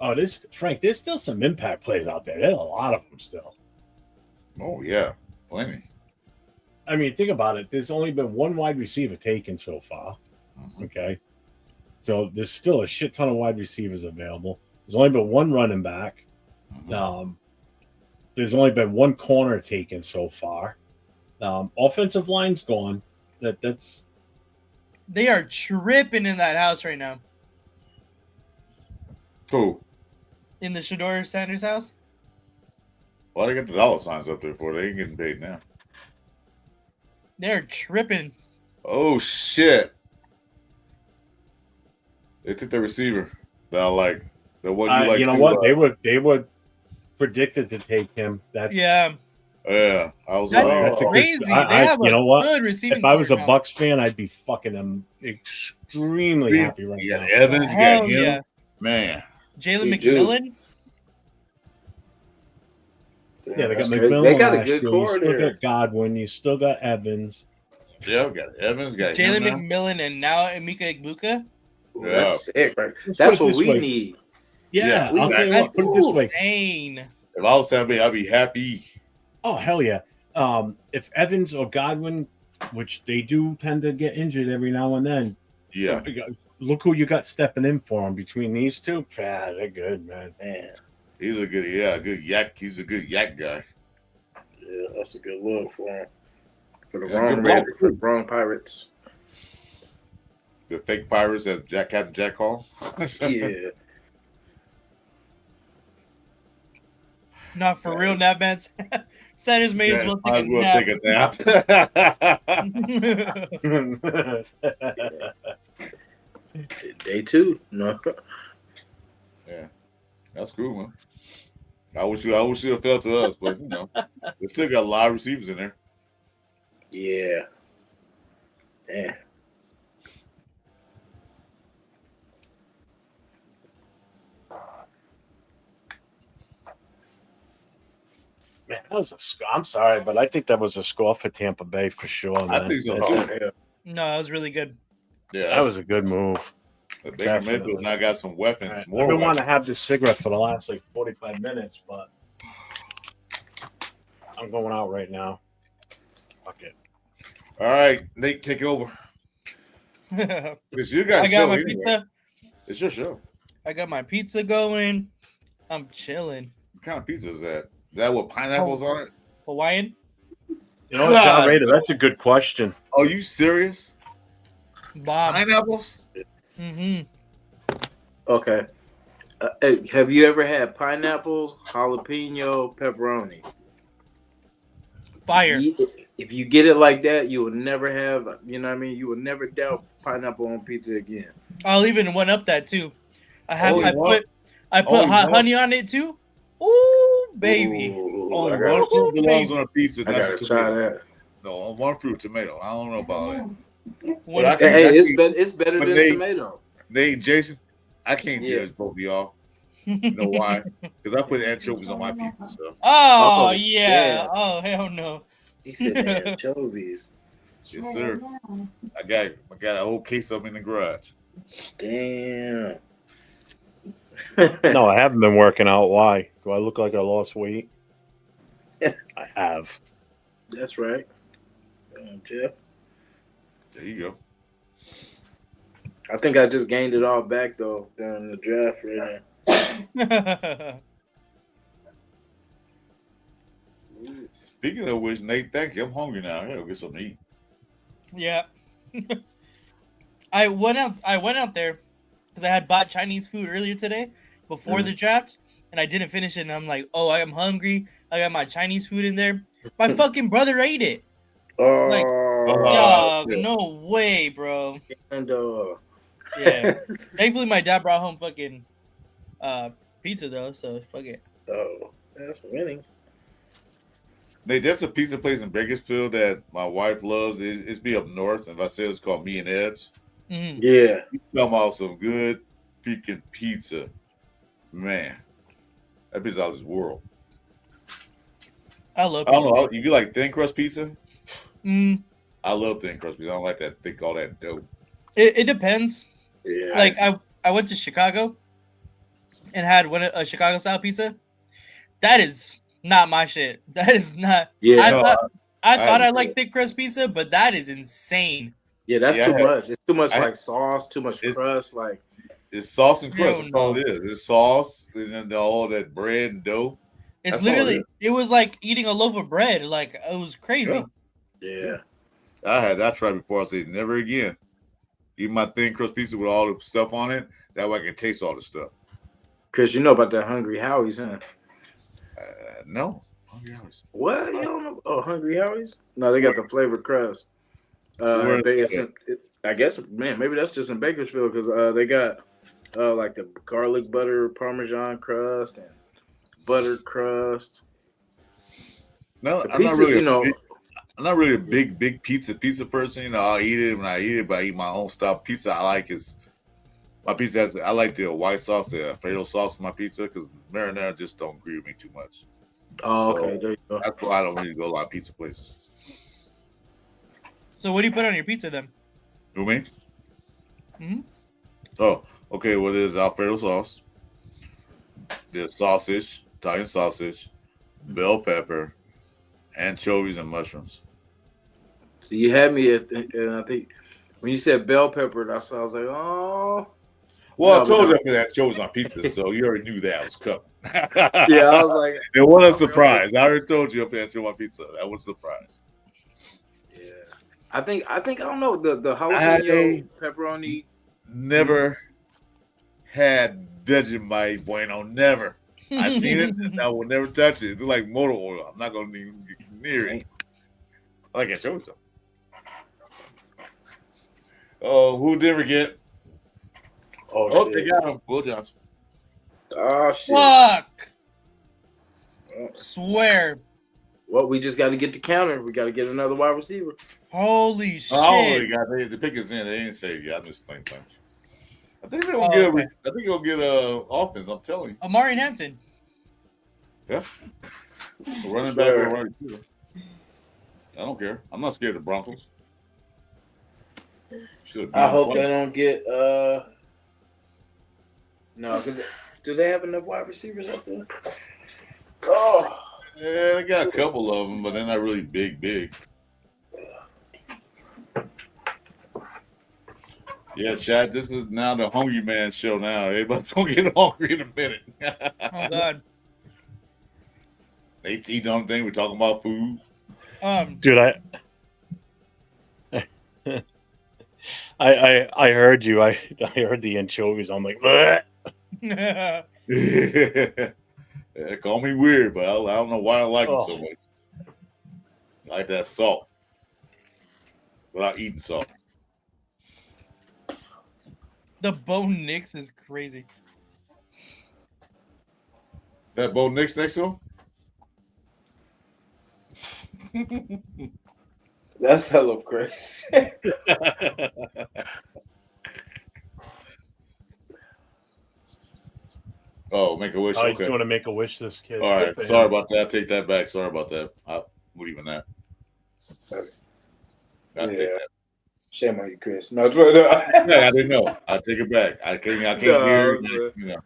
Speaker 2: Oh, Frank, there's still some impact plays out there. There's a lot of them still.
Speaker 4: Oh, yeah. Plenty.
Speaker 2: I mean, think about it. There's only been one wide receiver taken so far.
Speaker 4: Mm-hmm.
Speaker 2: Okay. So there's still a shit ton of wide receivers available. There's only been one running back.
Speaker 4: Mm-hmm.
Speaker 2: There's only been one corner taken so far. Offensive line's gone. That's
Speaker 1: They are tripping in that house right now.
Speaker 4: Who?
Speaker 1: In the Shador Sanders house?
Speaker 4: Well, they got the dollar signs up there for it. They ain't getting paid now.
Speaker 1: They're tripping.
Speaker 4: Oh, shit. They took the receiver that I like. The one you like.
Speaker 2: You know what? They were predicted to take him. That's
Speaker 1: Yeah.
Speaker 4: Yeah. I was
Speaker 1: That's crazy. They have
Speaker 2: you know what?
Speaker 1: good receiving.
Speaker 2: If I was a
Speaker 1: core now.
Speaker 2: Bucks fan, I'd be fucking extremely happy right
Speaker 4: You
Speaker 2: now.
Speaker 4: got Evans, you
Speaker 1: Hell
Speaker 4: got him.
Speaker 1: yeah.
Speaker 4: Man.
Speaker 1: Jalen
Speaker 6: They do.
Speaker 1: McMillan?
Speaker 2: Yeah, they got
Speaker 6: That's
Speaker 2: McMillan.
Speaker 6: They got a
Speaker 2: last
Speaker 6: good
Speaker 2: year.
Speaker 6: core
Speaker 2: You still
Speaker 6: there.
Speaker 2: got Godwin. You still got Evans.
Speaker 4: Yeah, we got Evans, got
Speaker 1: Jalen
Speaker 4: him now.
Speaker 1: McMillan and now Emeka Egbuka?
Speaker 6: Ooh,
Speaker 4: Yeah.
Speaker 6: That's sick, right?
Speaker 2: Let's
Speaker 6: That's
Speaker 2: put it
Speaker 6: what
Speaker 2: this
Speaker 6: we
Speaker 2: way.
Speaker 6: need.
Speaker 2: Yeah,
Speaker 6: we
Speaker 2: I'll
Speaker 6: got
Speaker 2: tell you what. Put it this way.
Speaker 1: Insane.
Speaker 4: If I was telling me, I'd be happy.
Speaker 2: Oh hell yeah! If Evans or Godwin, which they do tend to get injured every now and then,
Speaker 4: Yeah.
Speaker 2: look who you got stepping in for them between these two. Yeah, they're good, man.
Speaker 4: He's a good yak. He's a good yak guy.
Speaker 6: Yeah, that's a good look for him. For the
Speaker 4: Yeah,
Speaker 6: wrong
Speaker 4: good
Speaker 6: Raiders,
Speaker 4: ball.
Speaker 6: for the wrong Pirates.
Speaker 4: The fake Pirates as Captain Jack Hall.
Speaker 6: Yeah.
Speaker 1: Not for real, Navmans. Sanders may as well take a nap.
Speaker 6: Day two. No.
Speaker 4: Yeah. That's cool, man. I wish you have fell to us, but they still got a lot of receivers in there.
Speaker 6: Yeah. Damn.
Speaker 2: Man, that was a score. I'm sorry, but I think that was a score for Tampa Bay for sure. Man.
Speaker 4: I think so too.
Speaker 1: No, that was really good.
Speaker 4: Yeah,
Speaker 2: That was a good move.
Speaker 4: Baker Mayfield
Speaker 2: Definitely.
Speaker 4: now got some weapons.
Speaker 2: Right.
Speaker 4: More
Speaker 2: I've been
Speaker 4: weapons.
Speaker 2: wanting to have this cigarette for the last 45 minutes, but I'm going out right now. Fuck it.
Speaker 4: All right, Nate, take it over. It's you guys'
Speaker 1: I got
Speaker 4: show
Speaker 1: my
Speaker 4: anyway.
Speaker 1: pizza.
Speaker 4: It's your show.
Speaker 1: I got my pizza going. I'm chilling.
Speaker 4: What kind of pizza is that? That with pineapples on it?
Speaker 1: Hawaiian?
Speaker 2: You know what, John
Speaker 4: God,
Speaker 2: Rader? That's a good question.
Speaker 4: are you serious?
Speaker 1: Bomb.
Speaker 4: Pineapples?
Speaker 1: Mm-hmm.
Speaker 6: Okay. Hey, have you ever had pineapples, jalapeno, pepperoni?
Speaker 1: Fire.
Speaker 6: If you get it like that, you will never have, you know what I mean? You will never doubt pineapple on pizza again.
Speaker 1: I'll even one up that too. I
Speaker 4: Only one?
Speaker 1: put
Speaker 4: Only
Speaker 1: hot
Speaker 4: one?
Speaker 1: honey on it too. Ooh, baby.
Speaker 6: Ooh,
Speaker 4: Only
Speaker 6: I
Speaker 4: one
Speaker 6: gotta,
Speaker 4: fruit belongs
Speaker 1: Baby.
Speaker 4: on a pizza.
Speaker 6: I
Speaker 4: That's a
Speaker 6: gotta try
Speaker 4: tomato.
Speaker 6: that.
Speaker 4: No, one fruit tomato. I don't know about that.
Speaker 1: One
Speaker 4: But I
Speaker 1: fruit.
Speaker 4: can, I
Speaker 6: Hey,
Speaker 4: can,
Speaker 6: it's better
Speaker 4: but
Speaker 6: than tomato.
Speaker 4: Nate, Jason, I can't
Speaker 6: Yeah.
Speaker 4: judge both of y'all. You know why? Because I put anchovies on my pizza. So
Speaker 1: Oh,
Speaker 6: Oh,
Speaker 1: yeah.
Speaker 6: damn.
Speaker 1: Oh, hell no.
Speaker 6: He said the anchovies.
Speaker 4: yes, sir. I got a whole case of them in the garage.
Speaker 6: Damn.
Speaker 2: No, I haven't been working out. Why? Do I look like I lost weight? I have.
Speaker 6: That's right. Jeff.
Speaker 4: There you go.
Speaker 6: I think I just gained it all back though during the draft right now.
Speaker 4: Speaking of which, Nate, thank you. I'm hungry now. I gotta go get something to eat.
Speaker 1: Yeah. I went out there because I had bought Chinese food earlier today before the draft, and I didn't finish it. And I'm like, oh, I am hungry. I got my Chinese food in there. My fucking brother ate it. Like, dog,
Speaker 4: shit.
Speaker 1: no way, bro.
Speaker 6: And
Speaker 1: Yeah. Thankfully, my dad brought home fucking pizza though, so fuck it.
Speaker 6: oh, that's winning.
Speaker 4: Nate, there's a pizza place in Bakersfield that my wife loves. It's be up north. If I say it's called Me and Ed's.
Speaker 1: Mm-hmm.
Speaker 6: Yeah.
Speaker 4: You talking about some good freaking pizza. Man, that pizza out of this world.
Speaker 1: I love
Speaker 4: I
Speaker 1: pizza.
Speaker 4: don't know. If you like thin crust pizza,
Speaker 1: Mm.
Speaker 4: I love thin crust pizza. I don't like that thick, all that dough.
Speaker 1: It depends.
Speaker 6: Yeah.
Speaker 1: Like I went to Chicago and had a Chicago style pizza. That is not my shit. That is not.
Speaker 6: Yeah.
Speaker 1: I thought I liked thick crust pizza, but that is insane.
Speaker 6: Yeah, that's too much. It's too much like sauce, too much crust. Like
Speaker 4: it's sauce and crust. That's all
Speaker 1: no.
Speaker 4: it is. It's sauce and then all that bread and dough.
Speaker 1: It's
Speaker 4: That's
Speaker 1: literally it was like eating a loaf of bread. Like it was crazy.
Speaker 6: Yeah.
Speaker 4: I had that tried before. I said never again. Eat my thin crust pizza with all the stuff on it. That way I can taste all the stuff.
Speaker 6: Cause you know about the Hungry Howie's, huh?
Speaker 4: No. Hungry Howie's.
Speaker 6: What? You don't know? Oh, Hungry Howie's? No, they got the flavored crust. I guess, man, maybe that's just in Bakersfield because they got like the garlic butter Parmesan crust and butter crust.
Speaker 4: No,
Speaker 6: The
Speaker 4: I'm not
Speaker 6: pizzas,
Speaker 4: really.
Speaker 6: you know,
Speaker 4: I'm not really a big pizza person. You know, I'll eat it when I eat it, but I eat my own stuff. Pizza I like is my pizza has. I like the white sauce, the Alfredo sauce in my pizza because marinara just don't agree with me too much.
Speaker 6: Oh,
Speaker 4: So
Speaker 6: okay, there you go.
Speaker 4: that's why I don't really go to a lot of pizza places.
Speaker 1: So what do you put on your pizza then?
Speaker 4: You mean?
Speaker 1: Mm-hmm.
Speaker 4: Oh, okay. Well, there's Alfredo sauce. There's sausage, Italian sausage, bell pepper, anchovies, and mushrooms.
Speaker 6: So you had me at, and I think when you said bell pepper, I was like, oh.
Speaker 4: Well,
Speaker 6: No,
Speaker 4: I told
Speaker 6: no.
Speaker 4: you that chose on pizza, so you already knew that was coming.
Speaker 6: Yeah, I was like,
Speaker 4: it wasn't a surprise. I already told you up there on pizza. That was a surprise.
Speaker 6: Yeah, I think I don't know the jalapeno pepperoni.
Speaker 4: Never had Vegemite Bueno. Never. I seen it, and I will never touch it. It's like motor oil. I'm not gonna even get near it. Like I told you. Oh, who did we get? Oh, they got him. Will Johnson.
Speaker 6: Oh shit!
Speaker 1: Fuck! Swear.
Speaker 6: Well, we just got to get the counter. We got to get another wide receiver.
Speaker 1: Holy shit!
Speaker 4: Oh, the pick is in. They didn't say yet. I'm just playing claims. I think they're gonna get.
Speaker 1: Okay.
Speaker 4: I think they'll get offense. I'm telling you.
Speaker 1: Amari Hampton.
Speaker 4: Yeah. A running back or running receiver. I don't care. I'm not scared of the Broncos.
Speaker 6: I hope they don't get no, because do they have enough wide receivers up there? Oh,
Speaker 4: yeah, they got a couple of them, but they're not really big. Yeah, Chad, this is now the Hungry Man show now. Everybody's going to get hungry in a minute.
Speaker 1: Oh, God.
Speaker 4: They eat on thing. We're talking about food.
Speaker 2: Dude, I heard you. I heard the anchovies. I'm like, bleh.
Speaker 4: Yeah, call me weird, but I don't know why I like them so much. I like that salt without eating salt.
Speaker 1: The Bo Nix is crazy.
Speaker 4: That Bo Nix next to him?
Speaker 6: That's hella crazy.
Speaker 4: Oh, make a wish.
Speaker 2: Oh, he's
Speaker 4: Okay.
Speaker 2: doing a make a wish. This kid.
Speaker 4: All right. Sorry about that. Take that back. Sorry about that. I'm leaving that. I take that.
Speaker 6: Shame on you, Chris. No,
Speaker 4: Yeah, I didn't know. I take it back. I can't hear it. You know.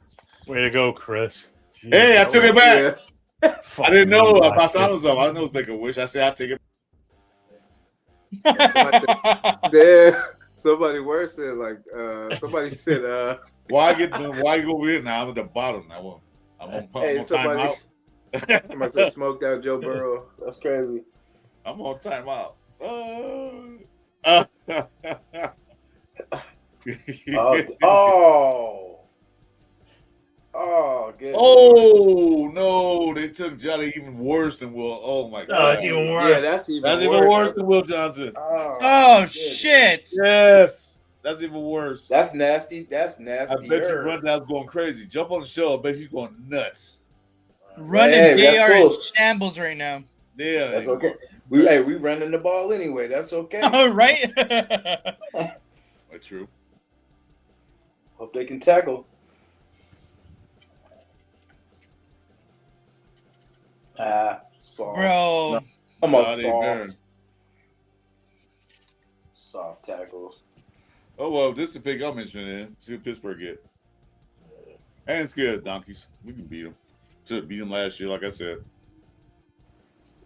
Speaker 2: Way to go, Chris. Jeez,
Speaker 4: Hey, I took it back.
Speaker 6: Yeah.
Speaker 4: I didn't know about silence. I know it's make a wish. I said I take it.
Speaker 6: Somebody worse said like somebody said
Speaker 4: why you go over here now? I'm at the bottom now. I'm on timeout.
Speaker 6: Somebody said smoked out Joe Burrow. That's crazy.
Speaker 4: I'm on timeout.
Speaker 6: Good.
Speaker 4: Oh no! They took Johnny even worse than Will. Oh my god!
Speaker 2: That's even worse.
Speaker 6: Yeah, that's even
Speaker 4: worse than Will Johnson.
Speaker 1: Oh shit!
Speaker 4: Yes, that's even worse.
Speaker 6: That's nasty. That's nasty.
Speaker 4: I bet you Rundown's going crazy. Jump on the show. I bet he's going nuts.
Speaker 1: Running, they are in shambles right now.
Speaker 4: Yeah,
Speaker 6: that's okay. We running the ball anyway. That's okay.
Speaker 1: Oh, right.
Speaker 4: That's true.
Speaker 6: Hope they can tackle. Soft.
Speaker 1: Bro.
Speaker 6: No, I'm on soft tackles.
Speaker 4: Oh well, this is a pick I'm interested in. See what Pittsburgh get. And scared donkeys. We can beat them. Should have beat them last year, like I said.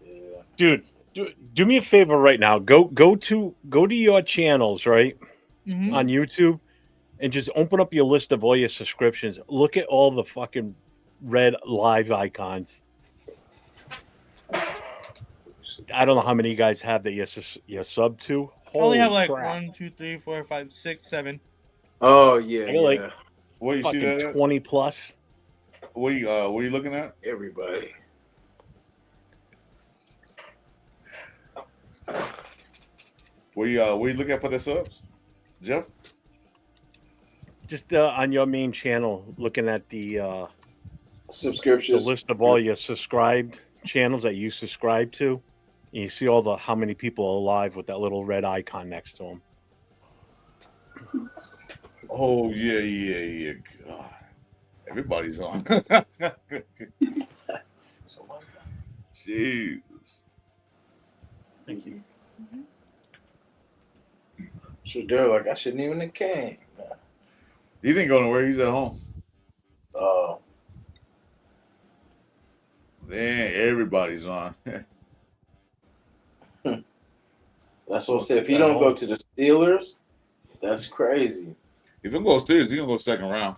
Speaker 6: Yeah.
Speaker 2: Dude, do me a favor right now. Go to your channels, right?
Speaker 1: Mm-hmm.
Speaker 2: On YouTube, and just open up your list of all your subscriptions. Look at all the fucking red live icons. I don't know how many you guys have that you're sub to.
Speaker 1: I only have
Speaker 2: Holy
Speaker 1: like
Speaker 2: crap.
Speaker 1: 1, 2, 3, 4, 5, 6, 7.
Speaker 6: Oh yeah,
Speaker 2: I got like
Speaker 4: what you see that at?
Speaker 2: 20 plus.
Speaker 4: What are you looking at?
Speaker 6: Everybody.
Speaker 4: What you looking at for the subs, Jeff?
Speaker 2: Just on your main channel, looking at the
Speaker 6: subscriptions,
Speaker 2: the list of all your subscribed channels that you subscribe to, and you see all how many people are live with that little red icon next to them.
Speaker 4: Oh yeah. God, everybody's on. Jesus.
Speaker 2: Thank you.
Speaker 6: So they're like, I shouldn't even have came.
Speaker 4: He didn't go nowhere. He's at home.
Speaker 6: Oh.
Speaker 4: Man, everybody's on.
Speaker 6: That's what I said. If he don't go to the Steelers, that's crazy.
Speaker 4: If he goes Steelers, he's gonna go second round.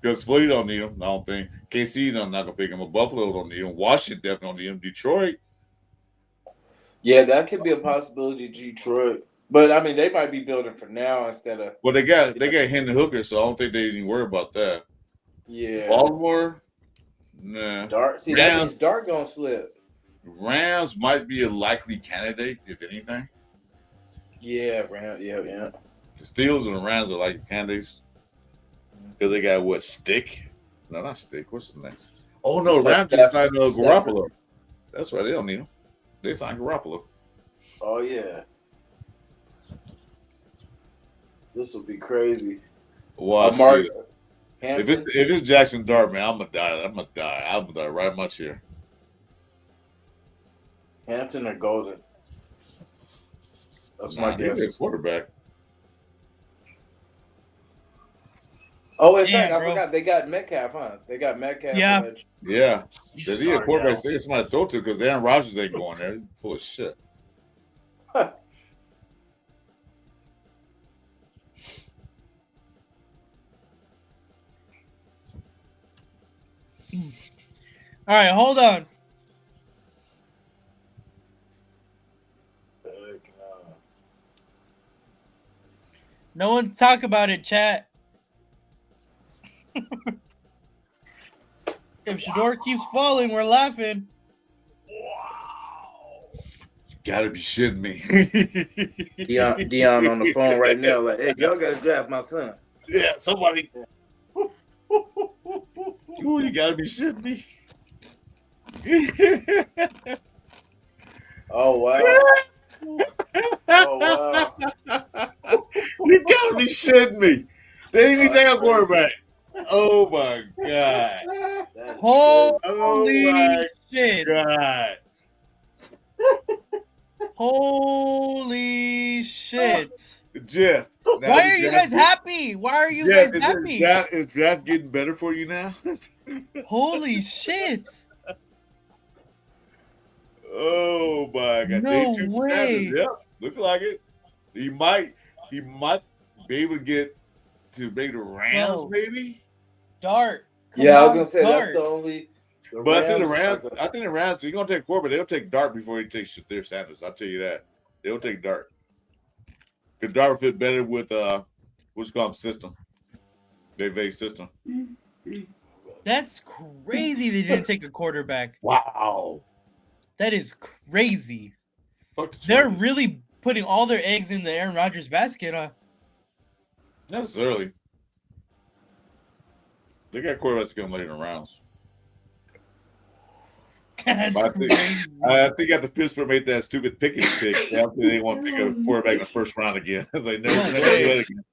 Speaker 4: Because Philly don't need him, I don't think. KC not gonna pick him up. Buffalo don't need him. Washington definitely don't need him. Detroit.
Speaker 6: Yeah, that could be a possibility. Detroit, but I mean, they might be building for now instead of.
Speaker 4: Well, they got Hendon Hooker, so I don't think they even worry about that.
Speaker 6: Yeah.
Speaker 4: Baltimore, nah.
Speaker 6: That means Dart gonna slip.
Speaker 4: Rams might be a likely candidate, if anything.
Speaker 6: Yeah, Rams. Yeah.
Speaker 4: The Steelers and the Rams are like candidates because they got what Stick? No, not Stick. What's his name? Oh no, Rams just signed Garoppolo. That's right. They don't need him. They signed Garoppolo.
Speaker 6: Oh yeah. This will be crazy.
Speaker 4: Well, if it's Jackson Dart, man, I'm gonna die. I'm gonna die right in my chair.
Speaker 6: Hampton or Golden? That's my guess.
Speaker 4: He's a quarterback.
Speaker 6: Oh, in fact, I forgot they got Metcalf, huh? They got Metcalf.
Speaker 4: Yeah. Says he a quarterback. Say somebody to throw to because Aaron Rodgers ain't going there. He's full of shit.
Speaker 1: All right, hold on. No one talk about it, chat. If Shador keeps falling, we're laughing.
Speaker 4: You gotta be shitting me.
Speaker 6: Dion on the phone right now, like, hey, y'all gotta draft my son.
Speaker 4: Yeah, somebody. Ooh, you gotta be shitting me.
Speaker 6: Oh wow. Oh wow.
Speaker 4: You gotta be shitting me. They didn't even take a quarterback. Oh my god.
Speaker 1: Holy
Speaker 4: Oh
Speaker 1: shit.
Speaker 4: God.
Speaker 1: Holy shit.
Speaker 4: Jeff. now
Speaker 1: Why
Speaker 4: the
Speaker 1: are you
Speaker 4: draft
Speaker 1: guys
Speaker 4: get-
Speaker 1: happy? Why are you
Speaker 4: Jeff,
Speaker 1: guys happy?
Speaker 4: is draft getting better for you now?
Speaker 1: Holy shit.
Speaker 4: Oh my god. Day
Speaker 1: No
Speaker 4: 2 Sanders.
Speaker 1: way.
Speaker 4: Yep. Look like it. He might be able to get to maybe the Rams,
Speaker 1: Bro.
Speaker 4: maybe.
Speaker 1: Dart. Come
Speaker 6: Yeah, I was
Speaker 1: on,
Speaker 6: gonna say that's
Speaker 1: Dart.
Speaker 6: the only.
Speaker 4: But I think the Rams, so you're gonna take Corbett, they'll take Dart before he takes their Sanders. I'll tell you that. They'll take Dart. Because Dart fit better with what's called system. Vay's system.
Speaker 1: That's crazy they didn't take a quarterback.
Speaker 4: Wow.
Speaker 1: That is crazy.
Speaker 4: Fuck the
Speaker 1: They're
Speaker 4: Chargers.
Speaker 1: really putting all their eggs in the Aaron Rodgers basket, huh?
Speaker 4: Not necessarily. They got quarterbacks to come later in the rounds.
Speaker 1: That's
Speaker 4: But
Speaker 1: crazy.
Speaker 4: I think after Pittsburgh made that stupid Pickens pick, after they want to pick a quarterback in the first round again. They never gonna do that again.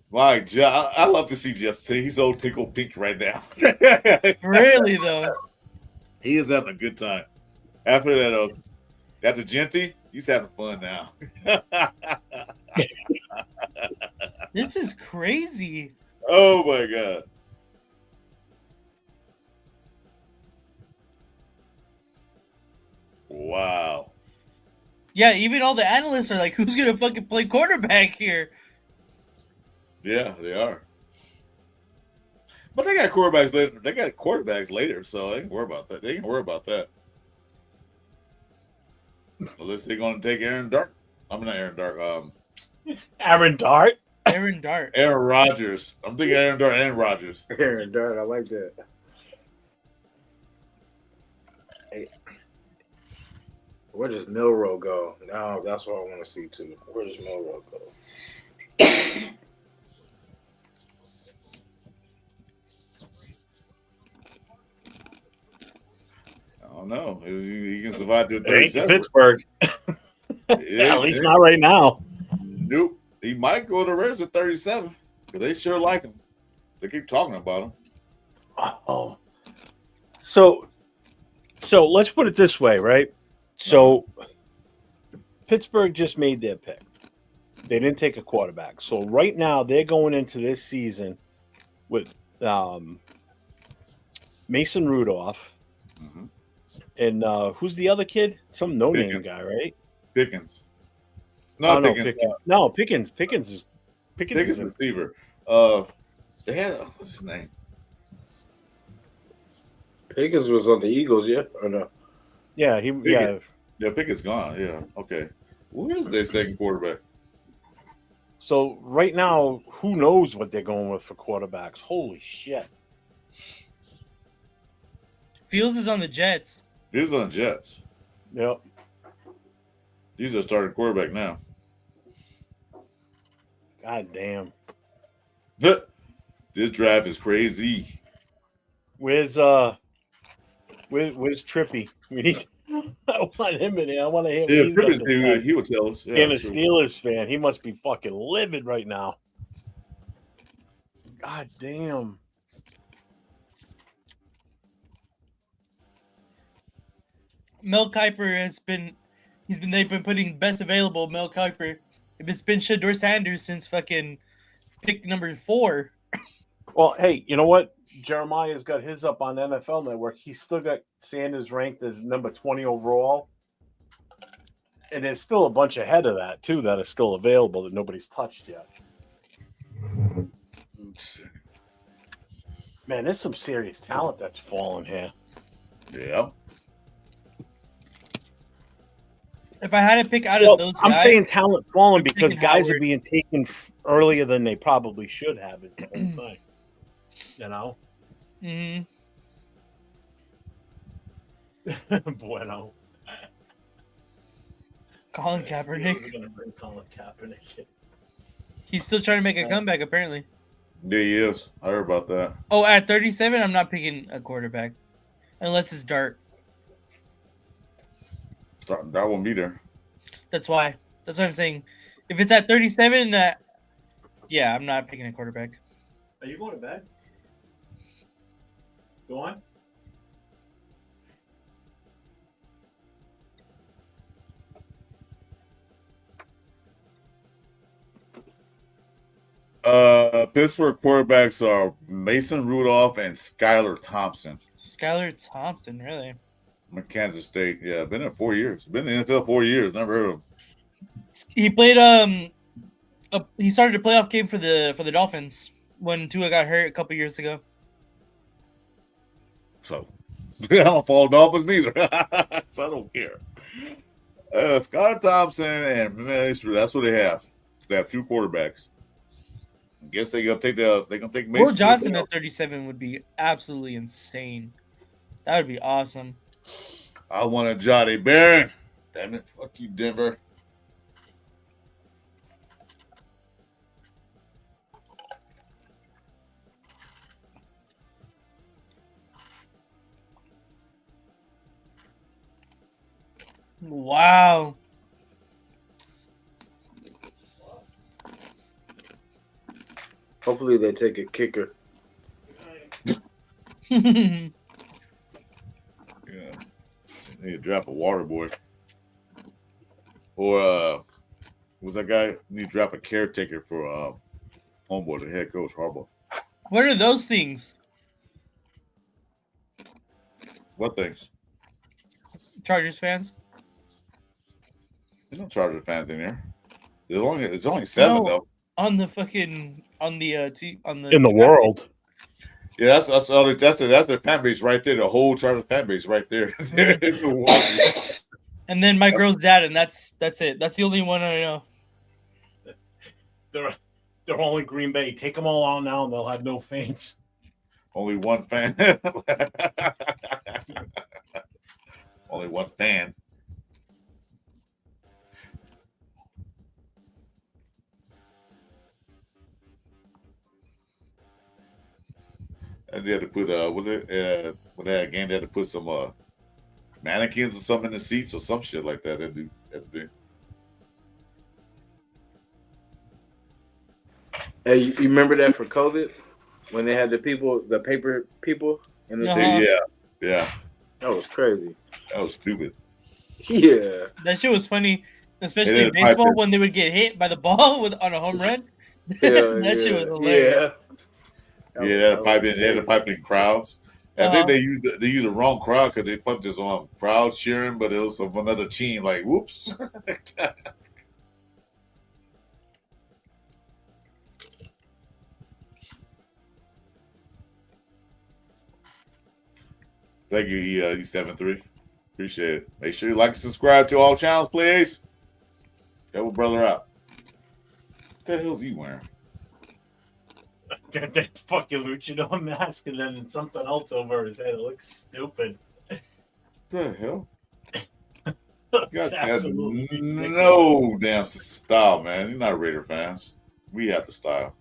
Speaker 4: My God, I love to see Justin. He's so tickle pink right now.
Speaker 1: Really though.
Speaker 4: He is having a good time. After that, after Genty, he's having fun now.
Speaker 1: This is crazy.
Speaker 4: Oh my God. Wow.
Speaker 1: Yeah, even all the analysts are like, who's gonna fucking play quarterback here?
Speaker 4: Yeah, they are. But they got quarterbacks later. They got quarterbacks later, so they can worry about that. They can worry about that. Unless they're gonna take Aaron Dart. I'm not Aaron Dart.
Speaker 2: Aaron Dart.
Speaker 1: Aaron Dart.
Speaker 4: Aaron Rodgers. I'm thinking Aaron Dart and Rodgers.
Speaker 6: Aaron Dart, I like that. Hey. Where does Milrow go? Now that's what I want to see too. Where does Milrow go?
Speaker 4: I don't know. He can survive to
Speaker 2: It ain't
Speaker 4: 37.
Speaker 2: Pittsburgh.
Speaker 4: Yeah,
Speaker 2: At least not right now.
Speaker 4: Nope. He might go to the Reds at 37 because they sure like him. They keep talking about him.
Speaker 2: Oh, so let's put it this way, right? So Pittsburgh just made their pick. They didn't take a quarterback. So right now they're going into this season with Mason Rudolph.
Speaker 4: Mm-hmm.
Speaker 2: And who's the other kid? Some no-name guy, right?
Speaker 4: Pickens.
Speaker 2: No,
Speaker 4: Pickens.
Speaker 2: Pickens. No, Pickens. Pickens is
Speaker 4: receiver. They had what's his name?
Speaker 6: Pickens was on the Eagles, yeah, or no?
Speaker 2: Yeah,
Speaker 4: Yeah, Pickett's gone. Yeah, okay. Who is their second quarterback?
Speaker 2: So right now, who knows what they're going with for quarterbacks? Holy shit!
Speaker 1: Fields is on the Jets.
Speaker 4: He's on the Jets.
Speaker 2: Yep.
Speaker 4: He's a starting quarterback now.
Speaker 2: God damn.
Speaker 4: This draft is crazy.
Speaker 2: Where's Trippy? I want him in there. I want to hear.
Speaker 4: Yeah,
Speaker 2: what he's got to
Speaker 4: Trippy's
Speaker 2: say.
Speaker 4: he would tell us. Yeah,
Speaker 2: Being a
Speaker 4: sure.
Speaker 2: Steelers fan, he must be fucking livid right now. God damn.
Speaker 1: Mel Kiper they've been putting best available Mel Kiper. It's been Shador Sanders since fucking pick number 4.
Speaker 2: Well, hey, you know what? Jeremiah's got his up on NFL Network. He's still got Sanders ranked as number 20 overall. And there's still a bunch ahead of that too that are still available that nobody's touched yet. Man, there's some serious talent that's fallen here.
Speaker 4: Yeah.
Speaker 1: If I had to pick out of those guys,
Speaker 2: I'm saying talent fallen
Speaker 1: I'm
Speaker 2: because
Speaker 1: picking
Speaker 2: guys are
Speaker 1: Howard.
Speaker 2: being taken earlier than they probably should have. Is the whole thing, you know?
Speaker 1: Mm-hmm.
Speaker 2: Bueno.
Speaker 1: Colin
Speaker 2: We're
Speaker 1: Kaepernick.
Speaker 2: gonna bring Colin Kaepernick.
Speaker 1: He's still trying to make a comeback, apparently.
Speaker 4: Yeah, he is. I heard about that.
Speaker 1: Oh, at 37, I'm not picking a quarterback unless it's Dart.
Speaker 4: That won't be there.
Speaker 1: That's why. That's what I'm saying. If it's at 37, yeah, I'm not picking a quarterback.
Speaker 2: Are you going to bed? Go on.
Speaker 4: Pittsburgh quarterbacks are Mason Rudolph and Skylar Thompson.
Speaker 1: Skylar Thompson, really?
Speaker 4: From Kansas State. Yeah, been there 4 years. Been in the NFL 4 years. Never heard of him.
Speaker 1: He played he started a playoff game for the Dolphins when Tua got hurt a couple years ago.
Speaker 4: So I don't follow Dolphins neither. So I don't care. Skylar Thompson and Mason, that's what they have. They have two quarterbacks. I guess they're gonna take Mason.
Speaker 1: Will Johnson at 37 would be absolutely insane. That would be awesome.
Speaker 4: I want a Johnny Barron. Damn it. Fuck you, Denver.
Speaker 1: Wow.
Speaker 6: Hopefully they take a kicker.
Speaker 4: Yeah. They need to draft a water boy. Or who's that guy? Need to draft a caretaker for homeboy, the head coach, Harbaugh.
Speaker 1: What are those things?
Speaker 4: What things?
Speaker 1: Chargers fans?
Speaker 4: There's no Charger fans in there. It's only 7 though.
Speaker 1: On the fucking on the
Speaker 2: in the world.
Speaker 4: Yeah, that's their fan base right there. The whole Charger fan base right there.
Speaker 1: And then my girl's dad, and that's it. That's the only one I know.
Speaker 2: They're all in Green Bay. Take them all out now, and they'll have no fans.
Speaker 4: Only one fan. Only one fan. And they had to put when they had a game, they had to put some mannequins or something in the seats or some shit like that. They do.
Speaker 6: Hey, you remember that for COVID when they had the paper people in the
Speaker 4: yeah.
Speaker 6: That was crazy.
Speaker 4: That was stupid.
Speaker 6: Yeah,
Speaker 1: that shit was funny, especially in baseball when they would get hit by the ball on a home run. That shit was hilarious.
Speaker 4: They had to pipe in crowds. I think they used the wrong crowd because they put this on crowd cheering, but it was of another team. Like, whoops. Thank you, E73. Appreciate it. Make sure you like and subscribe to all channels, please. Help a brother out. What the hell's he wearing?
Speaker 2: That fucking luchador mask and then something else over his head. It looks stupid.
Speaker 4: What the hell?
Speaker 2: That's
Speaker 4: has no damn style, man. You're not Raider fans. We have the style.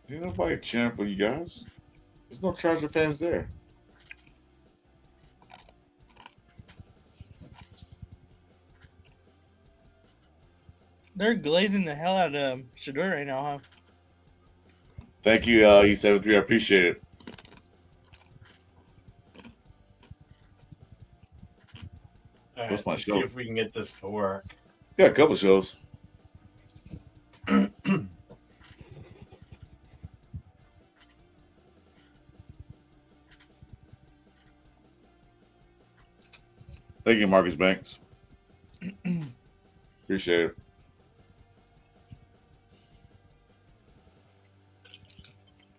Speaker 4: Ain't nobody cheering for you guys. There's no Charger fans there.
Speaker 1: They're glazing the hell out of Shador right now, huh?
Speaker 4: Thank you, E73. I appreciate it. That's my show.
Speaker 2: See if we can get this to work.
Speaker 4: Yeah, a couple shows. Thank you, Marcus Banks. Appreciate it.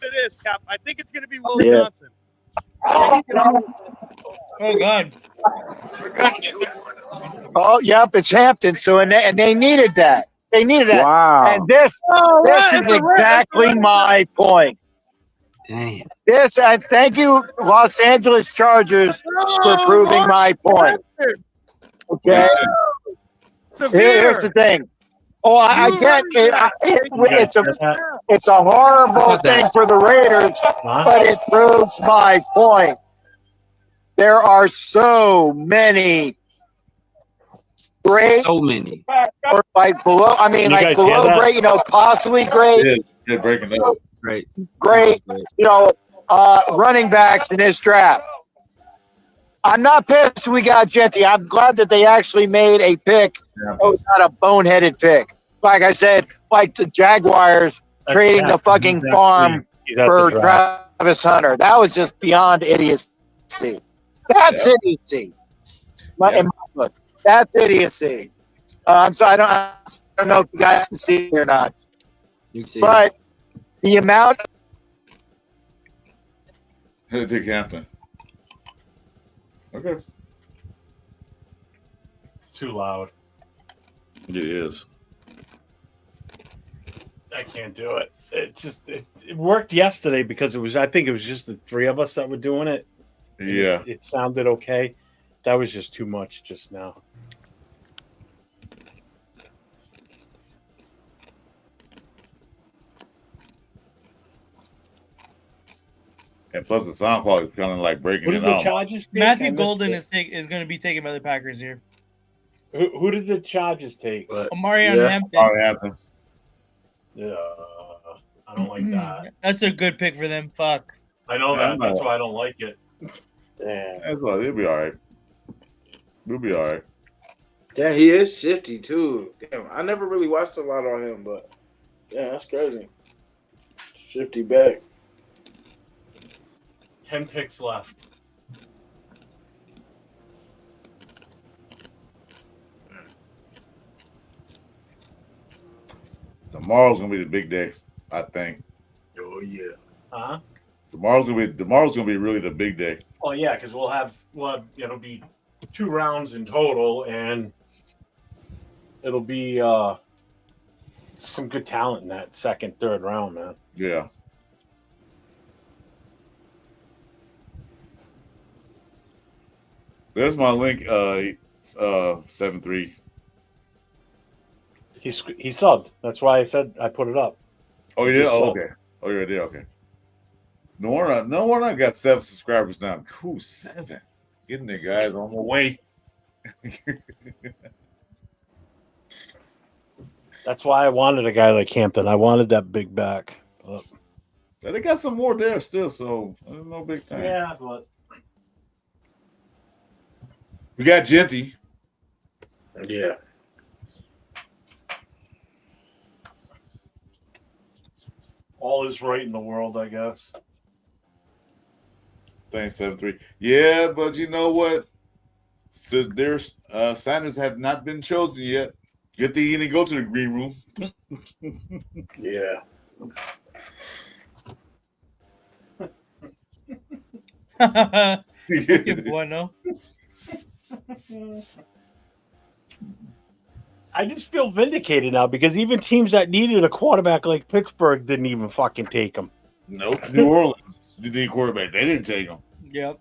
Speaker 11: It is, Cap. I think it's going to be Will
Speaker 13: Yeah.
Speaker 11: Johnson. I think it's gonna be-
Speaker 1: Oh God.
Speaker 13: Oh, yep, it's Hampton. So and they needed that. They needed that.
Speaker 3: Wow.
Speaker 13: And this
Speaker 11: right,
Speaker 13: is
Speaker 11: it's a red-
Speaker 13: exactly my point.
Speaker 5: Dang.
Speaker 13: This and thank you, Los Angeles Chargers, for proving my point. Okay. Here's the thing. Oh, I get it. It's a horrible thing for the Raiders, but it proves my point. There are so many great,
Speaker 5: So many.
Speaker 13: or like below. I mean,
Speaker 2: You
Speaker 13: like
Speaker 2: guys hear
Speaker 13: below
Speaker 2: that?
Speaker 13: great. You know, possibly great,
Speaker 4: Yeah, breaking up.
Speaker 5: Right.
Speaker 13: great. You know, running backs in this draft. I'm not pissed we got Genty. I'm glad that they actually made a pick. Oh, not a boneheaded pick. Like I said, like the Jaguars trading the fucking farm
Speaker 2: He's at
Speaker 13: for
Speaker 2: the draft.
Speaker 13: Travis Hunter. That was just beyond idiocy. That's idiocy. In my book, that's idiocy. I'm sorry, I don't know if you guys can see it or not.
Speaker 5: You see.
Speaker 13: But the amount.
Speaker 4: Dick Hampton. Okay.
Speaker 2: It's too loud.
Speaker 4: It is.
Speaker 2: I can't do it. It worked yesterday because I think it was just the three of us that were doing it.
Speaker 4: Yeah.
Speaker 2: It sounded okay. That was just too much just now.
Speaker 4: And plus the sound quality is kind of like breaking
Speaker 2: Who
Speaker 4: it
Speaker 2: did the
Speaker 4: out.
Speaker 2: Chargers take?
Speaker 1: Matthew
Speaker 2: I missed
Speaker 1: Golden
Speaker 2: it.
Speaker 1: is going to be taken by the Packers here.
Speaker 2: Who did the Chargers take?
Speaker 1: Omarion Hampton.
Speaker 4: All happened.
Speaker 2: Yeah, I don't like that.
Speaker 1: That's a good pick for them. Fuck.
Speaker 2: I know that. That's why I don't like it.
Speaker 8: Damn.
Speaker 4: That's why it'll be all right. We'll be all right.
Speaker 6: Yeah, he is shifty too. Damn, I never really watched a lot on him, but yeah, that's crazy. Shifty back.
Speaker 2: 10 picks left.
Speaker 4: Tomorrow's gonna be the big day, I think.
Speaker 8: Oh yeah.
Speaker 2: Huh?
Speaker 4: Tomorrow's gonna be really the big day.
Speaker 2: Well, yeah, because we'll have it'll be 2 rounds in total, and it'll be some good talent in that second, third round, man.
Speaker 4: Yeah. There's my link. 7-3.
Speaker 2: He subbed. That's why I said I put it up.
Speaker 4: Oh yeah. Oh, okay. Oh yeah. Yeah. Okay. No wonder I got 7 subscribers now. Cool, 7. Getting there, guys. On my way.
Speaker 2: That's why I wanted a guy like Hampton. I wanted that big back. But...
Speaker 4: They got some more there still, so no big thing.
Speaker 2: Yeah, but
Speaker 4: we got Genty.
Speaker 8: Yeah.
Speaker 2: all is right in the world, I guess.
Speaker 4: Thanks, 7-3. Yeah, but you know what? So there's signings have not been chosen yet. Good thing you didn't go to the green room.
Speaker 8: Yeah.
Speaker 1: Qué bueno.
Speaker 2: I just feel vindicated now because even teams that needed a quarterback like Pittsburgh didn't even fucking take him.
Speaker 4: Nope. New Orleans did need a quarterback. They didn't take him.
Speaker 1: Yep.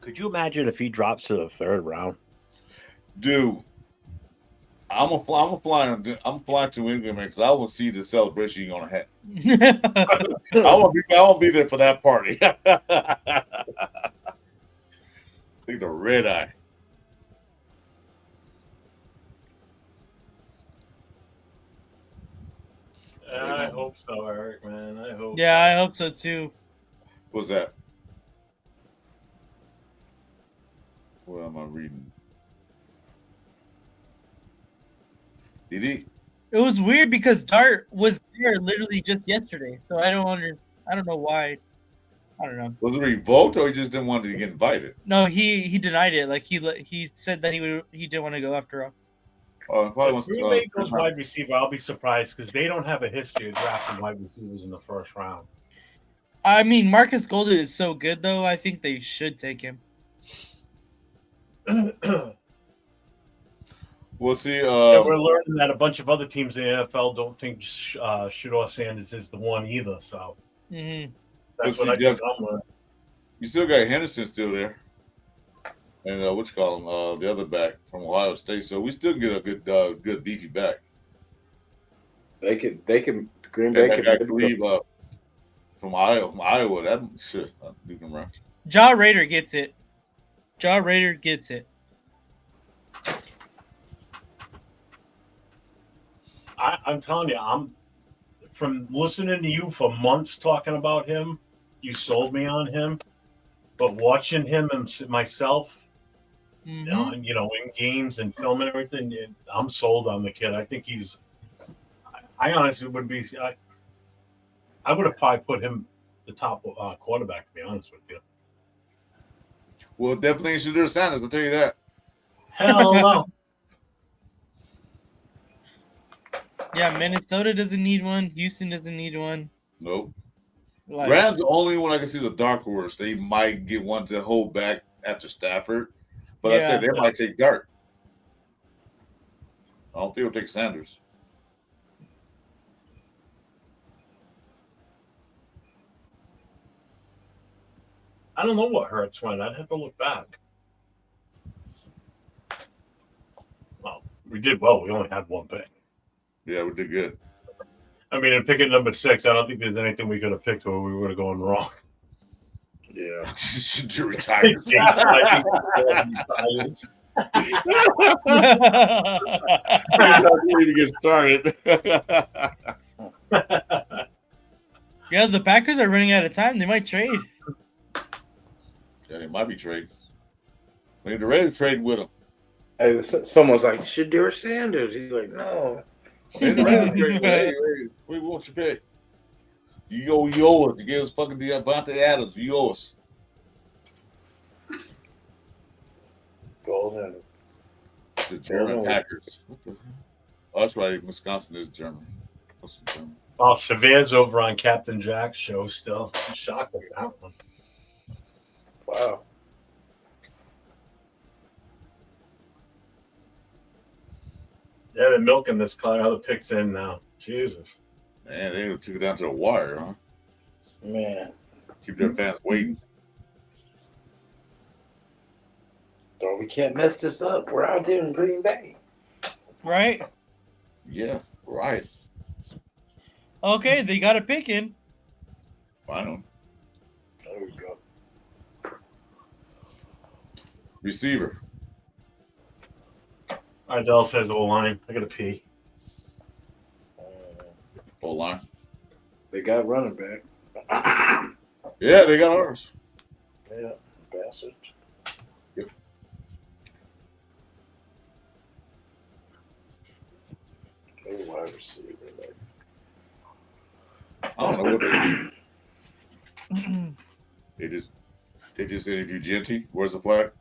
Speaker 2: Could you imagine if he drops to the third round?
Speaker 4: Dude, I'm flying to England, man, because I will see the celebration you're gonna have. I won't be there for that party. I think the red eye.
Speaker 2: I hope so, Eric, man. I hope.
Speaker 1: Yeah, I hope so too.
Speaker 4: What's that? What am I reading? Did he?
Speaker 1: It was weird because Dart was there literally just yesterday, so I don't know why. I don't know.
Speaker 4: Was it revoked or he just didn't want to get invited?
Speaker 1: No, he denied it. Like he said that he didn't want to go after all.
Speaker 4: Oh, probably
Speaker 2: If
Speaker 4: wants
Speaker 2: Green Bay goes wide receiver, I'll be surprised because they don't have a history of drafting wide receivers in the first round.
Speaker 1: I mean, Marcus Golden is so good though. I think they should take him.
Speaker 4: We'll see.
Speaker 2: Yeah, we're learning that a bunch of other teams in the NFL don't think Shedeur Sanders is the one either. So that's what I think I'm learning.
Speaker 4: You still got Henderson still there, and what you call him, the other back from Ohio State. So we still get a good beefy back.
Speaker 8: They can. Green Bay
Speaker 4: And
Speaker 8: can
Speaker 4: I believe from Iowa. That shit, you can run.
Speaker 1: Jaw Rader gets it. Jaw Rader gets it.
Speaker 2: I'm telling you, I'm from listening to you for months talking about him. You sold me on him, but watching him and myself, you know, in games and film and everything, I'm sold on the kid. I think he's. I honestly would be. I would have probably put him the top quarterback. To be honest with you.
Speaker 4: Well, definitely Shedeur Sanders. I'll tell you that.
Speaker 2: Hell no.
Speaker 1: Yeah, Minnesota doesn't need one. Houston doesn't need one.
Speaker 4: Nope.
Speaker 1: Like,
Speaker 4: Rams, the only one I can see is a dark horse. They might get one to hold back after Stafford, but I said they might take Dart. I don't think they'll take Sanders.
Speaker 2: I don't know what Hurts went. I'd have to look back. Well, we did well. We only had one pick.
Speaker 4: Yeah, we did good.
Speaker 2: I mean, in picking number 6, I don't think there's anything we could have picked where we would have gone wrong.
Speaker 4: Yeah. Should you retire?
Speaker 1: to
Speaker 4: get started.
Speaker 1: Yeah, the Packers are running out of time. They might trade.
Speaker 4: Yeah, they might be trading. I mean, they're ready to trade with him.
Speaker 8: Hey, someone's like, Shedeur Sanders. He's like, no.
Speaker 4: They're ready to trade. Hey, we want your pick. You owe us. You gave us fucking Devontae Adams. You owe us.
Speaker 8: Golden.
Speaker 4: The German Packers. What the? Oh, that's right. Wisconsin is German. What's German?
Speaker 2: Oh, Severe's over on Captain Jack's show still. I'm shocked at that one.
Speaker 8: Wow.
Speaker 2: Yeah, they're milking this car. Other picks in now. Jesus.
Speaker 4: Man, they took it down to the wire, huh?
Speaker 8: Man.
Speaker 4: Keep their fans waiting.
Speaker 8: Oh, we can't mess this up. We're out there in Green Bay.
Speaker 1: Right?
Speaker 4: Yeah, right.
Speaker 1: Okay, they got a pick in.
Speaker 4: Final.
Speaker 8: There we go.
Speaker 4: Receiver.
Speaker 2: Ardell says O-line. I got to pee.
Speaker 4: O-line.
Speaker 8: They got running back.
Speaker 4: Yeah, they got ours.
Speaker 8: Yeah, bastards.
Speaker 4: Yep.
Speaker 8: They wide receiver.
Speaker 4: I don't know what they do. They just interviewed Genty. Where's the flag?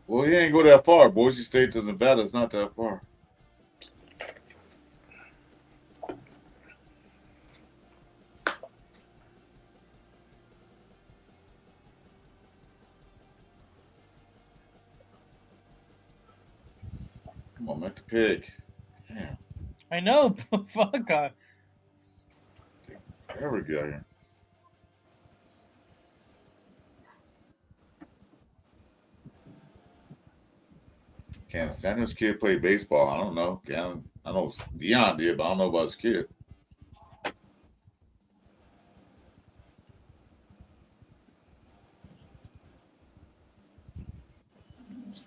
Speaker 4: Well, he ain't go that far. Boise State to Nevada is not that far. Come on, make the pick. Damn.
Speaker 1: I know. Fuck.
Speaker 4: Forever to get out here. Can Sanders' kid play baseball? I don't know. I know Deion did, but I don't know about his kid.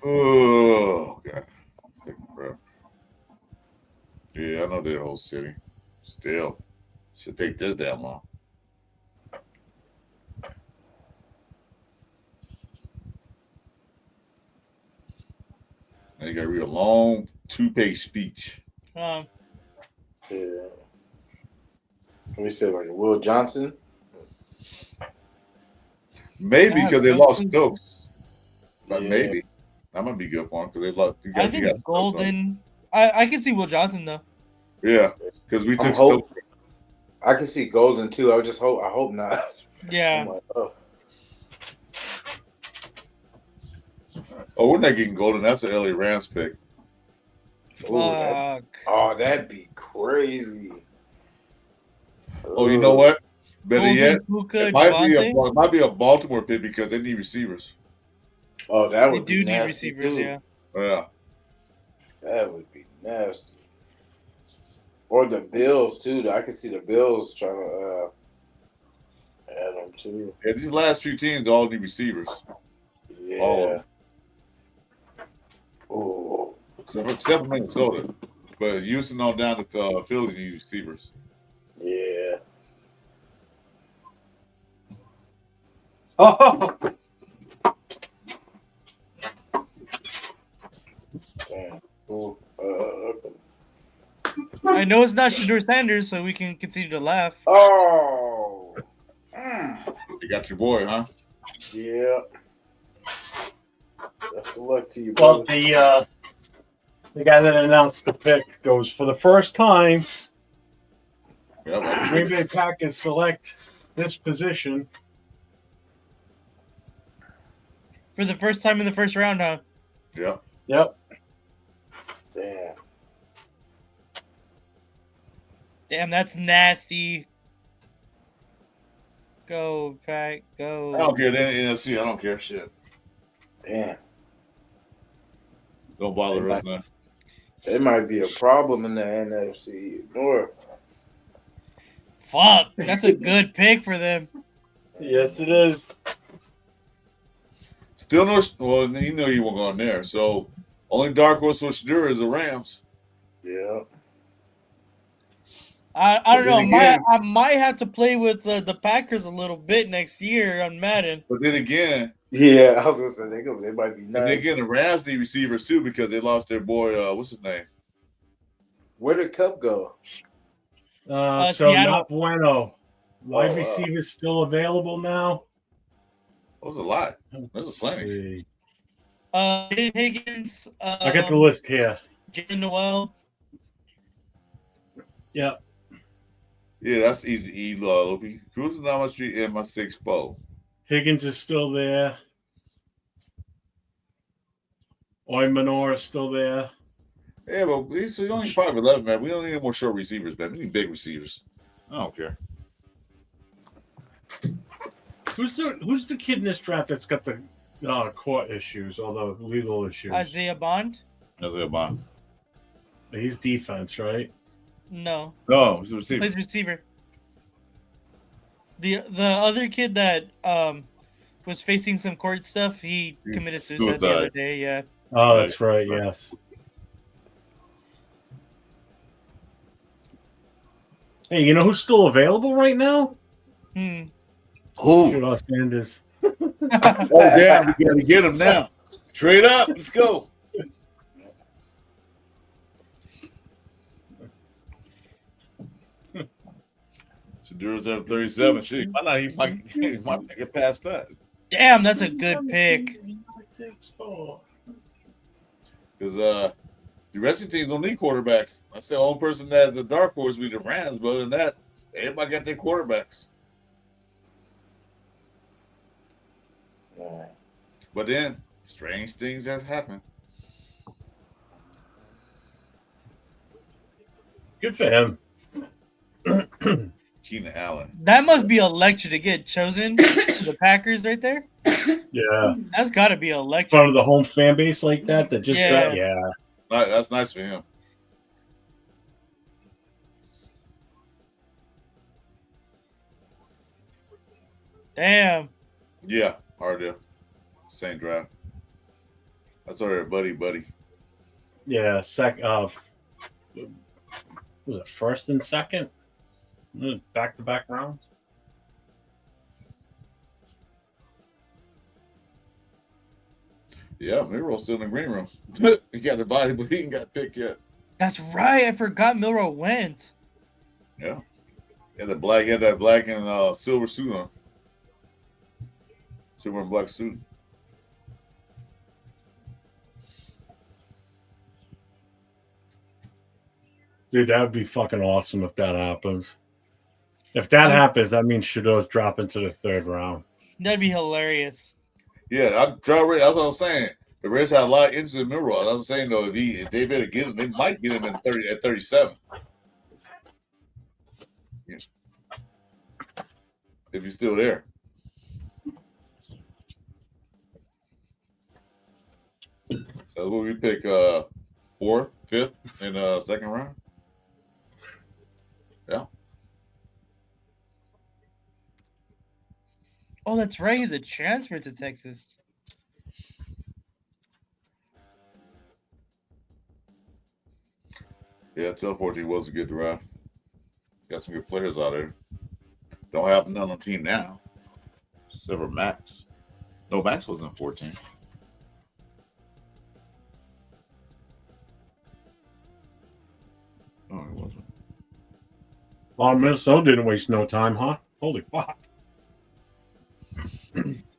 Speaker 4: Oh, God. It's taking forever. Yeah, I know that whole city. Still. Should take this damn long. Now you got to read a long 2-page speech.
Speaker 8: Yeah. Let me say, like Will Johnson.
Speaker 4: Maybe because they lost Stokes. But
Speaker 8: Yeah.
Speaker 4: maybe that might be good for him because they lost.
Speaker 1: I think Golden. I can see Will Johnson though.
Speaker 4: Yeah, because we took
Speaker 8: hope,
Speaker 4: Stokes.
Speaker 8: I can see Golden too. I hope not.
Speaker 1: Yeah.
Speaker 8: I'm like, oh.
Speaker 4: Oh, we're not getting Golden. That's an LA Rams pick.
Speaker 1: Fuck.
Speaker 8: Oh, that'd be crazy.
Speaker 4: Oh, you know what? Better
Speaker 1: Golden,
Speaker 4: yet,
Speaker 1: Puka,
Speaker 4: it might be a Baltimore pick because they need receivers.
Speaker 8: Oh, that
Speaker 1: They
Speaker 8: would
Speaker 1: do
Speaker 8: be
Speaker 1: need
Speaker 8: nasty
Speaker 1: receivers,
Speaker 8: too.
Speaker 1: yeah.
Speaker 4: Yeah.
Speaker 8: That would be nasty. Or the Bills too. I could see the Bills trying to add them too.
Speaker 4: Yeah, these last few teams all need receivers.
Speaker 8: Yeah.
Speaker 4: All of them.
Speaker 8: Oh.
Speaker 4: Except for Minnesota. But Houston on down to Philly need receivers.
Speaker 8: Yeah.
Speaker 2: Oh,
Speaker 8: Damn. Cool.
Speaker 1: I know it's not Shador Sanders, so we can continue to laugh.
Speaker 8: Oh.
Speaker 4: You got your boy, huh?
Speaker 8: Yeah. Best of luck to you,
Speaker 2: well,
Speaker 8: brother.
Speaker 2: the guy that announced the pick goes for the first time.
Speaker 4: Yeah,
Speaker 2: Green Bay Packers select this position.
Speaker 1: For the first time in the first round, huh?
Speaker 4: Yeah.
Speaker 2: Yep.
Speaker 8: Damn.
Speaker 1: Damn, that's nasty. Go, Pack, go.
Speaker 4: I don't care. They're in NFC. I don't care. Shit.
Speaker 8: Damn.
Speaker 4: Don't bother us now.
Speaker 8: There might be a problem in the NFC North.
Speaker 1: Fuck, that's a good pick for them.
Speaker 2: Yes, it is.
Speaker 4: Still no. Well, you know you won't go in there. So only dark horse for Shadur is the Rams.
Speaker 8: Yeah.
Speaker 1: I don't know.
Speaker 4: then again-
Speaker 1: I might have to play with the Packers a little bit next year on Madden.
Speaker 4: But then again,
Speaker 8: Yeah, I was gonna say they might be
Speaker 4: and
Speaker 8: nice.
Speaker 4: then again, the Rams need receivers too because they lost their boy. What's his name?
Speaker 8: Where did Cup go?
Speaker 2: So
Speaker 1: Seattle.
Speaker 2: not bueno. Wide
Speaker 8: wow.
Speaker 2: receivers still available now.
Speaker 4: That was a lot. There's plenty.
Speaker 1: Jaden Higgins.
Speaker 2: I got the list here.
Speaker 1: Jalen Noel.
Speaker 2: Yep.
Speaker 4: Yeah, that's easy. Lopi. Cruising down my street in my 6-4.
Speaker 2: Higgins is still there. Oymanor is still there.
Speaker 4: Yeah, but he's only 5'11", man. We don't need any more short receivers, man. We need big receivers. I don't care.
Speaker 2: Who's the kid in this draft that's got the court issues or the legal issues?
Speaker 1: Isaiah Bond.
Speaker 4: Isaiah Bond.
Speaker 2: He's defense, right?
Speaker 1: No.
Speaker 4: No, he's a receiver.
Speaker 1: Plays receiver. The other kid that was facing some court stuff, he committed suicide the other day. Yeah.
Speaker 2: Oh, that's right. Yes. Hey, you know who's still available right now?
Speaker 1: Hmm.
Speaker 4: Who?
Speaker 2: Shador Sanders.
Speaker 4: Oh, damn. We got to get him now. Trade up. Let's go. Shadur's at 37. Shit, he might get past that.
Speaker 1: Damn, that's a good pick.
Speaker 4: Because the rest of the teams don't need quarterbacks. That's the only person that's a dark horse be the Rams. But other than that, everybody got their quarterbacks. But then, strange things has happened.
Speaker 2: Good for him.
Speaker 4: Keenan Allen.
Speaker 1: That must be electric to get chosen. The Packers right there.
Speaker 2: Yeah.
Speaker 1: That's got to be electric.
Speaker 2: In front of the home fan base like that just
Speaker 1: Yeah.
Speaker 2: yeah.
Speaker 4: That's nice for him.
Speaker 1: Damn.
Speaker 4: Yeah, hard deal. Same draft. That's already buddy.
Speaker 2: Yeah, was it first and second? Back-to-back rounds?
Speaker 4: Yeah, Miro's still in the green room. He got invited, but he ain't got picked yet.
Speaker 1: That's right. I forgot Milrow went.
Speaker 4: Yeah. He had that black and silver suit on. Silver and black suit.
Speaker 2: Dude, that would be fucking awesome if that happens. If that happens, that means Shador's dropping to the third round.
Speaker 1: That'd be hilarious.
Speaker 4: Yeah, that's what I'm saying. The Reds had a lot of interest in Milroy. I'm saying though, if they better get him, they might get him at 37. Yeah. If he's still there. So what we pick 4th, 5th in the second round? Yeah.
Speaker 1: Oh, that's right. He's a transfer to Texas.
Speaker 4: Yeah, it's unfortunate it was a good draft. Got some good players out there. Don't have none on the team now. Except for Max. No, Max wasn't 14. No, it wasn't.
Speaker 2: Well, Minnesota didn't waste no time, huh? Holy fuck.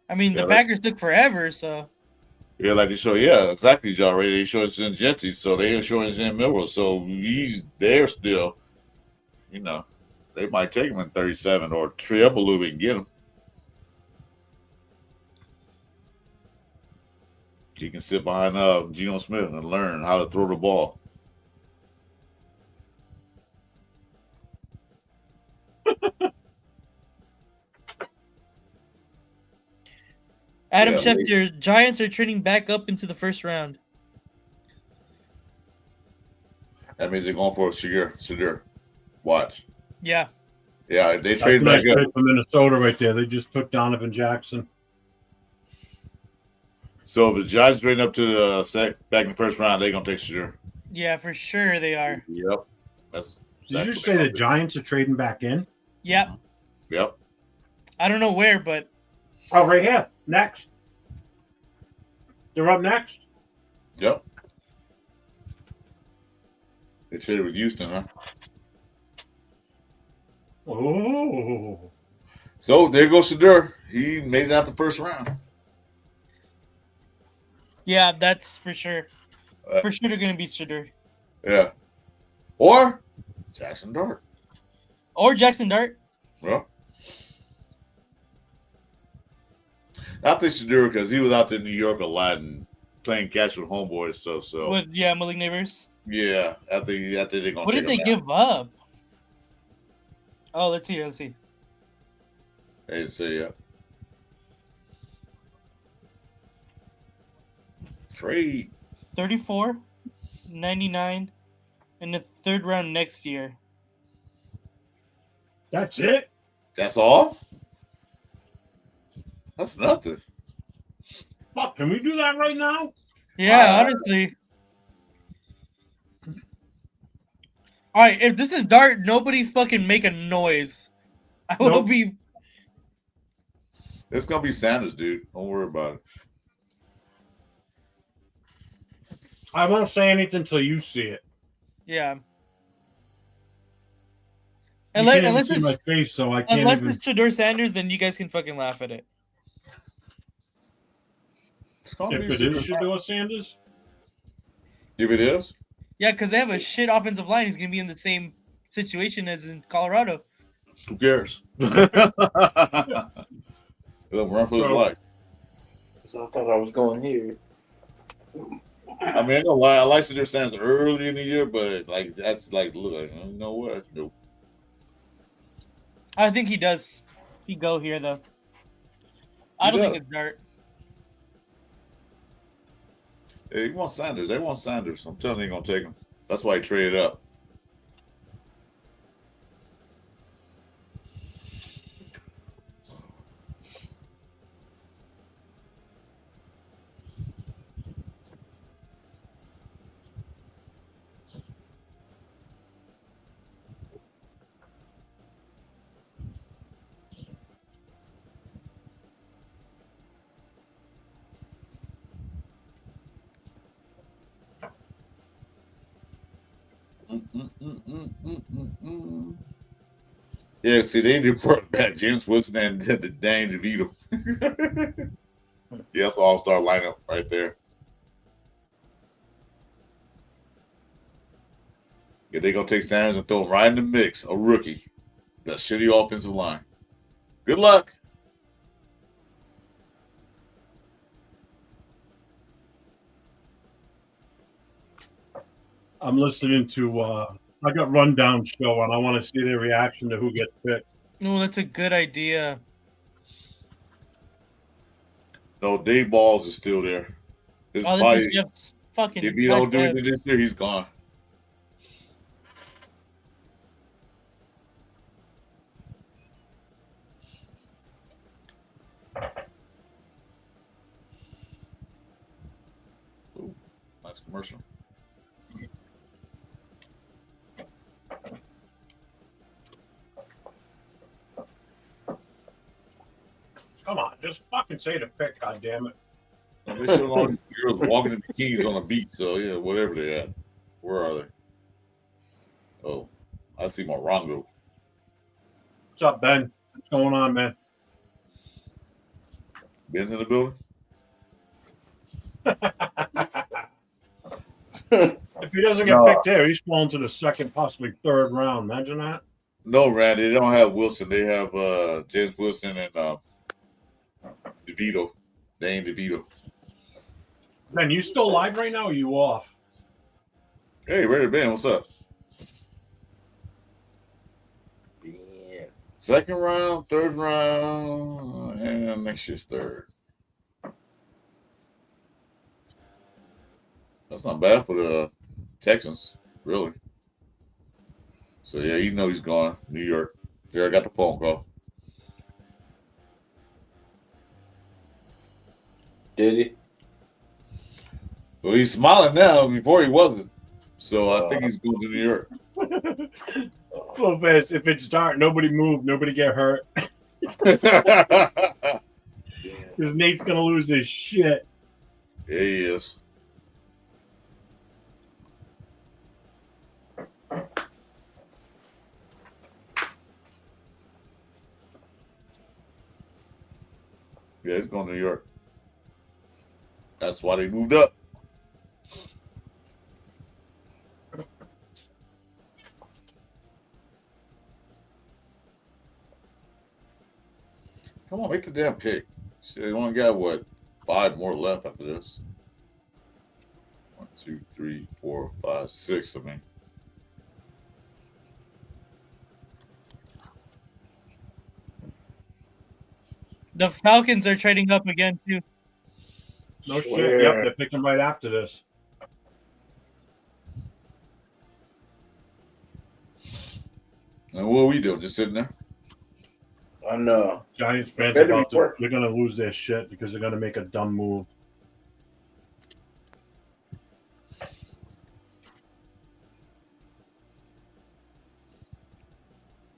Speaker 1: I mean, the Packers took forever, so.
Speaker 4: Yeah, like they show, exactly, John Ray. They show it's in Genty, so they are showing it's in Milroy. So he's there still. You know, they might take him in 37 or tree up a little bit and get him. He can sit behind Geno Smith and learn how to throw the ball.
Speaker 1: Adam Schefter, Giants are trending back up into the first round.
Speaker 4: That means they're going for Shadir. Watch.
Speaker 1: Yeah.
Speaker 4: Yeah, they trade back
Speaker 2: up.
Speaker 4: up.
Speaker 2: From Minnesota right there. They just took Donovan Jackson.
Speaker 4: So the Giants trade up to the back in the first round, they're going to take Shadir.
Speaker 1: Yeah, for sure they are.
Speaker 4: Yep.
Speaker 2: Did you say the Giants are trading back in?
Speaker 1: Yep.
Speaker 4: Yep.
Speaker 1: I don't know where, but.
Speaker 2: Oh, right here. Next. They're up next.
Speaker 4: Yep. They traded with Houston, huh?
Speaker 2: Oh.
Speaker 4: So there goes Shadir. He made it out the first round.
Speaker 1: Yeah, that's for sure. For sure they're going to beat Shadir.
Speaker 4: Yeah. Or Jackson Dart.
Speaker 1: Or Jackson Dart.
Speaker 4: Well. I think Shadir because he was out there in New York a lot and playing catch with homeboy and stuff. So
Speaker 1: with Malik Neighbors.
Speaker 4: Yeah, I think they're gonna.
Speaker 1: What did they give up? Oh, let's see.
Speaker 4: I didn't say yeah. Trade
Speaker 1: 34, 99, in the third round next year.
Speaker 2: That's it.
Speaker 4: That's all. That's nothing.
Speaker 2: Fuck, can we do that right now?
Speaker 1: Yeah, honestly. All right, if this is Dart, nobody fucking make a noise. I will be.
Speaker 4: It's gonna be Sanders, dude. Don't worry about it.
Speaker 2: I won't say anything until you see it.
Speaker 1: Yeah.
Speaker 2: You can't even see my face, so I can't.
Speaker 1: Unless it's Shadur Sanders, then you guys can fucking laugh at it.
Speaker 2: If it is Shadur Sanders?
Speaker 4: If it is?
Speaker 1: Yeah, because they have a shit offensive line. He's going to be in the same situation as in Colorado.
Speaker 4: Who cares? He'll run for his life.
Speaker 8: So I thought I was going here.
Speaker 4: I mean, I know why I like Shadur Sanders early in the year, but like that's like, look, you know what? Nope.
Speaker 1: I think he does. He go here though. I don't think it's Dart.
Speaker 4: Yeah, he wants Sanders. They want Sanders. I'm telling you, they're gonna take him. That's why he traded up. Yeah, see, they did quarterback James Wilson and the Dane DeVito. Yeah, that's an all-star lineup right there. Yeah, they're gonna take Sanders and throw him right in the mix. A rookie, that shitty offensive line. Good luck.
Speaker 2: I'm listening to I got Rundown show, and I want to see their reaction to who gets picked.
Speaker 1: No, that's a good idea.
Speaker 4: No, Dave Balls is still there. His
Speaker 1: Oh,
Speaker 4: body,
Speaker 1: this is Jeff's fucking.
Speaker 4: if he don't do anything this year, he's gone. Ooh, nice commercial.
Speaker 2: Come on, just fucking say the pick, goddammit.
Speaker 4: They showed all these girls walking in bikinis on the beach, so yeah, whatever they at. Where are they? Oh, I see Morongo.
Speaker 2: What's up, Ben? What's going on, man?
Speaker 4: Ben's in the building?
Speaker 2: If he doesn't get picked there, he's falling to the second, possibly third round. Imagine that.
Speaker 4: No, Randy, they don't have Wilson. They have James Wilson and DeVito. Dane DeVito.
Speaker 2: Ben, you still live right now, or you off?
Speaker 4: Hey, Raider Ben, what's up?
Speaker 8: Yeah.
Speaker 4: Second round, third round, and next year's third. That's not bad for the Texans, really. So yeah, you know he's gone. New York. There, I got the phone call.
Speaker 8: Did he?
Speaker 4: Well, he's smiling now. Before he wasn't. So I think he's going to New York.
Speaker 2: Well, if it's dark, nobody move, nobody get hurt. Because Nate's gonna lose his shit.
Speaker 4: Yeah, he is. Yeah, he's going to New York. That's why they moved up. Come on, make the damn pick. See, they only got what, 5 more left after this. 1, 2, 3, 4, 5, 6. I mean,
Speaker 1: The Falcons are trading up again too.
Speaker 2: No shit. Yep, they're picking right after this.
Speaker 4: and what are we doing? Just sitting there?
Speaker 8: I know.
Speaker 2: Giants fans
Speaker 8: Better be
Speaker 2: about to,
Speaker 8: working.
Speaker 2: they're gonna lose their shit because they're gonna make a dumb move.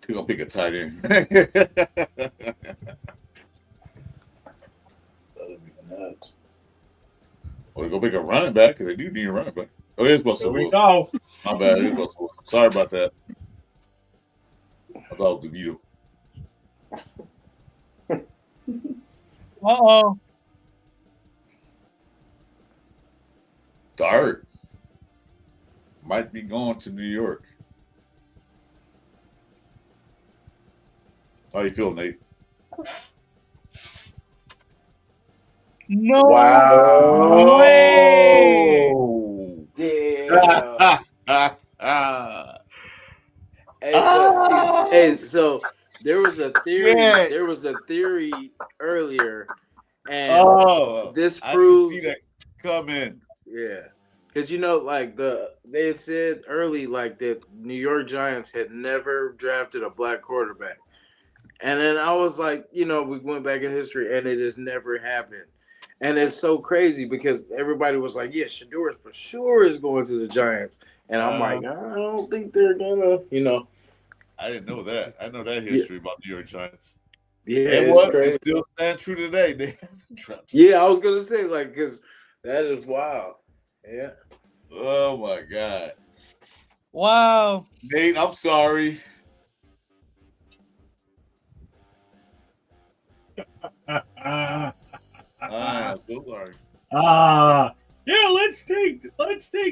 Speaker 4: He's gonna pick a tight end.
Speaker 8: That'd be nuts.
Speaker 4: Or they go pick a running back because they do need a running back. Oh, it's Russell
Speaker 2: Here we
Speaker 4: Wilson.
Speaker 2: go.
Speaker 4: My bad. It's Russell Wilson. Sorry about that. I thought it was DeVito.
Speaker 1: Uh-oh.
Speaker 4: Dart might be going to New York. How you feel, Nate?
Speaker 1: No
Speaker 8: Wow.
Speaker 1: way.
Speaker 8: Damn. Hey, so there was a theory.
Speaker 4: Yeah.
Speaker 8: There was a theory earlier, and this
Speaker 4: I didn't
Speaker 8: proves
Speaker 4: see that coming.
Speaker 8: Yeah, because like they had said early, like that New York Giants had never drafted a black quarterback, and then I was like, we went back in history, and it has never happened, and it's so crazy because everybody was like, yeah, Shador for sure is going to the Giants, and I'm like, I don't think they're gonna,
Speaker 4: I didn't know that. I know that history about New York Giants.
Speaker 8: Yeah,
Speaker 4: And
Speaker 8: it's
Speaker 4: what?
Speaker 8: crazy.
Speaker 4: They still stand true today. They haven't dropped.
Speaker 8: Yeah, I was gonna say because that is wild. Yeah.
Speaker 4: Oh my God.
Speaker 1: Wow.
Speaker 4: Nate, I'm sorry. I'm so sorry.
Speaker 2: Yeah, let's take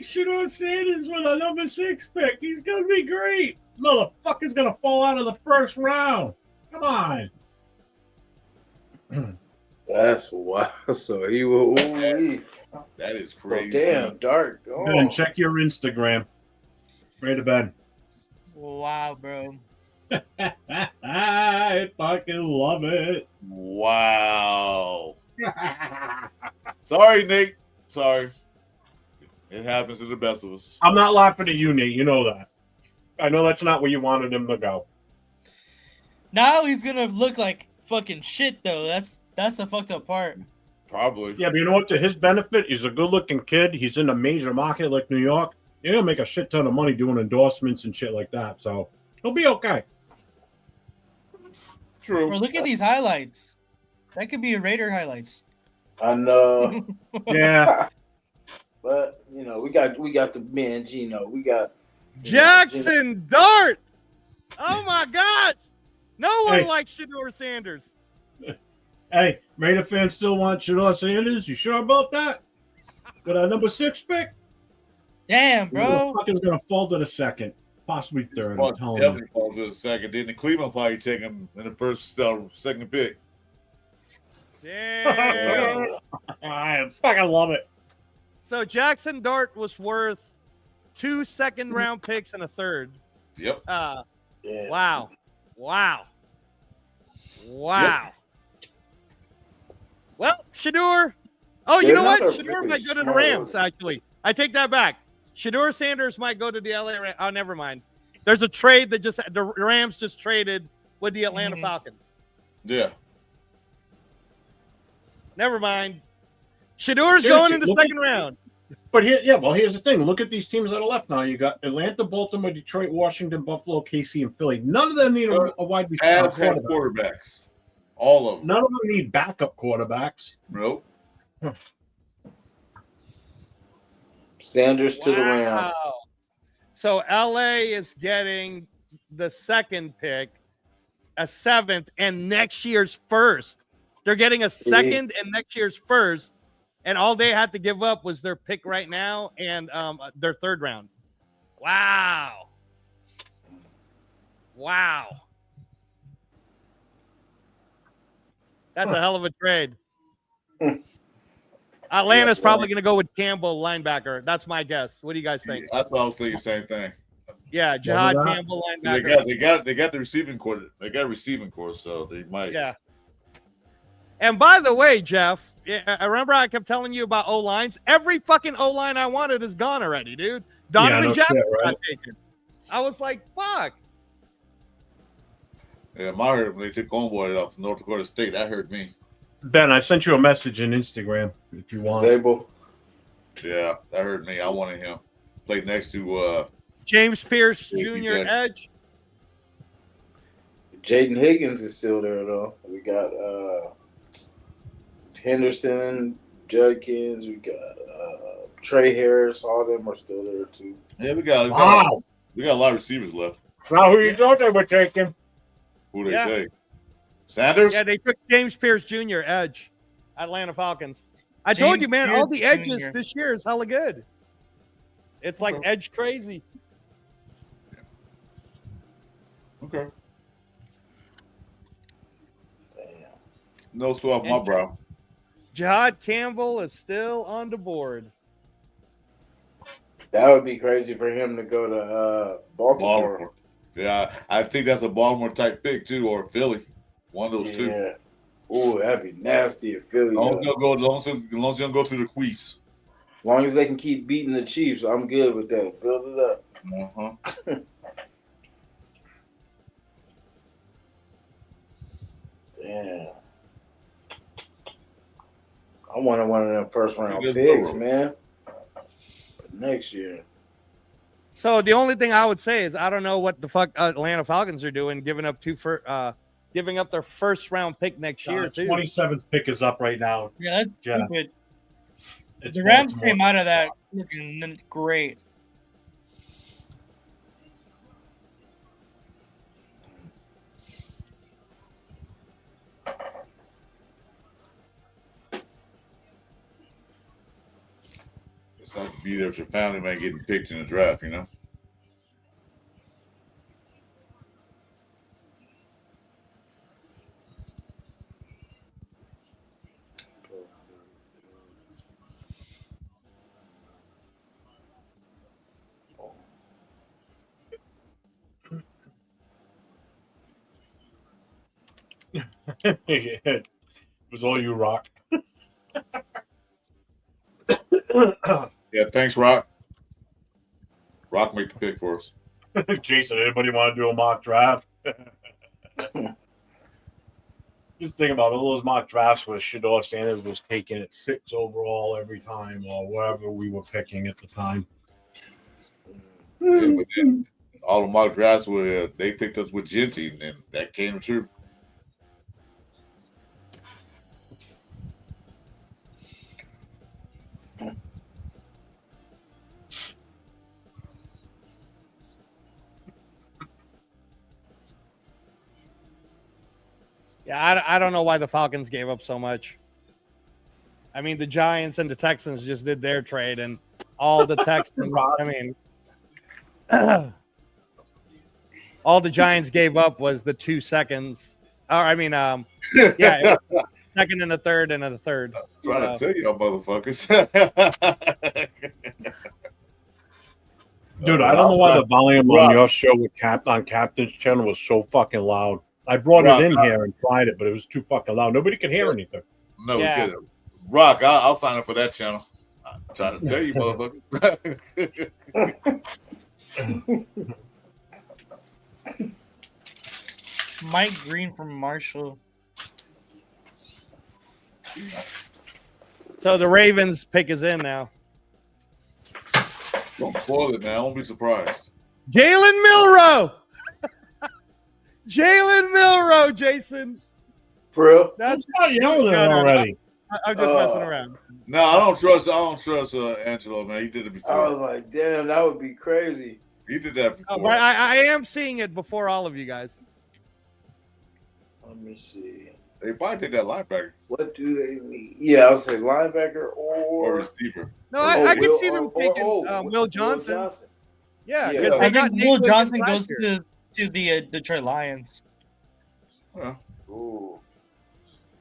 Speaker 2: Shador Sanders with a number 6 pick. He's gonna be great. Motherfucker's gonna fall out of the first round. Come on.
Speaker 8: That's wild. So he will.
Speaker 4: That is
Speaker 8: So
Speaker 4: crazy.
Speaker 8: damn dark.
Speaker 2: Ben,
Speaker 8: Oh.
Speaker 2: check your Instagram. Right to bed.
Speaker 1: Wow, bro.
Speaker 2: I fucking love it.
Speaker 4: Wow. Sorry, Nate. Sorry. It happens to the best of us.
Speaker 2: I'm not laughing at you, Nate. You know that. I know that's not where you wanted him to go.
Speaker 1: Now he's gonna look like fucking shit, though. That's the fucked up part.
Speaker 4: Probably.
Speaker 2: Yeah, but you know what? To his benefit, he's a good-looking kid. He's in a major market like New York. You're gonna make a shit ton of money doing endorsements and shit like that. So he'll be okay.
Speaker 4: True.
Speaker 1: Or look at these highlights. That could be a Raider highlights.
Speaker 8: I know.
Speaker 2: Yeah.
Speaker 8: But you know, we got the man Gino. We got
Speaker 11: Jackson Dart. Oh my gosh. No one
Speaker 2: Hey.
Speaker 11: likes Shador Sanders.
Speaker 2: Hey, Raider fans still want Shador Sanders? You sure about that? With our number 6 pick?
Speaker 1: Damn, bro.
Speaker 2: Fucking gonna fall to the second, possibly third. I'm telling you.
Speaker 4: Definitely falls to the second. Didn't Cleveland probably take him in the second pick?
Speaker 11: Damn.
Speaker 2: I fucking love it.
Speaker 11: So Jackson Dart was worth 2 second-round picks and a third.
Speaker 4: Yep.
Speaker 11: Wow. Well, Shador. Oh, you know what? Shador might go to the Rams, actually. I take that back. Shador Sanders might go to the LA Rams. Oh, never mind. There's a trade that the Rams just traded with the Atlanta Falcons.
Speaker 4: Yeah.
Speaker 11: Never mind. Shador's going in the second round.
Speaker 2: But here's the thing. Look at these teams that are left now. You got Atlanta, Baltimore, Detroit, Washington, Buffalo, KC, and Philly. None of them need a wide receiver
Speaker 4: quarterbacks. All of them.
Speaker 2: None of them need backup quarterbacks.
Speaker 4: Nope.
Speaker 8: Sanders to the Rams.
Speaker 11: So LA is getting the second pick, a 7th, and next year's first. They're getting a second and next year's first, and all they had to give up was their pick right now and their third round. Wow. That's a hell of a trade. Atlanta's probably going to go with Campbell, linebacker. That's my guess. What do you guys think?
Speaker 4: That's what I was thinking. Same thing.
Speaker 11: Yeah, Jihad Campbell, linebacker.
Speaker 4: They got the receiving core. They got a receiving core, so they might.
Speaker 11: Yeah. And by the way, Jeff, I remember I kept telling you about O-lines. Every fucking O-line I wanted is gone already, dude. Donovan Jackson got taken. I was like, fuck.
Speaker 4: Yeah, my hurt when they took Homeboy off North Dakota State. That hurt me.
Speaker 2: Ben, I sent you a message in Instagram if you want.
Speaker 8: Zabel.
Speaker 4: Yeah, that hurt me. I wanted him. Played next to
Speaker 11: James Pierce Jr. edge.
Speaker 8: Jaden Higgins is still there though. We got Henderson, Judkins. We got Trey Harris. All of them are still there too.
Speaker 4: Yeah, we got a lot of receivers left.
Speaker 2: Now, who you thought they were taking?
Speaker 4: Who they take? Sanders?
Speaker 11: Yeah, they took James Pierce Jr. edge, Atlanta Falcons. I told you, man, all the edges this year is hella good. It's like edge crazy.
Speaker 4: Okay. No sweat off my brow.
Speaker 11: Jihad Campbell is still on the board.
Speaker 8: That would be crazy for him to go to Baltimore.
Speaker 4: Yeah, I think that's a Baltimore type pick too, or Philly. One of those two.
Speaker 8: Yeah. Oh, that'd be nasty if Philly.
Speaker 4: Long as you don't go to the Queefs.
Speaker 8: As long as they can keep beating the Chiefs, I'm good with that. Build it up. Damn. I wanted one of them first round picks, man. But next year.
Speaker 11: So the only thing I would say is I don't know what the fuck Atlanta Falcons are doing, giving up their first round pick next year too.
Speaker 2: 27th pick is up right now.
Speaker 1: Yeah, that's stupid.
Speaker 2: It's
Speaker 1: The Rams
Speaker 2: Baltimore.
Speaker 1: came out of that looking great.
Speaker 4: It's nice to be there with your family, man, getting picked in the draft, you know?
Speaker 2: It was all you, Rock.
Speaker 4: Yeah, thanks, Rock. Rock made the pick for us.
Speaker 2: Jason, anybody want to do a mock draft? Just think about all those mock drafts where Shador Sanders was taken at 6 overall every time, or wherever we were picking at the time.
Speaker 4: Yeah, but then all the mock drafts were they picked us with Genty, and then that came true.
Speaker 11: Yeah, I don't know why the Falcons gave up so much. I mean, the Giants and the Texans just did their trade, and all the Texans, I mean, all the Giants gave up was the 2 seconds. Or, I mean, yeah, second and a third and a third.
Speaker 4: I'm trying to tell y'all motherfuckers.
Speaker 2: Dude, I don't know why the volume on your show with on Captain's channel was so fucking loud. I brought it in here and tried it, but it was too fucking loud. Nobody could hear anything.
Speaker 4: No, we couldn't. Rock, I'll sign up for that channel. I'm trying to tell you, motherfuckers.
Speaker 1: Mike Green from Marshall.
Speaker 11: So the Ravens pick is in now.
Speaker 4: Don't spoil it, man. I won't be surprised.
Speaker 11: Jalen Milroe. Jalen Milroe, Jason.
Speaker 8: For real?
Speaker 11: That's
Speaker 2: not yelling already.
Speaker 11: I'm just messing around.
Speaker 4: No, I don't trust Angelo, man. He did it before.
Speaker 8: I was like, damn, that would be crazy.
Speaker 4: He did that before.
Speaker 11: Oh, but I am seeing it before all of you guys.
Speaker 8: Let me see.
Speaker 4: They probably take that linebacker.
Speaker 8: What do they need? Yeah, I would say linebacker or
Speaker 4: receiver.
Speaker 11: No, I can see them taking Will Johnson. Yeah, because
Speaker 1: I
Speaker 11: they got
Speaker 1: think Will
Speaker 11: Nate
Speaker 1: Johnson
Speaker 11: Wiggins
Speaker 1: goes
Speaker 11: last year.
Speaker 1: to the Detroit Lions.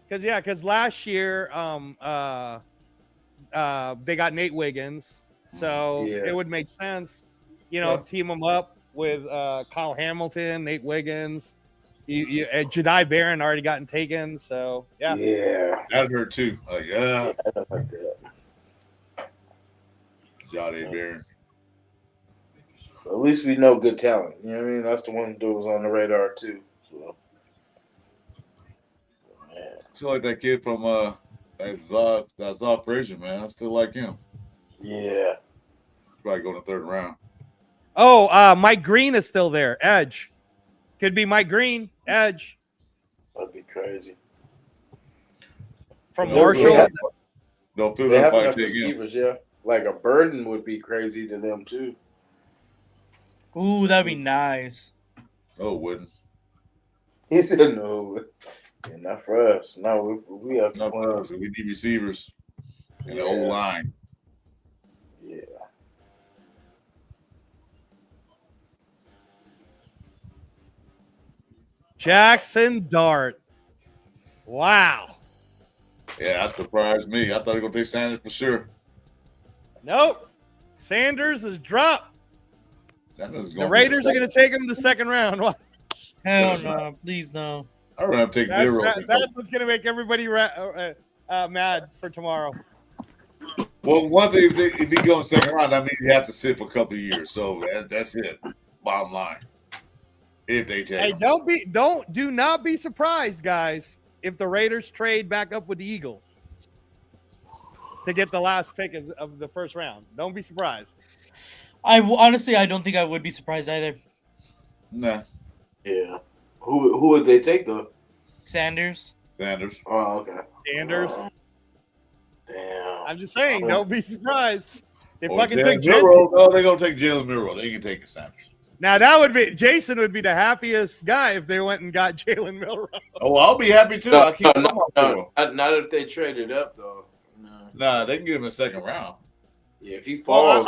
Speaker 11: Because last year, they got Nate Wiggins, so it would make sense, team them up with Kyle Hamilton, Nate Wiggins. Jedi Barron already gotten taken, so yeah.
Speaker 4: That hurt too. Like, Jedi Barron.
Speaker 8: At least we know good talent. You know what I mean? That's the one that was on the radar too. So.
Speaker 4: Still like that kid from that Zaw Frazier, man. I still like him.
Speaker 8: Yeah.
Speaker 4: Probably go in the third round.
Speaker 11: Oh, Mike Green is still there. Edge. Could be Mike Green. Edge.
Speaker 8: That'd be crazy.
Speaker 11: From Marshall.
Speaker 4: Don't feel
Speaker 8: they
Speaker 4: that
Speaker 8: have
Speaker 4: might
Speaker 8: enough
Speaker 4: take him.
Speaker 8: receivers, yeah. Like a Burden would be crazy to them too.
Speaker 1: Ooh, that'd be nice.
Speaker 4: Oh, it wouldn't.
Speaker 8: He said no. Yeah, not for us. No, we have
Speaker 4: not for us. We need receivers in the whole line.
Speaker 8: Yeah.
Speaker 11: Jackson Dart. Wow.
Speaker 4: Yeah, that surprised me. I thought they were going to take Sanders for sure.
Speaker 11: Nope. Sanders is dropped.
Speaker 4: Sanders is
Speaker 11: the Raiders are going to take him the second round.
Speaker 1: Hell no. Please no.
Speaker 4: I would have to take Miro.
Speaker 11: That's what's going to make everybody mad for tomorrow.
Speaker 4: Well, one thing, if he goes in the second round, that means you have to sit for a couple of years. So that's it. Bottom line. If they take
Speaker 11: him. Do not be surprised, guys, if the Raiders trade back up with the Eagles to get the last pick of the first round. Don't be surprised.
Speaker 1: Honestly, I don't think I would be surprised either.
Speaker 4: Nah.
Speaker 8: Yeah. Who would they take though?
Speaker 1: Sanders.
Speaker 8: Oh, okay.
Speaker 11: Sanders.
Speaker 8: Damn.
Speaker 11: I'm just saying, don't be surprised. They
Speaker 4: Or
Speaker 11: fucking
Speaker 4: Jalen
Speaker 11: took
Speaker 4: Miro. No, they're gonna take Jalen Miro. They can take Sanders.
Speaker 11: Now that would be Jason would be the happiest guy if they went and got Jalen Milroe.
Speaker 4: Oh, I'll be happy too.
Speaker 8: No,
Speaker 4: I keep
Speaker 8: not if they traded up though. No.
Speaker 4: Nah, they can give him a second round.
Speaker 8: Yeah, if he
Speaker 11: Well,
Speaker 8: falls,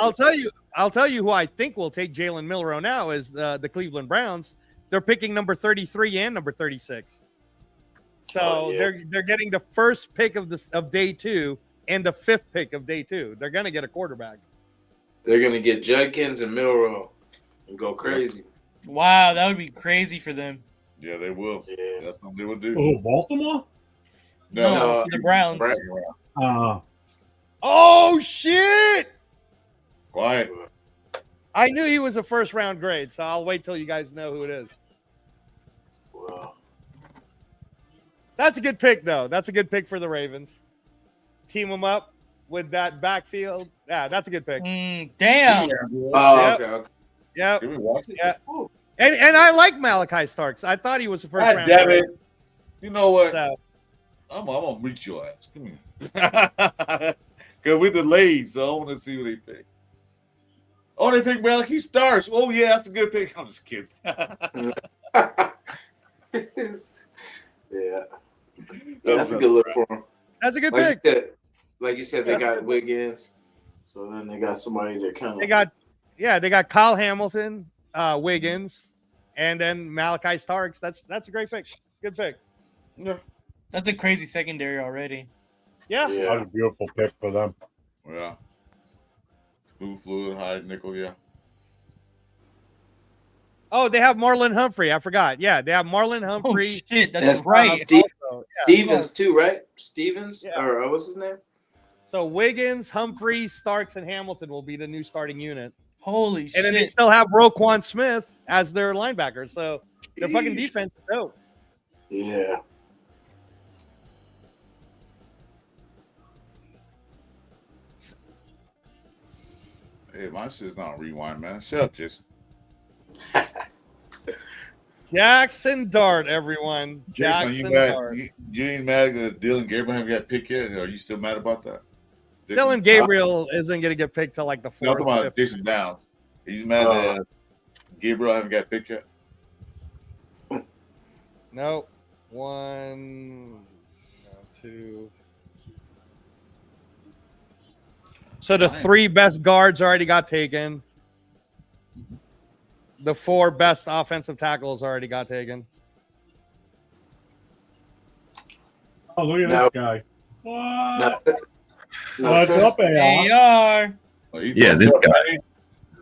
Speaker 11: I'll tell you who I think will take Jalen Milroe now is the Cleveland Browns. They're picking number 33 and number 36. So they're getting the first pick of day 2 and the 5th pick of day 2. They're gonna get a quarterback.
Speaker 8: they're gonna get Judkins and Milroe and go crazy.
Speaker 1: Wow, that would be crazy for them.
Speaker 4: Yeah, they will.
Speaker 8: Yeah.
Speaker 4: That's what they will do.
Speaker 2: Oh, Baltimore?
Speaker 1: No, the Browns.
Speaker 11: Oh shit!
Speaker 4: Quiet.
Speaker 11: I knew he was a first round grade, so I'll wait till you guys know who it is.
Speaker 8: Wow.
Speaker 11: That's a good pick, though. That's a good pick for the Ravens. Team them up with that backfield. Yeah, that's a good pick.
Speaker 1: Damn.
Speaker 8: Oh,
Speaker 11: Yep.
Speaker 8: okay.
Speaker 11: Yep.
Speaker 4: Can we watch it?
Speaker 11: Yeah. And I like Malachi Starks. I thought he was the first
Speaker 4: God
Speaker 11: round
Speaker 4: damn
Speaker 11: grade.
Speaker 4: it. You know what?
Speaker 11: So,
Speaker 4: I'm gonna reach your ass. Come here. Because we're delayed, so I want to see what they pick. Oh, they picked Malachi Starks. Oh, yeah, that's a good pick. I'm just kidding.
Speaker 8: Yeah. That's a good look for him.
Speaker 11: that's a good
Speaker 8: Like
Speaker 11: pick.
Speaker 8: you said, like you said, they got Wiggins. So then they got somebody that kind of
Speaker 11: They got Kyle Hamilton, Wiggins, and then Malachi Starks. That's a great pick. Good pick.
Speaker 4: Yeah.
Speaker 1: That's a crazy secondary already.
Speaker 11: Yeah.
Speaker 2: That was a beautiful pick for them.
Speaker 4: Yeah. Smooth, fluid, high nickel, yeah.
Speaker 11: Oh, they have Marlon Humphrey. I forgot. Yeah, they have Marlon
Speaker 1: Oh
Speaker 11: Humphrey.
Speaker 1: shit, that's
Speaker 8: That's
Speaker 1: right.
Speaker 8: Steve-
Speaker 11: Also,
Speaker 8: Stevens too, right? Stevens
Speaker 11: Yeah.
Speaker 8: or what's his name?
Speaker 11: So Wiggins, Humphrey, Starks, and Hamilton will be the new starting unit.
Speaker 1: Holy
Speaker 11: And then they
Speaker 1: shit.
Speaker 11: still have Roquan Smith as their linebacker. So their fucking
Speaker 8: Jeez.
Speaker 11: defense is dope.
Speaker 8: Yeah.
Speaker 4: Hey, my shit's not rewind, man. Shut up, Jason.
Speaker 11: Jackson Dart, everyone.
Speaker 4: Jason,
Speaker 11: Jackson
Speaker 4: you mad?
Speaker 11: Dart.
Speaker 4: You ain't mad that Dylan Gabriel haven't got picked yet? Are you still mad about that?
Speaker 11: Dylan Gabriel isn't going to get picked till like the
Speaker 4: No, I'm
Speaker 11: fourth.
Speaker 4: talking about
Speaker 11: fifth.
Speaker 4: Jason Downs. He's mad that Gabriel haven't got picked yet?
Speaker 11: No. 1, 2. So the 3 best guards already got taken. The 4 best offensive tackles already got taken.
Speaker 2: Oh, look at
Speaker 8: No.
Speaker 2: this guy. What?
Speaker 8: No,
Speaker 2: What's up, AR?
Speaker 1: AR.
Speaker 14: Yeah, this guy.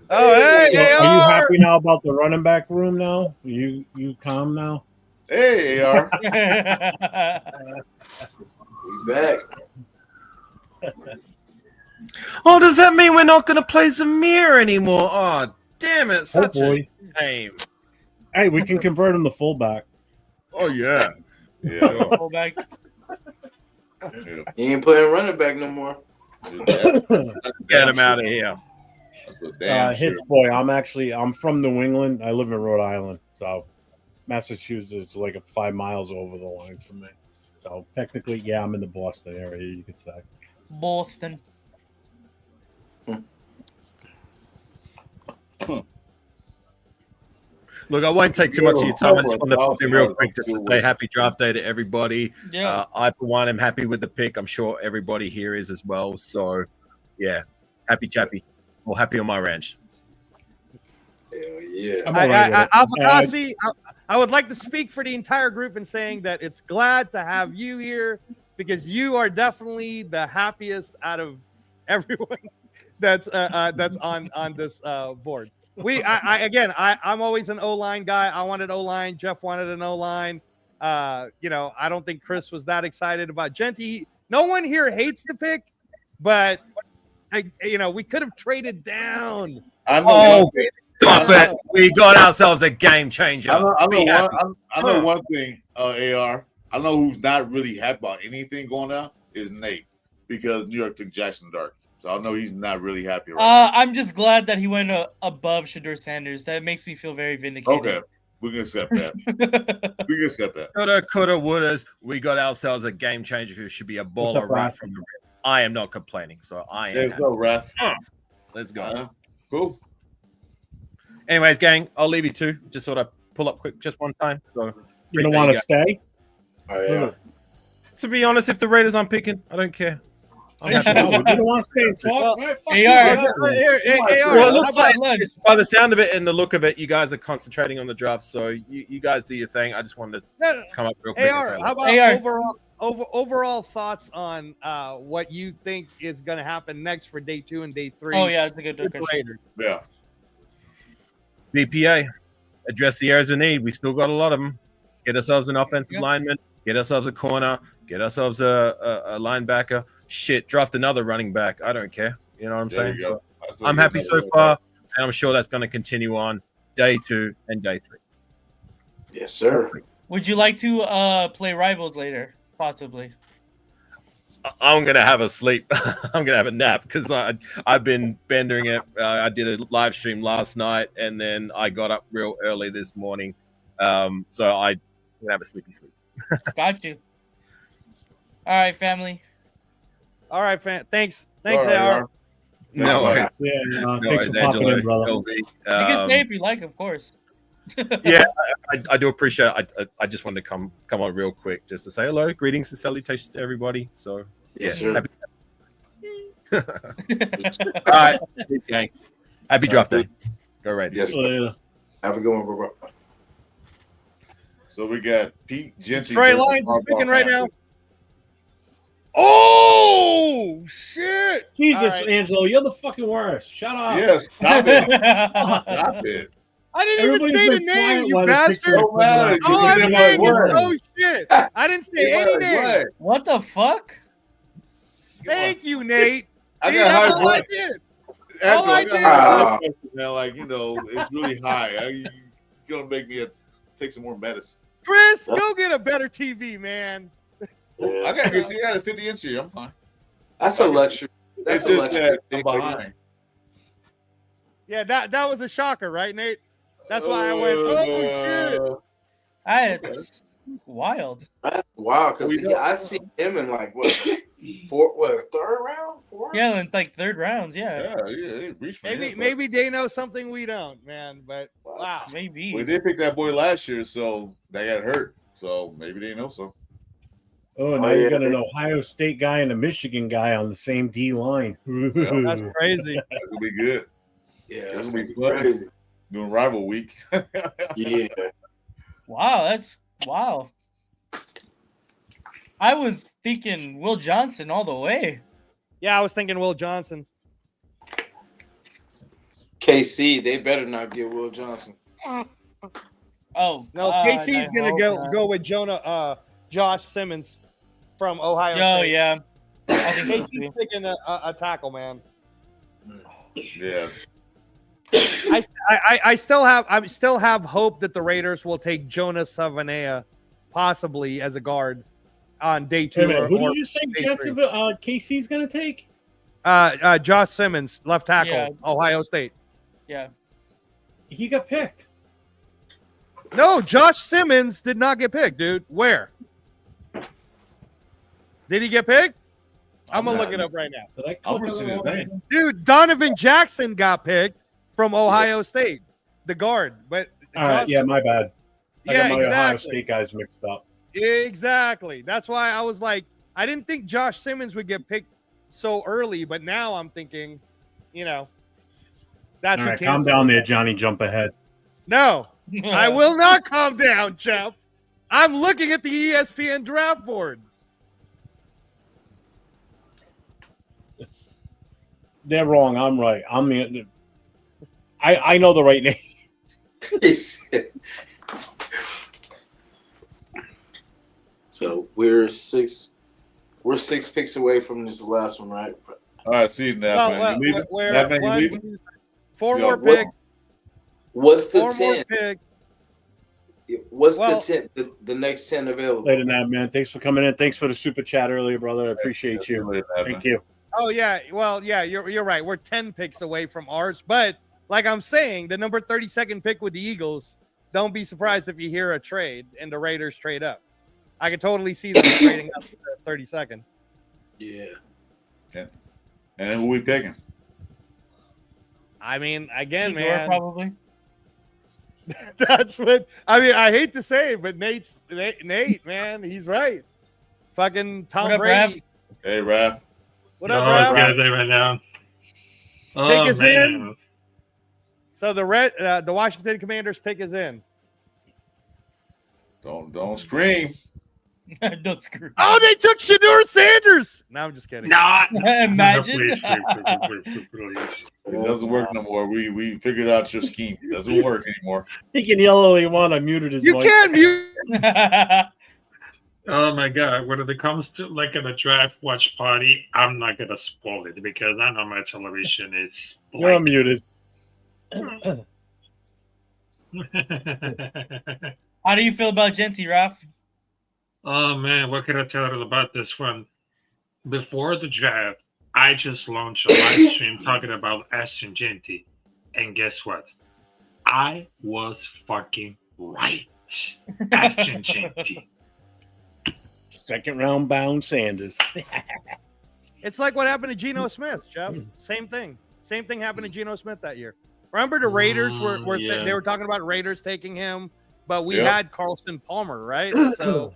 Speaker 11: Oh, hey,
Speaker 2: So, are you
Speaker 11: AR!
Speaker 2: happy now about the running back room now? You calm now?
Speaker 4: Hey, AR.
Speaker 8: He's back.
Speaker 14: Oh, does that mean we're not going to play Zamir anymore? Oh, damn it. Such
Speaker 2: Hopefully.
Speaker 14: a shame.
Speaker 2: Hey, we can convert him to fullback.
Speaker 14: Oh, yeah.
Speaker 4: Yeah.
Speaker 1: Fullback.
Speaker 4: Yeah.
Speaker 8: He ain't playing running back no more.
Speaker 4: That's
Speaker 14: Get him out of here.
Speaker 4: a damn
Speaker 2: Hits
Speaker 4: sure.
Speaker 2: boy. I'm from New England. I live in Rhode Island, so Massachusetts is like 5 miles over the line from me. So technically, yeah, I'm in the Boston area. You could say.
Speaker 1: Boston.
Speaker 14: Look, I won't take too much of your time. I just want to pop in real quick just to say happy draft day to everybody.
Speaker 1: Yeah.
Speaker 14: I, for one, am happy with the pick. I'm sure everybody here is as well. So, yeah, happy chappy. Well, happy on my ranch.
Speaker 8: Hell yeah.
Speaker 2: I'm all right with it.
Speaker 11: Alfakasi, I would like to speak for the entire group in saying that it's glad to have you here because you are definitely the happiest out of everyone that's on this board. I'm always an O-line guy. I wanted O-line. Jeff wanted an O-line. I don't think Chris was that excited about Genty. No one here hates the pick, but we could have traded down.
Speaker 4: I know
Speaker 14: Oh,
Speaker 4: one thing.
Speaker 14: stop it. We got ourselves a game changer.
Speaker 4: I
Speaker 14: Be
Speaker 4: know,
Speaker 14: happy.
Speaker 4: I know one thing, AR. I know who's not really happy about anything going on is Nate because New York took Jackson Dart. So I know he's not really happy right now.
Speaker 1: I'm just glad that he went above Shedeur Sanders. That makes me feel very vindicated.
Speaker 4: Okay, we can accept that. We can accept that.
Speaker 14: Coulda, wouldas. We got ourselves a game changer who should be a baller right from the rip. I am not complaining, so I am.
Speaker 4: There's no ref.
Speaker 14: Let's go.
Speaker 4: Cool.
Speaker 14: Anyways, gang, I'll leave you two. Just sort of pull up quick, just one time. So
Speaker 2: You don't want to stay?
Speaker 8: Oh, yeah.
Speaker 14: To be honest, if the Raiders aren't picking, I don't care. I'm happy.
Speaker 2: You don't want to stay and talk?
Speaker 11: Well,
Speaker 2: Right, fuck
Speaker 1: AR,
Speaker 2: you.
Speaker 14: Well, it looks
Speaker 11: how
Speaker 14: like
Speaker 11: about lunch?
Speaker 14: by the sound of it and the look of it, you guys are concentrating on the draft. So you guys do your thing. I just wanted to
Speaker 11: No,
Speaker 14: come up real quick and
Speaker 11: AR,
Speaker 14: say
Speaker 11: how
Speaker 14: hello.
Speaker 11: about overall thoughts on what you think is going to happen next for day 2 and day 3?
Speaker 1: Oh yeah, that's a good
Speaker 11: with the
Speaker 1: question.
Speaker 11: Raiders?
Speaker 4: Yeah.
Speaker 14: BPA, address the areas of need. We still got a lot of them. Get ourselves an offensive lineman. Get ourselves a corner. Get ourselves a linebacker. Shit, draft another running back. I don't care. You know what I'm
Speaker 4: There
Speaker 14: saying?
Speaker 4: you go.
Speaker 14: So I'm happy so far, and I'm sure that's going to continue on day 2 and day 3.
Speaker 8: Yes, sir.
Speaker 1: Would you like to play Rivals later? Possibly.
Speaker 14: I'm gonna have a sleep. I'm gonna have a nap because I've been bending it. I did a live stream last night, and then I got up real early this morning. So I'm gonna have a sleepy sleep.
Speaker 1: Got you. All right, family.
Speaker 11: All right, thanks,
Speaker 4: All right,
Speaker 11: AR.
Speaker 14: No worries.
Speaker 2: Yeah,
Speaker 14: No
Speaker 2: thanks
Speaker 14: worries,
Speaker 2: for popping
Speaker 14: Angelo.
Speaker 2: in, brother.
Speaker 14: LV.
Speaker 1: You can stay if you like, of course.
Speaker 14: Yeah, I do appreciate it. I just wanted to come on real quick just to say hello, greetings and salutations to everybody. So
Speaker 8: Yes,
Speaker 14: yeah,
Speaker 8: sir.
Speaker 14: all right, gang. Happy draft day. Go Raiders.
Speaker 8: Yes, sir. Have a good one, bro.
Speaker 4: So we got Pete Genty.
Speaker 11: Trey
Speaker 4: versus
Speaker 11: Lyons is
Speaker 4: Harbaugh
Speaker 11: picking right now.
Speaker 4: Hampton.
Speaker 11: Oh shit!
Speaker 2: Jesus,
Speaker 11: All right.
Speaker 2: Angelo, you're the fucking worst. Shut up.
Speaker 4: Yes, stop it. Stop it.
Speaker 11: I didn't
Speaker 2: Everybody's
Speaker 11: even say the
Speaker 2: been
Speaker 11: name,
Speaker 2: quiet
Speaker 11: you
Speaker 2: while the picture
Speaker 11: bastard.
Speaker 2: was coming out.
Speaker 11: All I'm
Speaker 4: It
Speaker 11: saying is,
Speaker 4: was.
Speaker 11: oh shit! I didn't say any name.
Speaker 1: What the fuck?
Speaker 11: Thank you, Nate.
Speaker 4: I
Speaker 11: See,
Speaker 4: got
Speaker 11: that's
Speaker 4: high
Speaker 11: all I
Speaker 4: blood.
Speaker 11: did.
Speaker 4: Actually,
Speaker 11: I
Speaker 4: I got
Speaker 11: did.
Speaker 4: high blood pressure, man. Like, you know, it's really high. You're gonna make me take some more medicine.
Speaker 11: Chris, go get a better TV, man.
Speaker 4: I got a good TV. I got a 50-inch here. I'm fine.
Speaker 8: That's a luxury. That's
Speaker 4: It's
Speaker 8: a
Speaker 4: just
Speaker 8: luxury.
Speaker 4: that I'm behind.
Speaker 11: Yeah, that was a shocker, right, Nate? That's why I went, oh shit.
Speaker 1: That's wild.
Speaker 8: That's wild because I see him in like third round, fourth.
Speaker 1: Yeah, in like third rounds. Yeah.
Speaker 4: They reached for him, but-
Speaker 11: Maybe they know something we don't, man. But wow,
Speaker 1: maybe.
Speaker 4: Well, they picked that boy last year, so they got hurt. So maybe they know so.
Speaker 2: Oh, now you got an Ohio State guy and a Michigan guy on the same D line.
Speaker 11: That's crazy.
Speaker 4: That's gonna be good.
Speaker 8: Yeah,
Speaker 4: that's gonna be fun. Doing rival week.
Speaker 8: Yeah.
Speaker 1: Wow, that's wow. I was thinking Will Johnson all the way.
Speaker 11: Yeah, I was thinking Will Johnson.
Speaker 8: KC, they better not get Will Johnson.
Speaker 1: Oh
Speaker 11: no,
Speaker 1: God,
Speaker 11: KC's
Speaker 1: I
Speaker 11: gonna
Speaker 1: hope
Speaker 11: go with Josh Simmons from Ohio
Speaker 1: Oh
Speaker 11: State.
Speaker 1: yeah, I think so
Speaker 11: KC's
Speaker 1: too.
Speaker 11: picking a tackle, man.
Speaker 4: Yeah.
Speaker 11: I still have hope that the Raiders will take Jonas Savannah possibly as a guard on day 2.
Speaker 2: Wait a minute, who
Speaker 11: or
Speaker 2: did you say
Speaker 11: day
Speaker 2: Jacksonville KC's gonna take?
Speaker 11: 3. Josh Simmons, left tackle,
Speaker 1: Yeah.
Speaker 11: Ohio State.
Speaker 1: Yeah.
Speaker 2: He got picked.
Speaker 11: No, Josh Simmons did not get picked, dude. Where? Did he get picked? I'm gonna look it up right now.
Speaker 4: his name.
Speaker 11: Dude, Donovan Jackson got picked from Ohio State, the guard. But
Speaker 2: All right, yeah, my bad. I
Speaker 11: Yeah,
Speaker 2: got my Ohio
Speaker 11: exactly.
Speaker 2: State guys mixed up.
Speaker 11: Exactly. That's why I was like, I didn't think Josh Simmons would get picked so early, but now I'm thinking, that's
Speaker 2: All
Speaker 11: who
Speaker 2: right, calm
Speaker 11: Kansas
Speaker 2: down
Speaker 11: is.
Speaker 2: there, Johnny. Jump ahead.
Speaker 11: No, I will not calm down, Jeff. I'm looking at the ESPN draft board.
Speaker 2: They're wrong. I'm right. I'm the. I know the right name.
Speaker 8: So we're six picks away from this last one, right?
Speaker 4: All right, see you now, man. You leaving? That man, you leaving?
Speaker 11: Four
Speaker 4: Yo,
Speaker 11: more
Speaker 4: what-
Speaker 11: picks.
Speaker 8: What's the
Speaker 11: Four more
Speaker 8: 10?
Speaker 11: picks.
Speaker 8: What's
Speaker 11: Well-
Speaker 8: the 10? The next 10 available?
Speaker 2: Later, that man. Thanks for coming in. Thanks for the super chat earlier, brother. I appreciate you. Thank you.
Speaker 11: Oh yeah, well yeah, you're right. We're 10 picks away from ours, but like I'm saying, the number 32nd pick with the Eagles. Don't be surprised if you hear a trade and the Raiders trade up. I can totally see them trading up to the 32nd.
Speaker 8: Yeah.
Speaker 4: And then who we picking?
Speaker 11: I mean, again,
Speaker 1: Shador,
Speaker 11: man,
Speaker 1: probably.
Speaker 11: that's what I mean. I hate to say it, but Nate, man, he's right. Fucking Tom
Speaker 1: What up,
Speaker 11: Brady.
Speaker 1: Raph?
Speaker 4: Hey, Raph.
Speaker 11: What up,
Speaker 15: Oh, it's
Speaker 11: Ralph?
Speaker 15: good right now.
Speaker 11: Pick
Speaker 15: Oh,
Speaker 11: is
Speaker 15: man.
Speaker 11: in. So the Washington Commanders pick is in.
Speaker 4: Don't scream.
Speaker 1: Don't scream.
Speaker 11: Oh, they took Shador Sanders. No, I'm just kidding.
Speaker 15: Nah.
Speaker 1: Imagine.
Speaker 15: Please.
Speaker 4: It doesn't work no more. We figured out your scheme. It doesn't work anymore.
Speaker 2: He can yell all he wants. I muted his
Speaker 11: You
Speaker 2: mic.
Speaker 11: can't mute.
Speaker 15: Oh my God! When it comes to like a draft watch party, I'm not gonna spoil it because I know my television is.
Speaker 2: You're unmuted.
Speaker 1: How do you feel about Genty, Raph?
Speaker 15: Oh man, what can I tell you about this one? Before the draft, I just launched a live stream talking about Ashton Genty, and guess what? I was fucking right. Ashton Genty.
Speaker 2: Second round bound Sanders.
Speaker 11: It's like what happened to Geno Smith, Jeff. Same thing. Same thing happened to Geno Smith that year. Remember the Raiders were
Speaker 15: yeah.
Speaker 11: they were talking about Raiders taking him, but we
Speaker 4: Yep.
Speaker 11: had Carlson Palmer, right? So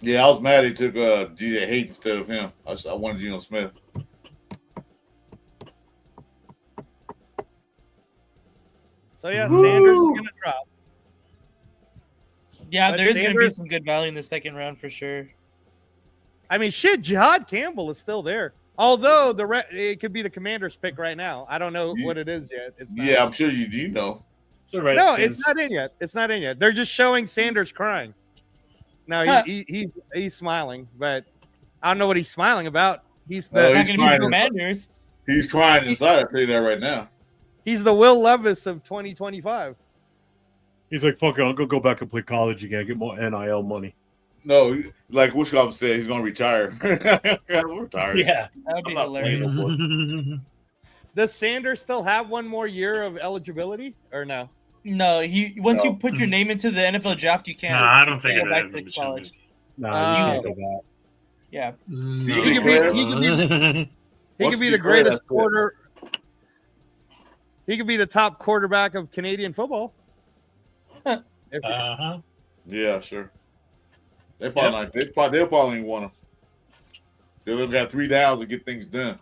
Speaker 4: Yeah, I was mad he took DJ Haight instead of him. I wanted Geno Smith.
Speaker 11: yeah, Sanders is gonna drop.
Speaker 1: Yeah,
Speaker 11: But
Speaker 1: there is going to be
Speaker 11: Sanders-
Speaker 1: some good value in the second round for sure.
Speaker 11: I mean, shit, Jihad Campbell is still there. Although it could be the Commanders pick right now. I don't know what it is yet. It's not.
Speaker 4: Yeah, I'm sure you do know.
Speaker 2: It's all right.
Speaker 11: No, it's not in yet. It's not in yet. They're just showing Sanders crying. No, he's smiling, but I don't know what he's smiling about. He's the
Speaker 4: he's crying.
Speaker 1: Commanders.
Speaker 4: He's crying inside. I'll tell you that right now.
Speaker 11: He's the Will Levis of 2025.
Speaker 2: He's like, fuck it, I'm gonna go back and play college again, get more NIL money.
Speaker 4: No, like Wishcom said, he's gonna retire. Retire.
Speaker 2: Yeah,
Speaker 1: that would be
Speaker 4: I'm not playing no
Speaker 1: hilarious.
Speaker 4: more.
Speaker 11: Does Sanders still have one more year of eligibility or no?
Speaker 1: No, once
Speaker 4: No.
Speaker 1: you put your name into the NFL draft, you can't.
Speaker 15: No, I don't think
Speaker 1: go
Speaker 15: it
Speaker 1: back
Speaker 15: is.
Speaker 1: to college.
Speaker 2: Nah, you can't do that.
Speaker 1: Yeah,
Speaker 11: He could be the greatest quarter. He could be the top quarterback of Canadian football.
Speaker 4: Yeah, sure. They probably they'll probably want him. They'll got 3 downs to get things done.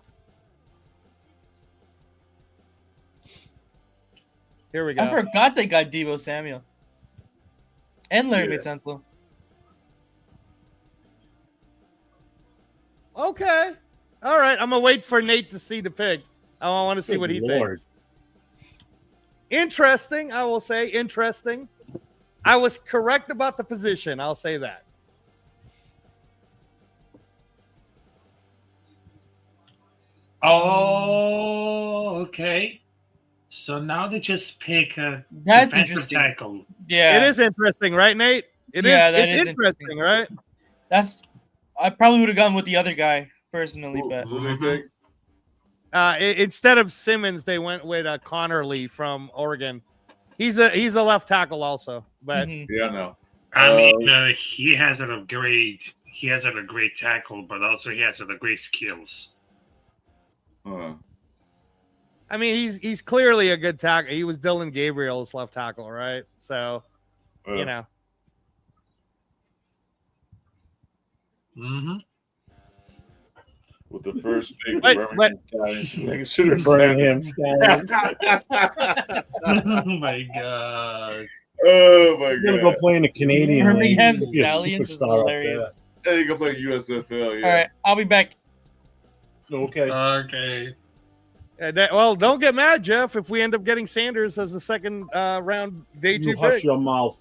Speaker 11: Here we go.
Speaker 1: I forgot they got Deebo Samuel and Larry Tunsil.
Speaker 11: Okay. All right. I'm gonna wait for Nate to see the pick. I want to see
Speaker 2: Good
Speaker 11: what he
Speaker 2: Lord.
Speaker 11: thinks. Interesting, I will say. Interesting. I was correct about the position. I'll say that.
Speaker 15: Oh, okay. So now they just pick a
Speaker 1: That's
Speaker 15: defensive
Speaker 1: interesting.
Speaker 15: tackle.
Speaker 1: Yeah,
Speaker 11: It is interesting, right, Nate? It is.
Speaker 1: Yeah, that
Speaker 11: It's
Speaker 1: is
Speaker 11: interesting, right?
Speaker 1: I probably would have gone with the other guy personally, but
Speaker 4: Who they pick?
Speaker 11: Instead of Simmons, they went with Connerly from Oregon. He's a left tackle also, but
Speaker 1: Mhm.
Speaker 4: Yeah, I know.
Speaker 15: I mean, he has a great tackle, but also he has a great skills.
Speaker 11: I mean he's clearly a good tackle. He was Dylan Gabriel's left tackle, right? So you know.
Speaker 15: Mm-hmm.
Speaker 4: With the first pick,
Speaker 11: Wait,
Speaker 4: Birmingham Stallions. Should have
Speaker 2: Birmingham Stallions.
Speaker 15: Oh my god.
Speaker 4: Oh my
Speaker 2: You're gonna
Speaker 4: god.
Speaker 2: go play in the Canadian League.
Speaker 1: Birmingham
Speaker 2: You'll be a
Speaker 1: Stallions is
Speaker 2: superstar up
Speaker 1: hilarious.
Speaker 4: Hey, you can play USFL. Yeah.
Speaker 1: All right, I'll be back.
Speaker 2: there. Okay.
Speaker 15: Okay.
Speaker 11: Well, don't get mad, Jeff, if we end up getting Sanders as the second round day 2
Speaker 2: You hush
Speaker 11: pick.
Speaker 2: your mouth.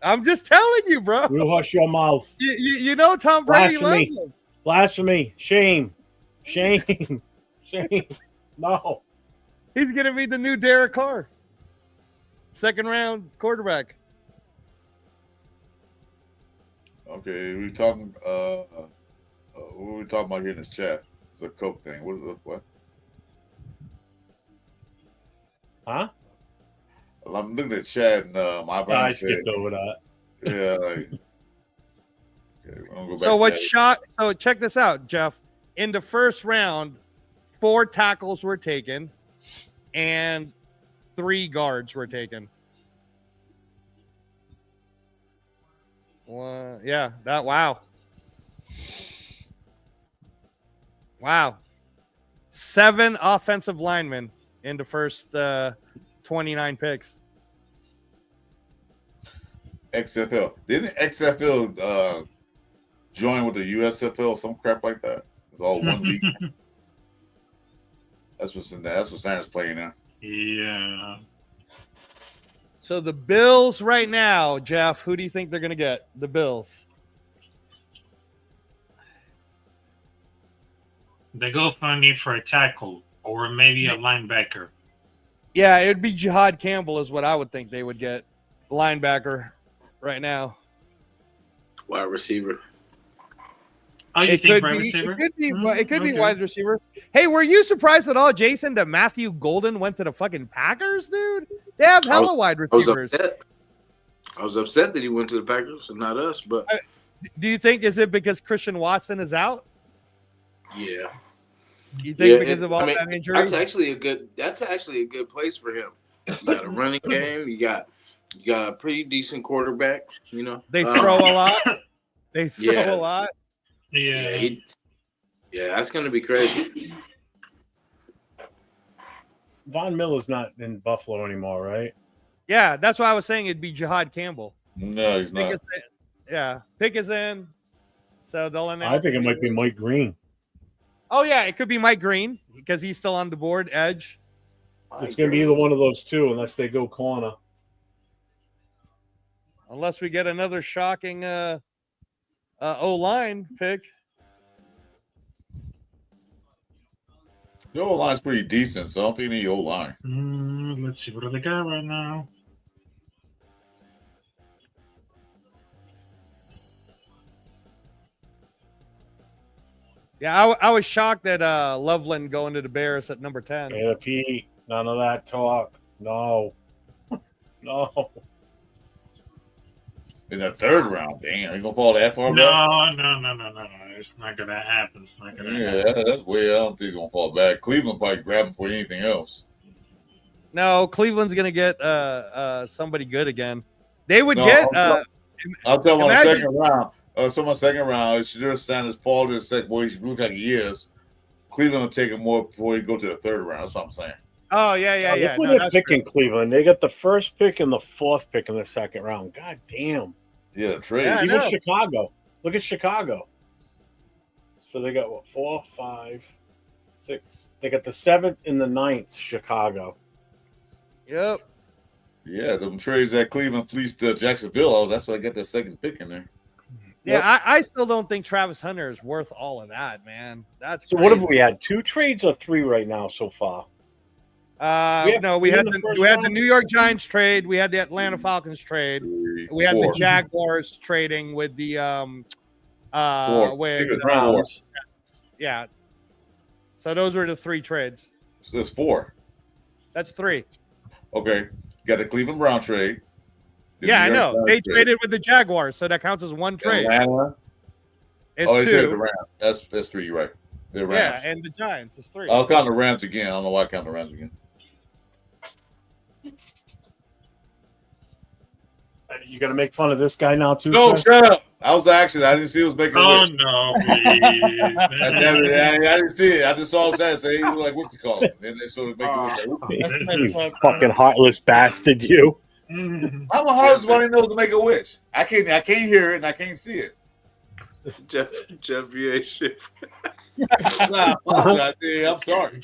Speaker 11: I'm just telling you, bro.
Speaker 2: You hush your mouth.
Speaker 11: You know Tom Brady loves
Speaker 2: Blasphemy.
Speaker 11: him.
Speaker 2: Blasphemy. Shame. Shame. Shame. No.
Speaker 11: He's gonna be the new Derek Carr. Second round quarterback.
Speaker 4: Okay, we talking. What are we talking about here in this chat? It's a Coke thing. What?
Speaker 2: Huh?
Speaker 4: Well, I'm looking at chat and my brother
Speaker 2: I
Speaker 4: said,
Speaker 2: skipped over that.
Speaker 4: yeah, like. Okay, I'm gonna go back
Speaker 11: So
Speaker 4: to
Speaker 11: what
Speaker 4: that.
Speaker 11: shot? So check this out, Jeff. In the first round, 4 tackles were taken, and 3 guards were taken. Wow. Wow. 7 offensive linemen in the first 29 picks.
Speaker 4: XFL. Didn't XFL join with the USFL, some crap like that? It's all one league. That's what's in there. That's what Santa's playing now.
Speaker 15: Yeah.
Speaker 11: So the Bills right now, Jeff, who do you think they're going to get? The Bills.
Speaker 15: They go funny for a tackle or maybe a linebacker.
Speaker 11: Yeah, it would be Jihad Campbell is what I would think they would get. Linebacker right now.
Speaker 8: Wide receiver.
Speaker 15: Oh, you
Speaker 11: It
Speaker 15: think
Speaker 11: could
Speaker 15: wide
Speaker 11: be.
Speaker 15: receiver?
Speaker 11: It could be
Speaker 15: Okay.
Speaker 11: wide receiver. Hey, were you surprised at all, Jason, that Matthew Golden went to the fucking Packers, dude? They have hella wide receivers.
Speaker 8: I was upset that he went to the Packers and not us, but
Speaker 11: Do you think is it because Christian Watson is out?
Speaker 8: yeah.
Speaker 11: You think because of all that injury?
Speaker 8: That's actually a good place for him. You got a running game. You got a pretty decent quarterback. You know,
Speaker 11: They throw a lot. They throw
Speaker 8: yeah.
Speaker 11: a lot.
Speaker 15: Yeah.
Speaker 8: Yeah, that's gonna be crazy.
Speaker 2: Von Miller's not in Buffalo anymore, right?
Speaker 11: Yeah, that's why I was saying it'd be Jihad Campbell.
Speaker 4: No, he's
Speaker 11: Pick
Speaker 4: not.
Speaker 11: is in. Yeah, Pick is in. So they'll announce.
Speaker 2: I think it might be Mike Green.
Speaker 11: Oh yeah, it could be Mike Green because he's still on the board. Edge.
Speaker 2: It's going to be either one of those two, unless they go corner.
Speaker 11: Unless we get another shocking O-line pick.
Speaker 4: The O-line's pretty decent, so I don't think they need O-line.
Speaker 15: Let's see what do they got right now.
Speaker 11: Yeah, I was shocked that Loveland going to the Bears at number 10.
Speaker 2: Yeah, Pete, none of that talk. No. No.
Speaker 4: In the third round, damn, you gonna fall that far back?
Speaker 15: No. It's not gonna happen. It's not gonna happen.
Speaker 4: Yeah, that's way. I don't think he's gonna fall back. Cleveland probably grab him for anything else.
Speaker 11: No, Cleveland's gonna get somebody good again. They would
Speaker 4: No,
Speaker 11: get.
Speaker 4: I'll tell him on the
Speaker 11: imagine-
Speaker 4: second round. So my second round, it's just Sanders fall to the second. Boy, he look like he is. Cleveland will take him more before he go to the third round. That's what I'm saying.
Speaker 11: Oh yeah.
Speaker 2: Look
Speaker 11: No,
Speaker 2: who they're
Speaker 11: that's
Speaker 2: picking Cleveland. They got the first pick and the fourth pick in the second round. God damn.
Speaker 4: Yeah, trade.
Speaker 11: Yeah, I
Speaker 2: Even
Speaker 11: know.
Speaker 2: Chicago. Look at Chicago. So they got what, 4, 5, 6. They got the 7th and the 9th, Chicago.
Speaker 11: Yep.
Speaker 4: Yeah, them trades that Cleveland fleeced Jacksonville. Oh, that's why I got the second pick in there.
Speaker 11: Yeah, I still don't think Travis Hunter is worth all of that, man. That's
Speaker 2: So
Speaker 11: crazy.
Speaker 2: what have we had? 2 trades or 3 right now so far?
Speaker 11: We had
Speaker 2: the first
Speaker 11: the
Speaker 2: round?
Speaker 11: New York Giants trade. We had the Atlanta Falcons trade. We had the Jaguars trading with the with
Speaker 2: Browns.
Speaker 11: yeah. So those were the 3 trades.
Speaker 4: So there's 4.
Speaker 11: That's 3.
Speaker 4: Okay, you got the Cleveland Brown trade. The
Speaker 11: Yeah, I
Speaker 4: New York
Speaker 11: know.
Speaker 4: Giants
Speaker 11: They
Speaker 4: trade.
Speaker 11: traded with the Jaguars, so that counts as 1 trade.
Speaker 4: Atlanta.
Speaker 11: It's
Speaker 4: They traded the
Speaker 11: 2.
Speaker 4: Rams. That's 3. You're right. The
Speaker 11: Yeah,
Speaker 4: Rams.
Speaker 11: and the Giants is 3.
Speaker 4: I'll count the Rams again. I don't know why I count the Rams again.
Speaker 2: You gonna make fun of this guy now too?
Speaker 4: No,
Speaker 2: Chris?
Speaker 4: shut up. I was actually. I didn't see he was making a
Speaker 15: Oh
Speaker 4: wish.
Speaker 15: no, please.
Speaker 4: I didn't see it. I just saw him say he was like, what you call him? And they sort of make a wish.
Speaker 2: You fucking heartless bastard, you.
Speaker 4: I'm a hardest one he knows to make a wish. I can't hear it and I can't see it.
Speaker 8: Jeff, you ain't shit.
Speaker 4: I apologize. I'm sorry.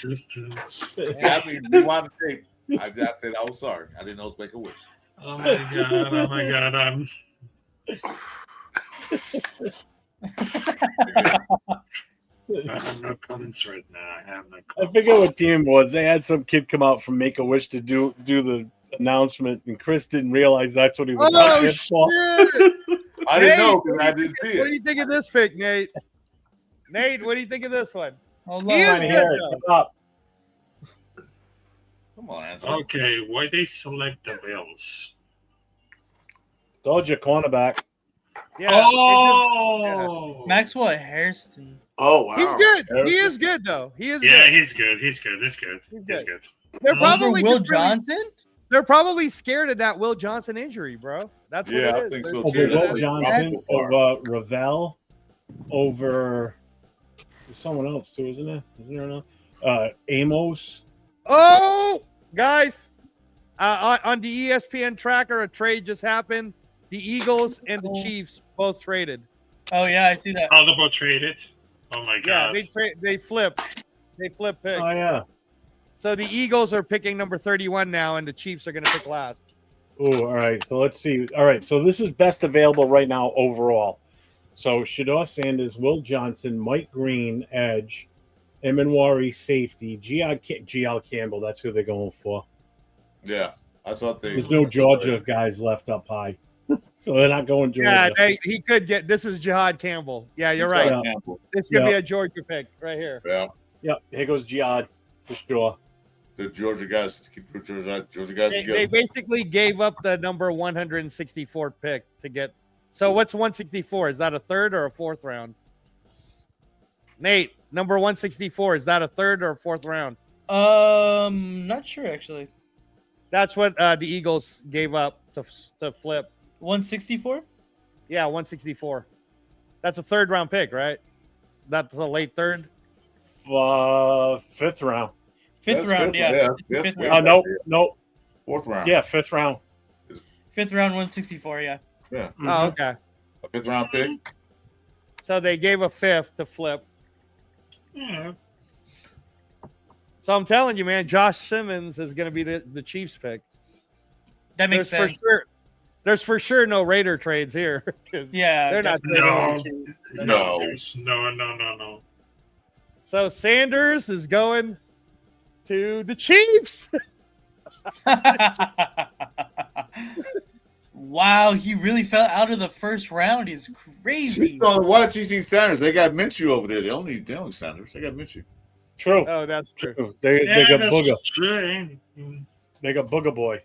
Speaker 4: I mean, rewind the tape. I said I was sorry. I didn't know to make a wish.
Speaker 15: Oh my god. I have no comments right now. I have no
Speaker 2: I forget what team it was. They had some kid come out from Make a Wish to do the announcement, and Chris didn't realize that's what he was out there for.
Speaker 11: shit!
Speaker 4: I didn't know
Speaker 11: Nate,
Speaker 4: because I didn't see
Speaker 11: What do
Speaker 4: it.
Speaker 11: you think of this pick, Nate? Nate, what do you think of this one?
Speaker 1: Hold
Speaker 11: He
Speaker 1: on.
Speaker 11: is good,
Speaker 2: Here,
Speaker 11: though.
Speaker 2: come up.
Speaker 4: Come on, Anthony.
Speaker 15: Okay, why they select the Bills?
Speaker 2: Told you, cornerback.
Speaker 11: Yeah,
Speaker 15: Oh,
Speaker 1: Maxwell Hairston.
Speaker 8: Oh wow,
Speaker 11: he's good. He is good though. He is
Speaker 15: yeah,
Speaker 11: good.
Speaker 15: he's good. He's good. He's good.
Speaker 11: He's
Speaker 15: He's
Speaker 11: good.
Speaker 15: good.
Speaker 11: They're
Speaker 1: Over
Speaker 11: probably
Speaker 1: Will
Speaker 11: just really-
Speaker 1: Johnson?
Speaker 11: they're probably scared of that Will Johnson injury, bro. That's what
Speaker 4: Yeah,
Speaker 11: it
Speaker 4: I
Speaker 11: is.
Speaker 4: think
Speaker 11: They're
Speaker 4: so,
Speaker 2: Over
Speaker 11: scared
Speaker 4: too.
Speaker 11: of
Speaker 2: Will
Speaker 11: that.
Speaker 2: Johnson, over Ravel, over There's someone else too, isn't there? Isn't there another? Amos.
Speaker 11: Oh, guys, on the ESPN tracker, a trade just happened. The Eagles and the Chiefs both traded.
Speaker 1: Oh yeah, I see that.
Speaker 15: All the both traded. Oh my god.
Speaker 11: Yeah, they flip picks.
Speaker 2: Oh yeah.
Speaker 11: So the Eagles are picking number 31 now, and the Chiefs are going to pick last.
Speaker 2: Oh, all right. So let's see. All right. So this is best available right now overall. So Shador Sanders, Will Johnson, Mike Green, edge, Emanwari, safety, G.L. Campbell. That's who they're going for.
Speaker 4: Yeah, that's what they.
Speaker 2: There's no Georgia guys left up high, so they're not going Georgia.
Speaker 11: Yeah, he could get. This is Jihad Campbell. Yeah, you're right. This could be a Georgia pick right here.
Speaker 4: Yeah.
Speaker 2: Yep. Here goes Jihad for sure.
Speaker 4: The Georgia guys to keep Georgia guys.
Speaker 11: They basically gave up the number 164 pick to get. So what's 164? Is that a third or a fourth round? Nate, number 164, is that a third or a fourth round?
Speaker 1: Not sure actually.
Speaker 11: That's what the Eagles gave up to flip.
Speaker 1: 164?
Speaker 11: Yeah, 164. That's a third round pick, right? That's a late third.
Speaker 2: Fifth round.
Speaker 1: Fifth round, yeah.
Speaker 2: Fifth round. No.
Speaker 4: Fourth round.
Speaker 2: Yeah, fifth round.
Speaker 1: Fifth round, 164. Yeah.
Speaker 4: Yeah.
Speaker 11: Oh, okay.
Speaker 4: A fifth round pick.
Speaker 11: So they gave a fifth to flip.
Speaker 15: Yeah.
Speaker 11: So I'm telling you, man, Josh Simmons is going to be the Chiefs pick.
Speaker 1: That makes sense.
Speaker 11: For sure, there's for sure no Raider trades here.
Speaker 1: Yeah,
Speaker 11: they're not.
Speaker 15: No.
Speaker 11: So Sanders is going to the Chiefs.
Speaker 1: Wow, he really fell out of the first round. Is crazy.
Speaker 4: Why TC Sanders? They got Minshew over there. They don't need Sanders. They got Minshew.
Speaker 2: True.
Speaker 11: Oh, that's true.
Speaker 2: They got Booger.
Speaker 15: True.
Speaker 2: They got Booger Boy.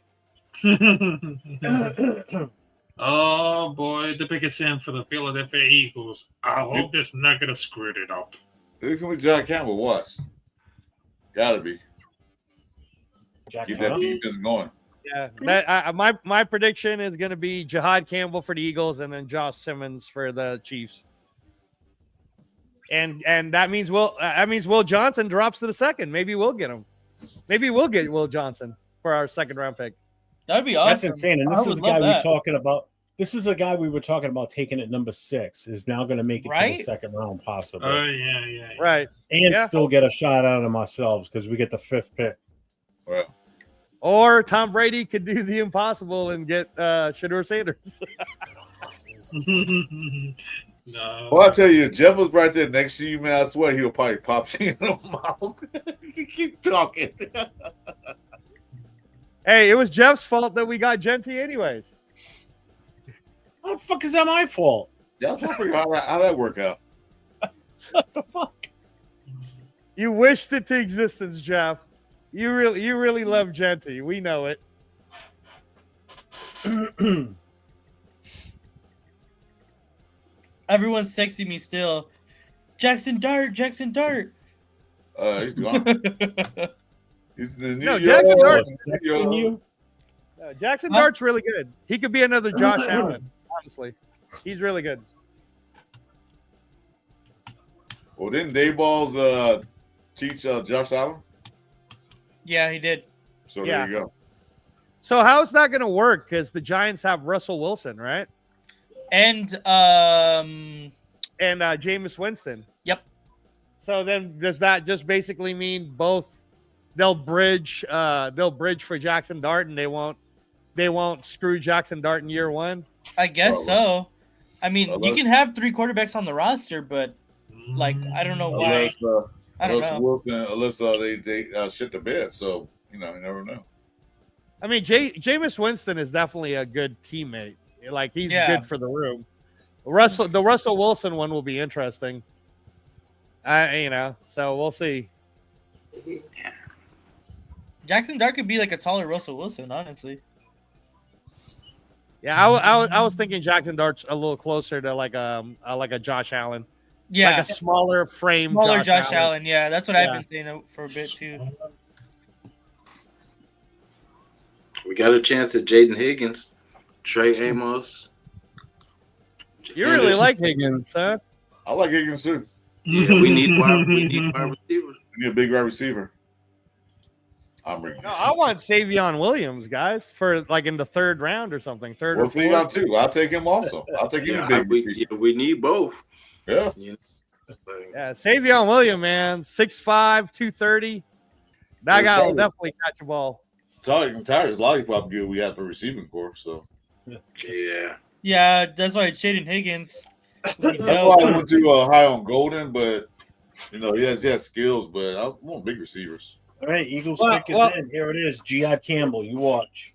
Speaker 15: Oh boy, the biggest sin for the Philadelphia Eagles. I hope this not gonna screw it up.
Speaker 4: This gonna be John Campbell. What? Gotta be. Keep that defense going.
Speaker 11: Yeah, that my prediction is going to be Jihad Campbell for the Eagles and then Josh Simmons for the Chiefs. And that means Will Johnson drops to the second. Maybe we'll get him. Maybe we'll get Will Johnson for our second round pick.
Speaker 1: That'd be awesome.
Speaker 2: That's insane. And this is the guy we're talking about. This is a guy we were talking about taking at number 6 is now going to make it to the second round possibly.
Speaker 15: Oh yeah.
Speaker 11: Right.
Speaker 2: And still get a shot out of them ourselves because we get the 5th pick.
Speaker 4: Right.
Speaker 11: Or Tom Brady could do the impossible and get Shador Sanders.
Speaker 15: No.
Speaker 4: Well, I'll tell you, Jeff was right there next to you, man. I swear he'll probably pop you in the mouth. Keep talking.
Speaker 11: Hey, it was Jeff's fault that we got Genty anyways.
Speaker 2: How the fuck is that my fault?
Speaker 4: Yeah, I'm trying to figure out how that worked out.
Speaker 2: What the fuck?
Speaker 11: You wished it to existence, Jeff. You really love Genty. We know it.
Speaker 1: Everyone's texting me still. Jackson Dart.
Speaker 4: He's gone. He's the new
Speaker 11: Jackson Dart. Jackson Dart's really good. He could be another Josh Allen. Honestly, he's really good.
Speaker 4: Well, didn't Dayballs teach Josh Allen?
Speaker 1: Yeah, he did.
Speaker 4: So there you go.
Speaker 11: So how's that going to work? Because the Giants have Russell Wilson, right?
Speaker 1: And
Speaker 11: Jameis Winston.
Speaker 1: Yep.
Speaker 11: So then, does that just basically mean both? They'll bridge for Jackson Dart, and they won't screw Jackson Dart in year one.
Speaker 1: I guess so. I mean, you can have 3 quarterbacks on the roster, but like I don't know why.
Speaker 4: Unless they shit the bed, so you never know.
Speaker 11: I mean, Jameis Winston is definitely a good teammate. Like he's good for the room. The Russell Wilson one will be interesting. So we'll see.
Speaker 1: Jackson Dart could be like a taller Russell Wilson, honestly.
Speaker 11: Yeah, I was thinking Jackson Dart's a little closer to like a Josh Allen.
Speaker 1: Yeah,
Speaker 11: like a smaller frame.
Speaker 1: Smaller Josh Allen. Yeah, that's what I've been saying for a bit too.
Speaker 8: We got a chance at Jaden Higgins, Trey Amos.
Speaker 11: You really like Higgins, huh?
Speaker 4: I like Higgins too.
Speaker 8: Yeah, we need wide receivers.
Speaker 4: We need a big wide receiver. I'm ready.
Speaker 11: No, I want Savion Williams, guys, for like in the 3rd round or something. Third
Speaker 4: We'll
Speaker 11: or
Speaker 4: see
Speaker 11: fourth.
Speaker 4: y'all too. I'll take him also. I'll take him big.
Speaker 8: We need both.
Speaker 4: Yeah.
Speaker 11: Yeah, Savion Williams, man, 6'5", 230. That guy will definitely catch a ball.
Speaker 4: I'm tired. There's lollipop good we have for receiving core. So
Speaker 8: yeah.
Speaker 1: Yeah, that's why it's Shaden Higgins.
Speaker 4: That's why I went too high on Golden, but he has skills, but I want big receivers.
Speaker 2: All right, Eagles pick is in. Here it is. Jihad Campbell. You watch.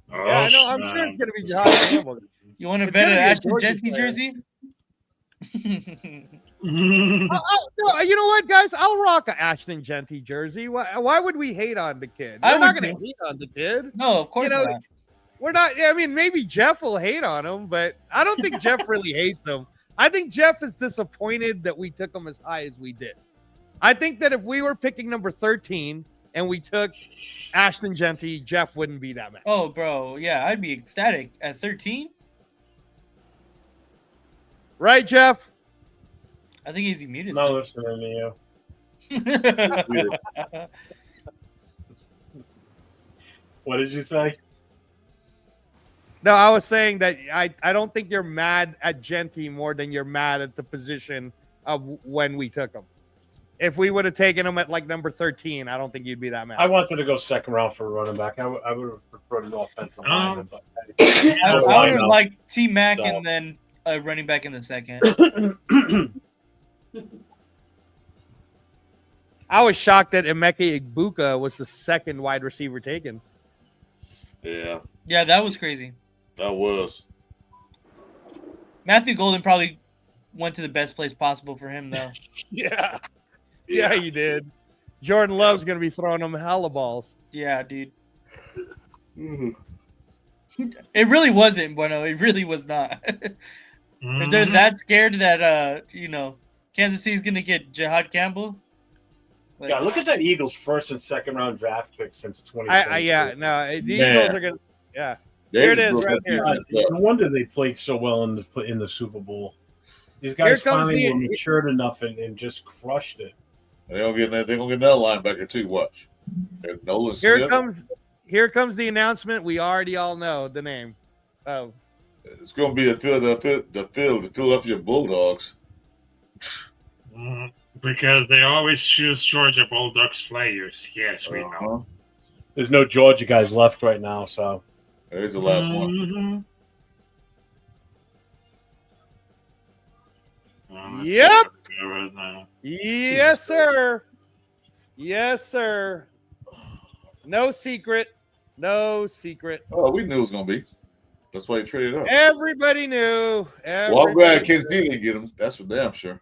Speaker 11: Yeah, I know. I'm sure it's going to be Jihad Campbell.
Speaker 1: You want to bet an Ashton Genty jersey?
Speaker 11: No, you know what, guys? I'll rock a Ashton Genty jersey. Why would we hate on the kid? We're not going to hate on the kid.
Speaker 1: No, of course not.
Speaker 11: We're not. I mean, maybe Jeff will hate on him, but I don't think Jeff really hates him. I think Jeff is disappointed that we took him as high as we did. I think that if we were picking number 13 and we took Ashton Genty, Jeff wouldn't be that mad.
Speaker 1: Oh, bro. Yeah, I'd be ecstatic at 13.
Speaker 11: Right, Jeff?
Speaker 1: I think he's muted.
Speaker 2: Not listening to you. What did you say?
Speaker 11: No, I was saying that I don't think you're mad at Genty more than you're mad at the position of when we took him. If we would have taken him at like number 13, I don't think you'd be that mad.
Speaker 2: I wanted to go 2nd round for a running back. I would have preferred an offensive lineman. But
Speaker 1: I would have liked T-Mac and then a running back in the 2nd.
Speaker 11: I was shocked that Emeka Egbuka was the 2nd wide receiver taken.
Speaker 4: Yeah.
Speaker 1: Yeah, that was crazy.
Speaker 4: That was.
Speaker 1: Matthew Golden probably went to the best place possible for him, though.
Speaker 11: Yeah, he did. Jordan Love's going to be throwing him hella balls.
Speaker 1: Yeah, dude. It really wasn't, Bueno. It really was not. If they're that scared that, Kansas City's going to get Jihad Campbell.
Speaker 2: Like, yeah, look at that Eagles 1st and 2nd round draft pick since 2020.
Speaker 11: The Eagles are going to, Here it is right here.
Speaker 2: No wonder they played so well in the Super Bowl. These guys finally were matured enough and just crushed it.
Speaker 4: They're gonna get another linebacker too. Watch. Nolan Smith.
Speaker 11: Here comes the announcement. We already all know the name of.
Speaker 4: It's gonna be the Philadelphia Bulldogs.
Speaker 15: Because they always choose Georgia Bulldogs players. Yes, we know.
Speaker 2: There's no Georgia guys left right now, so.
Speaker 4: There's the last one.
Speaker 11: Yep. Yes, sir. Yes, sir. No secret. No secret.
Speaker 4: Oh, we knew it was gonna be. That's why he traded up.
Speaker 11: Everybody knew.
Speaker 4: Well, I'm glad Kansas City didn't get him. That's for damn sure.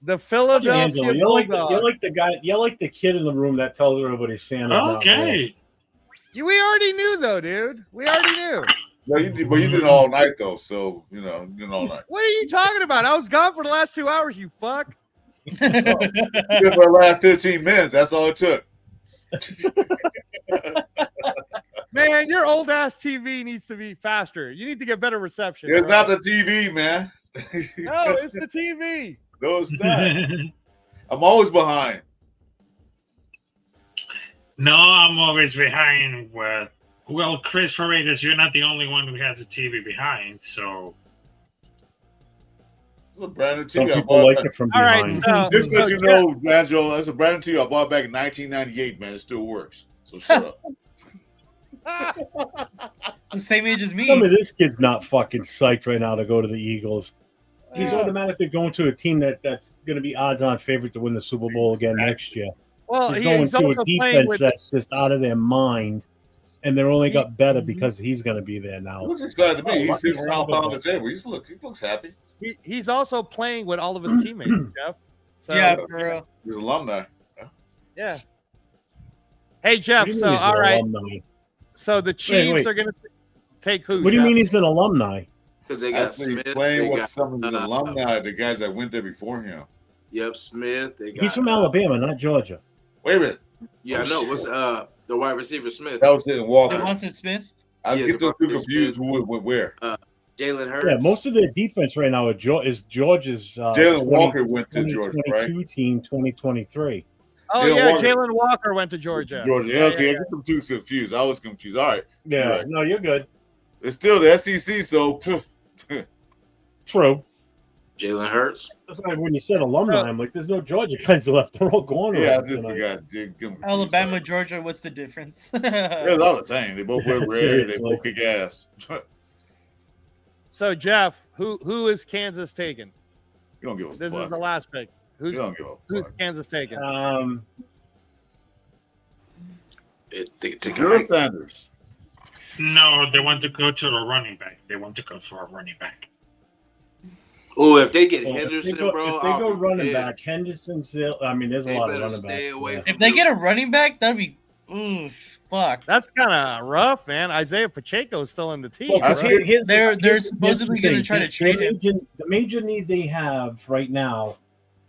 Speaker 11: The Philadelphia
Speaker 2: Bulldogs. You're like the guy. You're like the kid in the room that tells everybody Santa's not real.
Speaker 11: We already knew, though, dude. We already knew.
Speaker 4: Yeah, you did it all night, though. So, you did all night.
Speaker 11: What are you talking about? I was gone for the last 2 hours, you fuck.
Speaker 4: For the last 15 minutes. That's all it took.
Speaker 11: Man, your old ass TV needs to be faster. You need to get better reception.
Speaker 4: It's not the TV, man.
Speaker 11: No, it's the TV.
Speaker 4: No, it's not. I'm always behind.
Speaker 15: No, I'm always behind. Well, Chris Faritas, you're not the only one who has a TV behind, so.
Speaker 4: It's a brand new TV.
Speaker 2: Some people like it from behind.
Speaker 11: All right,
Speaker 4: just as you know, Angelo, that's a brand new TV I bought back in 1998, man. It still works. So shut up.
Speaker 1: The same age as me.
Speaker 2: Some of this kid's not fucking psyched right now to go to the Eagles. He's automatically going to a team that's going to be odds-on favorite to win the Super Bowl again next year.
Speaker 11: Well,
Speaker 2: he's going to a defense that's just out of their mind, and they're only got better because he's going to be there now.
Speaker 4: He looks excited to me. He's sitting around pounding the table. He looks happy.
Speaker 11: He's also playing with all of his teammates, Jeff. So,
Speaker 1: yeah, for real.
Speaker 4: He's alumni.
Speaker 11: Yeah. Hey, Jeff. So, all right.
Speaker 2: Alumni?
Speaker 11: So the Chiefs are going to take who?
Speaker 2: What do you mean he's an alumni?
Speaker 8: Because they got Smith.
Speaker 4: Playing with some of the alumni, the guys that went there before him.
Speaker 8: Yep, Smith.
Speaker 2: He's from Alabama, not Georgia.
Speaker 4: Wait a minute.
Speaker 8: Yeah, no, what's the wide receiver Smith?
Speaker 4: That was hitting Walker.
Speaker 1: Devonta Smith?
Speaker 4: I get those two confused. Who went where?
Speaker 8: Jalen Hurts.
Speaker 2: Yeah, most of their defense right now is George's.
Speaker 4: Jalen Walker went to Georgia, right?
Speaker 2: 2022 team, 2023.
Speaker 11: Oh
Speaker 4: Jalen
Speaker 11: yeah,
Speaker 4: Walker-
Speaker 11: Jalen Walker went to Georgia.
Speaker 4: Georgia.
Speaker 11: Yeah,
Speaker 4: Okay,
Speaker 11: yeah,
Speaker 4: I get them two confused. I was confused. All right.
Speaker 2: Yeah,
Speaker 4: You're right.
Speaker 2: no, you're good.
Speaker 4: It's still the SEC, so
Speaker 2: True.
Speaker 8: Jalen Hurts.
Speaker 2: That's why when you said alumni, I'm like, there's no Georgia guys left. They're all gone.
Speaker 4: yeah, I
Speaker 2: already
Speaker 4: just
Speaker 2: tonight.
Speaker 4: forgot.
Speaker 1: Alabama, Georgia, what's the difference?
Speaker 4: They're all the same. They both wear red. They
Speaker 2: Seriously.
Speaker 4: both kick ass.
Speaker 11: So Jeff, who is Kansas taking?
Speaker 4: You don't give a
Speaker 11: This
Speaker 4: fuck.
Speaker 11: is the last pick.
Speaker 4: You don't give a
Speaker 11: Who's
Speaker 4: fuck.
Speaker 11: Kansas taking?
Speaker 4: Drew Sanders.
Speaker 15: No, they want to go to a running back. They want to go for a running back.
Speaker 8: Oh, if they get
Speaker 2: Well,
Speaker 8: Henderson,
Speaker 2: if they
Speaker 8: bro,
Speaker 2: go running back, Henderson's still. I mean, there's a
Speaker 8: They
Speaker 2: lot of
Speaker 8: better
Speaker 2: running
Speaker 8: stay
Speaker 2: backs.
Speaker 8: away
Speaker 2: yeah.
Speaker 1: If they get a running back, that'd be fuck.
Speaker 11: That's kind of rough, man. Isaiah Pacheco is still in the team.
Speaker 2: Well, 'cause
Speaker 11: bro.
Speaker 1: They're supposedly going to try to trade him.
Speaker 2: The major need they have right now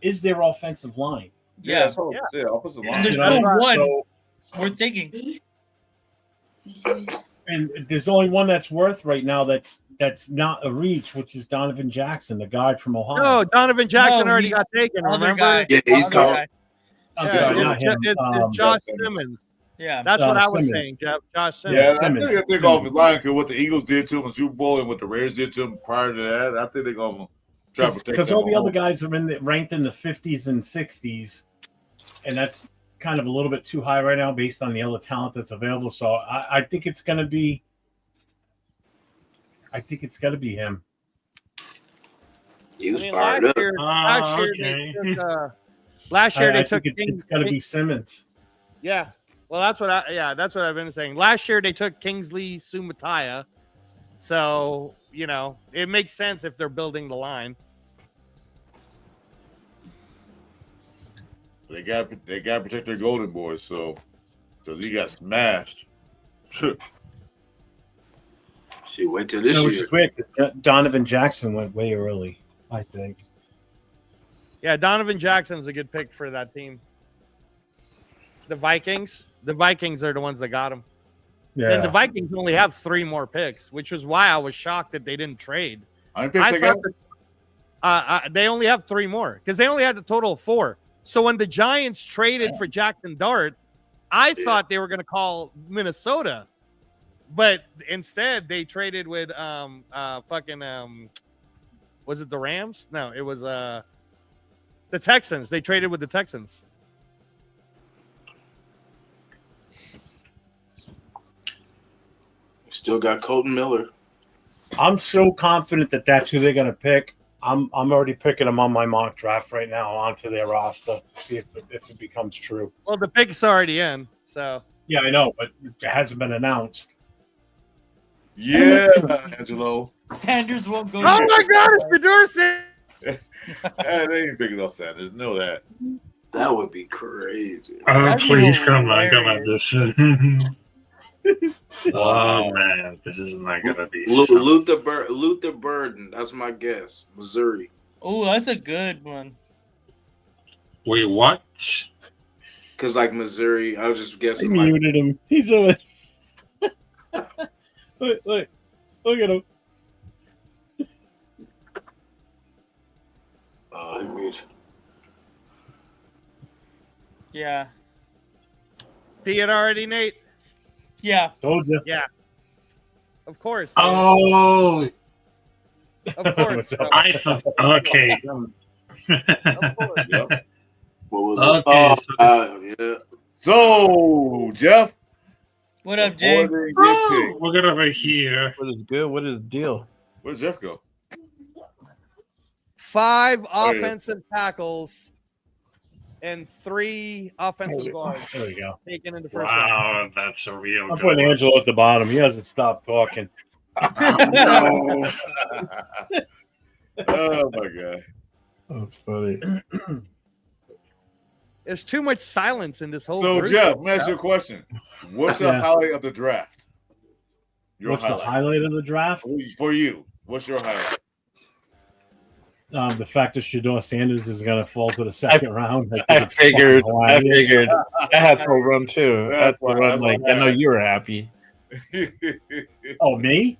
Speaker 2: is their offensive line.
Speaker 1: Yeah.
Speaker 4: Yeah, offensive line.
Speaker 1: And there's
Speaker 2: You know,
Speaker 1: no one
Speaker 2: so-
Speaker 1: worth taking.
Speaker 2: And there's only one that's worth right now that's not a reach, which is Donovan Jackson, the guard from Ohio.
Speaker 11: No, Donovan Jackson
Speaker 1: No,
Speaker 11: already got taken.
Speaker 1: Other
Speaker 11: Remember?
Speaker 1: guy.
Speaker 8: Yeah, he's
Speaker 1: Other
Speaker 8: gone.
Speaker 1: guy.
Speaker 2: I'm
Speaker 11: Yeah,
Speaker 2: sorry,
Speaker 11: it's
Speaker 2: not him.
Speaker 11: it's Josh Simmons.
Speaker 1: Yeah.
Speaker 11: That's what I was
Speaker 2: Simmons.
Speaker 11: saying, Jeff. Josh Simmons.
Speaker 4: Yeah,
Speaker 2: Simmons.
Speaker 4: I think off his line because what the Eagles did to him in Super Bowl and what the Raiders did to him prior to that. I think they're gonna try to protect
Speaker 2: Because
Speaker 4: him.
Speaker 2: all the other guys are ranked in the 50s and 60s, and that's kind of a little bit too high right now based on the other talent that's available. So I think it's going to be. I think it's got to be him.
Speaker 8: He was
Speaker 11: I mean,
Speaker 8: fired up.
Speaker 15: Okay.
Speaker 11: Last year they
Speaker 2: I
Speaker 11: took
Speaker 2: think
Speaker 11: Kings.
Speaker 2: it's got to be Simmons.
Speaker 11: Yeah. Well, that's what I've been saying. Last year they took Kingsley Sumataya, so it makes sense if they're building the line.
Speaker 4: They got to protect their golden boys, so because he got smashed.
Speaker 8: See, wait till this
Speaker 2: No, which
Speaker 8: year.
Speaker 2: is weird because Donovan Jackson went way early, I think.
Speaker 11: Yeah, Donovan Jackson's a good pick for that team. The Vikings are the ones that got him.
Speaker 2: Yeah.
Speaker 11: And the Vikings only have 3 more picks, which was why I was shocked that they didn't trade.
Speaker 4: How many picks
Speaker 11: I
Speaker 4: they got?
Speaker 11: thought they only have 3 more because they only had a total of 4. So when the Giants traded for Jackson Dart, I thought they were going to call Minnesota, but instead they traded with was it the Rams? No, it was the Texans. They traded with the Texans.
Speaker 8: Still got Colton Miller.
Speaker 2: I'm so confident that that's who they're going to pick. I'm already picking them on my mock draft right now onto their roster to see if it becomes true.
Speaker 11: Well, the pick's already in, so
Speaker 2: Yeah, I know, but it hasn't been announced.
Speaker 4: Yeah, Angelo.
Speaker 1: Sanders won't go.
Speaker 11: oh my God, it's Fedorsi.
Speaker 4: They ain't picking up Sanders. Know that.
Speaker 8: That would be crazy.
Speaker 15: Oh,
Speaker 11: That'd be
Speaker 15: please come on
Speaker 11: hilarious.
Speaker 15: this. Oh man, this is not gonna be.
Speaker 8: Luther Burden. That's my guess. Missouri.
Speaker 1: Oh, that's a good one.
Speaker 15: Wait, what?
Speaker 8: Because like Missouri, I was just
Speaker 2: I
Speaker 8: guessing. Like,
Speaker 2: muted him. He's over. Look at him.
Speaker 8: I mean,
Speaker 1: Yeah.
Speaker 11: See it already, Nate?
Speaker 1: Yeah.
Speaker 2: Told you.
Speaker 11: Yeah. Of course.
Speaker 15: Oh,
Speaker 11: Of course.
Speaker 15: I thought. Okay.
Speaker 8: what was
Speaker 15: Okay,
Speaker 8: it? Yeah.
Speaker 4: So, Jeff.
Speaker 1: What up, Jay?
Speaker 4: before they get
Speaker 15: Oh,
Speaker 4: picked,
Speaker 15: we're gonna over here.
Speaker 3: What is good? What is the deal?
Speaker 4: where'd Jeff go?
Speaker 11: 5
Speaker 4: Oh, yeah.
Speaker 11: offensive tackles and 3 offensive guards
Speaker 2: There we go.
Speaker 11: taken in the first round.
Speaker 15: Wow, that's a real
Speaker 2: I'm
Speaker 15: good
Speaker 2: putting
Speaker 15: one.
Speaker 2: Angelo at the bottom. He hasn't stopped talking.
Speaker 8: No.
Speaker 4: Oh my god.
Speaker 3: That's funny.
Speaker 11: There's too much silence in this whole
Speaker 4: So,
Speaker 11: group.
Speaker 4: Jeff, let me ask you a question. What's the
Speaker 2: Yeah.
Speaker 4: highlight of the draft? Your
Speaker 2: What's the highlight of the draft?
Speaker 4: For you? What's your highlight?
Speaker 2: The fact that Shador Sanders is going to fall to the second round.
Speaker 3: I figured. I
Speaker 2: hilarious.
Speaker 3: figured. I had to run too. I had to
Speaker 4: That's
Speaker 3: run. Like I know you were happy.
Speaker 2: Oh, me?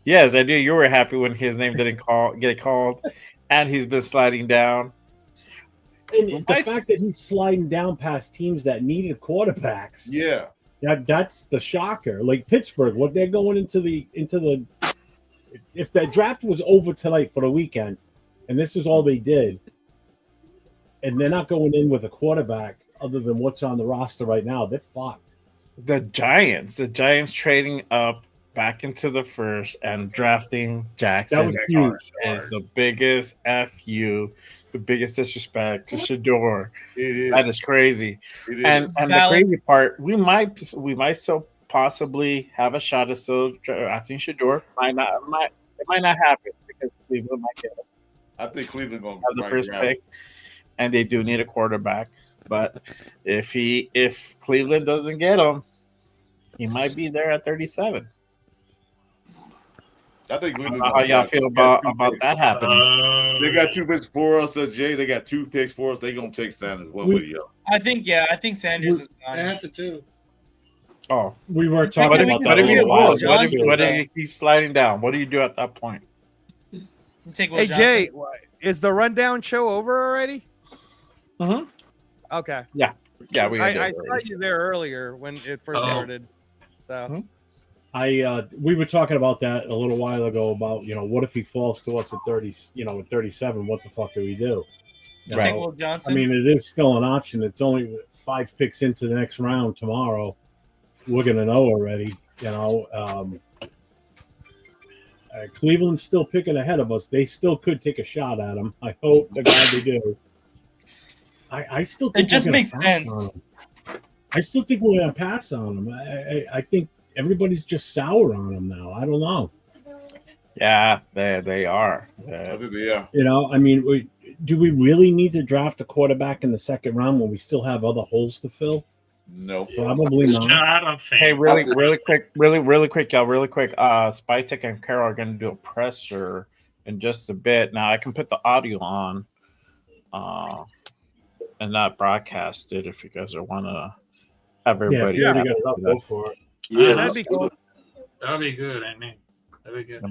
Speaker 3: Yes, I knew you were happy when his name didn't get called, and he's been sliding down.
Speaker 2: And the fact that he's sliding down past teams that needed quarterbacks.
Speaker 4: Yeah.
Speaker 2: That's the shocker. Like Pittsburgh, what they're going into the if that draft was over tonight for the weekend, and this is all they did, and they're not going in with a quarterback other than what's on the roster right now, they're fucked.
Speaker 3: The Giants trading up back into the first and drafting Jackson
Speaker 2: That was huge.
Speaker 3: is the biggest FU, the biggest disrespect to Shador. That is crazy. And the crazy part, we might still possibly have a shot at still drafting Shador. It might not happen because Cleveland might get him.
Speaker 4: I think Cleveland going to
Speaker 3: have the first pick, and they do need a quarterback. But if Cleveland doesn't get him, he might be there at 37.
Speaker 4: I think Cleveland.
Speaker 3: How y'all feel about that happening?
Speaker 4: They got 2 picks for us, Jay. They got 2 picks for us. They gonna take Sanders one way or the other.
Speaker 1: I think Sanders is gone.
Speaker 15: They had to too.
Speaker 3: Oh,
Speaker 2: we were talking about that.
Speaker 3: What if he keeps sliding down? What do you do at that point?
Speaker 1: Take
Speaker 11: hey Jay, is the rundown show over already?
Speaker 3: Mm-hmm.
Speaker 11: Okay.
Speaker 3: Yeah. We.
Speaker 11: I saw you there earlier when it first started. So.
Speaker 2: We were talking about that a little while ago about, what if he falls to us at 30, at 37, what the fuck do we do?
Speaker 1: Take Will Johnson.
Speaker 2: I mean, it is still an option. It's only 5 picks into the next round tomorrow. We're going to know already, Cleveland's still picking ahead of us. They still could take a shot at him. I hope the God they do. I still think
Speaker 1: it just makes sense.
Speaker 2: I still think we're going to pass on him. I think everybody's just sour on him now. I don't know.
Speaker 3: Yeah, they are.
Speaker 4: I think they are.
Speaker 2: I mean, do we really need to draft a quarterback in the second round when we still have other holes to fill?
Speaker 4: No,
Speaker 2: probably not.
Speaker 15: I don't think.
Speaker 3: Hey, really quick, y'all. Really quick. Spytek and Carol are going to do a presser in just a bit. Now I can put the audio on, and not broadcast it if you guys want to have everybody.
Speaker 2: Yeah, go for it.
Speaker 15: Yeah,
Speaker 11: that'd be cool.
Speaker 15: That'd be good. I mean, that'd be good.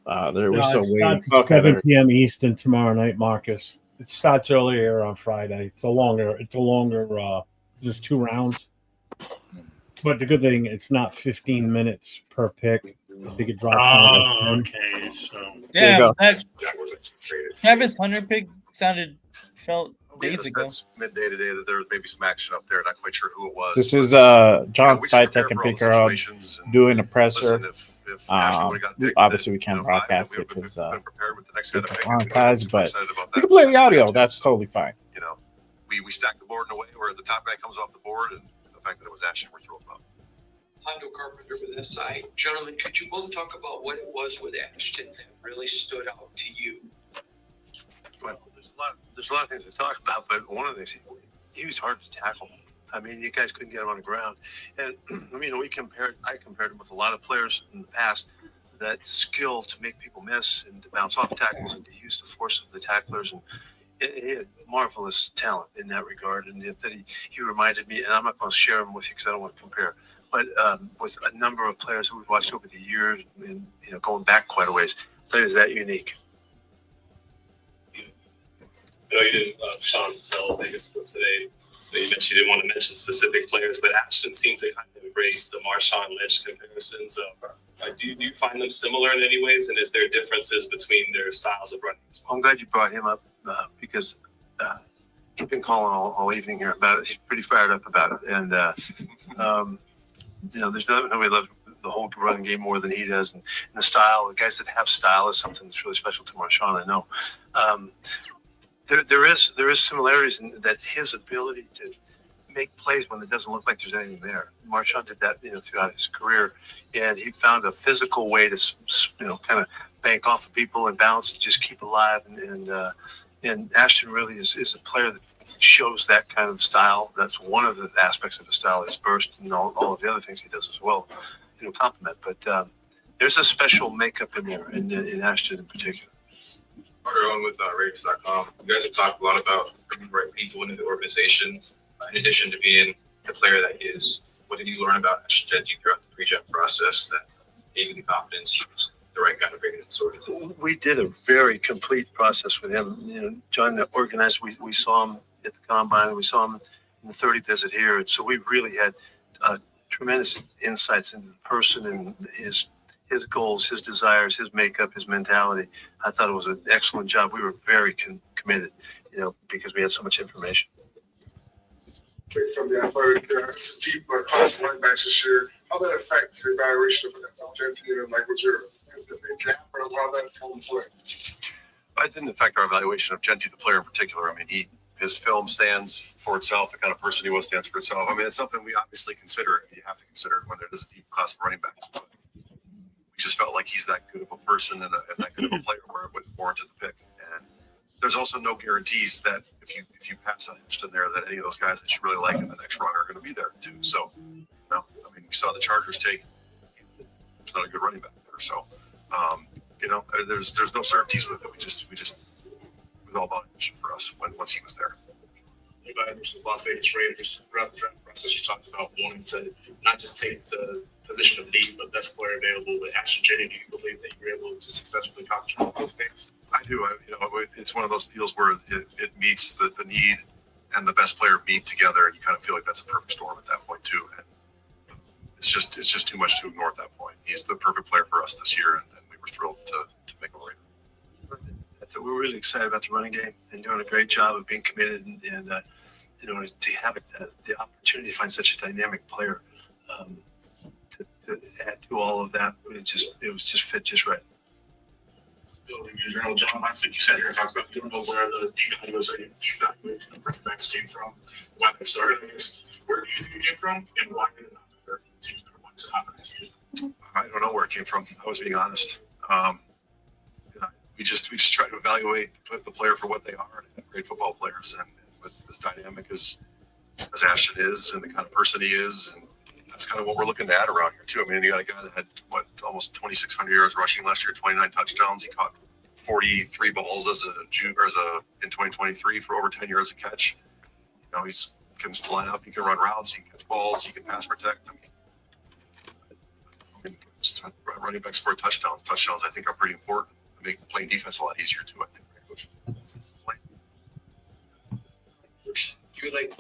Speaker 3: We're still waiting.
Speaker 2: Starts at 7 p.m. Eastern tomorrow night, Marcus. It starts earlier on Friday. It's a longer. This is 2 rounds. But the good thing, it's not 15 minutes per pick. I think it drops down to 10.
Speaker 15: Okay. So
Speaker 1: damn, that Travis Hunter pick felt days ago.
Speaker 16: That's midday today that there was maybe some action up there. Not quite sure who it was.
Speaker 3: This is John Spytek and Picker up doing a presser. Obviously, we can't broadcast it because it's monetized, but we can play the audio. That's totally fine.
Speaker 16: We stack the board in a way where the top guy comes off the board, and the fact that it was action, we're thrilled about.
Speaker 17: Hondo Carpenter with SI. Gentlemen, could you both talk about what it was with Ashton that really stood out to you?
Speaker 16: Well, there's a lot of things to talk about, but one of the things, he was hard to tackle. I mean, you guys couldn't get him on the ground. And, I compared him with a lot of players in the past, that skill to make people miss and to bounce off tackles and to use the force of the tacklers. And he had marvelous talent in that regard. And that he reminded me, and I'm not going to share him with you because I don't want to compare, but with a number of players who we've watched over the years and, going back quite a ways, I thought he was that unique.
Speaker 18: I know you didn't, Sean, tell Vegas Sports today. You mentioned you didn't want to mention specific players, but Ashton seemed to kind of embrace the Marshawn Lynch comparisons. Do you find them similar in any ways, and is there differences between their styles of running?
Speaker 16: Well, I'm glad you brought him up because he's been calling all evening here about it. He's pretty fired up about it, and there's nobody loves the whole running game more than he does, and the style. The guys that have style is something that's really special to Marshawn. I know. There is similarities in that his ability to make plays when it doesn't look like there's anything there. Marshawn did that, throughout his career, and he found a physical way to, kind of bank off of people and bounce and just keep alive. And Ashton really is a player that shows that kind of style. That's one of the aspects of his style, his burst and all of the other things he does as well, complement. But there's a special makeup in there in Ashton in particular.
Speaker 18: Carter Owen with Raiders.com. You guys have talked a lot about bringing the right people into the organization, in addition to being the player that he is.
Speaker 16: what did you learn about Ashton Genty throughout the pre-draft process that gave you the confidence he was the right guy to bring in sort of?
Speaker 19: We did a very complete process with him. John organized. We saw him at the combine. We saw him in the 30 visit here, and so we really had tremendous insights into the person and his goals, his desires, his makeup, his mentality. I thought it was an excellent job. We were very committed, because we had so much information.
Speaker 20: From the athletic deep class of running backs this year, how that affect your evaluation of Genty, and was your gap or how that come into play?
Speaker 16: It didn't affect our evaluation of Genty, the player in particular. I mean, his film stands for itself. The kind of person he was stands for itself. I mean, it's something we obviously consider. You have to consider when there's a deep class of running backs. But we just felt like he's that good of a person and that good of a player where it would warrant the pick. And there's also no guarantees that if you pass on Ashton there, that any of those guys that you really like in the next run are going to be there too. So, I mean, we saw the Chargers take. There's not a good running back there. So, there's no certainties with it. We just it was all about emotion for us once he was there.
Speaker 18: You guys, the Las Vegas Raiders, throughout the draft process, you talked about wanting to not just take the position of need, but best player available. With Ashton Genty, do you believe that you were able to successfully accomplish all those things?
Speaker 16: I do. It's one of those deals where it meets the need and the best player meet together, and you kind of feel like that's a perfect storm at that point too. And it's just too much to ignore at that point. He's the perfect player for us this year, and we were thrilled to make him a Raider.
Speaker 19: We're really excited about the running game and doing a great job of being committed and to have the opportunity to find such a dynamic player to add to all of that. It was just fit just right.
Speaker 18: In your journal, John, last week you sat here and talked about you don't know where the evaluation of running backs came from, why they started. Where do you think it came from, and why did it not matter?
Speaker 16: I don't know where it came from. I was being honest. We just try to evaluate the player for what they are, and great football players, and with as dynamic as Ashton is, and the kind of person he is, and that's kind of what we're looking to add around here too. I mean, you got a guy that had almost 2,600 yards rushing last year, 29 touchdowns. He caught 43 balls in 2023 for over 10 yards a catch. He's can still line up. He can run routes. He can catch balls. He can pass protect. I mean, running backs score touchdowns. Touchdowns, I think, are pretty important. Make playing defense a lot easier too, I think.
Speaker 17: You're like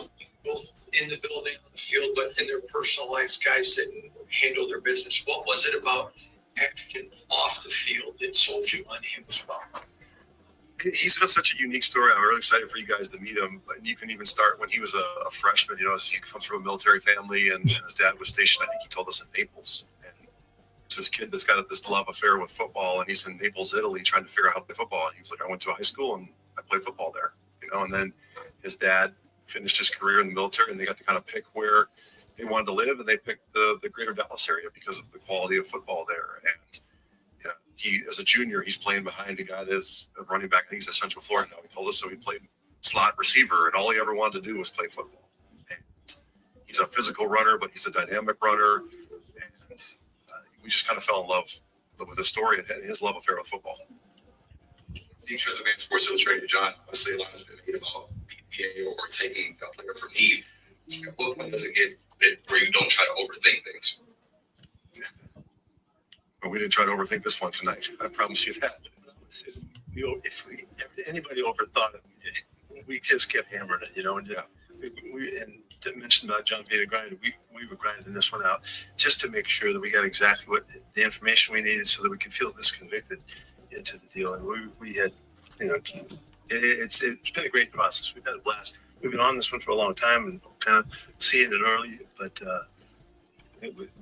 Speaker 17: both in the building, on the field, but in their personal lives, guys that handle their business. What was it about Ashton off the field that sold you on him as well?
Speaker 16: He's got such a unique story. I'm really excited for you guys to meet him. And you can even start when he was a freshman. He comes from a military family, and his dad was stationed, I think he told us, in Naples. It's this kid that's got this love affair with football, and he's in Naples, Italy, trying to figure out how to play football. And he was like, I went to a high school and I played football there, and then his dad finished his career in the military, and they got to kind of pick where they wanted to live, and they picked the greater Dallas area because of the quality of football there. And he, as a junior, he's playing behind a guy that's a running back. I think he's at Central Florida now. He told us so. He played slot receiver, and all he ever wanted to do was play football. And he's a physical runner, but he's a dynamic runner. And we just kind of fell in love with his story and his love affair with football.
Speaker 18: Features of Sports Illustrated, John. Obviously, a lot has been made about BPA or taking a player from need. What point does it get where you don't try to overthink things?
Speaker 16: But we didn't try to overthink this one tonight. I promise you that.
Speaker 19: If anybody overthought it, we just kept hammering it, and to mention about John being a grinder, we were grinding this one out just to make sure that we got exactly what the information we needed so that we could feel this convicted into the deal. And we had, it's been a great process. We've had a blast. We've been on this one for a long time and kind of seeing it early, but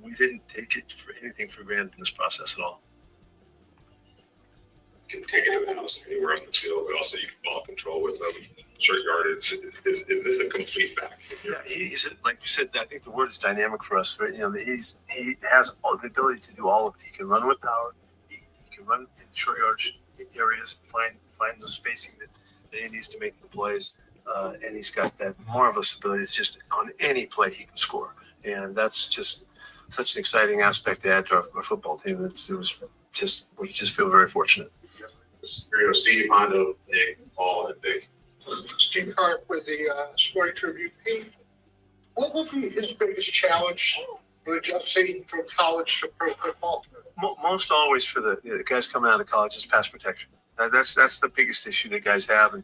Speaker 19: we didn't take it for anything for granted in this process at all.
Speaker 18: Can take it in the house anywhere on the field, but also you can ball control with short yardage. Is this a complete back?
Speaker 19: Yeah, he's like you said. I think the word is dynamic for us. Right? He has all the ability to do all of it. He can run with power. He can run in short yardage areas, find the spacing that he needs to make the plays, and he's got that marvelous ability to just on any play he can score, and that's just such an exciting aspect to add to our football team. We just feel very fortunate.
Speaker 18: Steve Hondo, Nick, all and Big.
Speaker 20: Steve Hart with the Sporting Tribune.
Speaker 16: What would be his biggest challenge with adjusting from college to pro football? Most always for the guys coming out of college is pass protection. That's the biggest issue that guys have, and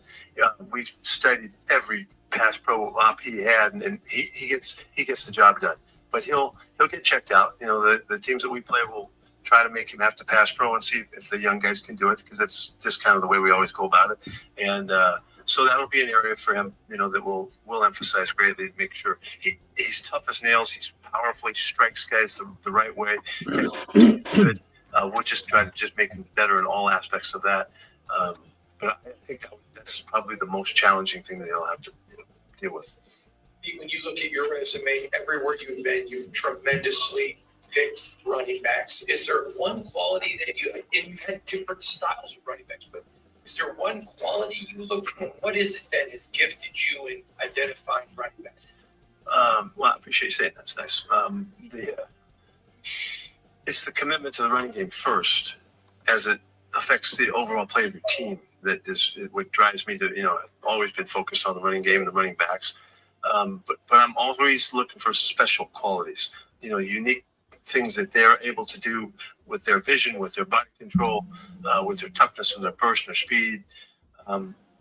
Speaker 16: we've studied every pass pro op he had, and he gets the job done. But he'll get checked out. The teams that we play will try to make him have to pass pro and see if the young guys can do it, because that's just kind of the way we always go about it. And so that'll be an area for him, that we'll emphasize greatly to make sure he's tough as nails. He's powerful. He strikes guys the right way. Good. We'll just try to make him better in all aspects of that. But I think that's probably the most challenging thing that he'll have to deal with.
Speaker 17: When you look at your resume, everywhere you've been, you've tremendously picked running backs. Is there one quality that you've had different styles of running backs, but is there one quality you look for? What is it that has gifted you in identifying running backs?
Speaker 16: Well, I appreciate you saying that. That's nice. It's the commitment to the running game first, as it affects the overall play of your team. That is what drives me to, I've always been focused on the running game and the running backs. But I'm always looking for special qualities, unique things that they're able to do with their vision, with their body control, with their toughness and their burst and their speed.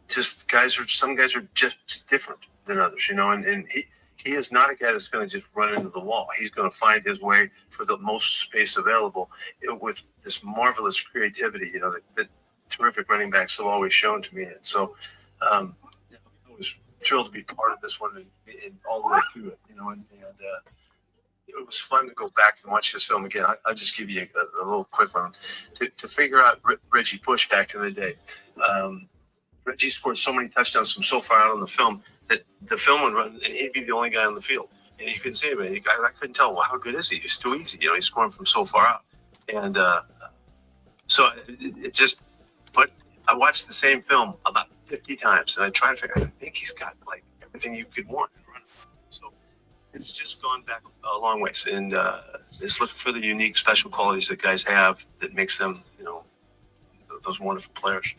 Speaker 16: Some guys are just different than others, and he is not a guy that's going to just run into the wall. He's going to find his way for the most space available with this marvelous creativity, that terrific running backs have always shown to me. And so I was thrilled to be part of this one and all the way through it, and it was fun to go back and watch this film again. I'll just give you a little quick one to figure out Reggie Bush back in the day. Reggie scored so many touchdowns from so far out on the film that the film would run and he'd be the only guy on the field. And you couldn't see him. I couldn't tell, well, how good is he? It's too easy. He's scoring from so far out. And so it just, but I watched the same film about 50 times and I tried to figure out, I think he's got like everything you could want. So it's just gone back a long ways. And it's looking for the unique special qualities that guys have that makes them, those wonderful players.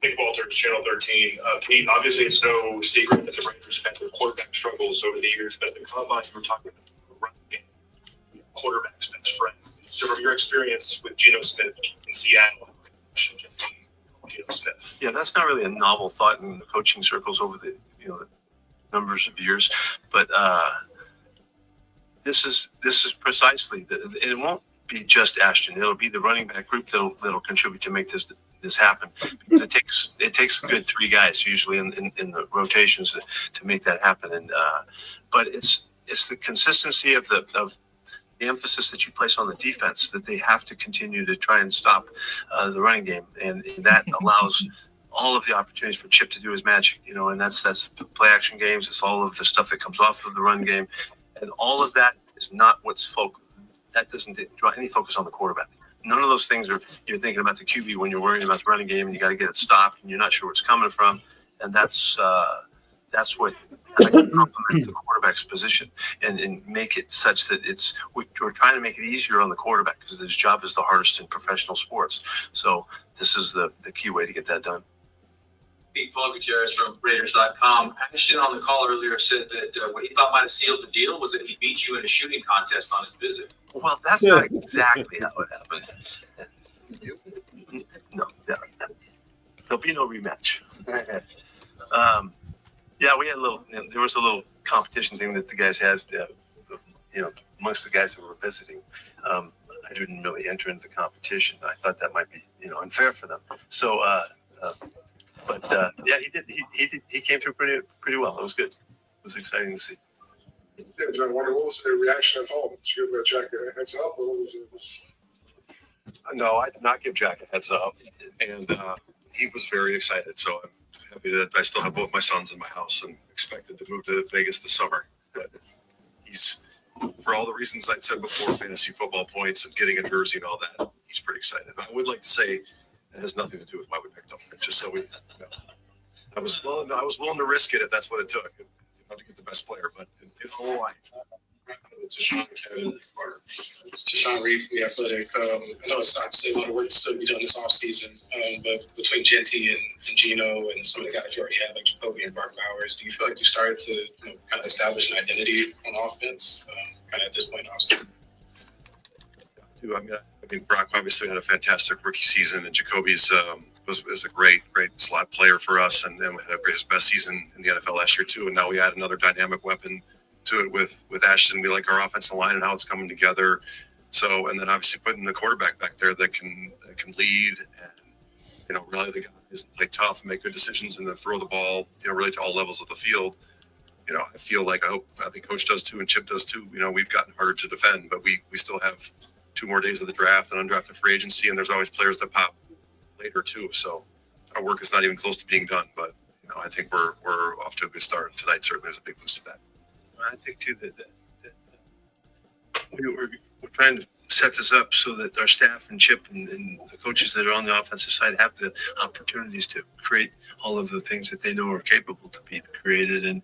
Speaker 18: Nick Walters, Channel 13. Pete, obviously it's no secret that the Raiders have had their quarterback struggles over the years, but at the combine, we're talking about the run game, quarterback's best friend. So from your experience with Geno Smith in Seattle, Geno Smith.
Speaker 16: Yeah, that's not really a novel thought in the coaching circles over the numbers of years, but this is precisely and it won't be just Ashton. It'll be the running back group that'll contribute to make this happen, because it takes a good three guys usually in the rotations to make that happen. And but it's the consistency of the emphasis that you place on the defense, that they have to continue to try and stop the running game, and that allows all of the opportunities for Chip to do his magic, and that's play action games. It's all of the stuff that comes off of the run game, and all of that is not what's that doesn't draw any focus on the quarterback. None of those things you're thinking about the QB when you're worrying about the running game and you got to get it stopped and you're not sure where it's coming from. And that's what complement the quarterback's position and make it such that we're trying to make it easier on the quarterback, because this job is the hardest in professional sports. So this is the key way to get that done.
Speaker 21: Paul Gutierrez from Raiders.com. Ashton on the call earlier said that what he thought might have sealed the deal was that he beat you in a shooting contest on his visit.
Speaker 16: Well, that's not exactly how it happened. No, there'll be no rematch. Yeah, we had there was a little competition thing that the guys had, amongst the guys that were visiting. I didn't really enter into the competition. I thought that might be, unfair for them. So, yeah, he did. He came through pretty well. It was good. It was exciting to see.
Speaker 20: Yeah, John, what was the reaction at home? Did you give Jack a heads up, or what was it?
Speaker 22: No, I did not give Jack a heads up, and he was very excited. So I'm happy that I still have both my sons in my house and expected to move to Vegas this summer. He's, for all the reasons I'd said before, fantasy football points and getting a jersey and all that, he's pretty excited. I would like to say it has nothing to do with why we picked him. It's just so I was willing to risk it if that's what it took. To get the best player, but in all right.
Speaker 18: Tashawn, Kevin, or Tashawn Reef, the athletic. I know it's obviously a lot of work still to be done this offseason, but between Genty and Gino and some of the guys you already had, like Jacoby and Mark Bowers, do you feel like you started to kind of establish an identity on offense kind of at this point also?
Speaker 22: I mean, Brock obviously had a fantastic rookie season, and Jacoby's was a great slot player for us, and then we had his best season in the NFL last year too. And now we add another dynamic weapon to it with Ashton. We like our offensive line and how it's coming together. So, and then obviously putting a quarterback back there that can lead and really the guys play tough and make good decisions and then throw the ball really to all levels of the field. I feel like I think Coach does too and Chip does too. We've gotten harder to defend, but we still have 2 more days of the draft and undrafted free agency, and there's always players that pop later too. So our work is not even close to being done, but I think we're off to a good start. And tonight certainly is a big boost to that.
Speaker 16: I think too that we're trying to set this up so that our staff and Chip and the coaches that are on the offensive side have the opportunities to create all of the things that they know are capable to be created. And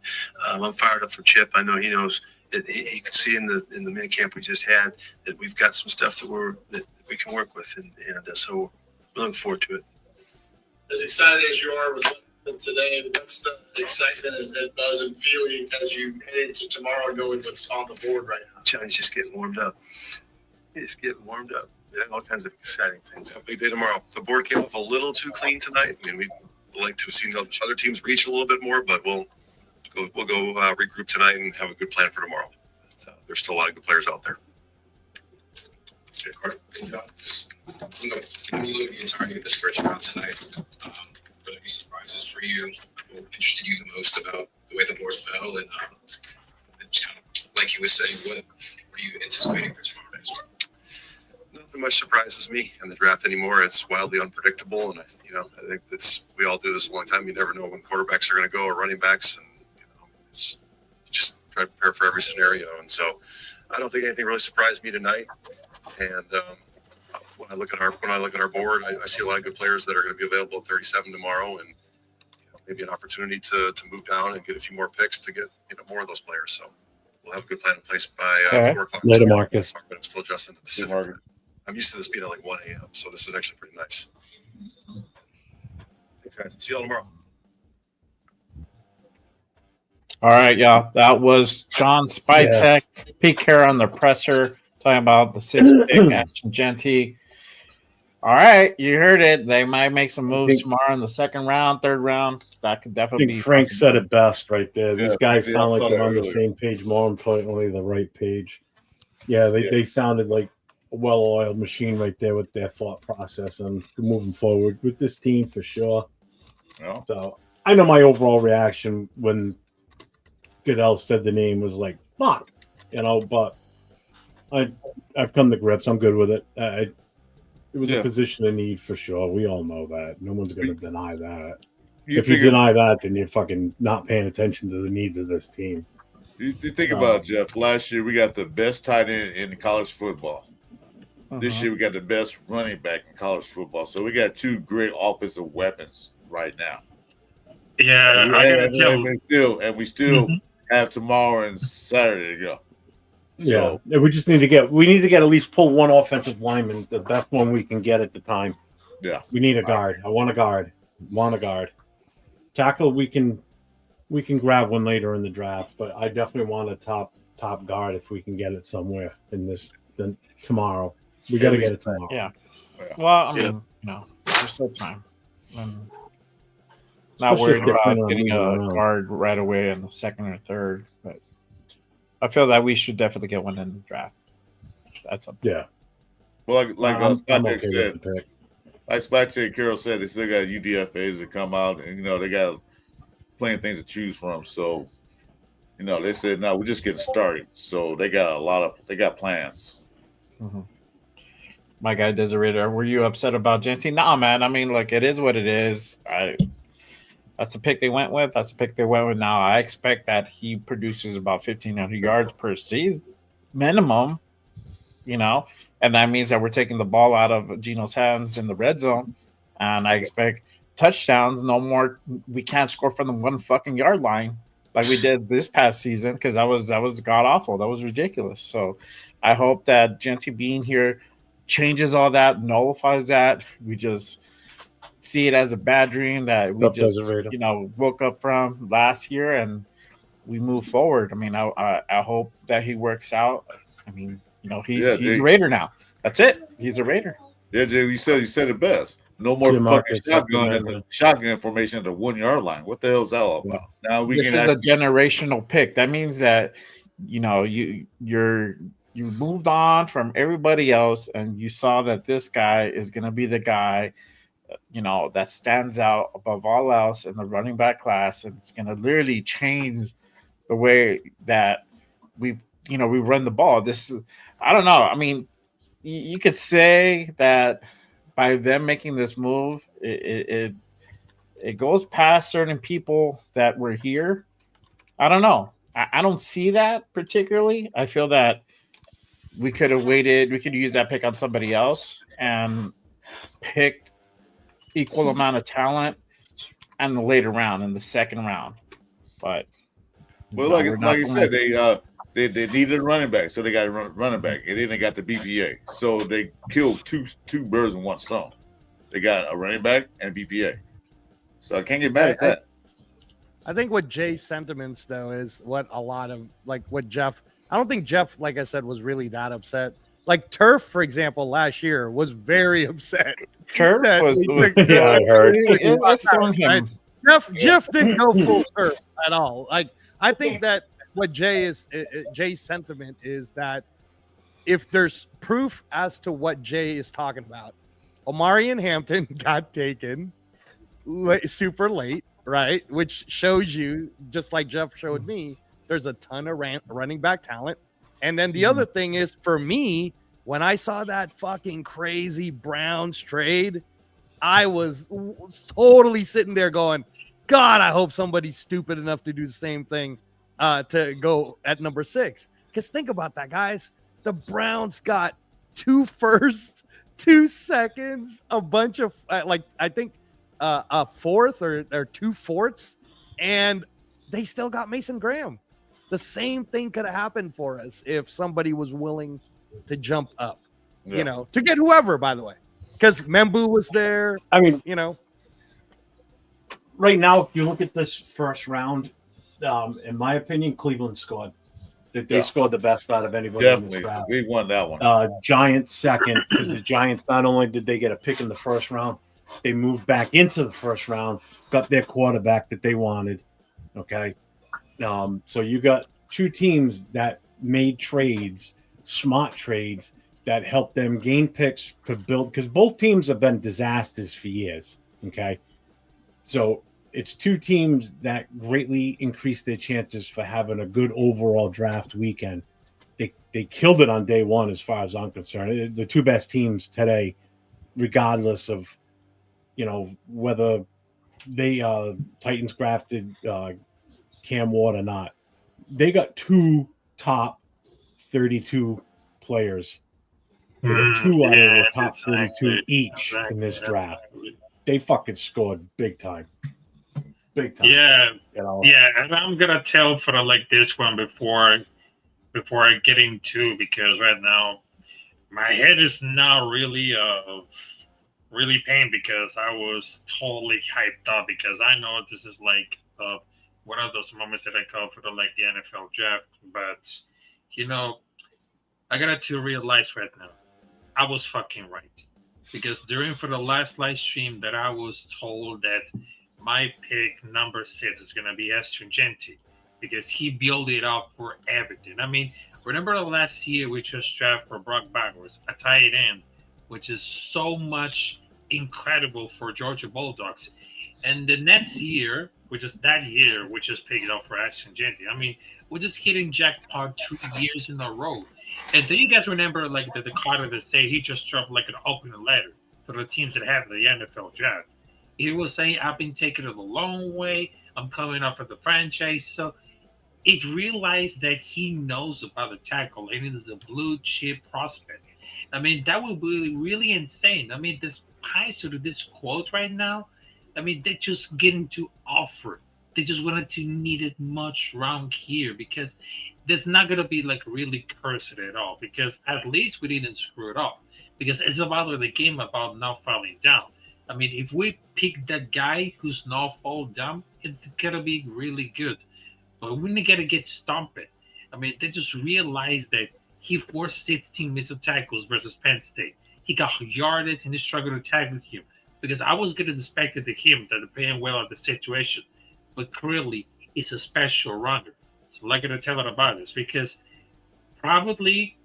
Speaker 16: I'm fired up for Chip. I know he knows. He can see in the mini camp we just had that we've got some stuff that we can work with, and so we're looking forward to it.
Speaker 18: As excited as you are with today, what's the excitement and buzz and feeling as you head into tomorrow, knowing what's on the board right now?
Speaker 16: Johnny's just getting warmed up. He's getting warmed up. Yeah, all kinds of exciting things.
Speaker 22: A big day tomorrow. The board came up a little too clean tonight. I mean, we'd like to have seen other teams reach a little bit more, but we'll go regroup tonight and have a good plan for tomorrow. There's still a lot of good players out there.
Speaker 18: Okay, Carter, when you look at the entirety of this first round tonight, will there be surprises for you? What interested you the most about the way the board fell? And just kind of like you were saying, what are you anticipating for tomorrow night's round?
Speaker 22: Nothing much surprises me in the draft anymore. It's wildly unpredictable, and I think we all do this a long time. You never know when quarterbacks are going to go or running backs, and it's just try to prepare for every scenario. And so, I don't think anything really surprised me tonight. And when I look at our board, I see a lot of good players that are going to be available at 37 tomorrow, and maybe an opportunity to move down and get a few more picks to get more of those players. So we'll have a good plan in place by 4 o'clock.
Speaker 2: Later, Marcus.
Speaker 22: But I'm still adjusting to Pacific. I'm used to this being at like 1 a.m., so this is actually pretty nice. Thanks, guys. See you all tomorrow.
Speaker 3: All right, y'all. That was John Spytek, Pete Carroll on the presser, talking about the 6th pick, Ashton Genty. All right, you heard it. They might make some moves tomorrow in the 2nd round, 3rd round. That could definitely be.
Speaker 2: Frank said it best right there. These guys
Speaker 4: yeah,
Speaker 2: sound
Speaker 4: I
Speaker 2: like
Speaker 4: thought
Speaker 2: they're
Speaker 4: that
Speaker 2: on the
Speaker 4: earlier.
Speaker 2: same page, more importantly, the right page. Yeah, they sounded like a well-oiled machine right there with their thought process and moving forward with this team for sure.
Speaker 4: Yeah.
Speaker 2: So I know my overall reaction when Goodell said the name was like, fuck, but I've come to grips. I'm good with it. It was a position of need for sure. We all know that. No one's going to deny that. If you deny that, then you're fucking not paying attention to the needs of this team.
Speaker 4: You think about it, Jeff. Last year, we got the best tight end in college football. This year, we got the best running back in college football. So we got 2 great offensive weapons right now.
Speaker 15: Yeah,
Speaker 4: and we still have tomorrow and Saturday to go.
Speaker 2: Yeah, we just need to get at least pull 1 offensive lineman, the best one we can get at the time.
Speaker 4: Yeah,
Speaker 2: we need a guard. I want a guard. Tackle, we can grab one later in the draft, but I definitely want a top guard if we can get it somewhere in this tomorrow. We got to get it tomorrow.
Speaker 3: Yeah. Well, I mean, there's still time. I'm not worried about getting a guard right away in the 2nd or 3rd, but I feel that we should definitely get one in the draft. That's up.
Speaker 2: Yeah.
Speaker 4: Well, like
Speaker 2: okay
Speaker 4: said, like Spytek Carroll said, they still got UDFAs that come out, and they got plenty of things to choose from. So, they said, no, we're just getting started. So they got plans.
Speaker 3: Mm-hmm. My guy Desiree, were you upset about Genty? Nah, man. I mean, look, it is what it is. That's the pick they went with. Now I expect that he produces about 1,500 yards per season minimum, and that means that we're taking the ball out of Gino's hands in the red zone, and I expect touchdowns. No more. We can't score from the 1 fucking yard line. like we did this past season, because that was god awful. That was ridiculous. So I hope that Genty being here changes all that, nullifies that. We just see it as a bad dream that we just woke up from last year, and we move forward. I mean, I hope that he works out. I mean, he's a Raider now. That's it. He's a Raider.
Speaker 4: Yeah, Jay, you said it best. No more fucking shotgun formation at the 1 yard line. What the hell is that all about? Now
Speaker 3: This is a generational pick. That means that you moved on from everybody else, and you saw that this guy is going to be the guy, that stands out above all else in the running back class, and it's going to literally change the way that we run the ball. I don't know. I mean, you could say that by them making this move, it goes past certain people that were here. I don't know. I don't see that particularly. I feel that we could have waited. We could use that pick on somebody else and picked equal amount of talent in the later round, in the second round. But
Speaker 4: like you said, they needed a running back, so they got a running back, and then they got the BPA. So they killed two birds with one stone. They got a running back and BPA. So I can't get mad at that.
Speaker 11: I think what Jay's sentiments, though, is what a lot of, like, what Jeff, I don't think Jeff, like I said, was really that upset. Like Turf, for example, last year was very upset.
Speaker 3: Turf was I heard.
Speaker 11: Jeff didn't go full Turf at all. Like, I think that what Jay's sentiment is that if there's proof as to what Jay is talking about, Omarion Hampton got taken super late, right? Which shows you, just like Jeff showed me, there's a ton of running back talent. And then the other thing is, for me, when I saw that fucking crazy Browns trade, I was totally sitting there going, God, I hope somebody's stupid enough to do the same thing to go at number 6. Because think about that, guys. The Browns got 2 firsts, 2 seconds, a bunch of, I think a fourth or 2 fourths, and they still got Mason Graham. The same thing could have happened for us if somebody was willing to jump up, to get whoever, by the way, because Membu was there.
Speaker 2: I mean, right now, if you look at this first round, in my opinion, Cleveland scored. They scored the best out of anybody in this draft.
Speaker 4: They won that one.
Speaker 2: Giants second, because the Giants, not only did they get a pick in the first round, they moved back into the first round, got their quarterback that they wanted. Okay. So you got 2 teams that made trades, smart trades, that helped them gain picks to build, because both teams have been disasters for years. Okay. So it's 2 teams that greatly increased their chances for having a good overall draft weekend. They killed it on day one, as far as I'm concerned. The 2 best teams today, regardless of, whether they Titans drafted Cam Ward or not. They got 2 top 32 players. They got 2 out of the top 32 each in this draft. They fucking scored big time. Big time.
Speaker 15: Yeah. Yeah, and I'm gonna tell for this one before I get into, because right now my head is not really pain, because I was totally hyped up, because I know this is one of those moments that I call for the NFL draft. But I got to realize right now, I was fucking right, because during for the last live stream that I was told that my pick number 6 is gonna be Astringenti, because he built it up for everything. I mean, remember the last year we just drafted for Brock Bowers, a tight end, which is so much incredible for Georgia Bulldogs. And the next year, which is that year, we just picked it up for Astringenti. I mean, we're just hitting jackpot 2 years in a row. And then you guys remember the Carter that say he just dropped an open letter for the teams that have the NFL draft. He was saying, I've been taking it a long way. I'm coming up for the franchise. So it realized that he knows about the tackle, and it is a blue chip prospect. I mean, that would be really insane. I mean, this Pfizer, this quote right now, I mean, they're just getting to offer they just wanted to need it much around here because there's not gonna be like really cursed at all because at least we didn't screw it up because it's about the game about not falling down. I mean, if we pick that guy who's not fall down, it's gonna be really good. But we gotta get stomped. I mean, they just realized that he forced 16 missile tackles versus Penn State. He got yardage and he struggled to tackle him because I was gonna expect it to him that they're paying well at the situation, but clearly it's a special runner. So like to tell it about this because probably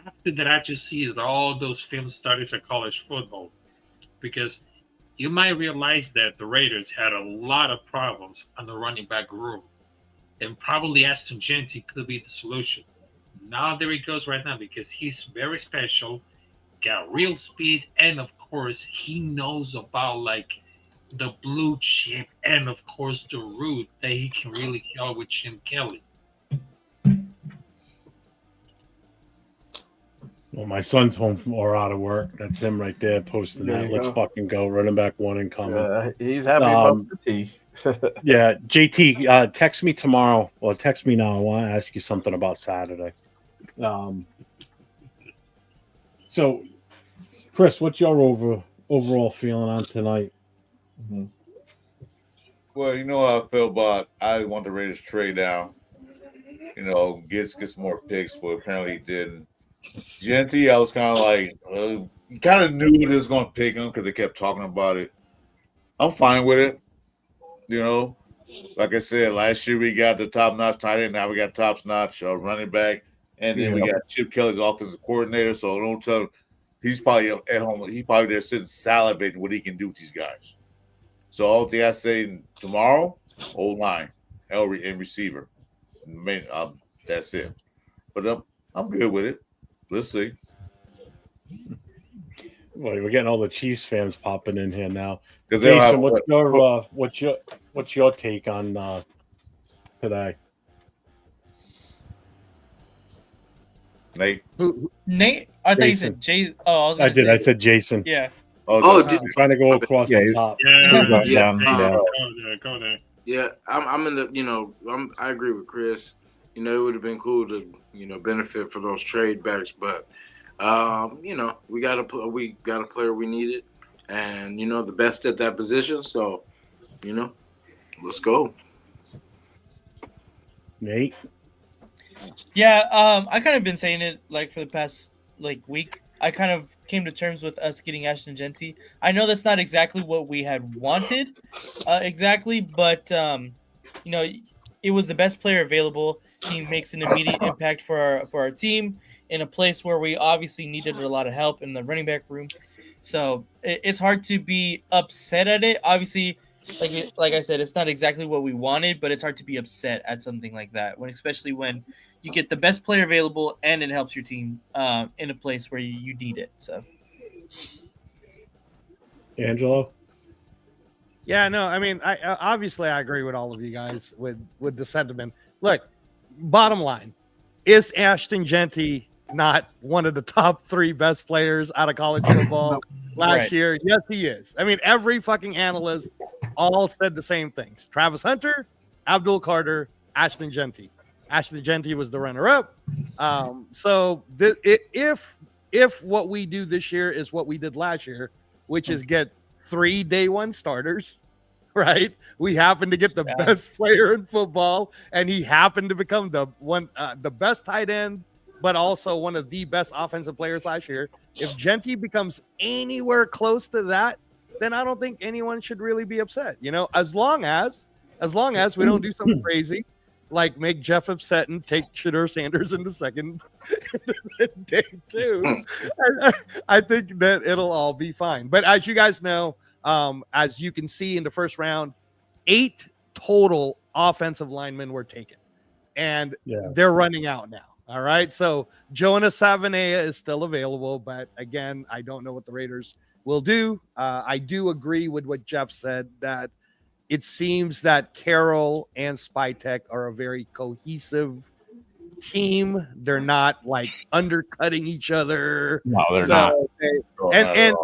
Speaker 15: after that I just see that all those film studies of college football because you might realize that the Raiders had a lot of problems on the running back room, and probably Aston Genty could be the solution. Now there he goes right now because he's very special, got real speed, and of course he knows about like the blue chip and of course the route that he can really help with Jim Kelly.
Speaker 2: Well, my son's home from or out of work. That's him right there posting
Speaker 3: There
Speaker 2: that.
Speaker 3: you
Speaker 2: Let's
Speaker 3: go.
Speaker 2: fucking go. Running back one incoming.
Speaker 3: He's happy about the tea.
Speaker 2: Yeah, JT, text me tomorrow or text me now. I want to ask you something about Saturday. So, Chris, what's your overall feeling on tonight?
Speaker 4: Well, you know how I feel about I want the Raiders to trade down. You know, get some more picks, but apparently he didn't. Genty, I was kind of like, kind of knew they was going to pick him because they kept talking about it. I'm fine with it. You know, like I said, last year we got the top-notch tight end. Now we got top-notch running back. And then we got Chip Kelly's offensive coordinator. So don't tell he's probably at home. He's probably there sitting salivating what he can do with these guys. So all thing I say tomorrow, O-line, and receiver. That's it. But I'm good with it. Let's see.
Speaker 2: Well, we're getting all the Chiefs fans popping in here now.
Speaker 4: 'Cause they'll
Speaker 2: Jason,
Speaker 4: have-
Speaker 2: what's your take on today?
Speaker 4: Nate.
Speaker 1: Nate? I thought you
Speaker 2: Jason.
Speaker 1: said Jay. Oh, I was.
Speaker 2: I
Speaker 1: Gonna
Speaker 2: did.
Speaker 1: say-
Speaker 2: I said Jason.
Speaker 1: Yeah.
Speaker 2: I'm trying to go across the top.
Speaker 15: Go there.
Speaker 8: Yeah, I'm in the. You know, I agree with Chris. You know, it would have been cool to benefit for those trade backs, but you know, we got a player we needed, and the best at that position. So, let's go.
Speaker 2: Nate.
Speaker 1: Yeah, I kind of been saying it like for the past week. I kind of came to terms with us getting Ashton Genty. I know that's not exactly what we had wanted, exactly, but it was the best player available. He makes an immediate impact for our team in a place where we obviously needed a lot of help in the running back room. So it's hard to be upset at it. Obviously, like I said, it's not exactly what we wanted, but it's hard to be upset at something like that especially when you get the best player available and it helps your team in a place where you need it. So,
Speaker 2: Angelo.
Speaker 11: Yeah, no, I mean, I obviously I agree with all of you guys with the sentiment. Look, bottom line, is Ashton Genty not one of the top 3 best players out of college football last
Speaker 1: Right.
Speaker 11: year? Yes, he is. I mean, every fucking analyst all said the same things. Travis Hunter, Abdul Carter, Ashton Genty. Ashton Genty was the runner-up. So if what we do this year is what we did last year, which is get 3 day 1 starters, right? We happen to get the best player in football, and he happened to become the best tight end, but also one of the best offensive players last year. If Genty becomes anywhere close to that, then I don't think anyone should really be upset. As long as we don't do something crazy, like make Jeff upset and take Shedeur Sanders in the second day 2. I think that it'll all be fine. But as you guys know, as you can see in the first round, 8 total offensive linemen were taken, and they're running out now. All right. So Jonas Savanea is still available, but again, I don't know what the Raiders will do. I do agree with what Jeff said that it seems that Carroll and Spytek are a very cohesive team. They're not undercutting each other.
Speaker 3: No, they're not.
Speaker 11: And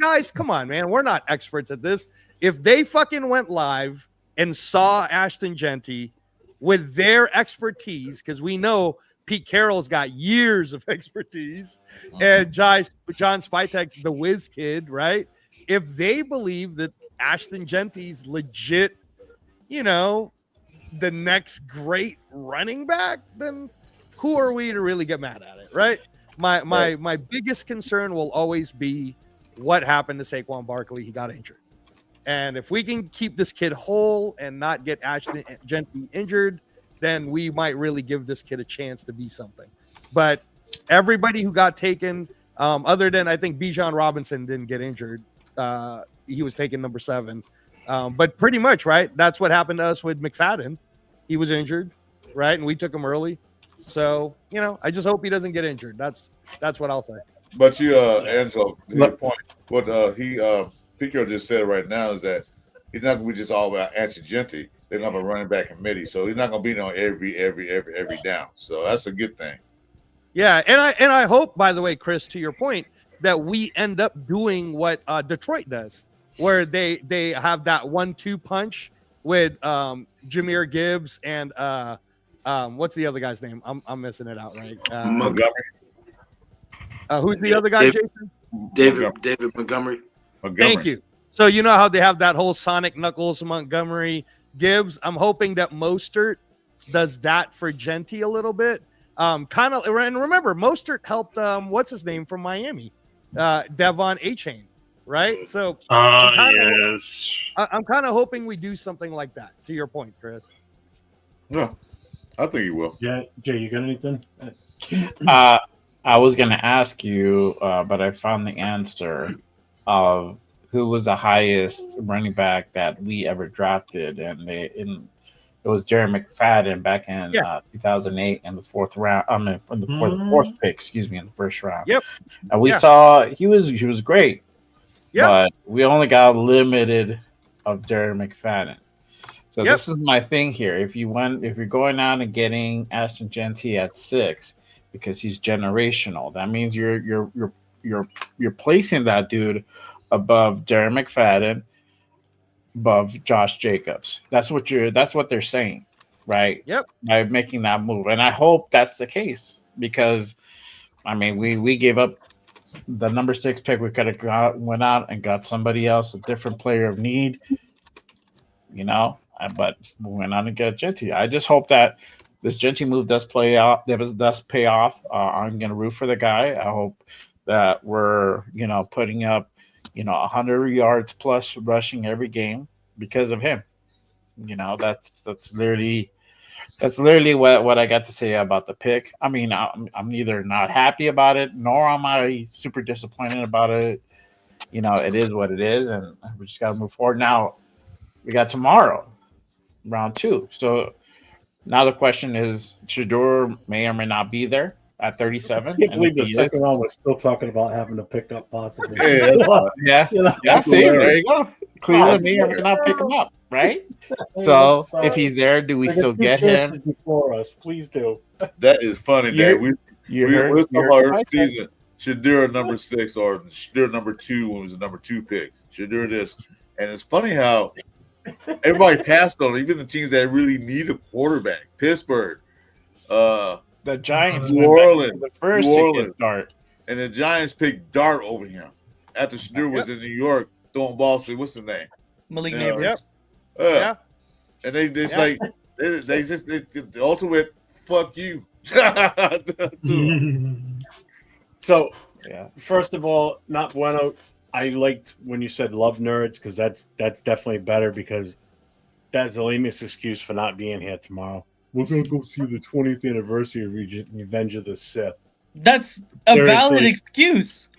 Speaker 11: guys, come on, man. We're not experts at this. If they fucking went live and saw Ashton Genty with their expertise, because we know Pete Carroll's got years of expertise, and John Spytek's the whiz kid, right? If they believe that Ashton Genty's legit, you know, the next great running back, then who are we to really get mad at it, right? My biggest concern will always be what happened to Saquon Barkley. He got injured. And if we can keep this kid whole and not get Ashton Genty injured, then we might really give this kid a chance to be something. But everybody who got taken, other than I think Bijan Robinson didn't get injured. He was taken number 7. But pretty much, right? That's what happened to us with McFadden. He was injured, right? And we took him early. So, you know, I just hope he doesn't get injured. That's what I'll say.
Speaker 4: But you, Angelo, to your point, what Pico just said right now is that he's not going to be just all about Ashton Genty. They're going to have a running back committee, so he's not going to be on every down. So that's a good thing.
Speaker 11: Yeah, and I hope, by the way, Chris, to your point, that we end up doing what Detroit does, where they have that 1-2 punch with Jahmyr Gibbs and what's the other guy's name? I'm missing it out, right?
Speaker 4: Montgomery.
Speaker 11: Who's the other guy, Jason?
Speaker 6: David Montgomery.
Speaker 11: Thank you. So you know how they have that whole Sonic Knuckles, Montgomery, Gibbs. I'm hoping that Mostert does that for Genty a little bit. Kind of, and remember, Mostert helped what's his name from Miami, Devon A-Chain, right? So
Speaker 15: yes,
Speaker 11: I'm kind of hoping we do something like that. To your point, Chris.
Speaker 4: No, I think you will.
Speaker 2: Yeah, Jay, you got anything?
Speaker 3: I was going to ask you, but I found the answer of who was the highest running back that we ever drafted, and it was Jerry McFadden back in 2008 in the 4th round. I mean, for the 4th pick, excuse me, in the 1st round.
Speaker 11: Yep.
Speaker 3: And we saw he was great. Yeah. But we only got limited of Jerry McFadden. So this is my thing here. If you're going out and getting Ashton Genty at 6 because he's generational, that means you're placing that dude above Jerry McFadden, above Josh Jacobs. That's what they're saying, right?
Speaker 11: Yep.
Speaker 3: By making that move. And I hope that's the case, because I mean we gave up the number 6 pick. We could have went out and got somebody else, a different player of need, you know. But we went out and got Genty. I just hope that this Genty move does pay off. I'm going to root for the guy. I hope that we're, putting up, 100 yards plus rushing every game because of him. That's literally what I got to say about the pick. I mean, I'm either not happy about it, nor am I super disappointed about it. It is what it is, and we just got to move forward. Now, we got tomorrow, round 2. So now the question is, Shedeur may or may not be there at 37.
Speaker 2: I can't believe the second round was still talking about having to pick up possibly.
Speaker 3: Yeah. See, there you go. Cleveland may or may not pick him up, right? So if he's there, do we still get him?
Speaker 2: Before us, please do.
Speaker 4: That is funny, Dad. We're talking about our season. Shedeur number 6 or Shedeur number 2 when it was the number 2 pick. Shedeur this. And it's funny how everybody passed on it, even the teams that really need a quarterback. Pittsburgh,
Speaker 3: the Giants,
Speaker 4: New Orleans,
Speaker 3: the first to Dart,
Speaker 4: and the Giants picked Dart over him after Shedeur was in New York throwing balls to what's his name,
Speaker 1: Malik Neighbors.
Speaker 4: And they just they just the ultimate fuck you.
Speaker 2: So first of all, not bueno. I liked when you said love nerds, because that's definitely better, because that's the lamest excuse for not being here tomorrow. We're gonna go see the 20th anniversary of Revenge of the Sith.
Speaker 1: That's a valid excuse.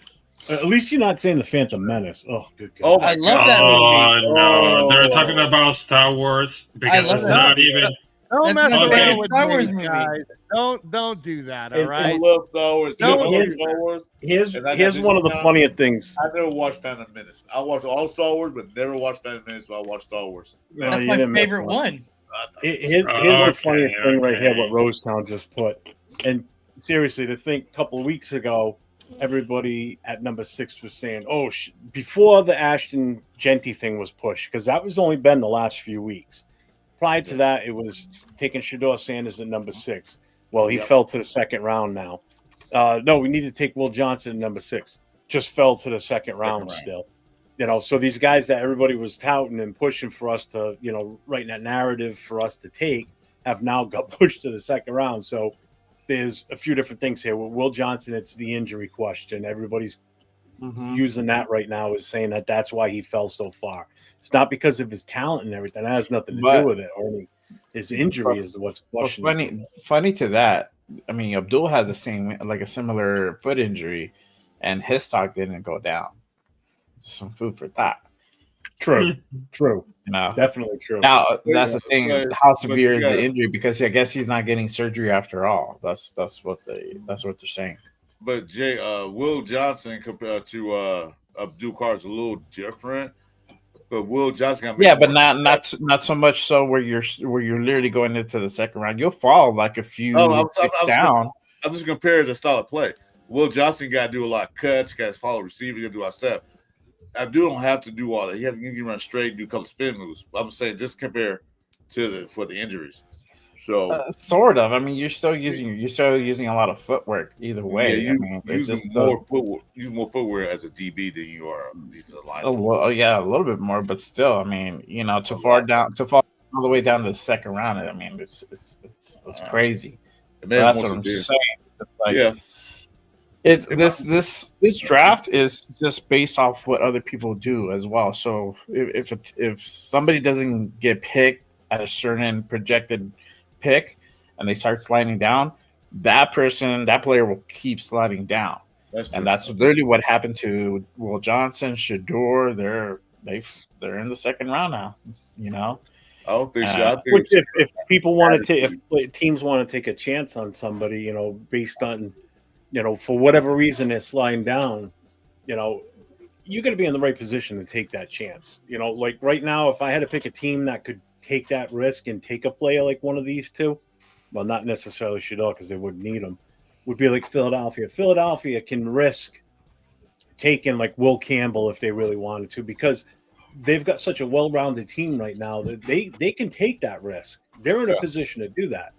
Speaker 2: At least you're not saying the Phantom Menace. Oh, good God.
Speaker 1: Oh, I love that movie.
Speaker 15: No, they're talking about Star Wars because it's not even.
Speaker 11: Don't mess around with
Speaker 1: Star Wars
Speaker 11: me, guys. Don't do that. All
Speaker 4: I
Speaker 11: right.
Speaker 4: love Star Wars.
Speaker 2: Here's one of the funnier things.
Speaker 4: I never watched Phantom Menace. I watched all Star Wars, but never watched Phantom Menace. So I watched Star Wars.
Speaker 1: That's my favorite one.
Speaker 2: Here's the funniest thing right here, what Rosetown just put. And seriously, to think a couple of weeks ago, everybody at number 6 was saying, before the Ashton Genty thing was pushed, because that was only been the last few weeks. prior to that, it was taking Shador Sanders at number 6. Well, he
Speaker 4: Yep.
Speaker 2: fell to the second round now. No, we need to take Will Johnson at number 6. Just fell to the second round
Speaker 4: round.
Speaker 2: still. You know, so these guys that everybody was touting and pushing for us to, you know, writing that narrative for us to take have now got pushed to the second round. So there's a few different things here. With Will Johnson, it's the injury question. Everybody's using that right now as saying that that's why he fell so far. It's not because of his talent and everything. That has nothing to
Speaker 3: But-
Speaker 2: do with it. Only his injury is what's
Speaker 3: But
Speaker 2: questionable.
Speaker 3: funny to that. I mean, Abdul has the same, like a similar foot injury, and his stock didn't go down. Some food for thought.
Speaker 2: True. True.
Speaker 3: You know,
Speaker 2: Definitely true.
Speaker 3: Now that's the thing. How severe is
Speaker 4: you
Speaker 3: the
Speaker 4: gotta-
Speaker 3: injury? Because I guess he's not getting surgery after all. That's what they're saying.
Speaker 4: But Jay, Will Johnson compared to Abdul Carr is a little different. But Will Johnson got
Speaker 3: Yeah, but not so much so where you're literally going into the second round. You'll fall like a few picks down.
Speaker 4: I'm just comparing the style of play. Will Johnson got to do a lot of cuts, got to follow receivers, got to do a lot of stuff. Abdul don't have to do all that. He can run straight, do a couple of spin moves. I'm saying just compare to for the injuries. So
Speaker 3: Sort of. I mean, you're still using a lot of footwork either way.
Speaker 4: yeah,
Speaker 3: I mean,
Speaker 4: use more footwear as a DB than you are a defensive line.
Speaker 3: Oh, well, yeah, a little bit more, but still, I mean, you know, to fall all the way down to the second round. I mean, it's crazy. That's what I'm just saying. It's like,
Speaker 4: yeah.
Speaker 3: This draft is just based off what other people do as well. So if somebody doesn't get picked at a certain projected pick and they start sliding down, that player will keep sliding down. That's literally what happened to Will Johnson, Shador. They're in the second round now. You know,
Speaker 4: I don't think so. I think
Speaker 2: Which if people want to if teams want to take a chance on somebody, you know, based on, you know, for whatever reason they're sliding down, you know, you're going to be in the right position to take that chance. You know, like right now, if I had to pick a team that could take that risk and take a player like one of these two, well, not necessarily Shador because they wouldn't need him, would be like Philadelphia. Philadelphia can risk taking like Will Campbell if they really wanted to, because they've got such a well-rounded team right now that they can take that risk. They're in a position to do that.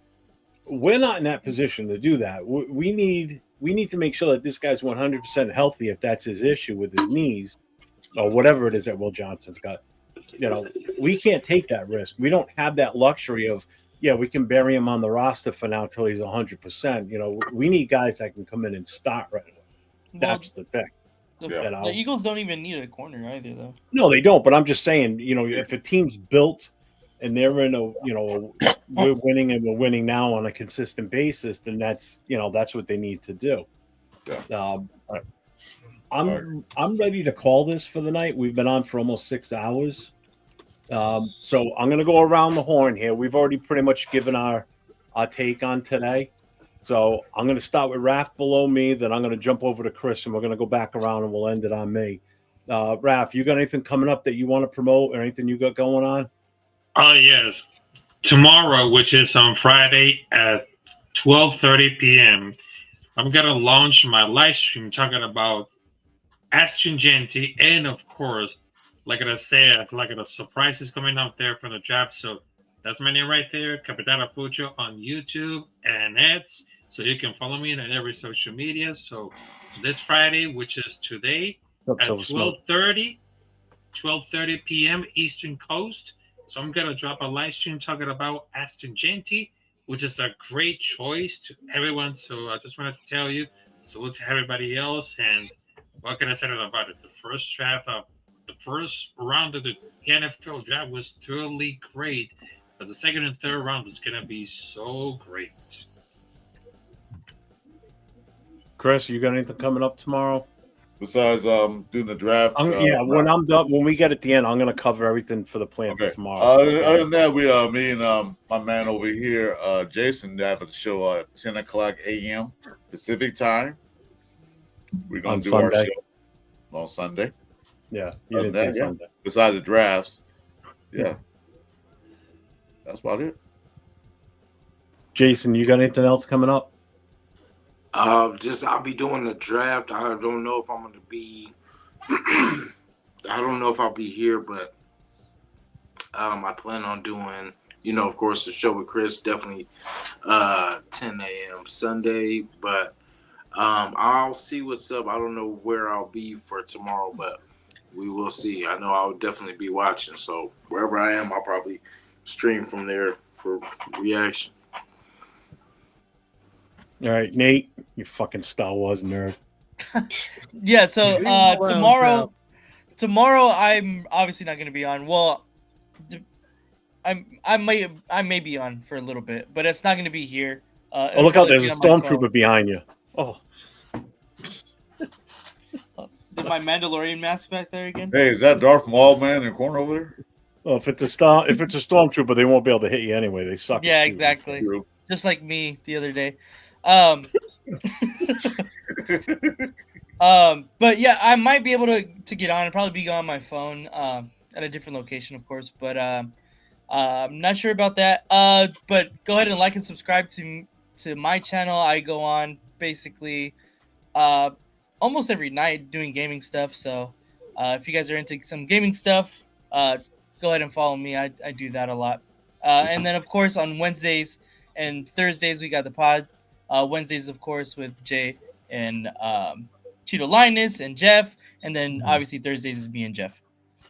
Speaker 2: We're not in that position to do that. We need to make sure that this guy's 100% healthy if that's his issue with his knees or whatever it is that Will Johnson's got. You know, we can't take that risk. We don't have that luxury of, yeah, we can bury him on the roster for now until he's 100%. You know, we need guys that can come in and start right away. That's the thing.
Speaker 1: The Eagles don't even need a corner either, though.
Speaker 2: No, they don't. But I'm just saying, you know, if a team's built and they're in a, you know, we're winning and we're winning now on a consistent basis, then that's, you know, that's what they need to do. I'm ready to call this for the night. We've been on for almost 6 hours. So I'm going to go around the horn here. We've already pretty much given our take on today. So I'm going to start with Raph below me. Then I'm going to jump over to Chris, and we're going to go back around, and we'll end it on me. Raph, you got anything coming up that you want to promote or anything you got going on?
Speaker 15: Oh, yes. Tomorrow, which is on Friday at 12:30 p.m., I'm going to launch my live stream talking about Astringenti, and of course, like I said, like the surprises coming out there from the draft. So that's my name right there, Capitano Fucho on YouTube and X. So you can follow me on every social media. So this Friday, which is today, at 12:30 p.m. Eastern Coast. So I'm gonna drop a live stream talking about Astringenti, which is a great choice to everyone. So I just wanted to tell you, salute to everybody else, and what can I say about it? The first round of the NFL draft was totally great, but the second and third round is gonna be so great.
Speaker 2: Chris, you got anything coming up tomorrow?
Speaker 4: Besides doing the draft?
Speaker 2: When I'm done, when we get at the end, I'm going to cover everything for the plan for tomorrow.
Speaker 4: Other than that, me and my man over here, Jason, have a show at 10 o'clock a.m. Pacific time. We're going to do our show on Sunday.
Speaker 2: Yeah, you didn't say Sunday.
Speaker 4: Besides the drafts, that's about it.
Speaker 2: Jason, you got anything else coming up?
Speaker 8: I'll be doing the draft. I don't know if I'm going to be. I don't know if I'll be here, but I plan on doing
Speaker 6: you know, of course, the show with Chris definitely 10 a.m. Sunday, but I'll see what's up. I don't know where I'll be for tomorrow, but we will see. I know I'll definitely be watching, so wherever I am, I'll probably stream from there for reaction.
Speaker 2: All right, Nate, you fucking Star Wars nerd.
Speaker 1: Yeah, so
Speaker 11: Leave him alone,
Speaker 1: tomorrow I'm obviously not going to be on. Well, I may be on for a little bit, but it's not going to be here.
Speaker 2: Oh, look out! There's a stormtrooper behind you. Oh,
Speaker 1: did my Mandalorian mask back there again?
Speaker 4: Hey, is that Darth Maul man in the corner over there?
Speaker 2: well, if it's a stormtrooper, they won't be able to hit you anyway. They suck.
Speaker 1: Yeah,
Speaker 2: at shooting.
Speaker 1: exactly. Just like me the other day. But yeah, I might be able to get on and probably be on my phone at a different location, of course. But I'm not sure about that. But go ahead and like and subscribe to my channel. I go on basically almost every night doing gaming stuff. So if you guys are into some gaming stuff, go ahead and follow me. I do that a lot. And then of course on Wednesdays and Thursdays we got the pod. Wednesdays, of course, with Jay and Cheeto Linus and Jeff, and then obviously Thursdays is me and Jeff.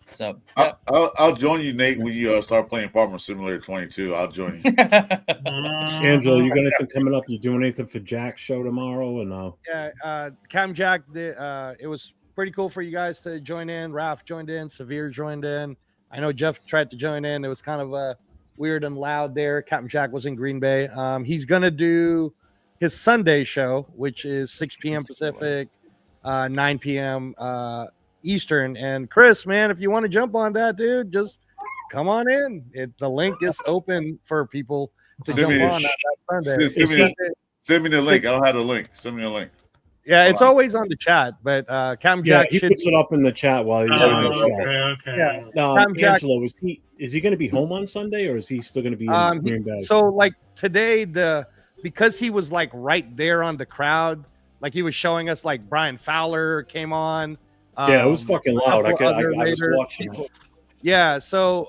Speaker 1: So yeah.
Speaker 4: I'll join you, Nate, when you start playing Farmer Simulator 22. I'll join you.
Speaker 2: Angela, you got anything coming up? You doing anything for Jack's show tomorrow or no?
Speaker 11: Yeah, Cam Jack, it was pretty cool for you guys to join in. Ralph joined in, Severe joined in. I know Jeff tried to join in. It was kind of weird and loud there. Captain Jack was in Green Bay. He's gonna do his Sunday show, which is 6 p.m. Pacific, 9 p.m. Eastern. And Chris, man, if you want to jump on that, dude, just come on in. The link is open for people to jump on that Sunday.
Speaker 4: Send me the link. I don't have the link. Send me the link.
Speaker 11: Yeah, it's always on the chat, but Cam Jack
Speaker 2: he puts it up in the chat while he's on the show.
Speaker 15: Okay.
Speaker 11: Yeah.
Speaker 2: Now,
Speaker 11: Cam Jack,
Speaker 2: Angelo, is he going to be home on Sunday, or is he still going to be in Green Bay?
Speaker 11: So like today, because he was like right there on the crowd, like he was showing us like Brian Fowler came on.
Speaker 2: Yeah, it was fucking loud. I was watching it.
Speaker 11: Yeah, so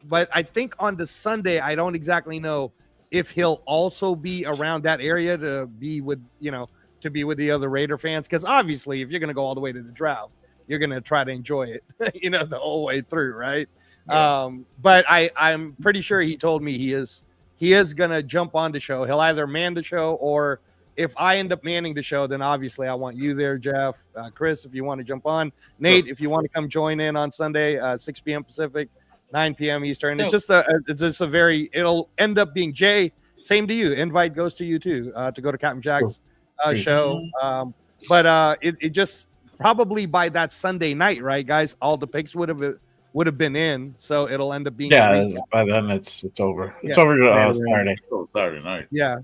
Speaker 11: but I think on the Sunday, I don't exactly know if he'll also be around that area to be with the other Raider fans, because obviously if you're going to go all the way to the draft, you're going to try to enjoy it the whole way through, right? Yeah. But I'm pretty sure he told me he is going to jump on the show. He'll either man the show, or if I end up manning the show, then obviously I want you there, Jeff. Chris, if you want to jump on. Nate, if you want to come join in on Sunday, 6 p.m. Pacific, 9 p.m. Eastern. It's just it'll end up being Jay. Same to you. Invite goes to you too, to go to Captain Jack's show. But it just probably by that Sunday night, right, guys? All the picks would have been in, so it'll end up being
Speaker 3: by then it's over. It's over Saturday.
Speaker 4: Saturday night.
Speaker 11: Yeah.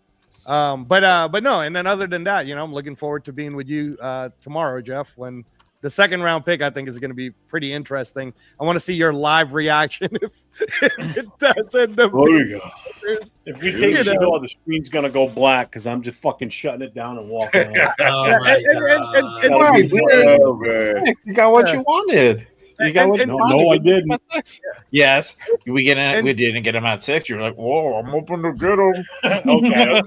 Speaker 11: But no, and then other than that, I'm looking forward to being with you tomorrow, Jeff, when the second round pick I think is going to be pretty interesting. I want to see your live reaction if it does end up.
Speaker 2: There you go. If we take the show, the screen's going to go black because I'm just fucking shutting it down and walking out.
Speaker 3: You got what you wanted. You got what you wanted.
Speaker 2: No, I didn't.
Speaker 3: Yes, we didn't get him at 6. You're like, whoa, I'm hoping to get him.
Speaker 2: Okay.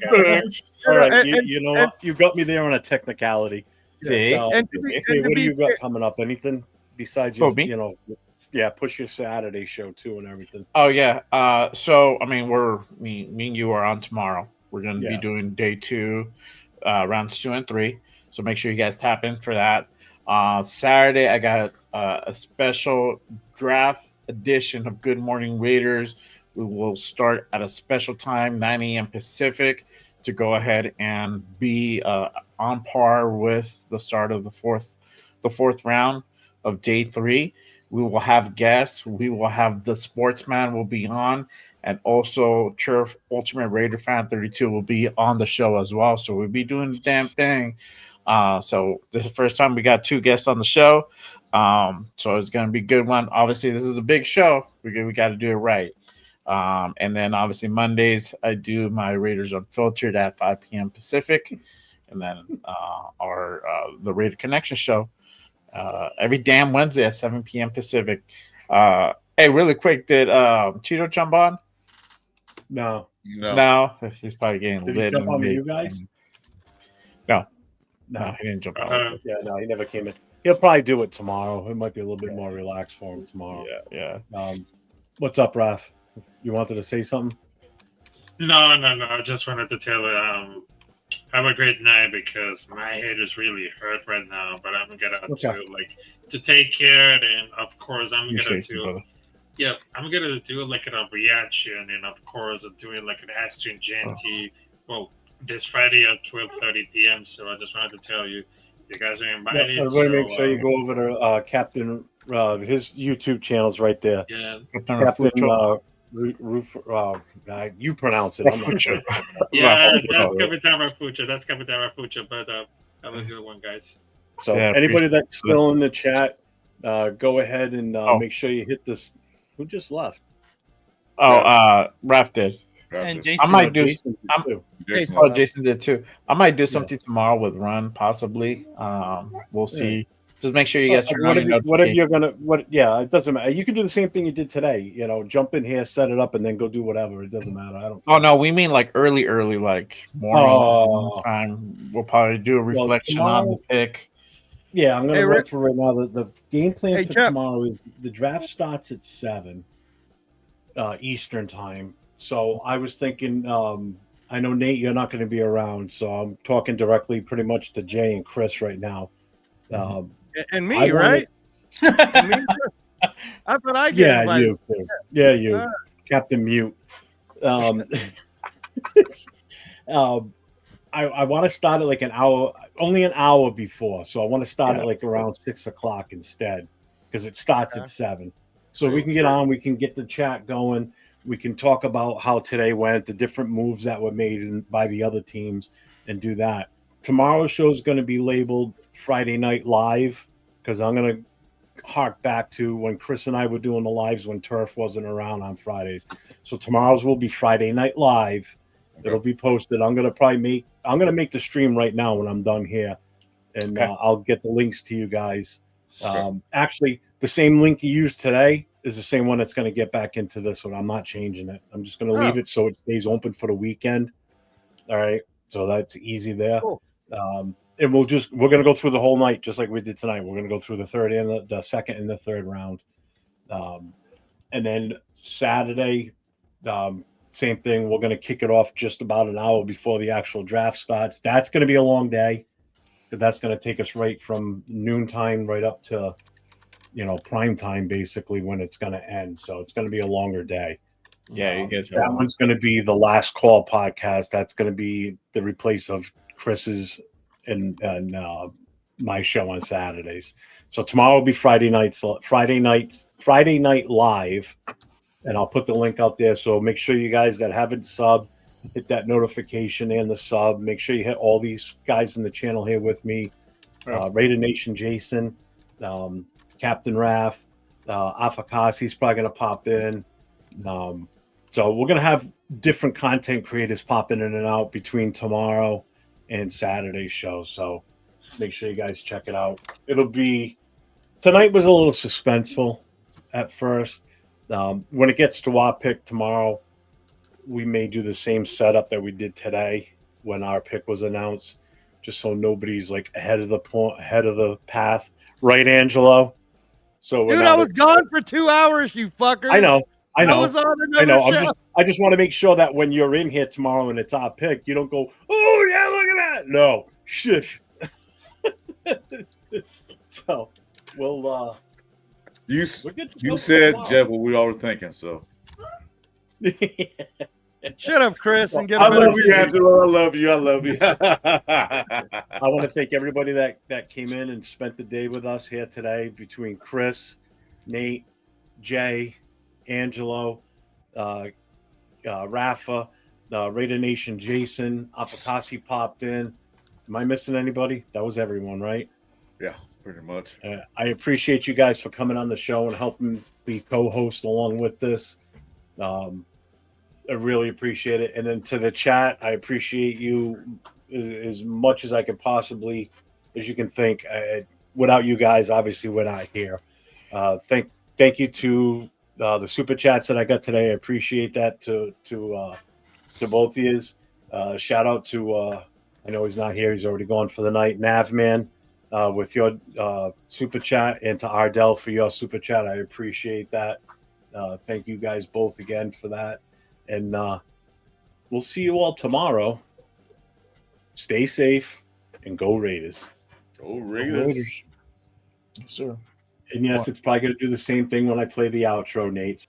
Speaker 2: All right, you know what? You got me there on a technicality.
Speaker 3: See,
Speaker 2: what do you got coming up? Anything besides push your Saturday show too and everything.
Speaker 3: Oh yeah. So I mean, me and you are on tomorrow. We're going to be doing day 2, rounds 2 and 3. So make sure you guys tap in for that. Saturday, I got a special draft edition of Good Morning Raiders. We will start at a special time, 9 a.m. Pacific, to go ahead and be on par with the start of the fourth round of day 3. We will have guests. We will have the Sportsman will be on, and also Turf Ultimate Raider Fan 32 will be on the show as well. So we'll be doing the damn thing. So this is the first time we got 2 guests on the show. So it's going to be a good one. Obviously, this is a big show. We got to do it right. And then obviously Mondays, I do my Raiders Unfiltered at 5 p.m. Pacific. And then the Raider Connection show every damn Wednesday at 7 p.m. Pacific. Hey, really quick, did Cheeto jump on?
Speaker 2: No.
Speaker 3: No, he's probably getting
Speaker 2: Did he
Speaker 3: lit.
Speaker 2: jump
Speaker 3: in
Speaker 2: on with
Speaker 3: mid-
Speaker 2: you guys?
Speaker 3: No, he didn't jump on.
Speaker 2: Yeah, no, he never came in. He'll probably do it tomorrow. It might be a little bit more relaxed for him tomorrow.
Speaker 3: Yeah.
Speaker 2: What's up, Raph? You wanted to say something?
Speaker 15: No. I just wanted to tell have a great night because my head is really hurt right now. But I'm gonna to take care, and of course I'm gonna do. Yeah, I'm gonna do like a reaction, and of course doing like an Aston Genty. Well, this Friday at 12:30 p.m. So I just wanted to tell you, you guys are invited.
Speaker 2: Yeah, everybody, make sure you go over to Captain. His YouTube channel's right there.
Speaker 15: Yeah,
Speaker 2: Captain. You pronounce it. I'm not sure.
Speaker 15: Yeah, that's Captain Rafucha. That's Captain Rafucha. But have a good one, guys.
Speaker 2: So anybody that's still in the chat, go ahead and make sure you hit this. Who just left?
Speaker 3: Raph did.
Speaker 1: And Jason.
Speaker 3: I might do.
Speaker 2: Jason did too.
Speaker 3: Jason did too. I might do something tomorrow with Run, possibly. We'll see. Just make sure you guys turn on your
Speaker 2: whatever you're gonna. Yeah, it doesn't matter. You can do the same thing you did today. You know, jump in here, set it up, and then go do whatever. It doesn't matter. I don't.
Speaker 3: Oh no, we mean like early, like morning time. We'll probably do a reflection on the pick.
Speaker 2: Yeah, I'm gonna run for right now. The game plan for tomorrow is the draft starts at 7 Eastern time. So I was thinking, I know Nate, you're not going to be around, so I'm talking directly, pretty much to Jay and Chris right now.
Speaker 11: And me, right? And me, that's what I get.
Speaker 2: Yeah, you too. Yeah, you, Captain Mute. I want to start at like an hour, only an hour before. So I want to start at like around 6 o'clock instead, because it starts at 7. So we can get on, we can get the chat going. We can talk about how today went, the different moves that were made by the other teams, and do that. Tomorrow's show is going to be labeled Friday Night Live, because I'm going to hark back to when Chris and I were doing the lives when Turf wasn't around on Fridays. So tomorrow's will be Friday Night Live. It'll be posted. I'm going to make the stream right now when I'm done here, and I'll get the links to you guys. Actually, the same link you used today is the same one that's going to get back into this one. I'm not changing it. I'm just going to leave it so it stays open for the weekend. All right. So that's easy there.
Speaker 11: Cool.
Speaker 2: And we're going to go through the whole night, just like we did tonight. We're going to go through the third and the second and the third round. And then Saturday, same thing. We're going to kick it off just about an hour before the actual draft starts. That's going to be a long day, but that's going to take us right from noontime right up to, prime time, basically, when it's going to end. So it's going to be a longer day.
Speaker 3: Yeah, you guys.
Speaker 2: That one's going to be the last call podcast. That's going to be the replace of Chris's and my show on Saturdays. So tomorrow will be Friday Night Live, and I'll put the link out there. So make sure you guys that haven't subbed, hit that notification and the sub. Make sure you hit all these guys in the channel here with me. Raider Nation Jason, Captain Raph, Afakasi's probably going to pop in. So we're going to have different content creators popping in and out between tomorrow and Saturday's show. So make sure you guys check it out. Tonight was a little suspenseful at first. When it gets to our pick tomorrow, we may do the same setup that we did today when our pick was announced, just so nobody's like ahead of the path. Right, Angelo? So
Speaker 11: dude, I was gone for 2 hours, you fuckers.
Speaker 2: I know.
Speaker 11: I was on another show.
Speaker 2: I just want to make sure that when you're in here tomorrow and it's our pick, you don't go, oh yeah, look at that. No, shush. So we'll
Speaker 4: you said, Jeff, what we all were thinking, so
Speaker 11: shut up, Chris, and get
Speaker 4: I love you, Angelo. I love you.
Speaker 2: I want to thank everybody that came in and spent the day with us here today, between Chris, Nate, Jay, Angelo, Rafa, Raider Nation Jason, Apakasi popped in. Am I missing anybody? That was everyone, right?
Speaker 4: Yeah, pretty much.
Speaker 2: I appreciate you guys for coming on the show and helping be co-host along with this. I really appreciate it. And then to the chat, I appreciate you as much as I could possibly, as you can think. Without you guys, obviously, we're not here. Thank you to the super chats that I got today. I appreciate that to both of yous. Shout out to I know he's not here. He's already gone for the night. Navman with your super chat, and to Ardell for your super chat. I appreciate that. Thank you guys both again for that. And we'll see you all tomorrow. Stay safe and go Raiders.
Speaker 4: Go Raiders.
Speaker 3: Yes, sir.
Speaker 2: And yes, it's probably going to do the same thing when I play the outro, Nate.